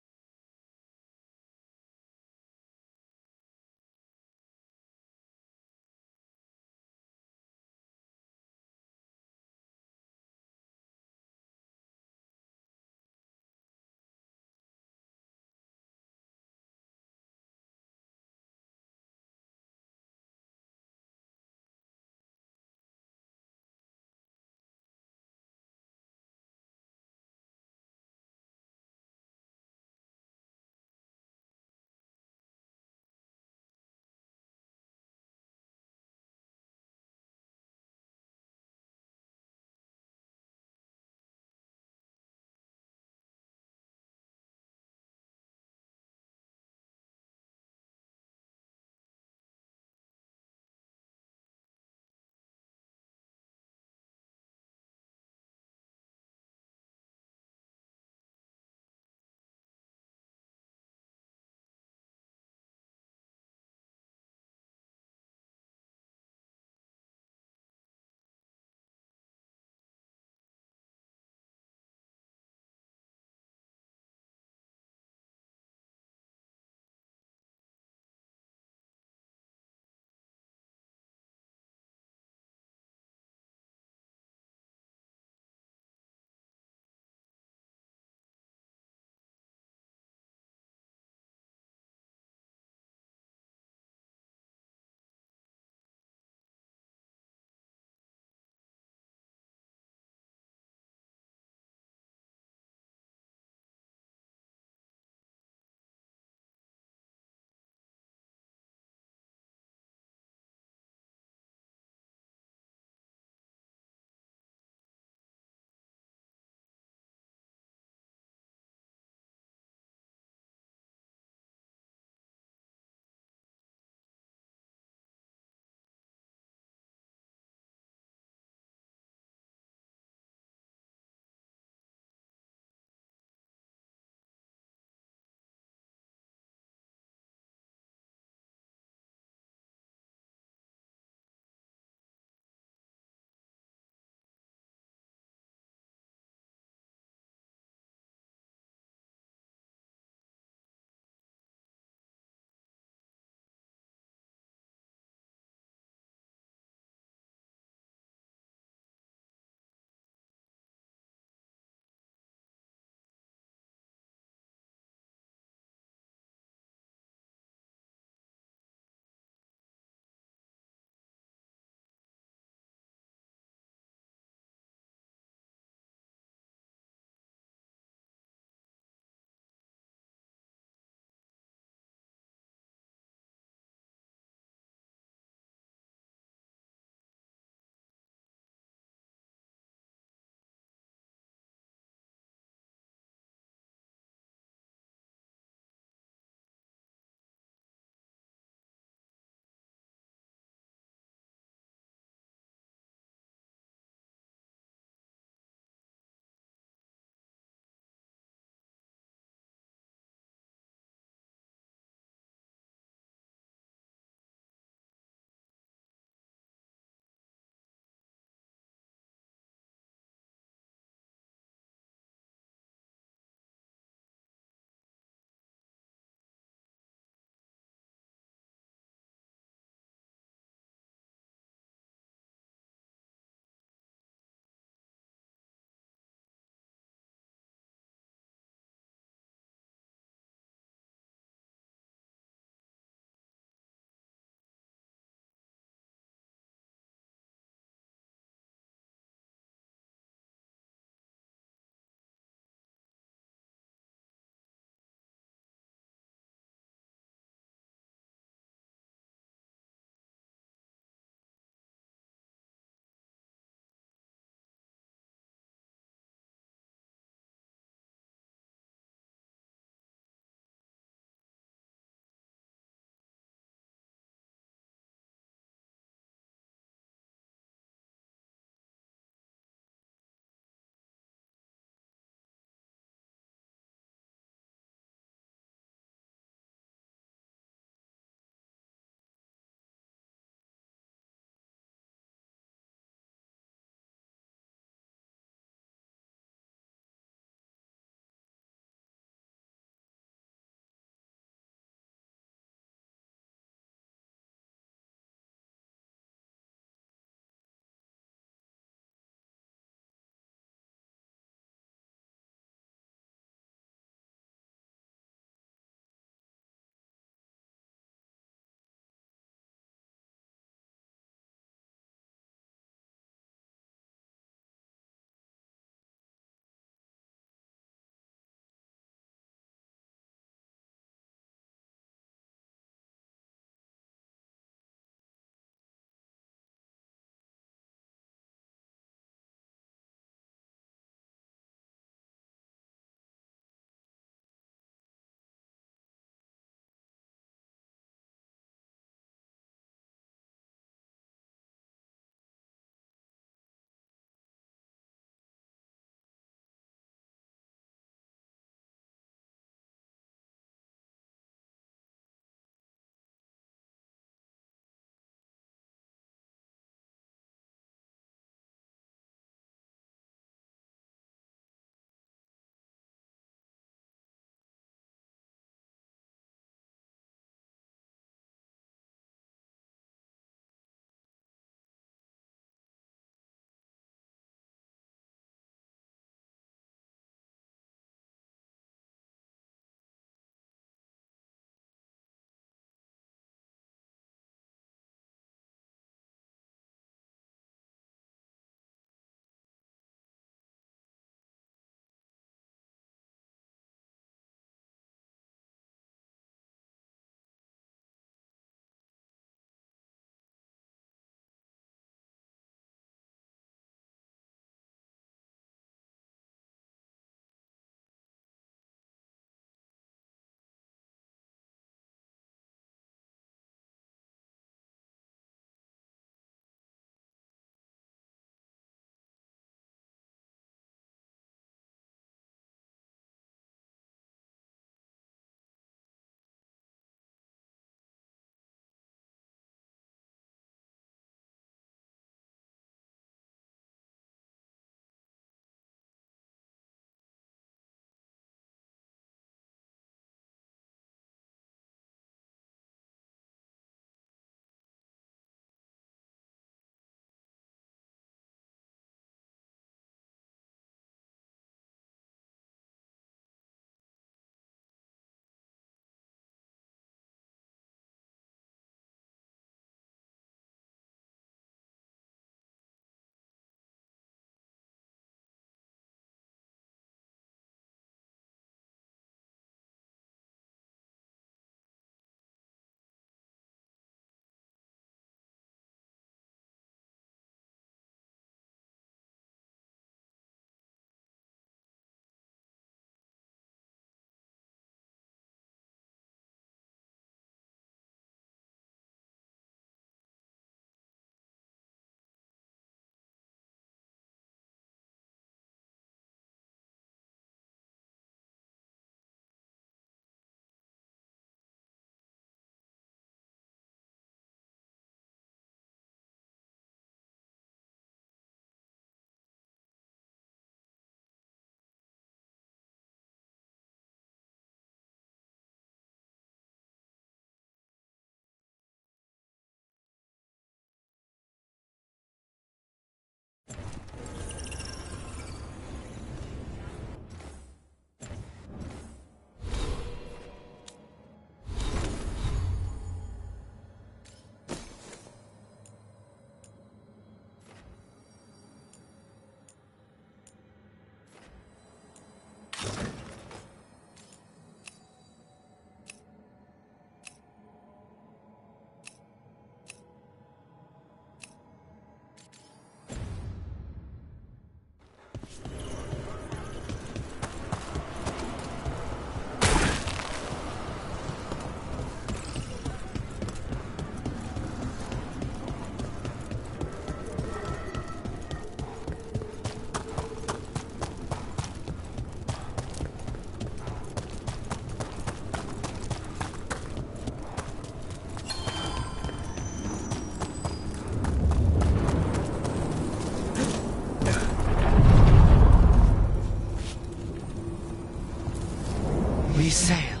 We sail.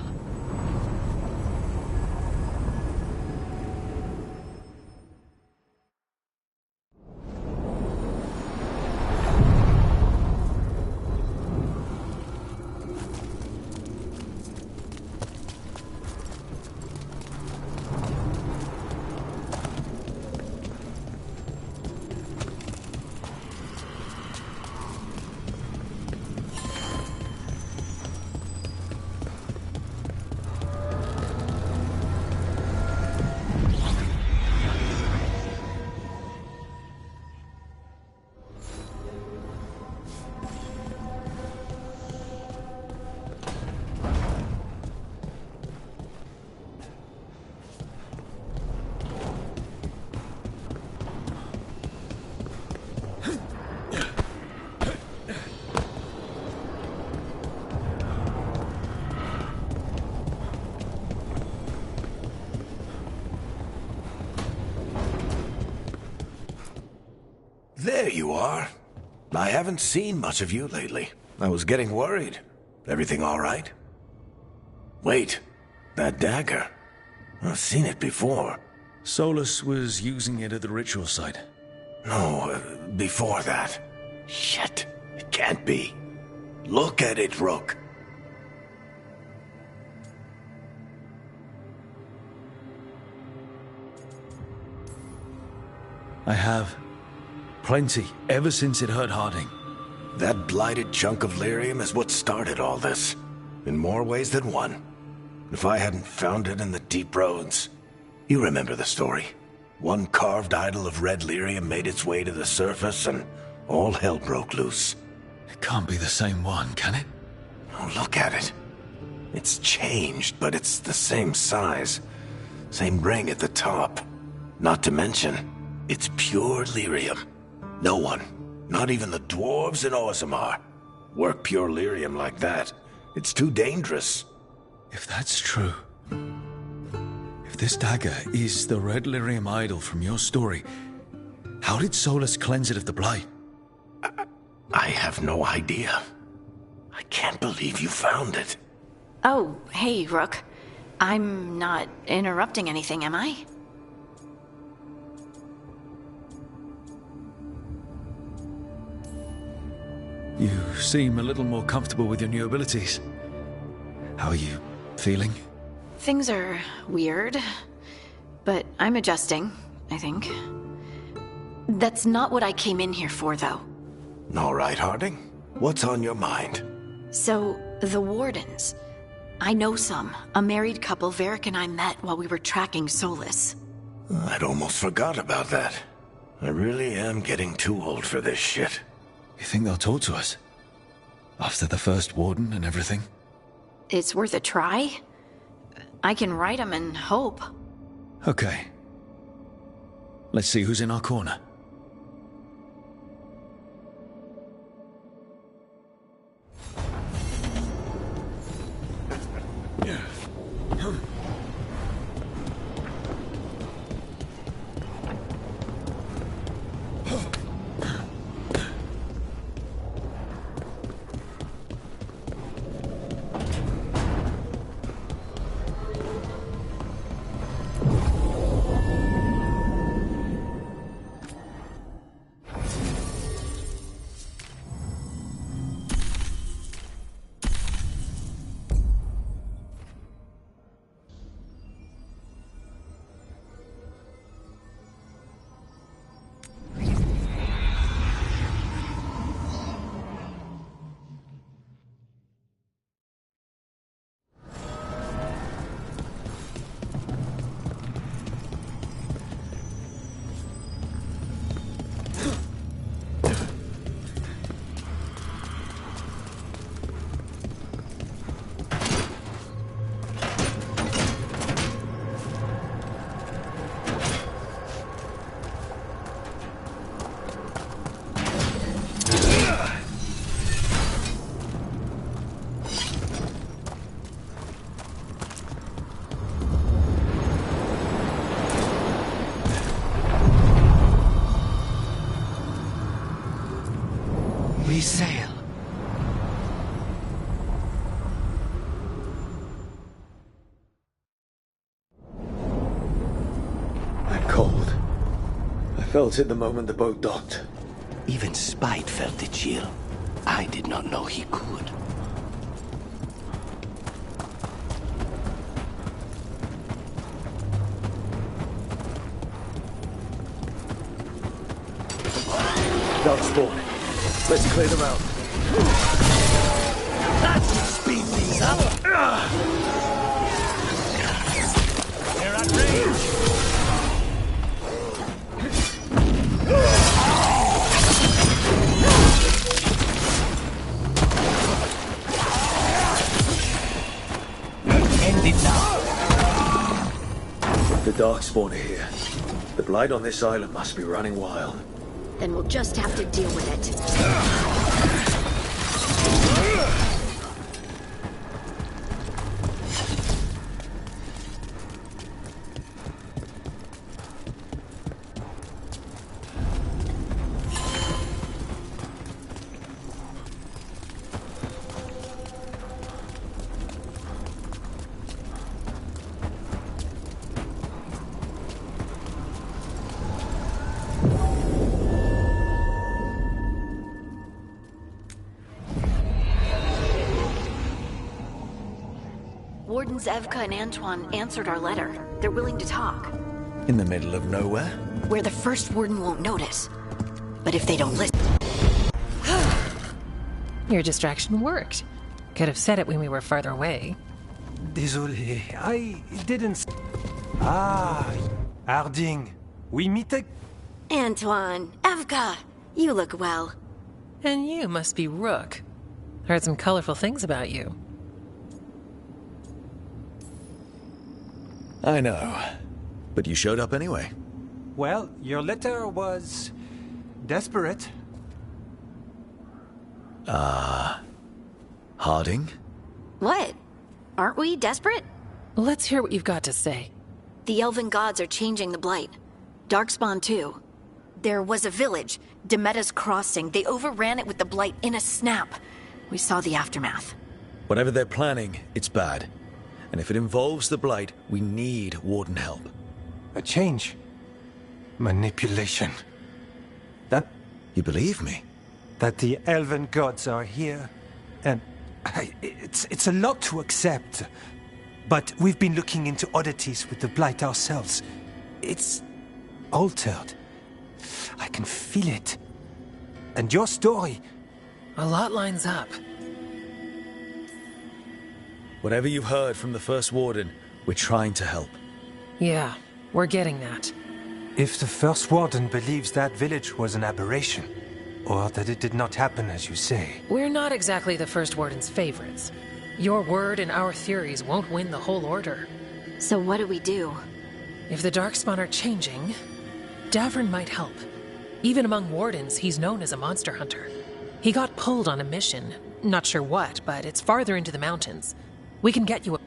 There you are. I haven't seen much of you lately. I was getting worried. Everything all right? Wait, that dagger. I've seen it before. Solus was using it at the ritual site. No, before that. Shit, it can't be. Look at it, Rook. I have. Plenty, ever since it hurt Harding. That blighted chunk of lyrium is what started all this. In more ways than one. If I hadn't found it in the deep roads... You remember the story. One carved idol of red lyrium made its way to the surface and all hell broke loose. It can't be the same one, can it? Oh, look at it. It's changed, but it's the same size. Same ring at the top. Not to mention, it's pure lyrium. No one, not even the dwarves in Orzammar, work pure lyrium like that. It's too dangerous. If that's true, if this dagger is the red lyrium idol from your story, how did Solus cleanse it of the blight? I have no idea. I can't believe you found it. Oh, hey, Rook. I'm not interrupting anything, am I? You seem a little more comfortable with your new abilities. How are you feeling? Things are weird, but I'm adjusting, I think. That's not what I came in here for, though. All right, Harding. What's on your mind? So, the Wardens. I know some. A married couple Varric and I met while we were tracking Solus. I'd almost forgot about that. I really am getting too old for this shit. You think they'll talk to us? After the first Warden and everything? It's worth a try. I can write them and hope. Okay. Let's see who's in our corner. We sail. Felt it the moment the boat docked. Even Spite felt the chill. I did not know he could. Darkspawn. Let's clear them out. That should speed things up. They're at range. End it now. The Darkspawn are here. The Blight on this island must be running wild. Then we'll just have to deal with it. Wardens Evka and Antoine answered our letter. They're willing to talk. In the middle of nowhere? Where the first warden won't notice. But if they don't listen... Your distraction worked. Could have said it when we were farther away. Désolé, I didn't... Ah, Harding. We meet again. Antoine, Evka, you look well. And you must be Rook. Heard some colorful things about you. I know. But you showed up anyway. Well, your letter was... desperate. Harding? What? Aren't we desperate? Let's hear what you've got to say. The Elven gods are changing the Blight. Darkspawn too. There was a village, Demeta's Crossing. They overran it with the Blight in a snap. We saw the aftermath. Whatever they're planning, it's bad. And if it involves the Blight, we need Warden help. A change. Manipulation. That... You believe me? That the Elven gods are here. And... it's a lot to accept. But we've been looking into oddities with the Blight ourselves. It's... altered. I can feel it. And your story... A lot lines up. Whatever you've heard from the First Warden, we're trying to help. Yeah, we're getting that. If the First Warden believes that village was an aberration, or that it did not happen as you say... We're not exactly the First Warden's favorites. Your word and our theories won't win the whole order. So what do we do? If the Darkspawn are changing, Davrin might help. Even among Wardens, he's known as a monster hunter. He got pulled on a mission. Not sure what, but it's farther into the mountains. We can get you a...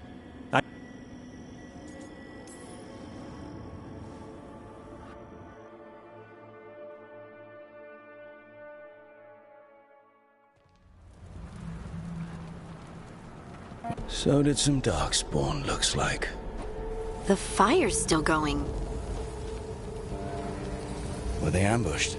So did some Darkspawn, looks like. The fire's still going. Were they ambushed?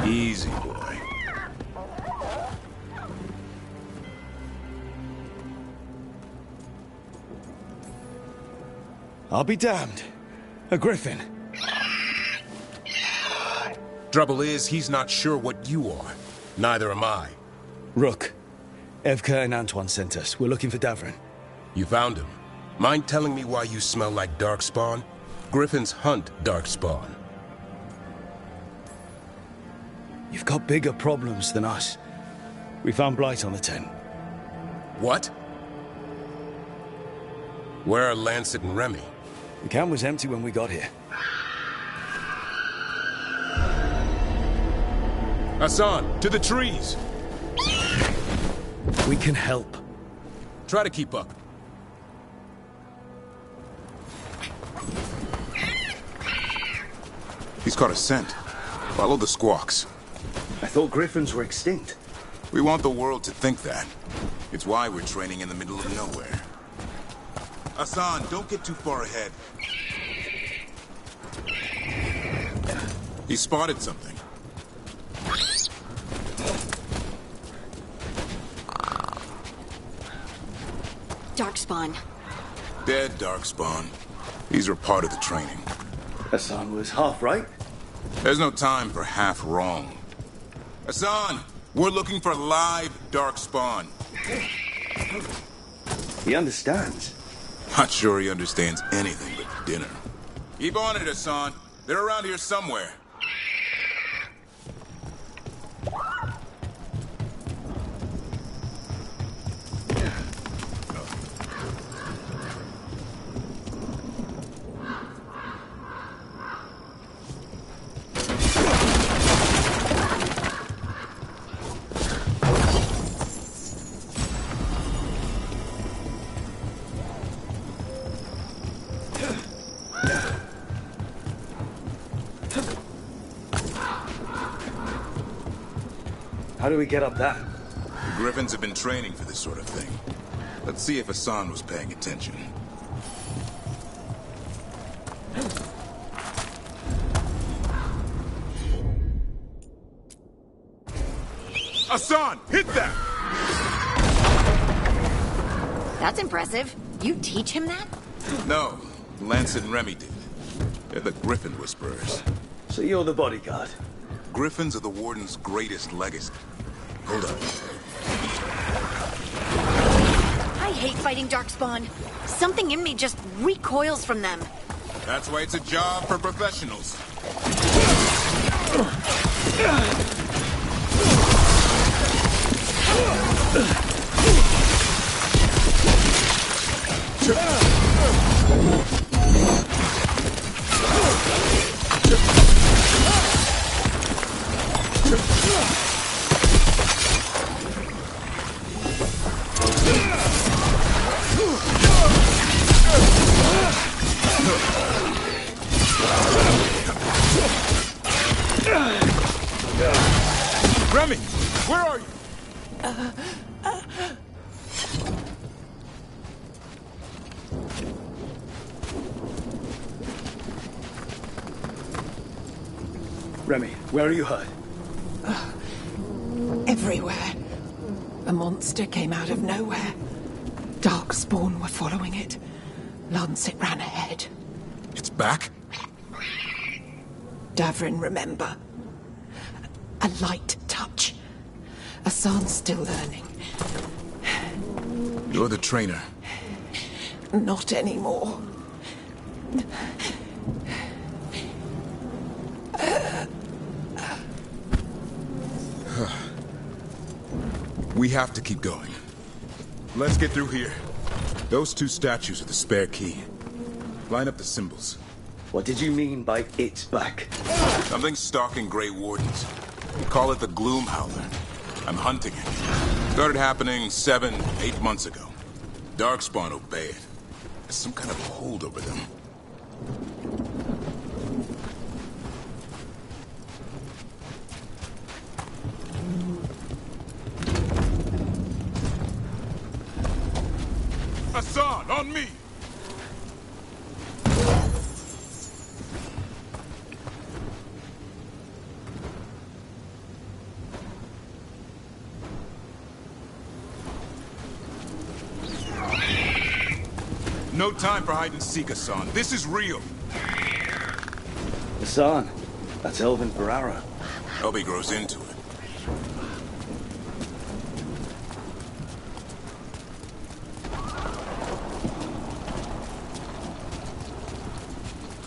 Easy, boy. I'll be damned. A griffin. Trouble is, he's not sure what you are. Neither am I. Rook. Evka and Antoine sent us. We're looking for Davrin. You found him. Mind telling me why you smell like Darkspawn? Griffins hunt Darkspawn. You've got bigger problems than us. We found Blight on the tent. What? Where are Lancet and Remy? The camp was empty when we got here. Hassan, to the trees! We can help. Try to keep up. He's caught a scent. Follow the squawks. I thought griffins were extinct. We want the world to think that. It's why we're training in the middle of nowhere. Hassan, don't get too far ahead. He spotted something. Darkspawn. Dead Darkspawn. These are part of the training. Hassan was half right. There's no time for half wrong. Hassan, we're looking for live Darkspawn. He understands. Not sure he understands anything but dinner. Keep on it, Hassan. They're around here somewhere. How do we get up that? The Griffins have been training for this sort of thing. Let's see if Hassan was paying attention. Hassan, hit that! That's impressive. You teach him that? No, Lancet and Remy did. They're the Griffin Whisperers. So you're the bodyguard? Griffins are the Warden's greatest legacy. Hold up. I hate fighting Darkspawn. Something in me just recoils from them. That's why it's a job for professionals. Remy, where are you? Remy, where are you hurt? Everywhere. A monster came out of nowhere. Darkspawn were following it. Lancet ran ahead. It's back? Davrin, remember. A light touch. Hassan's still learning. You're the trainer. Not anymore. We have to keep going. Let's get through here. Those two statues are the spare key. Line up the symbols. What did you mean by it's back? Something stalking Grey Wardens. We call it the Gloom Howler. I'm hunting it. Started happening 7, 8 months ago. Darkspawn obey it. There's some kind of hold over them. Hassan, on me! No time for hide and seek, Hassan. This is real. Hassan, that's Elvin Ferrara. Elby grows into it.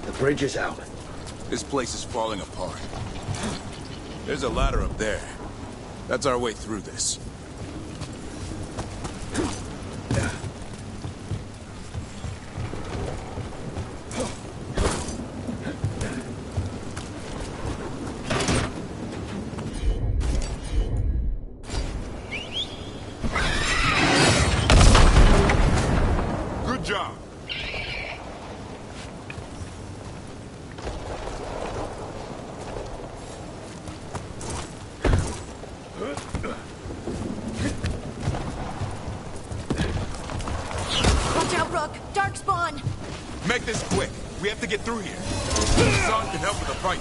The bridge is out. This place is falling apart. There's a ladder up there. That's our way through this. this quick. We have to get through here. The sun can help with the fight.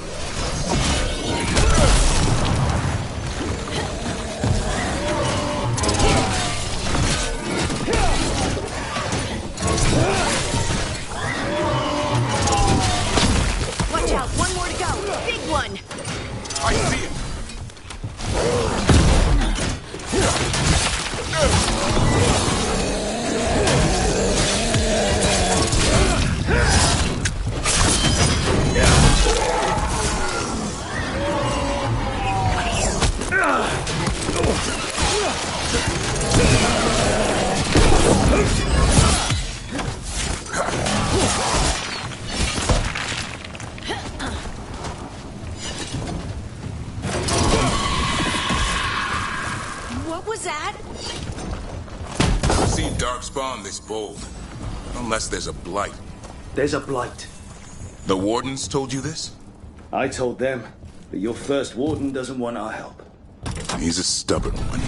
Watch out, one more to go. Big one. I see it. What was that? I've seen Darkspawn this bold. Unless there's a blight. There's a blight. The Wardens told you this? I told them, but your first Warden doesn't want our help. He's a stubborn one.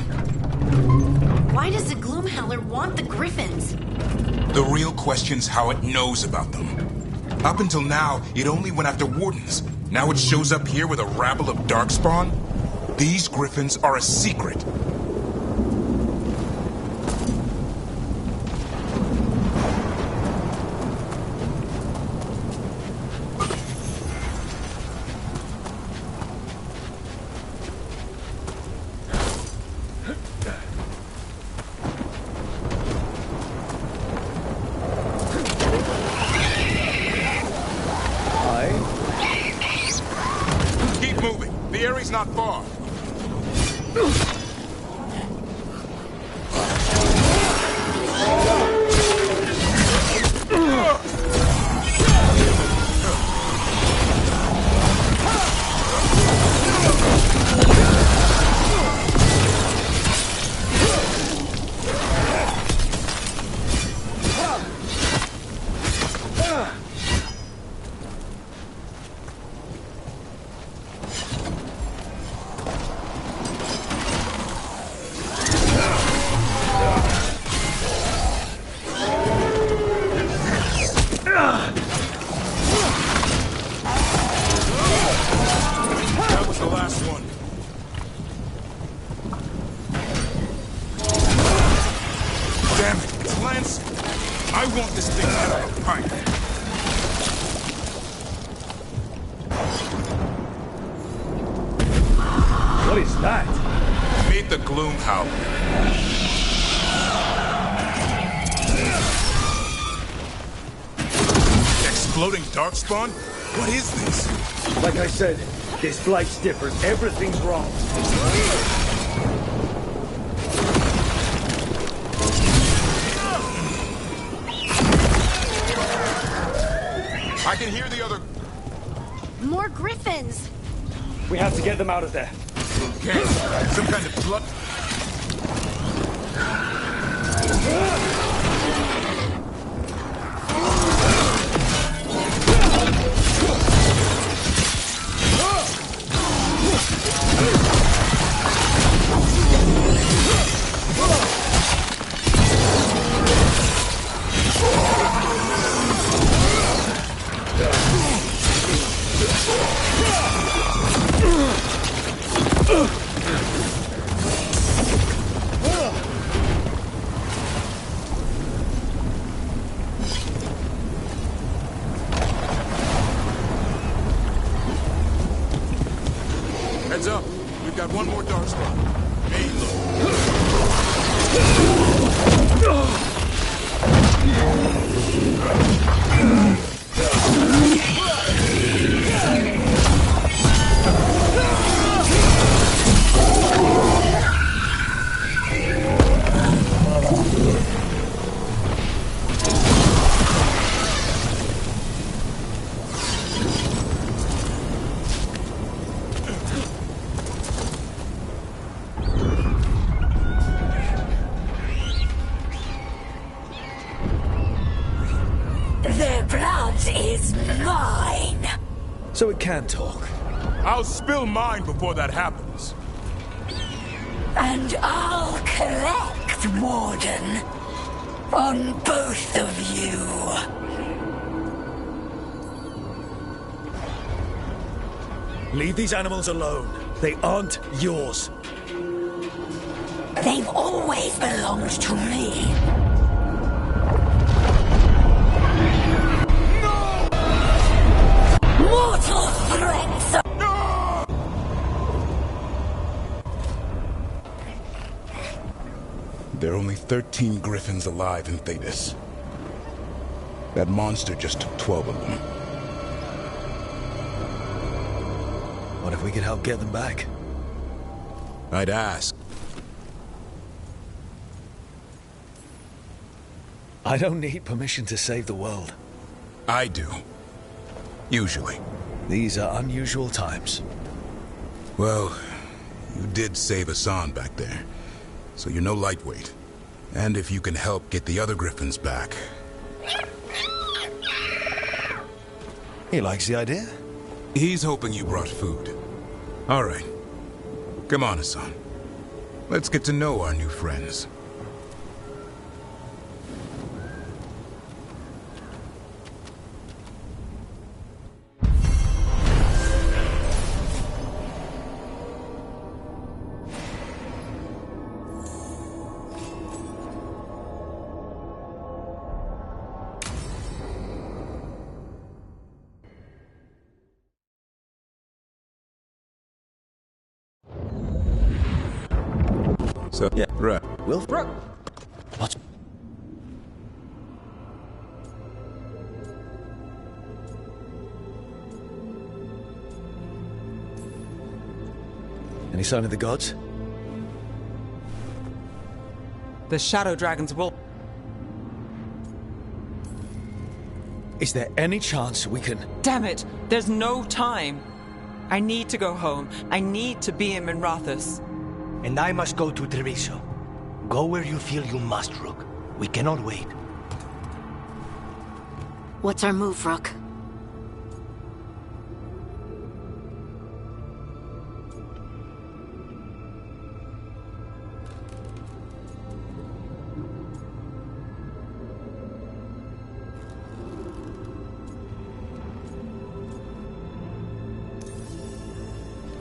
Why does the Gloomhowler want the Griffins? The real question's how it knows about them. Up until now, it only went after Wardens. Now it shows up here with a rabble of Darkspawn? These Griffins are a secret. Keep moving. The area's not far. That was the last one. Damn it, it's Lance. I want this thing out of a pint. What is that? Meet the Gloomhowler. Exploding Darkspawn? What is this? Like I said, this blight's different. Everything's wrong. I can hear the other... More Griffins. We have to get them out of there. Okay, some kind of blood... Heads up. We've got one more Darkspawn. Hey, Their blood is mine. So it can talk. I'll spill mine before that happens. And I'll collect, Warden, on both of you. Leave these animals alone. They aren't yours. They've always belonged to me. No! Mortal threats! No! There are only 13 griffins alive in Thedas. That monster just took 12 of them. What if we could help get them back? I'd ask. I don't need permission to save the world. I do. Usually. These are unusual times. Well, you did save Hassan back there, so you're no lightweight. And if you can help get the other griffins back... He likes the idea. He's hoping you brought food. All right. Come on, Hassan. Let's get to know our new friends. So, yeah, right. Will? What? Any sign of the gods? The Shadow Dragons will... Is there any chance we can... Damn it! There's no time! I need to go home. I need to be in Minrathous. And I must go to Treviso. Go where you feel you must, Rook. We cannot wait. What's our move, Rook?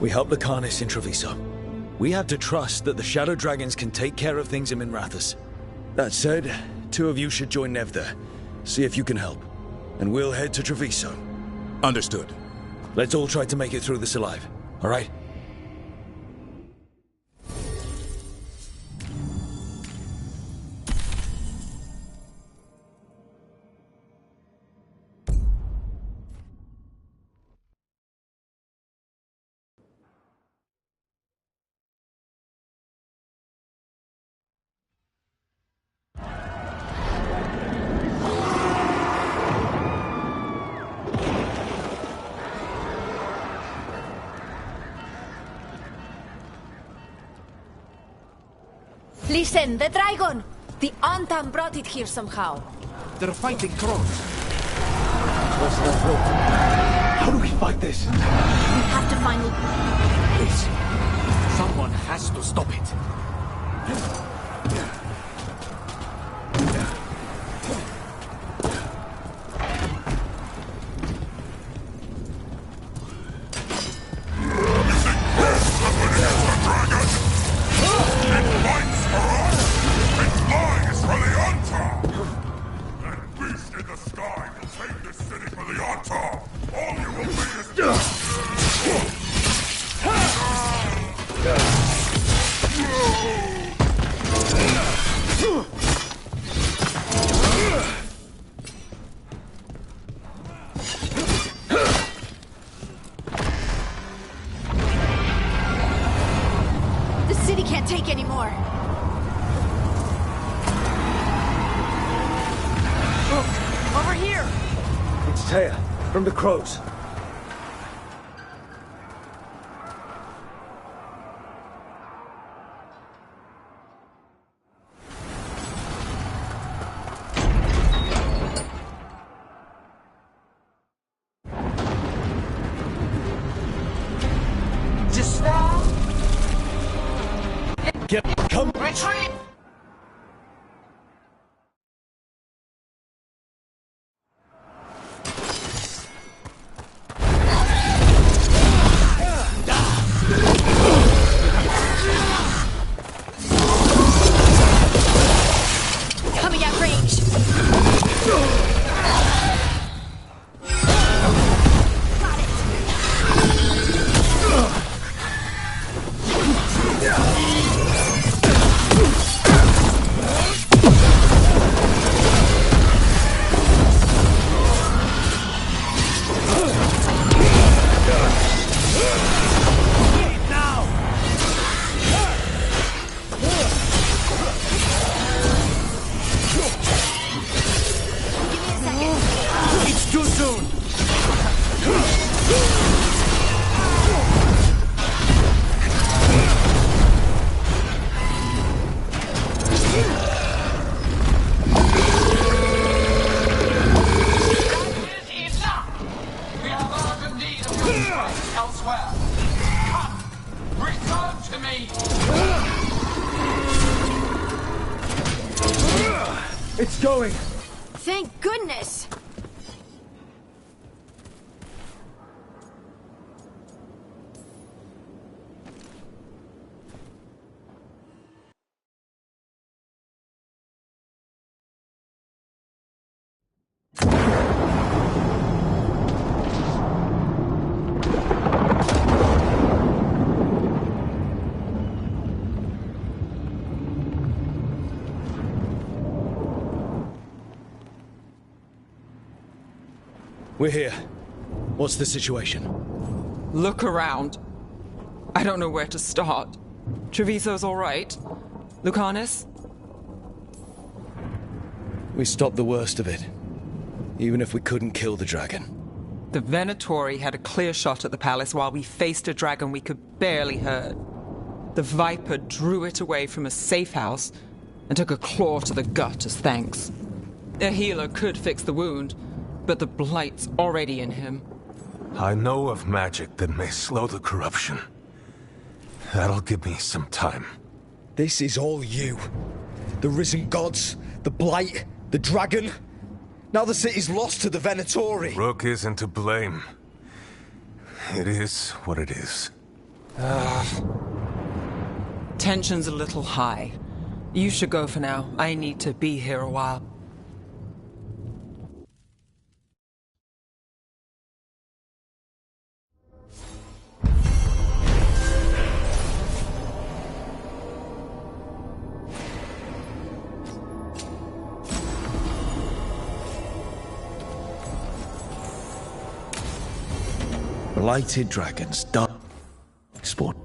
We help the Carnis in Treviso. We have to trust that the Shadow Dragons can take care of things in Minrathous. That said, two of you should join Nev there. See if you can help. And we'll head to Treviso. Understood. Let's all try to make it through this alive, all right? Listen, the dragon! The Antam brought it here somehow. They're fighting crows. What's that rope? How do we fight this? We have to find... Please. Someone has to stop it. Take any more. Look, over here. It's Taya, from the crows. Come! Retreat! elsewhere. Come, return to me! It's going! Thank goodness! We're here. What's the situation? Look around. I don't know where to start. Treviso's all right. Lucanus? We stopped the worst of it. Even if we couldn't kill the dragon. The Venatori had a clear shot at the palace while we faced a dragon we could barely hurt. The Viper drew it away from a safe house and took a claw to the gut as thanks. A healer could fix the wound, but the Blight's already in him. I know of magic that may slow the corruption. That'll give me some time. This is all you. The risen gods, the Blight, the dragon. Now the city's lost to the Venatori. Rook isn't to blame. It is what it is. Tension's a little high. You should go for now. I need to be here a while. Blighted dragons, dark sport.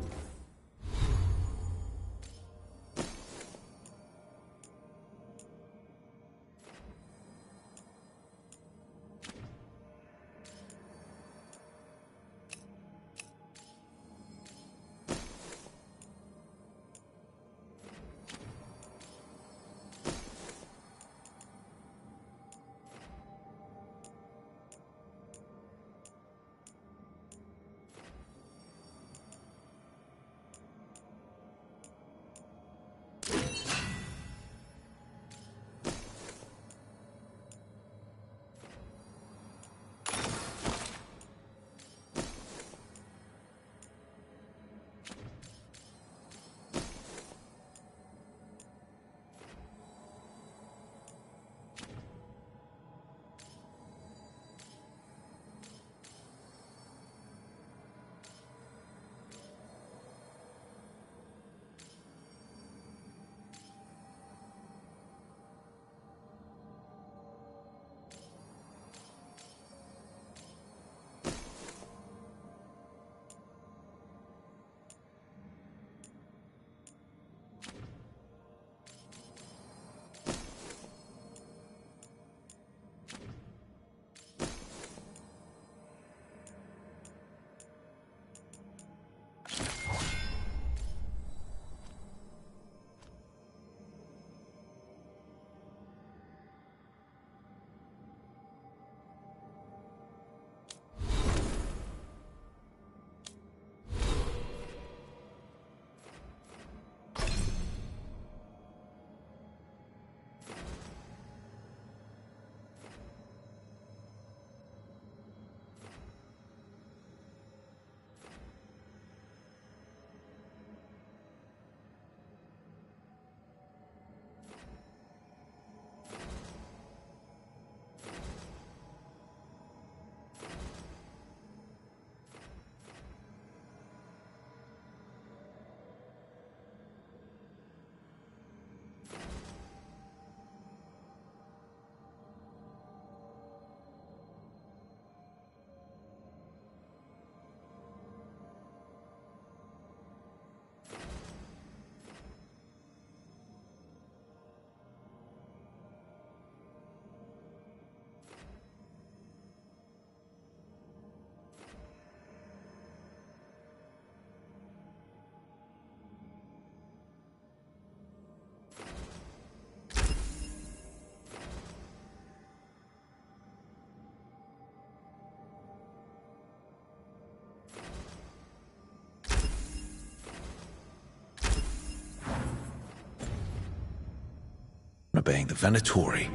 obeying the Venatori.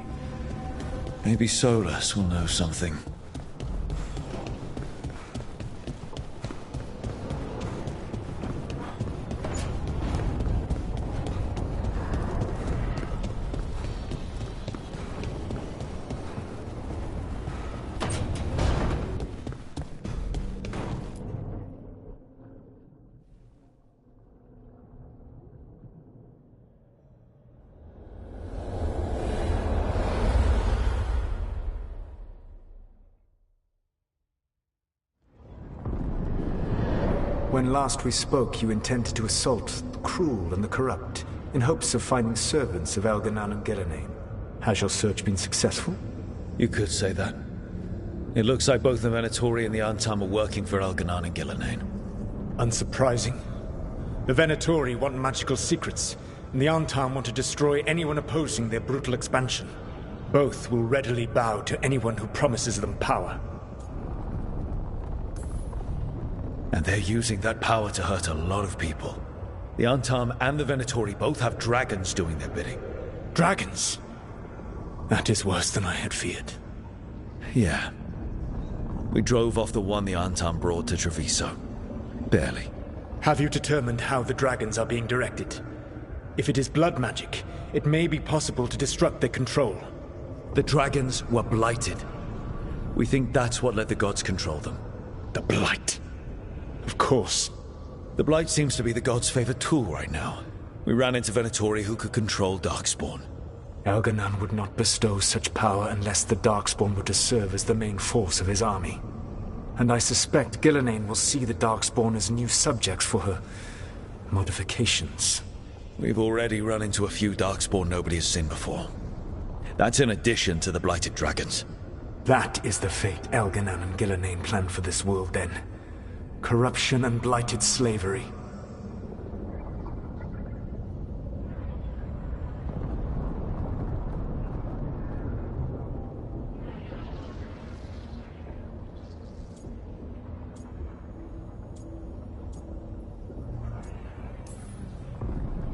Maybe Solas will know something. When last we spoke, you intended to assault the cruel and the corrupt, in hopes of finding servants of Elganan and Gillenane. Has your search been successful? You could say that. It looks like both the Venatori and the Antam are working for Elganan and Gillenane. Unsurprising. The Venatori want magical secrets, and the Antam want to destroy anyone opposing their brutal expansion. Both will readily bow to anyone who promises them power. And they're using that power to hurt a lot of people. The Antam and the Venatori both have dragons doing their bidding. Dragons? That is worse than I had feared. Yeah. We drove off the one the Antam brought to Treviso. Barely. Have you determined how the dragons are being directed? If it is blood magic, it may be possible to disrupt their control. The dragons were blighted. We think that's what let the gods control them. The blight. Of course. The blight seems to be the gods' favorite tool right now. We ran into Venatori who could control Darkspawn. Elganan would not bestow such power unless the Darkspawn were to serve as the main force of his army. And I suspect Gillenane will see the Darkspawn as new subjects for her modifications. We've already run into a few Darkspawn nobody has seen before. That's in addition to the blighted dragons. That is the fate Elganan and Gillenane planned for this world then. Corruption and blighted slavery.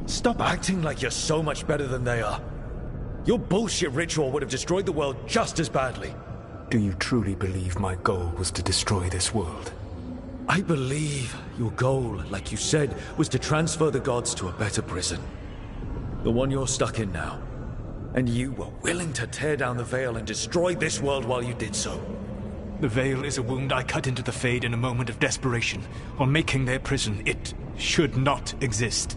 Stop acting like you're so much better than they are. Your bullshit ritual would have destroyed the world just as badly. Do you truly believe my goal was to destroy this world? I believe your goal, like you said, was to transfer the gods to a better prison. The one you're stuck in now. And you were willing to tear down the veil and destroy this world while you did so. The veil is a wound I cut into the Fade in a moment of desperation. On making their prison, it should not exist.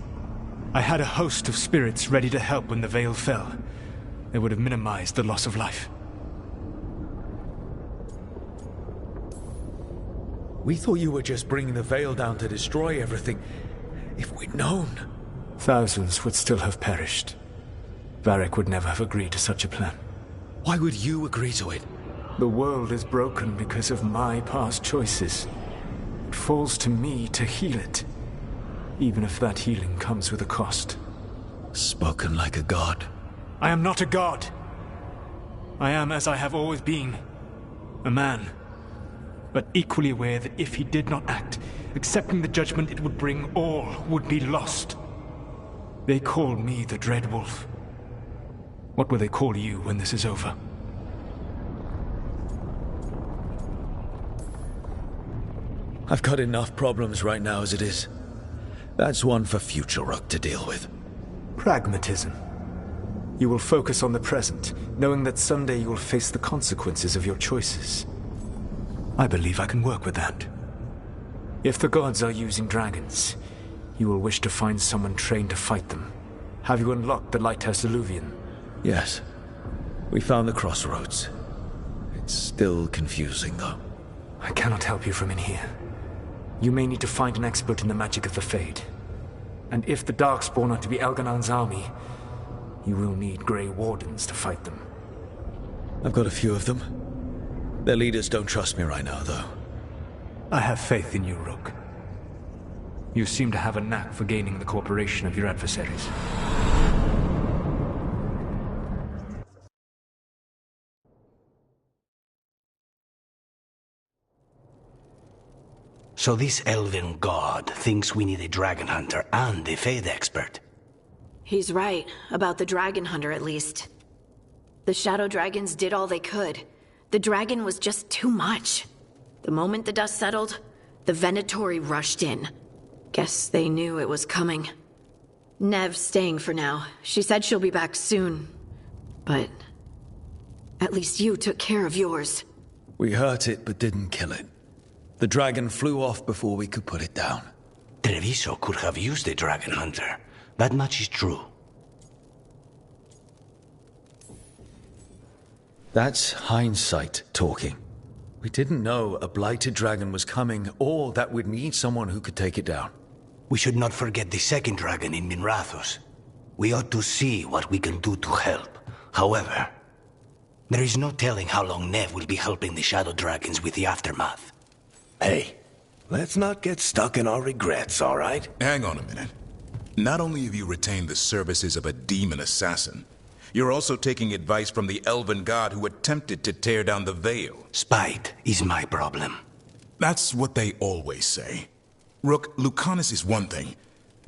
I had a host of spirits ready to help when the veil fell. They would have minimized the loss of life. We thought you were just bringing the veil down to destroy everything. If we'd known... Thousands would still have perished. Varric would never have agreed to such a plan. Why would you agree to it? The world is broken because of my past choices. It falls to me to heal it. Even if that healing comes with a cost. Spoken like a god. I am not a god. I am as I have always been. A man. But equally aware that if he did not act, accepting the judgment it would bring, all would be lost. They call me the Dread Wolf. What will they call you when this is over? I've got enough problems right now as it is. That's one for future Rook to deal with. Pragmatism. You will focus on the present, knowing that someday you will face the consequences of your choices. I believe I can work with that. If the gods are using dragons, you will wish to find someone trained to fight them. Have you unlocked the Lighthouse Illuvian? Yes. We found the crossroads. It's still confusing, though. I cannot help you from in here. You may need to find an expert in the magic of the Fade. And if the Darkspawn are to be Elganan's army, you will need Grey Wardens to fight them. I've got a few of them. Their leaders don't trust me right now, though. I have faith in you, Rook. You seem to have a knack for gaining the cooperation of your adversaries. So this elven god thinks we need a dragon hunter and a Fade expert. He's right, about the Dragon Hunter at least. The Shadow Dragons did all they could. The dragon was just too much. The moment the dust settled, the Venatori rushed in. Guess they knew it was coming. Nev's staying for now. She said she'll be back soon. But at least you took care of yours. We hurt it, but didn't kill it. The dragon flew off before we could put it down. Treviso could have used a Dragon Hunter. That much is true. That's hindsight talking. We didn't know a blighted dragon was coming, or that we'd need someone who could take it down. We should not forget the second dragon in Minrathous. We ought to see what we can do to help. However, there is no telling how long Nev will be helping the Shadow Dragons with the aftermath. Hey, let's not get stuck in our regrets, all right? Hang on a minute. Not only have you retained the services of a demon assassin, you're also taking advice from the elven god who attempted to tear down the veil. Spite is my problem. That's what they always say. Rook, Lucanus is one thing,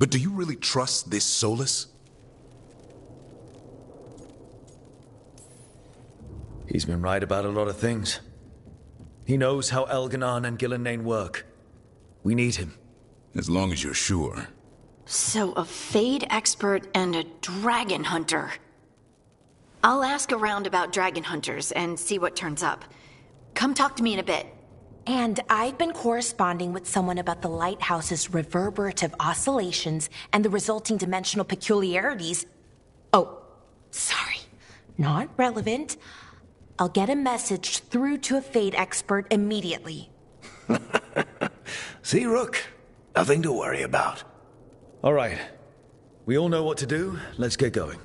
but do you really trust this Solus? He's been right about a lot of things. He knows how Elganon and Gillenane work. We need him. As long as you're sure. So a Fade expert and a Dragon Hunter. I'll ask around about Dragon Hunters and see what turns up. Come talk to me in a bit. And I've been corresponding with someone about the lighthouse's reverberative oscillations and the resulting dimensional peculiarities. Oh, sorry. Not relevant. I'll get a message through to a Fade expert immediately. See, Rook? Nothing to worry about. All right. We all know what to do. Let's get going.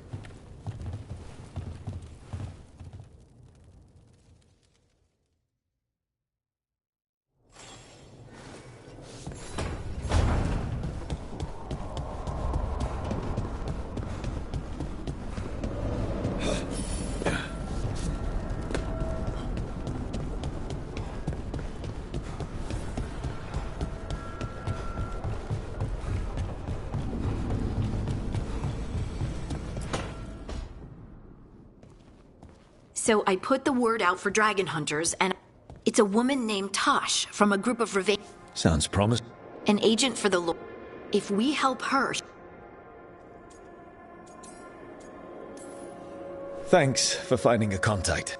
So I put the word out for Dragon Hunters, and it's a woman named Tosh from a group of Ravain. Sounds promising. An agent for the Lord. If we help her... Thanks for finding a contact.